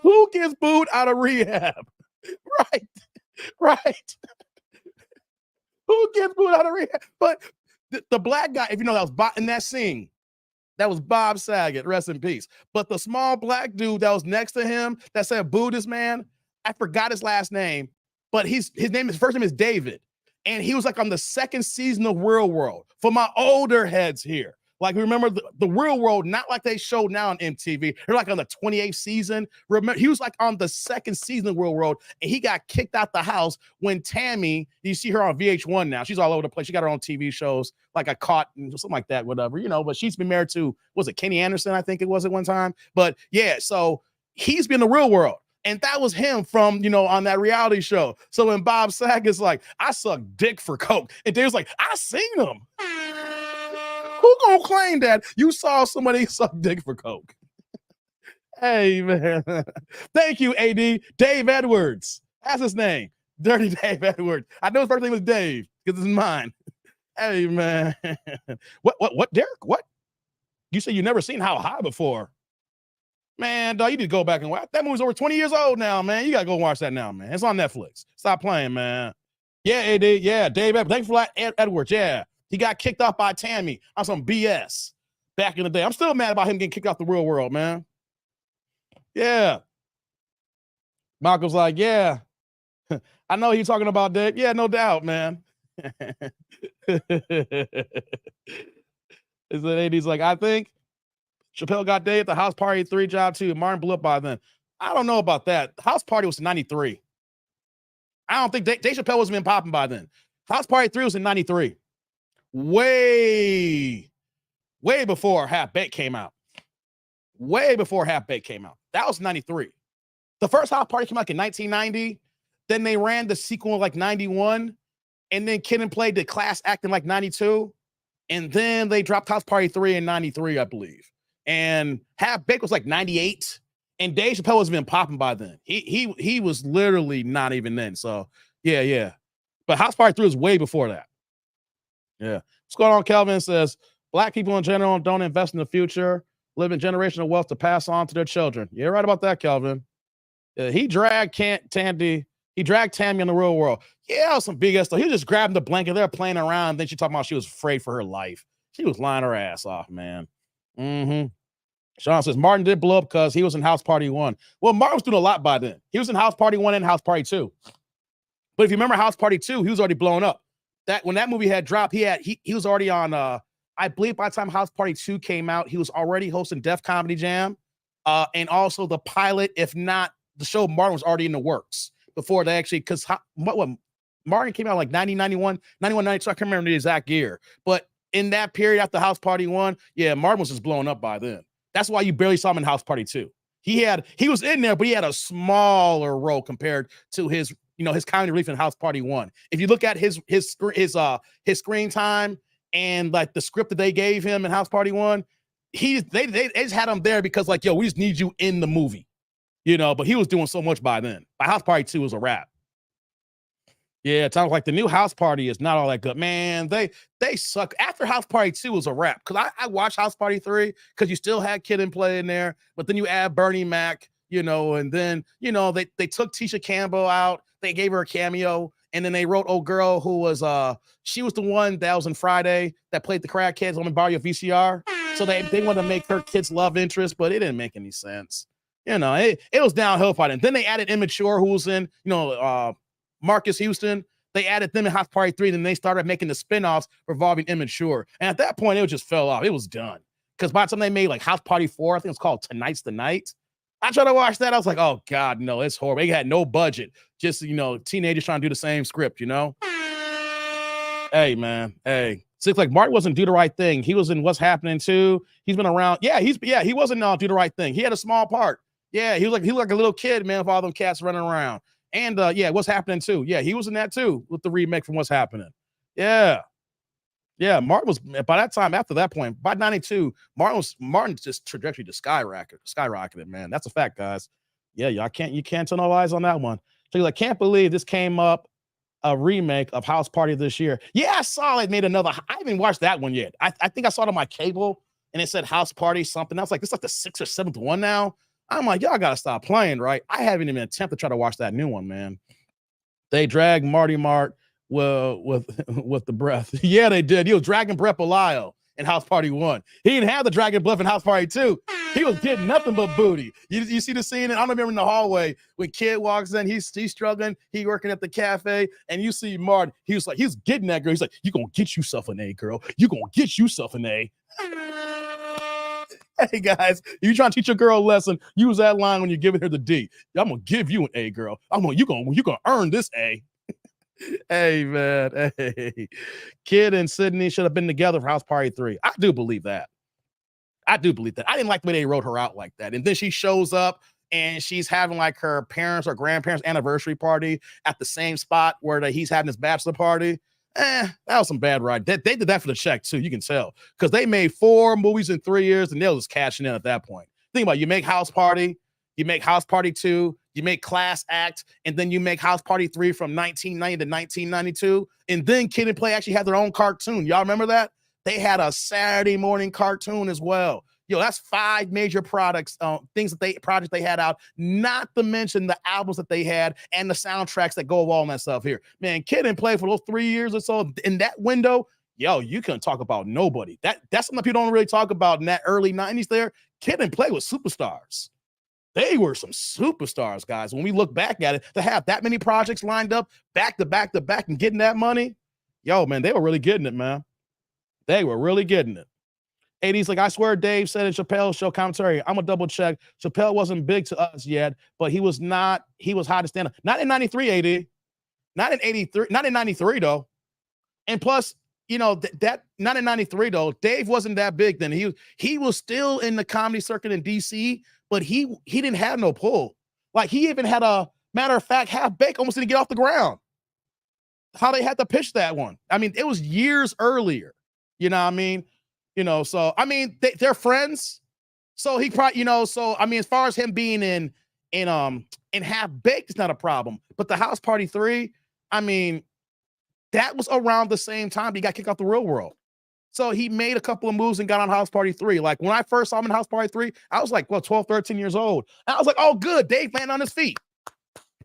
Who gets booed out of rehab? Right. Who gets booed out of rehab? But the black guy, if you know, that was in that scene, that was Bob Saget, rest in peace. But the small black dude that was next to him that said, boo this man, I forgot his last name, but his first name is David. And he was like on the 2nd season of Real World. For my older heads here, like remember the Real World, not like they showed now on MTV. They're like on the 28th season. Remember, he was like on the 2nd season of Real World, and he got kicked out the house when Tammy, you see her on VH1 now. She's all over the place. She got her own TV shows, like I Caught and something like that, whatever, you know, but she's been married to, was it Kenny Anderson? I think it was at one time. But yeah, so he's been in the Real World. And that was him from, you know, on that reality show. So when Bob Saget's like, I suck dick for coke. And Dave's like, I seen him. Who gonna claim that you saw somebody suck dick for coke? Hey, man. Thank you, AD. Dave Edwards. That's his name. Dirty Dave Edwards. I know his first name was Dave because it's mine. Hey, man. What, Derek? What? You say you never seen How High before. Man, dog, you need to go back and watch. That movie's over 20 years old now, man. You got to go watch that now, man. It's on Netflix. Stop playing, man. Yeah, AD. Yeah, Dave Edwards. Thanks for that, Edwards. Yeah. He got kicked off by Tammy on some BS back in the day. I'm still mad about him getting kicked off the Real World, man. Yeah. Malcolm's like, yeah. I know you're talking about Dave. Yeah, no doubt, man. Is that AD's like, I think Chappelle got Dave at the House Party 3 job too. Martin blew up by then. I don't know about that. House Party was in 93. I don't think Dave Chappelle was been popping by then. House Party 3 was in 93. Way before Half Baked came out. Way before Half Baked came out. That was 93. The first House Party came out in 1990. Then they ran the sequel in like 91. And then Kid and Play did Class Act in like 92. And then they dropped House Party 3 in 93, I believe. And Half Baked was like 98. And Dave Chappelle has been popping by then. He was literally not even then. So yeah. But House Party 3 was way before that. Yeah. What's going on? Kelvin says, Black people in general don't invest in the future, live in generational wealth to pass on to their children. You're right about that, Kelvin. He dragged Tammy in the Real World. Yeah, that was some big ass stuff. He was just grabbing the blanket. They're playing around. Then she talking about she was afraid for her life. She was lying her ass off, man. Mm-hmm. Sean says, Martin did blow up because he was in House Party 1. Well, Martin was doing a lot by then. He was in House Party 1 and House Party 2. But if you remember House Party 2, he was already blown up. That when that movie had dropped, he was already on I believe by the time House Party 2 came out, he was already hosting Def Comedy Jam. And also the pilot, if not the show, Martin was already in the works. before they actually, because what Martin came out like 90, 91, 91, 92. I can't remember the exact year. But in that period after House Party 1, yeah, Martin was just blown up by then. That's why you barely saw him in House Party 2. He was in there, but he had a smaller role compared to his comedy relief in House Party 1. If you look at his screen time and like the script that they gave him in House Party 1, they just had him there because like, yo, we just need you in the movie, but he was doing so much by then. By House Party 2 was a wrap. Yeah, it sounds like the new House Party is not all that good. Man, they suck. After House Party 2 was a wrap. Because I watched House Party 3 because you still had Kid and Play in there, but then you add Bernie Mac, and then, they took Tisha Campbell out. They gave her a cameo, and then they wrote old girl who was she was the one that was in Friday that played the crack kids. Let me borrow your VCR. So they want to make her kids love interest, but it didn't make any sense. It was downhill fighting. Then they added Immature, who was in, Marcus Houston. They added them in House Party 3, and then they started making the spinoffs revolving Immature. And at that point, it just fell off. It was done. Because by the time they made like House Party 4, I think it's called Tonight's the Night. I tried to watch that. I was like, oh God, no, it's horrible. They had no budget. Just, teenagers trying to do the same script, Hey, man. Hey. It's like Martin wasn't Do the Right Thing. He was in What's Happening Too. He's been around. Yeah, he wasn't Do the Right Thing. He had a small part. Yeah, he was like a little kid, man, with all them cats running around. And What's Happening Too. Yeah, he was in that too with the remake from What's Happening. Yeah. Yeah, Martin was, by that time, after that point, by 92, Martin's just trajectory to skyrocketed, man. That's a fact, guys. Yeah, you can't tell no lies on that one. So I can't believe this came up, a remake of House Party this year. Yeah, I saw it made another. I haven't watched that one yet. I think I saw it on my cable and it said House Party something. I was like, this is like the 6th or 7th one now. I'm like, y'all gotta stop playing, right? I haven't even attempted to try to watch that new one, man. They dragged Marty Mart with the breath. Yeah, they did. He was dragging Brett Belial in House Party 1. He didn't have the dragon bluff in House Party 2. He was getting nothing but booty. You see the scene? I don't remember in the hallway when Kid walks in. He's struggling. He working at the cafe, and you see Marty. He's getting that girl. He's like, you gonna get yourself an A, girl. You gonna get yourself an A. Hey guys, if you trying to teach your girl a lesson, use that line when you're giving her the D. I'm gonna give you an A, girl. You gonna earn this A. Hey man, hey. Kid and Sydney should have been together for House Party 3. I do believe that. I didn't like the way they wrote her out like that. And then she shows up and she's having like her parents or grandparents' anniversary party at the same spot where he's having his bachelor party. That was some bad ride. They did that for the check too. You can tell because they made 4 movies in 3 years and they were just cashing in at that point. Think about it. You make House Party, you make House Party 2, you make Class Act, and then you make House Party 3 from 1990 to 1992. And then Kid and Play actually had their own cartoon. Y'all remember that? They had a Saturday morning cartoon as well. Yo, that's 5 major projects they had out, not to mention the albums that they had and the soundtracks that go with all that stuff here. Man, Kid and Play for those 3 years or so in that window, yo, you couldn't talk about nobody. That's something people don't really talk about in that early 90s there. Kid and Play was superstars. They were some superstars, guys. When we look back at it, to have that many projects lined up back to back to back and getting that money, yo, man, they were really getting it, man. They were really getting it. 80s, like I swear Dave said in Chappelle's show commentary, I'm gonna double check. Chappelle wasn't big to us yet, but he was high to stand up. Not in 93, AD. Not in 83, not in 93, though. And plus, that not in 93, though. Dave wasn't that big then. He was still in the comedy circuit in DC, but he didn't have no pull. Like he even had a matter of fact, Half Baked almost didn't get off the ground. How they had to pitch that one. I mean, it was years earlier. You know what I mean? So I mean, they're friends. So he probably, so I mean, as far as him being in Half Baked, it's not a problem. But the House Party 3, I mean, that was around the same time he got kicked off the Real World. So he made a couple of moves and got on House Party 3. Like when I first saw him in House Party 3, I was like, 12, 13 years old. And I was like, oh, good. Dave landed on his feet.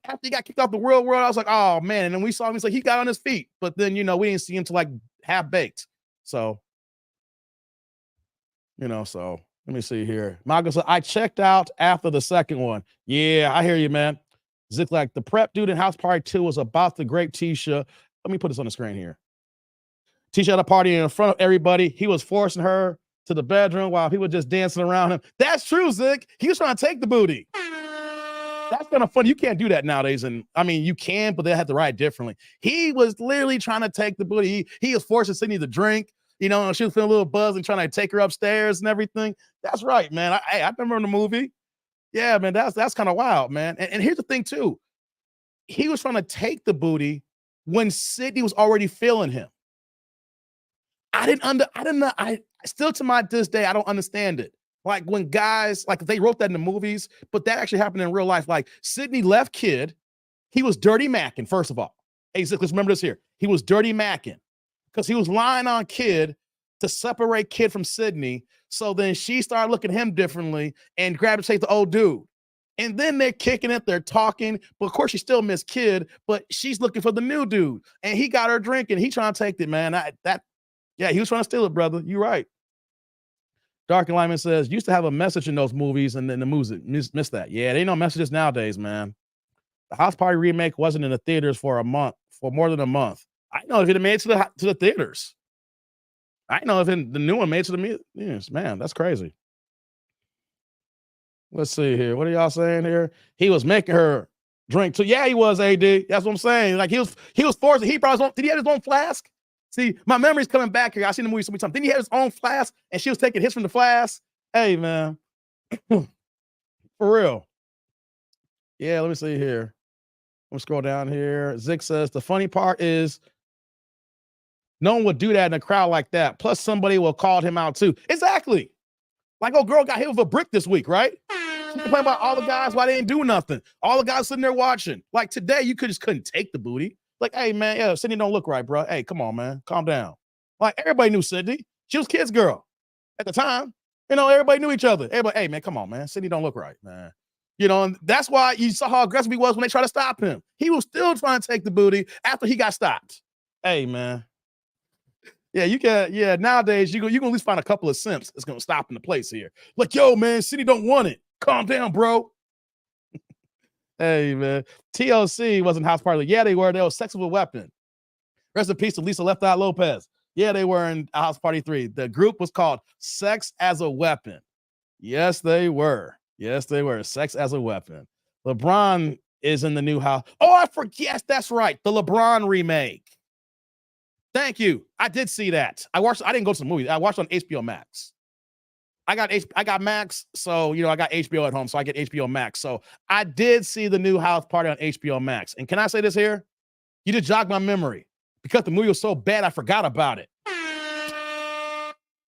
After he got kicked off the Real World, I was like, oh man. And then we saw him, he's like, he got on his feet. But then, we didn't see him till like Half Baked. So, so let me see here. Michael said, I checked out after the second one. Yeah, I hear you, man. Zick, like the prep dude in House Party 2 was about to grape Tisha. Let me put this on the screen here. Tisha had a party in front of everybody. He was forcing her to the bedroom while people were just dancing around him. That's true, Zick. He was trying to take the booty. That's kind of funny. You can't do that nowadays. And I mean, you can, but they have to write differently. He was literally trying to take the booty. He was forcing Sydney to drink. You know, she was feeling a little buzz and trying to take her upstairs and everything. That's right, man. I remember in the movie. Yeah, man, that's kind of wild, man. And here's the thing, too. He was trying to take the booty when Sydney was already feeling him. I still to this day, I don't understand it. Like when guys, like they wrote that in the movies, but that actually happened in real life. Like Sydney left Kid. He was dirty macking, first of all. Hey, let's remember this here. He was dirty macking because he was lying on Kid to separate Kid from Sydney. So then she started looking at him differently and grabbed to take the old dude. And then they're kicking it, they're talking, but of course she still missed Kid, but she's looking for the new dude. And he got her drinking. He trying to take it, man. Yeah, he was trying to steal it, brother. You're right. Dark Alignment says, used to have a message in those movies, and then the music missed that. Yeah, there ain't no messages nowadays, man. The House Party remake wasn't in the theaters for more than a month. I know if it made it to the theaters. I know if the new one made it to the theaters. Man, that's crazy. Let's see here. What are y'all saying here? He was making her drink too. Yeah, he was, AD. That's what I'm saying. Like he was forced. He probably did he have his own flask? See, my memory's coming back here. I've seen the movie so many times. Didn't he have his own flask and she was taking hits from the flask? Hey, man. For real. Yeah, let me see here. Let me scroll down here. Zick says, the funny part is no one would do that in a crowd like that. Plus, somebody will call him out too. Exactly. Like, oh, girl got hit with a brick this week, right? She complained about all the guys why they didn't do nothing. All the guys sitting there watching. Like today, you couldn't take the booty. Like, hey, man, yeah, Sydney don't look right, bro. Hey, come on, man. Calm down. Like, everybody knew Sydney. She was Kid's girl at the time. You know, everybody knew each other. Everybody, hey, man, come on, man. Sydney don't look right, man. You know, and that's why you saw how aggressive he was when they tried to stop him. He was still trying to take the booty after he got stopped. Hey, man. Yeah, you can. Yeah, nowadays, you can at least find a couple of simps that's going to stop in the place here. Like, yo, man, Sydney don't want it. Calm down, bro. Hey, man. TLC wasn't House Party. Yeah, they were. They were Sex with a Weapon. Rest in peace to Lisa Left Eye Lopez. Yeah, they were in House Party 3. The group was called Sex as a Weapon. Yes, they were. Yes, they were. Sex as a Weapon. LeBron is in the new house. Oh, I forget. Yes, that's right. The LeBron remake. Thank you. I did see that. I didn't go to the movie. I watched on HBO Max. I got Max, so I got HBO at home, so I get HBO Max. So I did see the new House Party on HBO Max. And can I say this here? You just jogged my memory because the movie was so bad I forgot about it.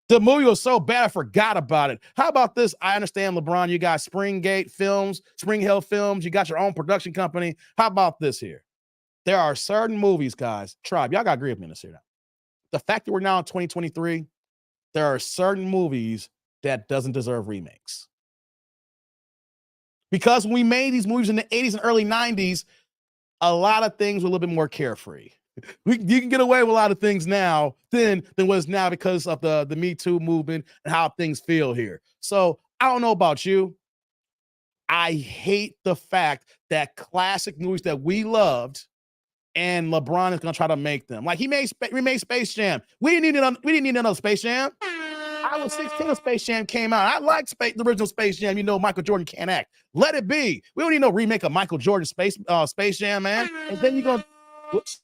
The movie was so bad I forgot about it. How about this? I understand, LeBron, you got Springgate Films, Spring Hill Films, you got your own production company. How about this here? There are certain movies, guys. Tribe, y'all got to agree with me on this here now. The fact that we're now in 2023, there are certain movies that doesn't deserve remakes. Because when we made these movies in the 80s and early 90s, a lot of things were a little bit more carefree. You can get away with a lot of things now than what is now because of the Me Too movement and how things feel here. So I don't know about you. I hate the fact that classic movies that we loved and LeBron is going to try to make them. Like he remade Space Jam. We didn't need another Space Jam. I was 16 when Space Jam came out. I like the original Space Jam. Michael Jordan can't act. Let it be. We don't need no remake of Michael Jordan Space Jam, man. And then you're going to, whoops.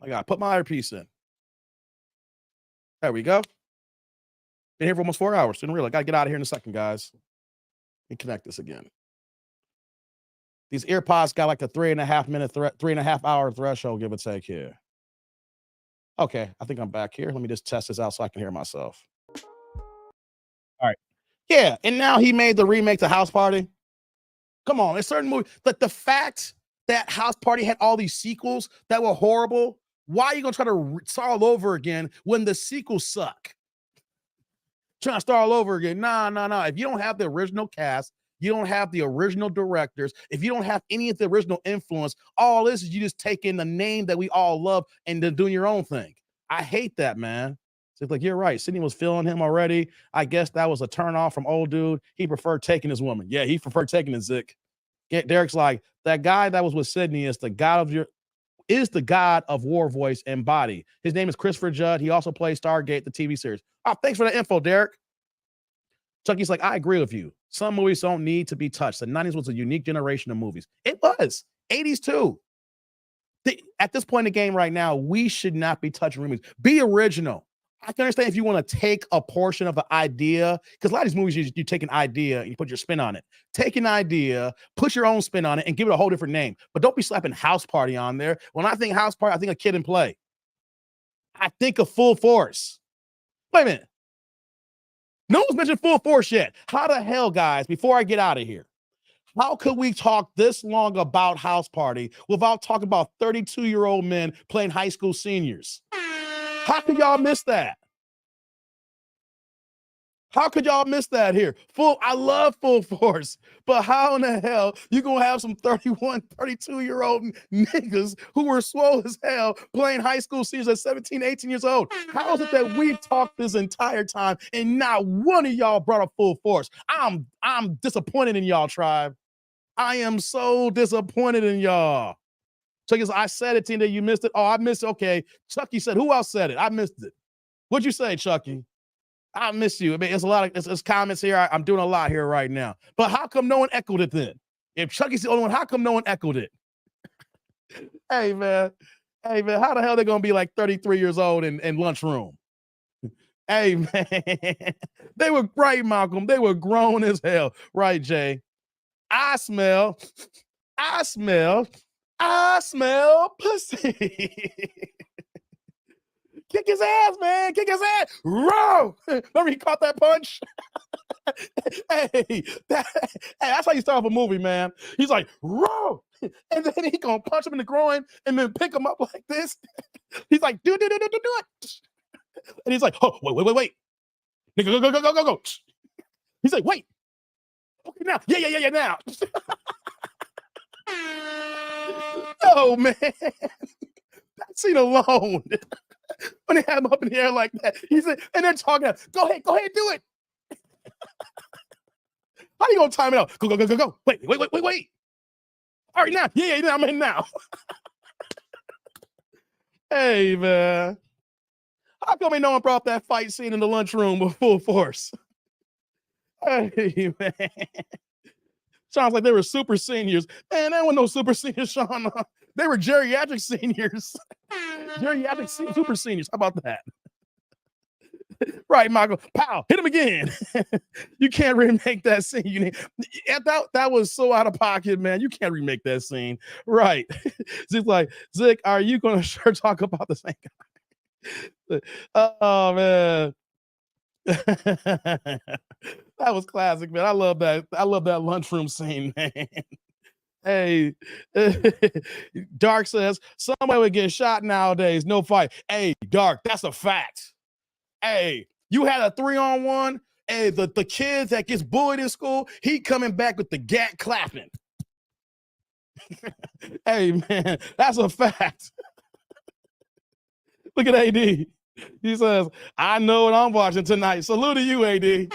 I got to put my earpiece in. There we go. Been here for almost 4 hours. Didn't realize. I got to get out of here in a second, guys. Let me connect this again. These earpods got like a 3.5 hour threshold, give or take here. Okay, I think I'm back here. Let me just test this out so I can hear myself. All right. Yeah, and now he made the remake to House Party. Come on, it's certain movies. But the fact that House Party had all these sequels that were horrible, why are you going to try to start all over again when the sequels suck? Trying to start all over again. Nah. If you don't have the original cast, you don't have the original directors, if you don't have any of the original influence, all this is you just taking the name that we all love and then doing your own thing. I hate that, man. It's like, you're right. Sydney was feeling him already. I guess that was a turn off from old dude. He preferred taking his woman. Yeah, he preferred taking his Zick. Derek's like, that guy that was with Sydney is the god of War Voice and Body. His name is Christopher Judd. He also plays Stargate, the TV series. Oh, thanks for the info, Derek. Chucky's like, I agree with you. Some movies don't need to be touched. The 90s was a unique generation of movies. It was. 80s too. At this point in the game right now, we should not be touching movies. Be original. I can understand if you want to take a portion of the idea, because a lot of these movies, you take an idea and you put your spin on it. Take an idea, put your own spin on it, and give it a whole different name. But don't be slapping House Party on there. When I think House Party, I think a Kid and Play. I think of Full Force. Wait a minute. No one's mentioned Full Force yet. How the hell, guys, before I get out of here, how could we talk this long about House Party without talking about 32-year-old men playing high school seniors? How could y'all miss that? How could y'all miss that here? I love Full Force, but how in the hell you gonna have some 31, 32-year-old niggas who were swole as hell playing high school seniors at 17, 18 years old? How is it that we've talked this entire time and not one of y'all brought up Full Force? I'm disappointed in y'all, tribe. I am so disappointed in y'all. Chucky, I said it, Tina. You missed it. Oh, I missed it. Okay. Chucky said, who else said it? I missed it. What'd you say, Chucky? I miss you. I mean, it's a lot of it's comments here. I'm doing a lot here right now. But how come no one echoed it then? If Chucky's the only one, how come no one echoed it? Hey, man. Hey, man. How the hell are they going to be like 33 years old in lunchroom? Hey, man. They were right, Malcolm. They were grown as hell. Right, Jay? I smell pussy. Kick his ass, man. Kick his ass. Row. Remember he caught that punch? Hey, that's how you start off a movie, man. He's like, row. And then he gonna punch him in the groin and then pick him up like this. He's like, do it. And he's like, oh, wait. Nigga, go. He's like, wait. Okay, now. Yeah, now. Oh, man. That scene alone. When they have him up in the air like that, he said, and they're talking, go ahead, do it. How you gonna time it out? Go. Wait. All right, now. Yeah, I'm in now. Hey, man. How come no one brought that fight scene in the lunchroom with Full Force? Hey, man. Sounds like they were super seniors. Man, there were no super seniors, Sean. They were geriatric seniors. Geriatric super seniors. How about that? Right, Michael. Pow, hit him again. You can't remake that scene. That was so out of pocket, man. You can't remake that scene. Right. Zig's like, Zig, are you going to sure talk about the same guy? Oh, man. That was classic, man. I love that lunchroom scene, man. Hey, Dark says somebody would get shot nowadays. No fight. Hey, Dark, that's a fact. Hey, you had a 3-on-1. Hey, the kid that gets bullied in school, he coming back with the gat clapping. Hey, man, that's a fact. Look at AD. He says, I know what I'm watching tonight. Salute to you, AD. You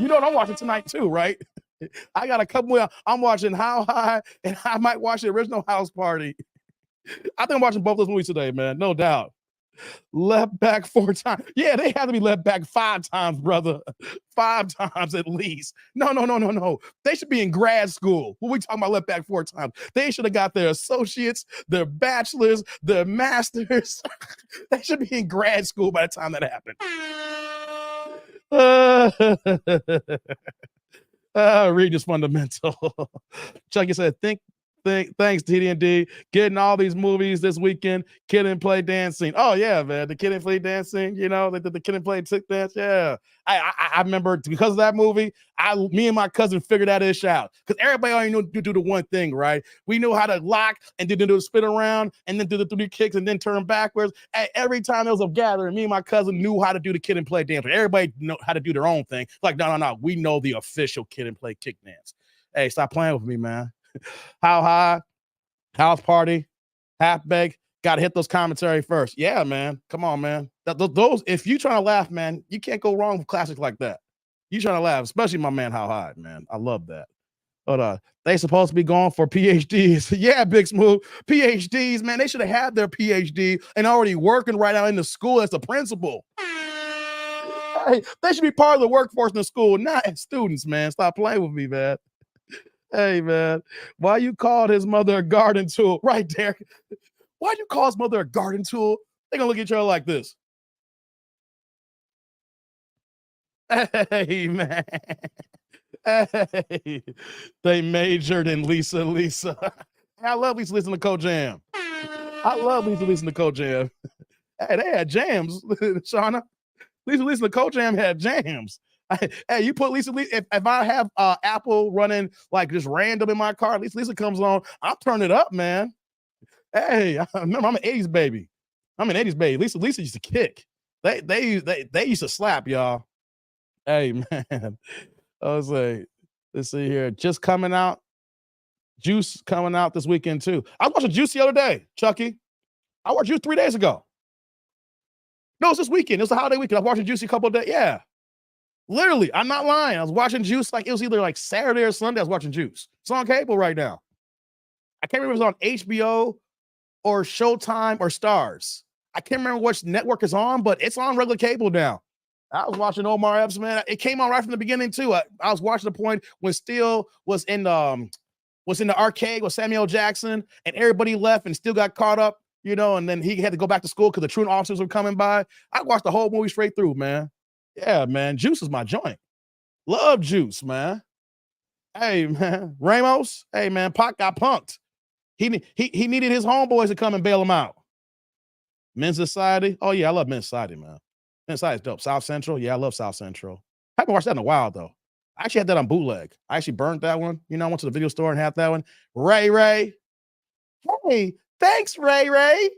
know what I'm watching tonight too, right? I got a couple. I'm watching How High, and I might watch the original House Party. I think I'm watching both those movies today, man. No doubt. Left back 4 times. Yeah, they have to be left back 5 times, brother. 5 times at least. No. They should be in grad school. What we talking about left back 4 times? They should have got their associates, their bachelors, their masters. They should be in grad school by the time that happened. Read is fundamental. Chucky said, thanks, TD&D. Getting all these movies this weekend. Kid and Play dance scene. Oh, yeah, man. The Kid and Play dance scene, you know, the Kid and Play tick dance. Yeah. I remember because of that movie, me and my cousin figured that ish out. Because everybody only knew to do the one thing, right? We knew how to lock and do the spin around and then do the 3 kicks and then turn backwards. Every time there was a gathering, me and my cousin knew how to do the Kid and Play dance. Everybody know how to do their own thing. Like, no. We know the official Kid and Play kick dance. Hey, stop playing with me, man. How High, House Party, Half Baked, got to hit those commentary first. Yeah, man. Come on, man. Those, if you trying to laugh, man, you can't go wrong with classics like that. You trying to laugh, especially my man How High, man. I love that. But they supposed to be going for PhDs. Yeah, Big Smooth. PhDs, man. They should have had their PhD and already working right out in the school as the principal. Hey, they should be part of the workforce in the school, not as students, man. Stop playing with me, man. Hey, man, why you called his mother a garden tool? Right, Derek. Why you call his mother a garden tool? They're gonna look at each other like this. Hey, man. Hey, they majored in Lisa. I love Lisa listening to Coach Jam. I love Lisa listening to Coach Jam. Hey, they had jams, Shauna. Lisa Coach Jam had jams. Hey, you put Lisa, if I have Apple running like just random in my car, Lisa comes on, I'll turn it up, man. Hey, I remember I'm an 80s baby. I'm an 80s baby. Lisa used to kick. They used to slap, y'all. Hey, man. I was like, let's see here. Just coming out. Juice coming out this weekend, too. I watched Juice the other day, Chucky. I watched Juice 3 days ago. No, it's this weekend. It's the holiday weekend. I was watching Juice a couple of days. Yeah. Literally, I'm not lying. I was watching Juice like it was either like Saturday or Sunday. I was watching Juice. It's on cable right now. I can't remember if it was on HBO or Showtime or Stars. I can't remember which network it's on, but it's on regular cable now. I was watching Omar Epps, man. It came on right from the beginning too. I was watching the point when Steel was in the arcade with Samuel Jackson, and everybody left and still got caught up, you know. And then he had to go back to school because the truant officers were coming by. I watched the whole movie straight through, man. Yeah, man. Juice is my joint. Love Juice, man. Hey, man. Ramos. Hey, man. Pac got punked. He needed his homeboys to come and bail him out. Men's Society. Oh yeah, I love Men's Society, man. Men's Society is dope. South Central. Yeah, I love South Central. I haven't watched that in a while though. I actually had that on bootleg. I actually burned that one. You know, I went to the video store and had that one. Ray. Hey, thanks, Ray.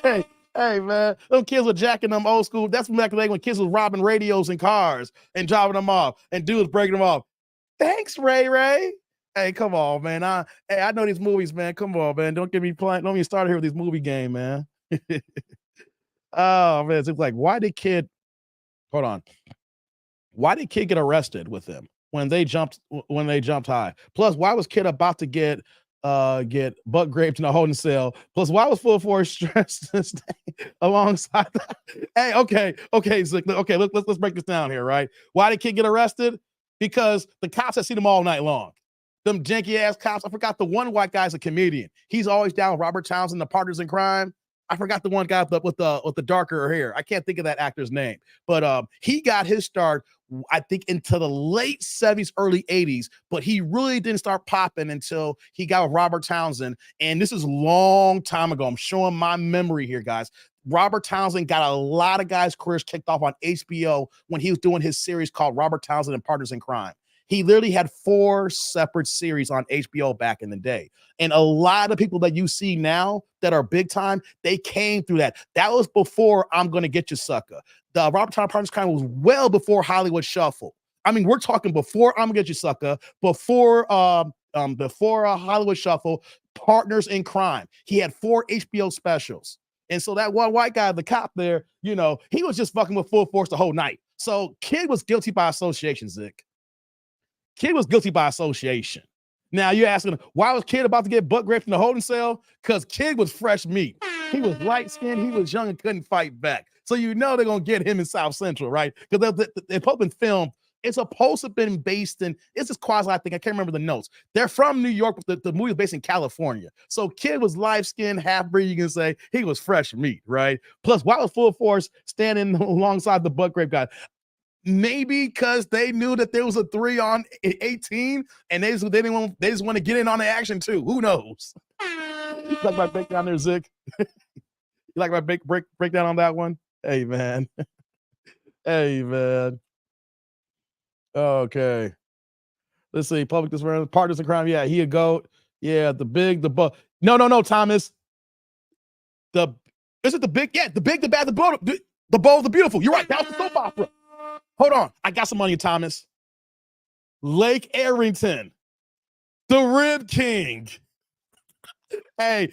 Hey, man. Them kids were jacking them old school. That's back in the day when kids was robbing radios in cars and driving them off and dudes breaking them off. Thanks, Ray. Hey, come on, man. I know these movies, man. Come on, man. Don't get me playing. Don't get me started here with these movie game, man. Oh, man. It's like, why did kid get arrested with them when they jumped high? Plus, why was kid about to get butt raped in a holding cell? Plus, why was full force stressed to stay alongside that? Hey, okay, so, okay, let's break this down here, right? Why did kid get arrested? Because the cops had seen him all night long. Them janky ass cops. I forgot the one white guy's a comedian. He's always down with Robert Townsend, the Partners in Crime. I forgot the one guy with the darker hair. I can't think of that actor's name, but he got his start, I think, into the late 70s, early 80s, but he really didn't start popping until he got with Robert Townsend. And this is a long time ago. I'm showing my memory here, guys. Robert Townsend got a lot of guys' careers kicked off on HBO when he was doing his series called Robert Townsend and Partners in Crime. He literally had 4 separate series on HBO back in the day. And a lot of people that you see now that are big time, they came through that. That was before I'm Gonna Get You, Sucker. The Robert Townsend Partners in Crime was well before Hollywood Shuffle. I mean, we're talking before I'm Gonna Get You, Sucker, before Hollywood Shuffle, Partners in Crime. He had 4 HBO specials. And so that one white guy, the cop there, you know, he was just fucking with full force the whole night. So kid was guilty by association, Zick. Kid was guilty by association. Now you're asking, why was kid about to get butt raped in the holding cell? Because kid was fresh meat. He was light skinned, he was young and couldn't fight back. So you know they're gonna get him in South Central, right? Because they're probably been filmed. It's supposed to have been based in, it's this quasi thing. I can't remember the notes. They're from New York, but the movie is based in California. So kid was light skinned, half breed, you can say. He was fresh meat, right? Plus, why was full force standing alongside the butt rape guy? Maybe because they knew that there was a 3 on 18 and they just want to get in on the action too. Who knows? You like my breakdown there, Zick? You like my breakdown on that one? Hey, man. Hey, man. Okay. Let's see. Public discipline, Partners in Crime. Yeah, he a goat. Yeah, the bold. No, Thomas. Is it the big? Yeah, the big, the bad, the bold, the beautiful. You're right. That was the soap opera. Hold on. I got some on you, Thomas. Lake Arrington. The Rib King. Hey.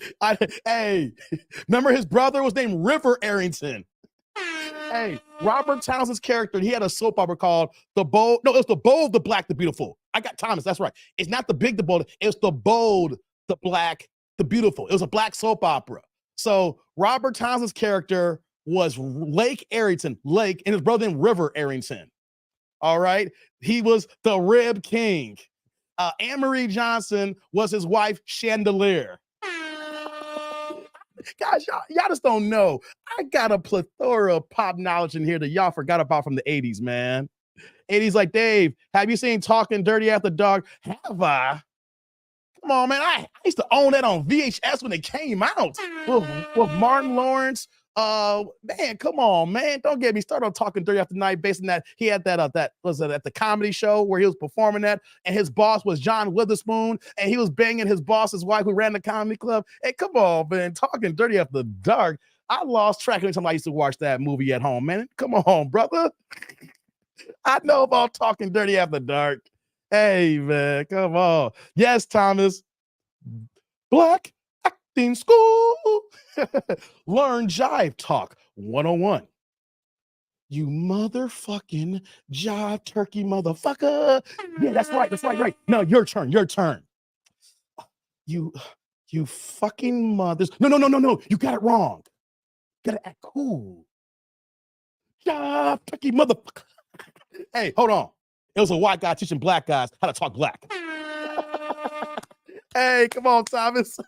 Remember his brother was named River Arrington. Hey, Robert Townsend's character, he had a soap opera called The Bold. No, it was The Bold, the Black, the Beautiful. I got Thomas. That's right. It's not The Big, the Bold. It's The Bold, the Black, the Beautiful. It was a black soap opera. So Robert Townsend's character was Lake Arrington, Lake, and his brother named River Arrington. All right. He was the Rib King. Anne-Marie Johnson was his wife, Chandelier. Guys, y'all just don't know. I got a plethora of pop knowledge in here that y'all forgot about from the 80s, man. 80s like, Dave, have you seen Talking Dirty After Dark? Have I? Come on, man. I used to own that on VHS when it came out with Martin Lawrence. Man, come on, man. Don't get me started on Talking Dirty After Night based on that. He had that was it at the comedy show where he was performing that, and his boss was John Witherspoon, and he was banging his boss's wife who ran the comedy club. Hey, come on, man. Talking Dirty After Dark. I lost track every time I used to watch that movie at home, man. Come on, brother. I know about Talking Dirty After Dark. Hey, man, come on. Yes, Thomas. Black Acting School. Learn Jive Talk 101. You motherfucking jive turkey motherfucker. Yeah, that's right. No, your turn. You fucking mothers. No. You got it wrong. Gotta act cool. Jive turkey motherfucker. Hey, hold on. It was a white guy teaching black guys how to talk black. Hey, come on, Thomas.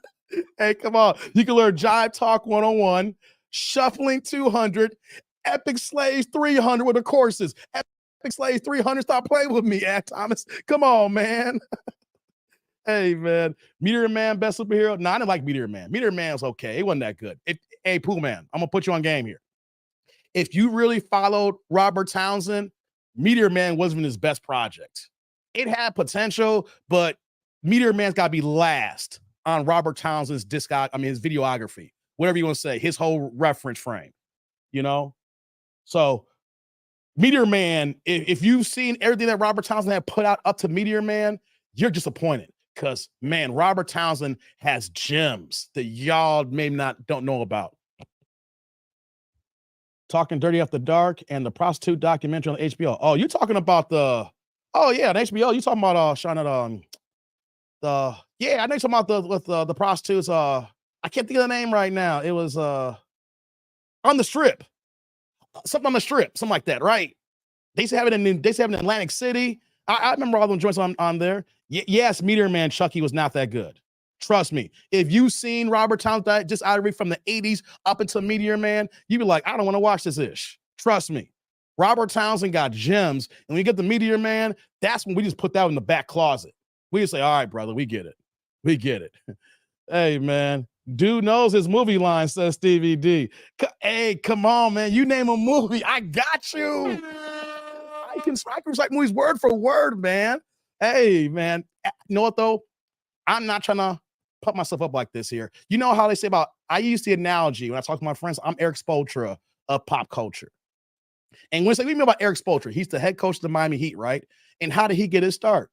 Hey, come on. You can learn Jive Talk 101, Shuffling 200, Epic Slaves 300 with the courses. Epic Slaves 300, stop playing with me, Thomas. Come on, man. Hey, man. Meteor Man, best superhero. No, I didn't like Meteor Man. Meteor Man was okay. It wasn't that good. Hey, Pooh Man, I'm going to put you on game here. If you really followed Robert Townsend, Meteor Man wasn't his best project. It had potential, but Meteor Man's got to be last on Robert Townsend's his videography, whatever you want to say, his whole reference frame, you know? So Meteor Man, if you've seen everything that Robert Townsend had put out up to Meteor Man, you're disappointed because, man, Robert Townsend has gems that y'all maybe don't know about. Talking Dirty After Dark and the prostitute documentary on HBO. Oh, you're talking about on HBO. You talking about Shauna, I know you're talking about the prostitutes. I can't think of the name right now. It was on the strip. Something on the strip, something like that, right? They used to have it in Atlantic City. I remember all them joints on there. Yes, Meteor Man Chucky was not that good. Trust me. If you've seen Robert Townsend just out of from the 80s up until Meteor Man, you'd be like, I don't want to watch this ish. Trust me. Robert Townsend got gems. And when you get the Meteor Man, that's when we just put that in the back closet. We just say, all right, brother, we get it. Hey, man. Dude knows his movie line, says Stevie D. Hey, come on, man. You name a movie. I got you. I can recite movies word for word, man. Hey, man. You know what, though? I'm not trying to put myself up like this here. You know how they say I use the analogy when I talk to my friends, I'm Eric Spoelstra of pop culture. And when I say, what do you mean about Eric Spoelstra? He's the head coach of the Miami Heat, right? And how did he get his start?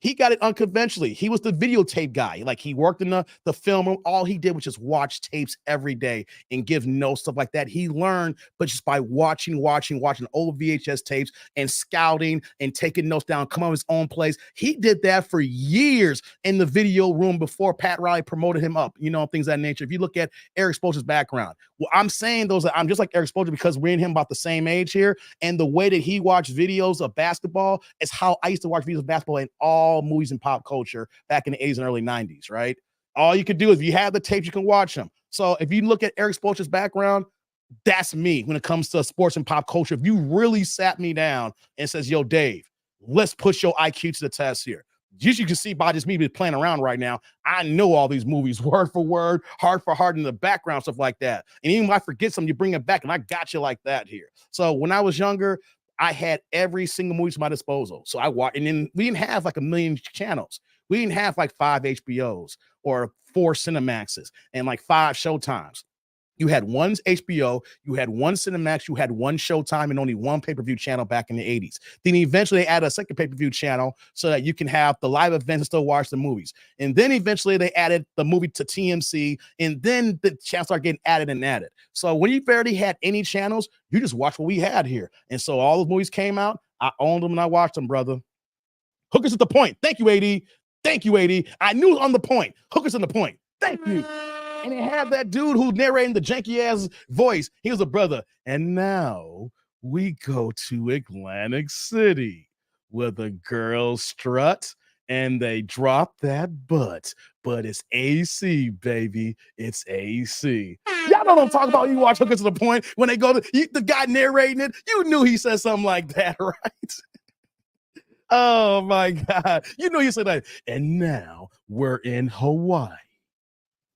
He got it unconventionally. He was the videotape guy. Like, he worked in the film room. All he did was just watch tapes every day and give notes, stuff like that. He learned, but just by watching old VHS tapes and scouting and taking notes down, come on his own plays. He did that for years in the video room before Pat Riley promoted him up, things of that nature. If you look at Eric Spoelstra's background, well, I'm saying I'm just like Eric Spoelstra because we're in him about the same age here. And the way that he watched videos of basketball is how I used to watch videos of basketball in all movies and pop culture back in the 80s and early 90s, right? All you could do is if you have the tapes, you can watch them. So if you look at Eric Spoelstra's background, that's me when it comes to sports and pop culture. If you really sat me down and says, yo, Dave, let's push your IQ to the test here. You can see by just me playing around right now, I know all these movies word for word, heart for heart in the background, stuff like that. And even if I forget something, you bring it back, and I got you like that here. So when I was younger, I had every single movie to my disposal. So I watched, and then we didn't have like a million channels. We didn't have like 5 HBOs or 4 Cinemaxes and like 5 Showtimes. You had one HBO, you had one Cinemax, you had one Showtime, and only one pay-per-view channel back in the 80s. Then eventually they added a second pay-per-view channel so that you can have the live events and still watch the movies. And then eventually they added the movie to TMC, and then the channels started getting added. So when you barely had any channels, you just watch what we had here. And so all those movies came out, I owned them and I watched them, brother. Hookers at the point. Thank you, AD. I knew on the point. Hookers on the point. Thank you. And it had that dude who narrating the janky ass voice. He was a brother. And now we go to Atlantic City where the girls strut and they drop that butt. But it's AC, baby. It's AC. Y'all know what I'm talking about. You watch Hooker to the Point when they go to the guy narrating it. You knew he said something like that, right? Oh my God. You know, you said that. And now we're in Hawaii.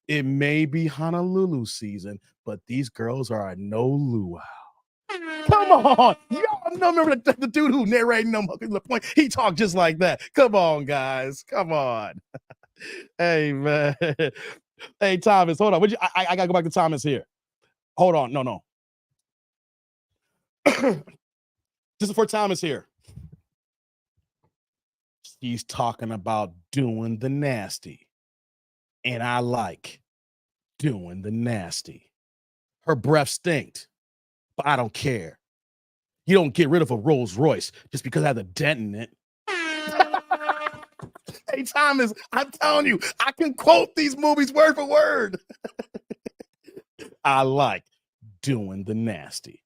It may be Honolulu season, but these girls are a no luau. Come on. Y'all remember the dude who narrating them Hookers to the Point? He talked just like that. Come on, guys. Come on. Hey, man. Hey, Thomas, hold on. I got to go back to Thomas here. Hold on. No. This is for Thomas here. She's talking about doing the nasty. And I like doing the nasty. Her breath stinked, but I don't care. You don't get rid of a Rolls Royce just because it has a dent in it. Hey, Thomas, I'm telling you, I can quote these movies word for word. I like doing the nasty.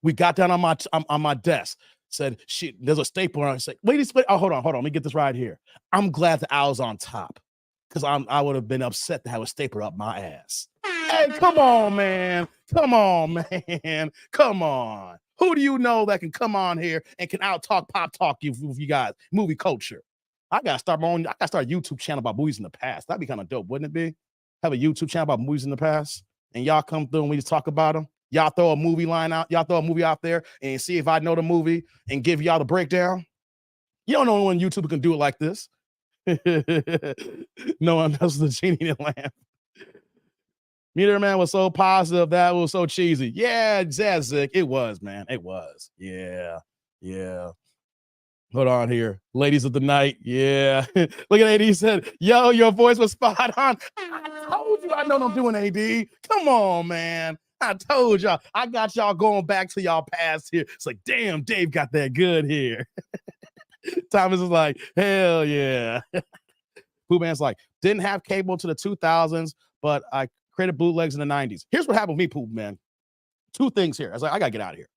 We got down on my desk. Said, there's a stapler. I said, wait, oh, hold on. Let me get this right here. I'm glad that I was on top because I would have been upset to have a stapler up my ass. Hey, come on, man. Come on. Who do you know that can come on here and can out-talk, pop-talk you guys, movie culture? I gotta start a YouTube channel about movies in the past. That'd be kind of dope, wouldn't it be? Have a YouTube channel about movies in the past, and y'all come through and we just talk about them. Y'all throw a movie out there and see if I know the movie and give y'all the breakdown. You don't know when YouTube can do it like this. No one knows the genie in the lamp. Meteor Man was so positive. That was so cheesy. Yeah, Zazik. It was, man. It was. Yeah. Hold on here. Ladies of the night. Yeah. Look at AD. He said, yo, your voice was spot on. I told you I know I'm doing AD. Come on, man. I told y'all. I got y'all going back to y'all past here. It's like, damn, Dave got that good here. Thomas is like, hell yeah. Pooh Man's like, didn't have cable to the 2000s, but I created bootlegs in the 90s. Here's what happened with me, Pooh Man. Two things here. I was like, I got to get out of here.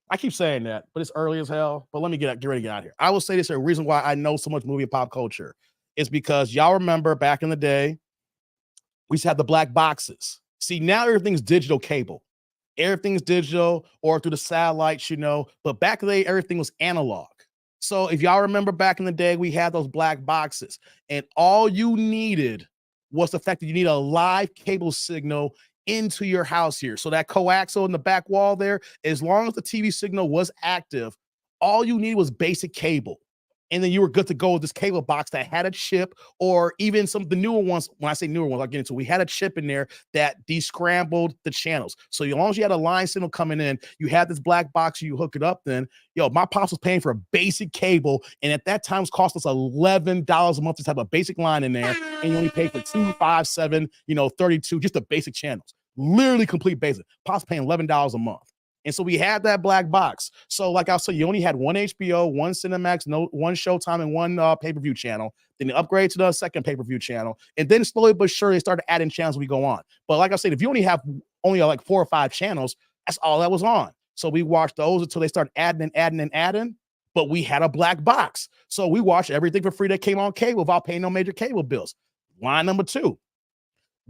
I keep saying that, but it's early as hell. But let me get ready to get out of here. I will say this: a reason why I know so much movie and pop culture is because y'all remember back in the day, we used to have the black boxes. See, now everything's digital cable. Everything's digital or through the satellites, but back in the day, everything was analog. So if y'all remember back in the day, we had those black boxes and all you needed was the fact that you need a live cable signal into your house here. So that coaxial in the back wall there, as long as the TV signal was active, all you needed was basic cable. And then you were good to go with this cable box that had a chip, or even some of the newer ones. When I say newer ones, I'll get into it. We had a chip in there that descrambled the channels. So as long as you had a line signal coming in, you had this black box, you hook it up. Then, my pops was paying for a basic cable, and at that time, it cost us $11 a month to have a basic line in there, and you only paid for 2, 5, 7, 32, just the basic channels, literally complete basic. Pops paying $11 a month. And so we had that black box. So like I said, you only had one HBO, one Cinemax, one Showtime, and one pay-per-view channel. Then you upgrade to the second pay-per-view channel. And then slowly but surely, they started adding channels as we go on. But like I said, if you only have like 4 or 5 channels, that's all that was on. So we watched those until they started adding. But we had a black box. So we watched everything for free that came on cable without paying no major cable bills. Line number 2.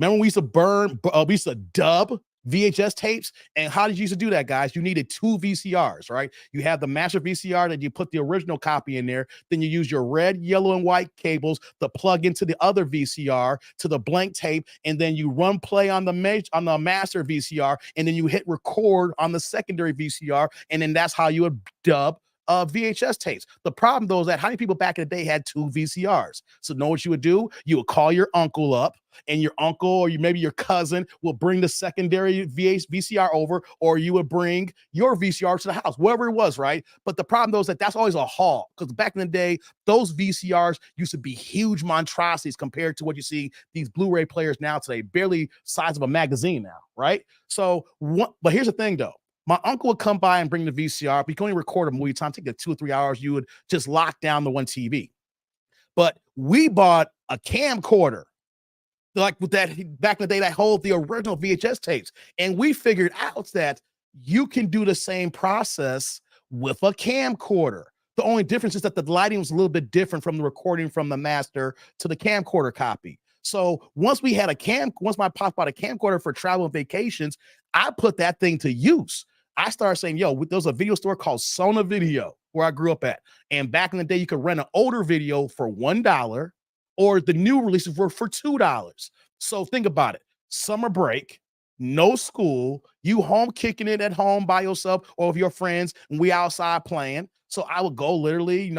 Remember we used to dub VHS tapes? And how did you used to do that, guys? You needed 2 VCRs, right? You have the master VCR that you put the original copy in there. Then you use your red, yellow, and white cables to plug into the other VCR to the blank tape. And then you run play on the master VCR. And then you hit record on the secondary VCR. And then that's how you would dub VHS tapes. The problem though is that how many people back in the day had 2 VCRs? So know what you would do? You would call your uncle up, and your uncle or maybe your cousin will bring the secondary VCR over, or you would bring your VCR to the house, wherever it was, right? But the problem though is that that's always a haul, because back in the day, those VCRs used to be huge monstrosities compared to what you see these Blu-ray players now today, barely size of a magazine now, right? So but here's the thing though. My uncle would come by and bring the VCR. But you can only record a movie time, take 2 or 3 hours. You would just lock down the one TV. But we bought a camcorder like with that back in the day, that whole the original VHS tapes. And we figured out that you can do the same process with a camcorder. The only difference is that the lighting was a little bit different from the recording from the master to the camcorder copy. So once my pop bought a camcorder for travel and vacations, I put that thing to use. I started saying, yo, there was a video store called Sona Video where I grew up at. And back in the day, you could rent an older video for $1 or the new releases were for $2. So think about it. Summer break, no school, you home kicking it at home by yourself or with your friends, and we outside playing. So I would go literally,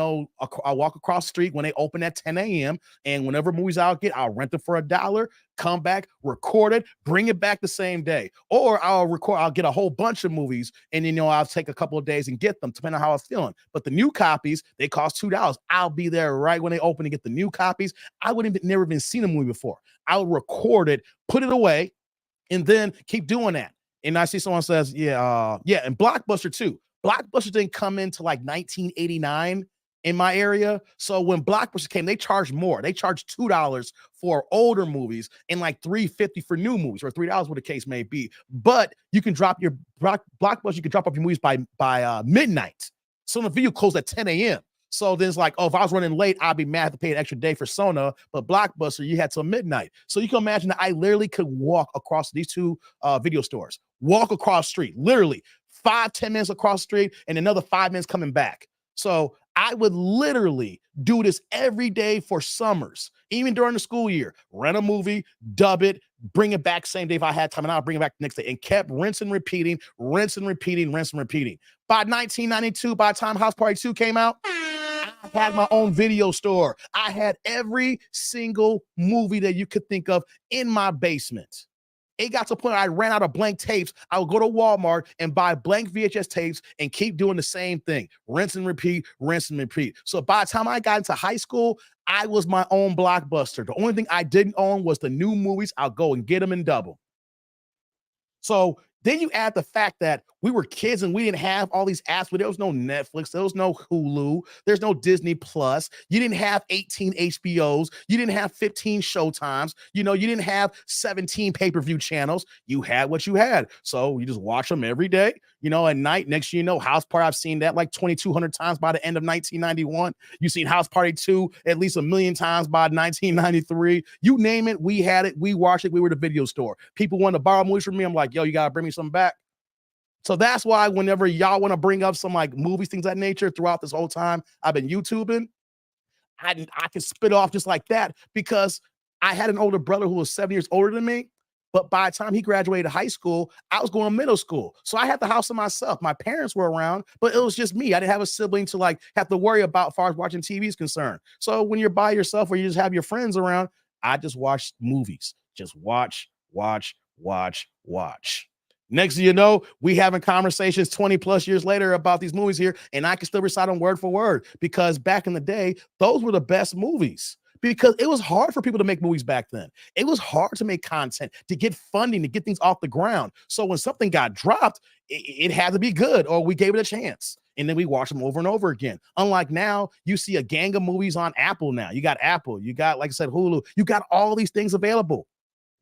I walk across the street when they open at 10 a.m. And whenever movies I'll get, I'll rent it for $1, come back, record it, bring it back the same day. Or I'll get a whole bunch of movies and I'll take a couple of days and get them, depending on how I'm feeling. But the new copies, they cost $2. I'll be there right when they open to get the new copies. I wouldn't never even seen a movie before. I would record it, put it away, and then keep doing that. And I see someone says, and Blockbuster too. Blockbuster didn't come into like 1989 in my area. So when Blockbuster came, they charged more. They charged $2 for older movies and like $3.50 for new movies, or $3, what the case may be. But you can drop your Blockbuster, you can drop off your movies by midnight. So the video closed at 10 a.m. So then it's like, if I was running late, I'd be mad to pay an extra day for Sona, but Blockbuster, you had till midnight. So you can imagine that I literally could walk across these two video stores, walk across the street, literally 5-10 minutes across the street and another 5 minutes coming back. So I would literally do this every day for summers, even during the school year, rent a movie, dub it, bring it back same day if I had time, and I'll bring it back the next day, and kept rinse and repeating. By 1992, by the time House Party 2 came out, I had my own video store. I had every single movie that you could think of in my basement. It got to the point I ran out of blank tapes. I would go to Walmart and buy blank VHS tapes and keep doing the same thing. Rinse and repeat, rinse and repeat. So by the time I got into high school, I was my own Blockbuster. The only thing I didn't own was the new movies. I'll go and get them in double. So then you add the fact that we were kids and we didn't have all these apps, but there was no Netflix, there was no Hulu, there's no Disney Plus. You didn't have 18 HBOs. You didn't have 15 Showtimes. You didn't have 17 pay-per-view channels. You had what you had. So you just watch them every day, at night. Next thing you know, House Party, I've seen that like 2,200 times by the end of 1991. You've seen House Party 2 at least 1,000,000 times by 1993. You name it, we had it. We watched it. We were the video store. People wanted to borrow movies from me. I'm like, yo, you got to bring me something back. So that's why whenever y'all want to bring up some like movies, things of that nature, throughout this whole time I've been YouTubing, I can spit off just like that, because I had an older brother who was 7 years older than me. But by the time he graduated high school, I was going to middle school. So I had the house to myself. My parents were around, but it was just me. I didn't have a sibling to like have to worry about as far as watching TV is concerned. So when you're by yourself or you just have your friends around, I just watch movies. Just watch. Next thing you know, we having conversations 20 plus years later about these movies here, and I can still recite them word for word, because back in the day, those were the best movies, because it was hard for people to make movies back then. It was hard to make content, to get funding, to get things off the ground. So when something got dropped, it had to be good, or we gave it a chance. And then we watch them over and over again. Unlike now, you see a gang of movies on Apple now. You got Apple, you got, like I said, Hulu, you got all these things available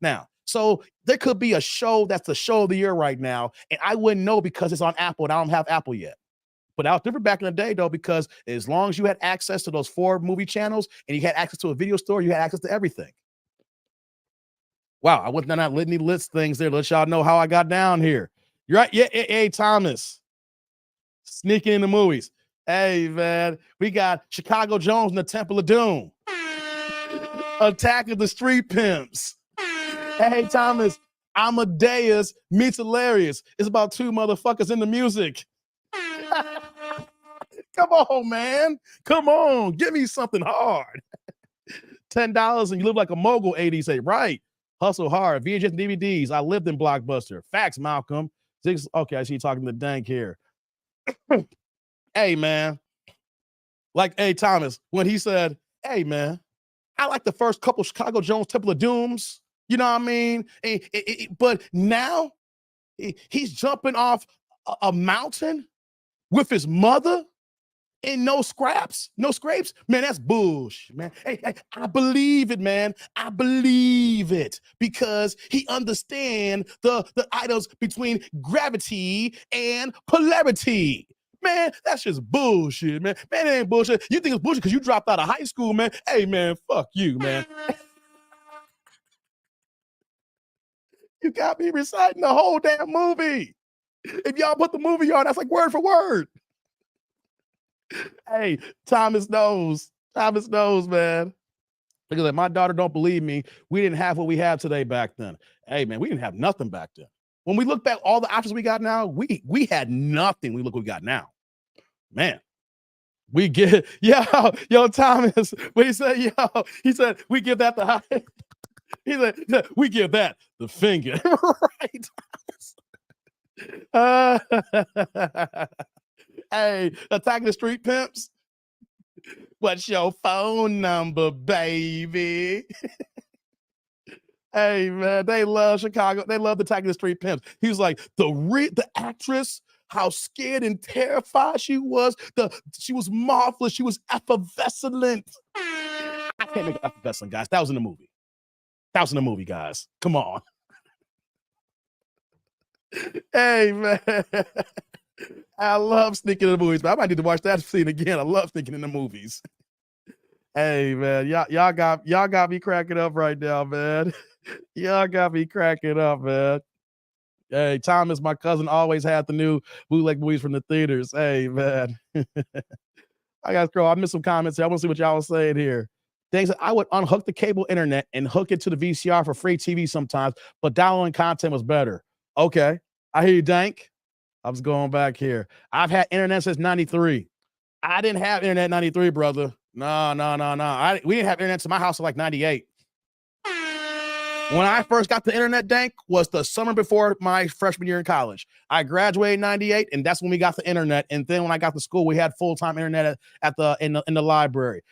now. So there could be a show that's the show of the year right now, and I wouldn't know because it's on Apple and I don't have Apple yet. But that was different back in the day, though, because as long as you had access to those 4 movie channels and you had access to a video store, you had access to everything. Wow, I went down that litany list things there to let y'all know how I got down here. You're right. Yeah, hey, Thomas. Sneaking in the movies. Hey, man, we got Chicago Jones and the Temple of Doom. Attack of the Street Pimps. Hey, Thomas, Amadeus meets Hilarious. It's about 2 motherfuckers in the music. Come on, man. Come on. Give me something hard. $10 and you live like a mogul, 80 say, right. Hustle hard. VHS and DVDs. I lived in Blockbuster. Facts, Malcolm. Okay, I see you talking to Dank here. Hey, man. Like, hey, Thomas, when he said, hey, man, I like the first couple Chicago Jones Temple of Dooms. You know what I mean? But now he's jumping off a mountain with his mother and no scraps, no scrapes, man, that's bullshit, man. Hey, I believe it, man. I believe it because he understands the items between gravity and polarity. Man, that's just bullshit, man. Man, it ain't bullshit. You think it's bullshit because you dropped out of high school, man. Hey, man, fuck you, man. You got me reciting the whole damn movie. If y'all put the movie on, that's like word for word. Hey, Thomas knows. Thomas knows, man. Look at that. My daughter don't believe me. We didn't have what we have today back then. Hey, man, we didn't have nothing back then. When we look back, all the options we got now, we had nothing. We look what we got now. Man, we get, yo, Thomas, what he said, he said, we give that the high. He said, we give that the finger. Right. Hey, attacking the street pimps. What's your phone number, baby? Hey, man, they love Chicago. They love attacking the street pimps. He was like, the actress, how scared and terrified she was. She was marvelous. She was effervescent. I can't make it effervescent, guys. That was in the movie. Guys. Come on. Hey, man. I love sneaking in the movies, but I might need to watch that scene again. I love sneaking in the movies. Hey, man, y'all got me cracking up right now, man. Y'all got me cracking up, man. Hey, Thomas, my cousin, always had the new bootleg movies from the theaters. Hey, man. I got to scroll. I missed some comments here. I want to see what y'all was saying here. Things that I would unhook the cable internet and hook it to the VCR for free TV sometimes, but downloading content was better. Okay. I hear you, Dank. I was going back here. I've had internet since 93. I didn't have internet in 93, brother. No. We didn't have internet to my house until like 98. When I first got the internet, Dank, was the summer before my freshman year in college. I graduated in 98, and that's when we got the internet. And then when I got to school, we had full-time internet in the library.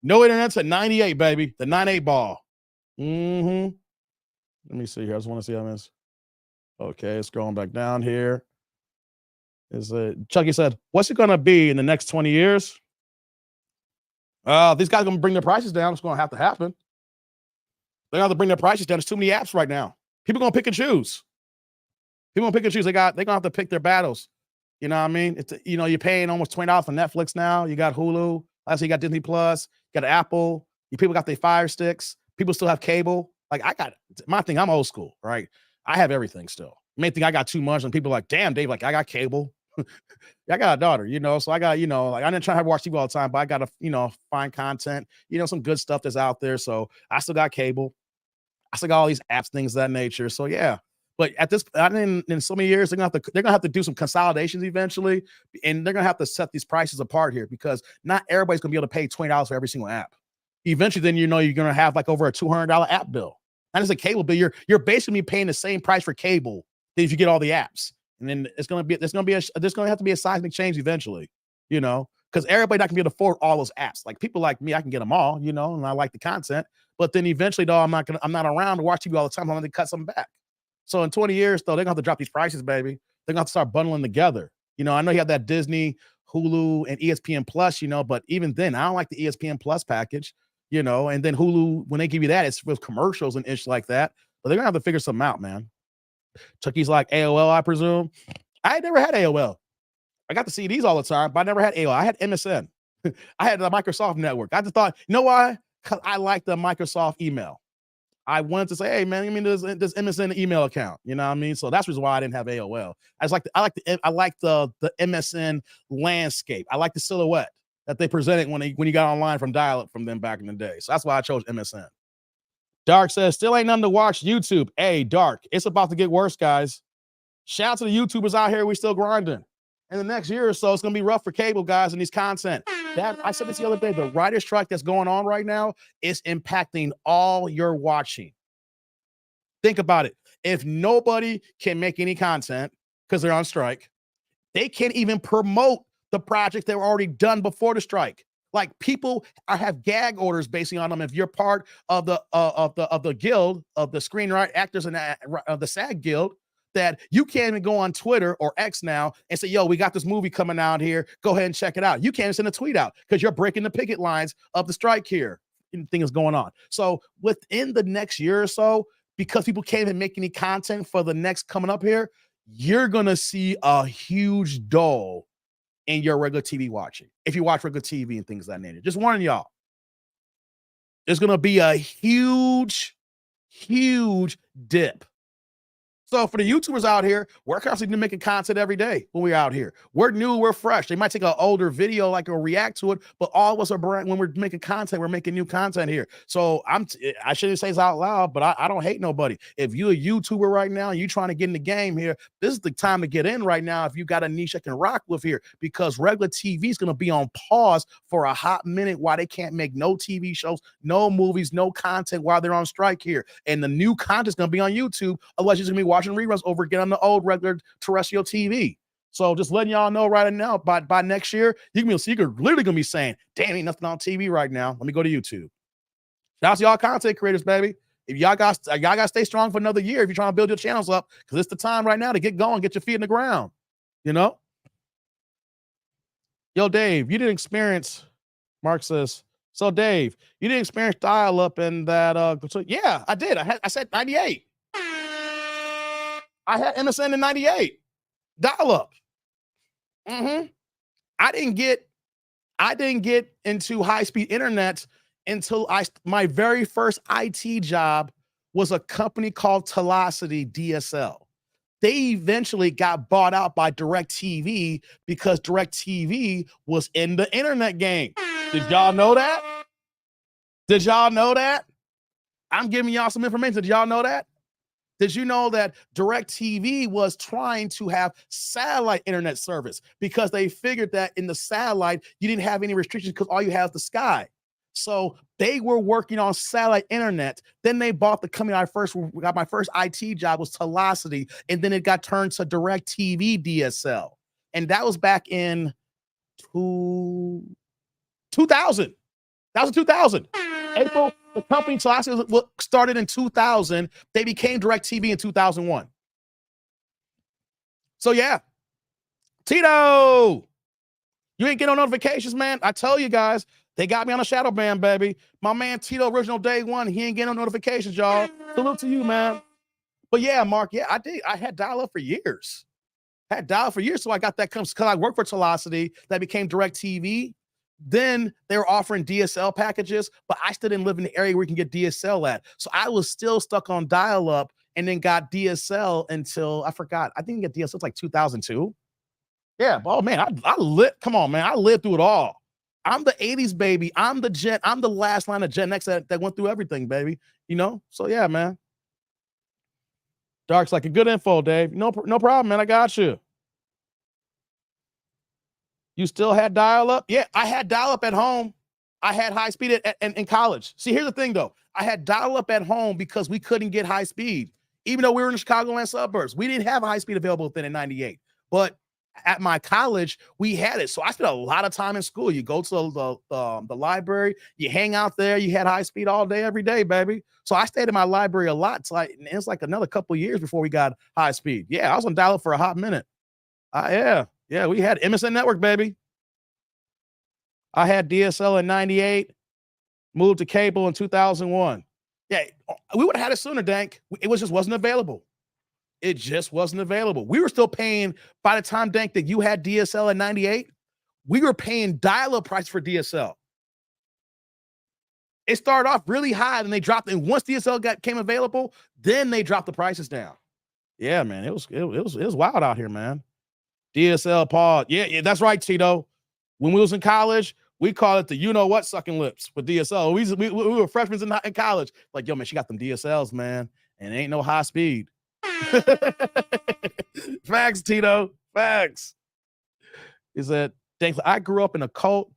No internet to 98, baby. The 98 ball. Let me see here. I just want to see how this. Okay, scrolling back down here. Chucky said, what's it going to be in the next 20 years? These guys are going to bring their prices down. It's going to happen. They're going to have to bring their prices down. There's too many apps right now. People are going to pick and choose. They're going to have to pick their battles. You know what I mean? You're paying almost $20 for Netflix now. You got Hulu. Last you got Disney Plus. You got Apple. People got their Fire Sticks. People still have cable. Like my thing, I'm old school, right? I have everything still. You may think I got too much, and people are like, damn, Dave, like I got cable. I got a daughter, so I got, like I didn't try to watch TV all the time, but I got to, find content, some good stuff that's out there. So I still got cable. I still got all these apps, things of that nature. So yeah. But at this, in so many years, they're gonna have to do some consolidations eventually, and they're gonna have to set these prices apart here because not everybody's gonna be able to pay $20 for every single app. Eventually, then you're gonna have like over a $200 app bill. Not as a cable bill, you're basically paying the same price for cable than if you get all the apps. And then there's gonna have to be a seismic change eventually, because everybody not gonna be able to afford all those apps. Like people like me, I can get them all, and I like the content. But then eventually, though, I'm not around to watch TV all the time. I'm gonna cut something back. So in 20 years, though, they're gonna have to drop these prices, baby. They're gonna have to start bundling together. I know you have that Disney, Hulu, and ESPN Plus, but even then, I don't like the ESPN Plus package, and then Hulu, when they give you that, it's with commercials and ish like that. But they're gonna have to figure something out, man. Chucky's like AOL, I presume. I never had AOL. I got the CDs all the time, but I never had AOL. I had MSN. I had the Microsoft network. I just thought, you know why? Because I like the Microsoft email. I wanted to say, hey man, this MSN email account. You know what I mean? So that's the reason why I didn't have AOL. I like the MSN landscape. I like the silhouette that they presented when you got online from dial-up from them back in the day. So that's why I chose MSN. Dark says, still ain't nothing to watch YouTube. Hey, Dark, it's about to get worse, guys. Shout out to the YouTubers out here. We still grinding. In the next year or so, it's going to be rough for cable guys and these content. I said this the other day, the writer's strike that's going on right now is impacting all your watching. Think about it. If nobody can make any content because they're on strike, they can't even promote the project they were already done before the strike. Like people have gag orders basically on them. If you're part of the guild of the screenwriter actors and the SAG guild, that you can't even go on Twitter or X now and say, yo, we got this movie coming out here. Go ahead and check it out. You can't send a tweet out because you're breaking the picket lines of the strike here. Thing is going on. So within the next year or so, because people can't even make any content for the next coming up here, you're going to see a huge dull in your regular TV watching. If you watch regular TV and things of that nature, just warning y'all, there's going to be a huge dip. So for the YouTubers out here, we're constantly making content every day when we're out here. We're new, we're fresh. They might take an older video, like, or react to it, but all of us are brand. When we're making content, we're making new content here. So I shouldn't say this out loud, but I don't hate nobody. If you're a YouTuber right now, and you're trying to get in the game here, this is the time to get in right now. If you got a niche I can rock with here, because regular TV is going to be on pause for a hot minute while they can't make no TV shows, no movies, no content while they're on strike here. And the new content is going to be on YouTube. Otherwise, you're going to be watching reruns over again on the old regular terrestrial TV. So just letting y'all know right now, by next year, you're literally gonna be saying, damn, ain't nothing on TV right now. Let me go to YouTube. Shout out to y'all content creators, baby. If y'all got to stay strong for another year if you're trying to build your channels up, because it's the time right now to get going, get your feet in the ground. You know? Yo, Dave, you didn't experience, Mark says, so Dave, you didn't experience dial-up in that yeah, I did. I said 98. I had MSN in 98. Dial-up. I didn't get into high-speed internet until my very first IT job was a company called Telocity DSL. They eventually got bought out by DirecTV because DirecTV was in the internet game. Did y'all know that? Did y'all know that? I'm giving y'all some information. Did y'all know that? Did you know that DirecTV was trying to have satellite internet service because they figured that in the satellite, you didn't have any restrictions because all you have is the sky. So they were working on satellite internet. Then they bought the company. Got my first IT job was Telocity, and then it got turned to DirecTV DSL. And that was back in 2000. That was 2000. April, the company Telocity started in 2000. They became DirecTV in 2001. So yeah, Tito, you ain't getting no notifications, man. I tell you guys, they got me on a shadow ban, baby. My man Tito, original day one, he ain't getting no notifications, y'all. Salute to you, man. But yeah, Mark, yeah, I did. I had dial-up for years. So I got that because I worked for Telocity that became DirecTV. Then they were offering DSL packages, but I still didn't live in the area where you can get DSL at. So I was still stuck on dial-up and then got DSL until I forgot. I think I got DSL like 2002. Yeah, oh man, I lived. Come on, man, I lived through it all. I'm the 80s baby. I'm the last line of Gen X that went through everything, baby. You know? So yeah, man. Dark's like a good info, Dave. No problem, man. I got you. You still had dial-up? Yeah, I had dial-up at home. I had high speed in college. See, here's the thing, though. I had dial-up at home because we couldn't get high speed. Even though we were in the Chicagoland suburbs, we didn't have high speed available then in 98. But at my college, we had it. So I spent a lot of time in school. You go to the library, you hang out there, you had high speed all day, every day, baby. So I stayed in my library a lot. So it's like another couple of years before we got high speed. Yeah, I was on dial-up for a hot minute. Yeah, we had MSN Network, baby. I had DSL in 98, moved to cable in 2001. Yeah, we would have had it sooner, Dank. It just wasn't available. It just wasn't available. We were still paying, by the time, Dank, that you had DSL in 98, we were paying dial-up price for DSL. It started off really high, and they dropped it. And once DSL came available, then they dropped the prices down. Yeah, man, it was wild out here, man. DSL pause. Yeah, that's right, Tito. When we was in college, we call it the you-know-what sucking lips with DSL. We were freshmen in college. Like, yo, man, she got them DSLs, man, and ain't no high speed. Facts, Tito. Facts. He said, I grew up in a cult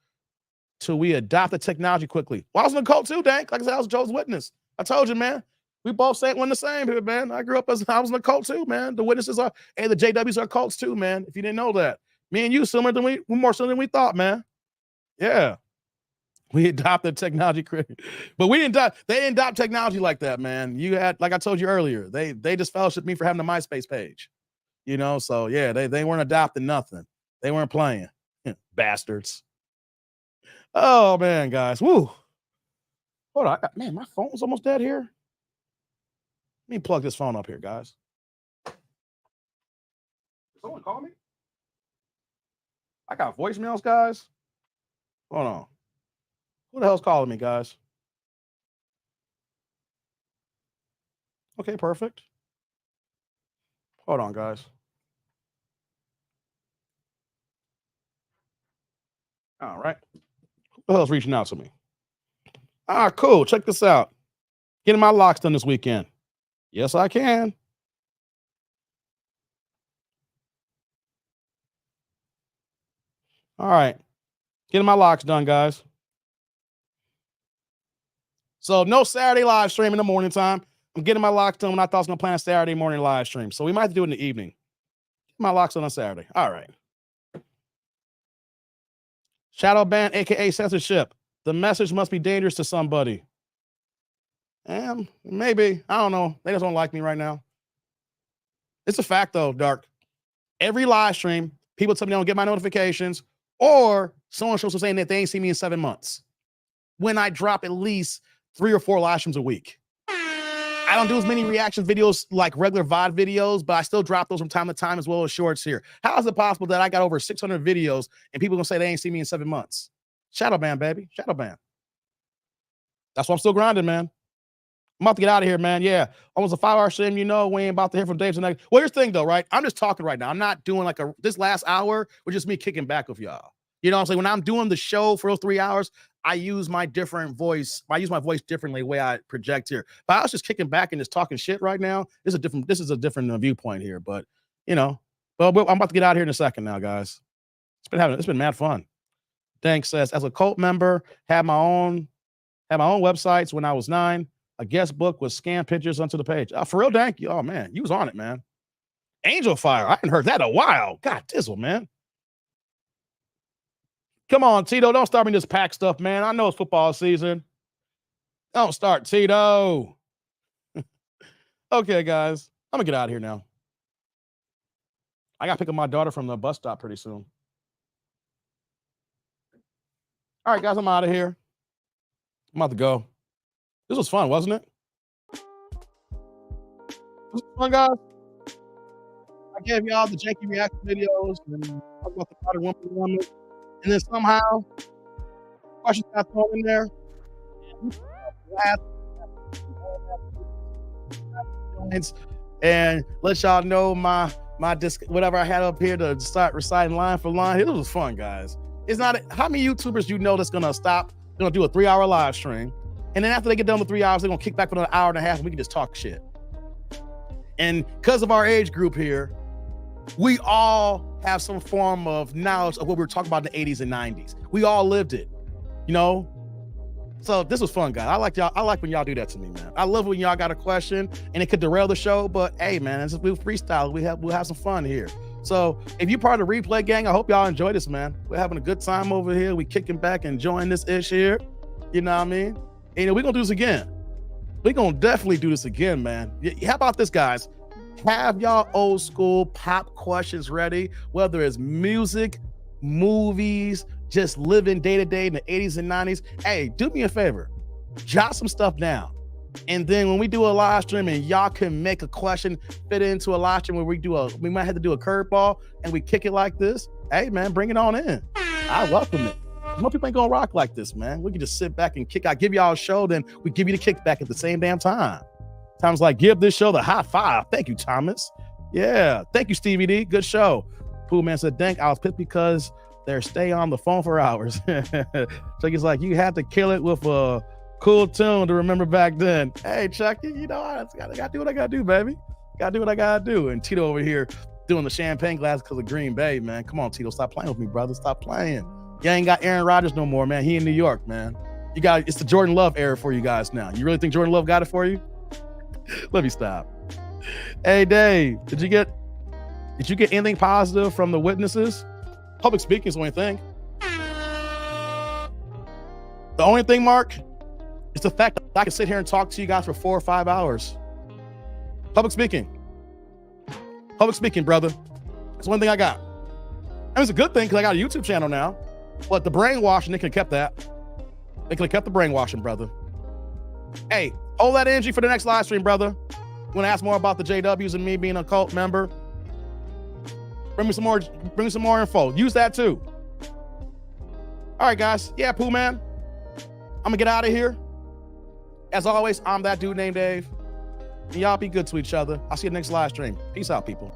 till we adopted technology quickly. Well, I was in a cult too, Dank. Like I said, I was Joe's witness. I told you, man. We both say one the same here, man. I was in a cult too, man. The witnesses are, and the JWs are cults too, man. If you didn't know that. Me and you more similar than we thought, man. Yeah. We adopted technology, but we didn't. They didn't adopt technology like that, man. You had, like I told you earlier, they just fellowshipped me for having a MySpace page, you know. So yeah, they weren't adopting nothing. They weren't playing, bastards. Oh man, guys, woo. Hold on, man, my phone's almost dead here. Let me plug this phone up here, guys. Someone call me? I got voicemails, guys. Hold on. Who the hell's calling me, guys? Okay, perfect. Hold on, guys. All right. Who the hell's reaching out to me? Cool. Check this out. Getting my locks done this weekend. Yes, I can. All right. Getting my locks done, guys. So no Saturday live stream in the morning time. I'm getting my locks done when I thought I was going to plan a Saturday morning live stream. So we might have to do it in the evening. Get my locks done on Saturday. All right. Shadow ban, a.k.a. censorship. The message must be dangerous to somebody. Maybe. I don't know. They just don't like me right now. It's a fact, though, Dark. Every live stream, people tell me they don't get my notifications, or someone shows saying that they ain't seen me in 7 months. When I drop at least 3 or 4 live streams a week. I don't do as many reaction videos like regular VOD videos, but I still drop those from time to time as well as shorts here. How is it possible that I got over 600 videos and people gonna say they ain't seen me in 7 months? Shadow ban, baby. Shadow ban. That's why I'm still grinding, man. I'm about to get out of here, man. Yeah. Almost a 5-hour stream. You know, we ain't about to hear from Dave tonight. Well, here's the thing, though, right? I'm just talking right now. I'm not doing like this last hour was just me kicking back with y'all. You know what I'm saying? When I'm doing the show for those 3 hours, I use my different voice. I use my voice differently the way I project here. But I was just kicking back and just talking shit right now. This is a different viewpoint here, but you know, well, I'm about to get out of here in a second now, guys. It's been mad fun. Thanks. Says, as a cult member, had my own websites when I was 9. A guest book with scanned pictures onto the page. For real, thank you. Oh man, you was on it, man. Angel Fire. I haven't heard that in a while. God dizzle, man. Come on, Tito. Don't start me this pack stuff, man. I know it's football season. Don't start, Tito. Okay, guys. I'm going to get out of here now. I got to pick up my daughter from the bus stop pretty soon. All right, guys. I'm out of here. I'm about to go. This was fun, wasn't it? This was fun, guys. I gave y'all the janky reaction videos and talked about the powder woman. And then somehow, questions got thrown in there. And let y'all know my whatever I had up here to start reciting line for line. It was fun, guys. It's not how many YouTubers you know that's gonna do a 3-hour live stream, and then after they get done with 3 hours, they're gonna kick back for another hour and a half, and we can just talk shit. And because of our age group here, we all have some form of knowledge of what we were talking about in the 80s and 90s. We all lived it, you know? So this was fun, guys. I like y'all. I like when y'all do that to me, man. I love when y'all got a question and it could derail the show, but hey, man, we freestyle. We'll have some fun here. So if you're part of the replay gang, I hope y'all enjoy this, man. We're having a good time over here. We kicking back, enjoying this ish here. You know what I mean? And we're gonna do this again. We're gonna definitely do this again, man. How about this, guys? Have y'all old school pop questions ready, whether it's music, movies, just living day to day in the 80s and 90s. Hey, do me a favor, jot some stuff down. And then when we do a live stream and y'all can make a question fit into a live stream where we might have to do a curveball and we kick it like this. Hey, man, bring it on in. I welcome it. Most people ain't gonna rock like this, man. We can just sit back and kick. I give y'all a show, then we give you the kickback at the same damn time. Tom's like, give this show the high five. Thank you, Thomas. Yeah. Thank you, Stevie D. Good show. Pooh Man said, dang, I was pissed because they're stay on the phone for hours. So he's like, you had to kill it with a cool tune to remember back then. Hey, Chucky, you know, I gotta do what I gotta do, baby. Gotta do what I gotta do. And Tito over here doing the champagne glass because of Green Bay, man. Come on, Tito, stop playing with me, brother. Stop playing. You ain't got Aaron Rodgers no more, man. He in New York, man. It's the Jordan Love era for you guys now. You really think Jordan Love got it for you? Let me stop. Hey, Dave, did you get anything positive from the witnesses? Public speaking is the only thing. The only thing, Mark, is the fact that I can sit here and talk to you guys for 4 or 5 hours. Public speaking. Public speaking, brother. That's one thing I got. And it's a good thing because I got a YouTube channel now. But the brainwashing, they could have kept that. They could have kept the brainwashing, brother. Hey, hold that energy for the next live stream, brother. You want to ask more about the JWs and me being a cult member? Bring me some more info. Use that too. All right, guys. Yeah, Pooh Man. I'm gonna get out of here. As always, I'm that dude named Dave. And y'all be good to each other. I'll see you next live stream. Peace out, people.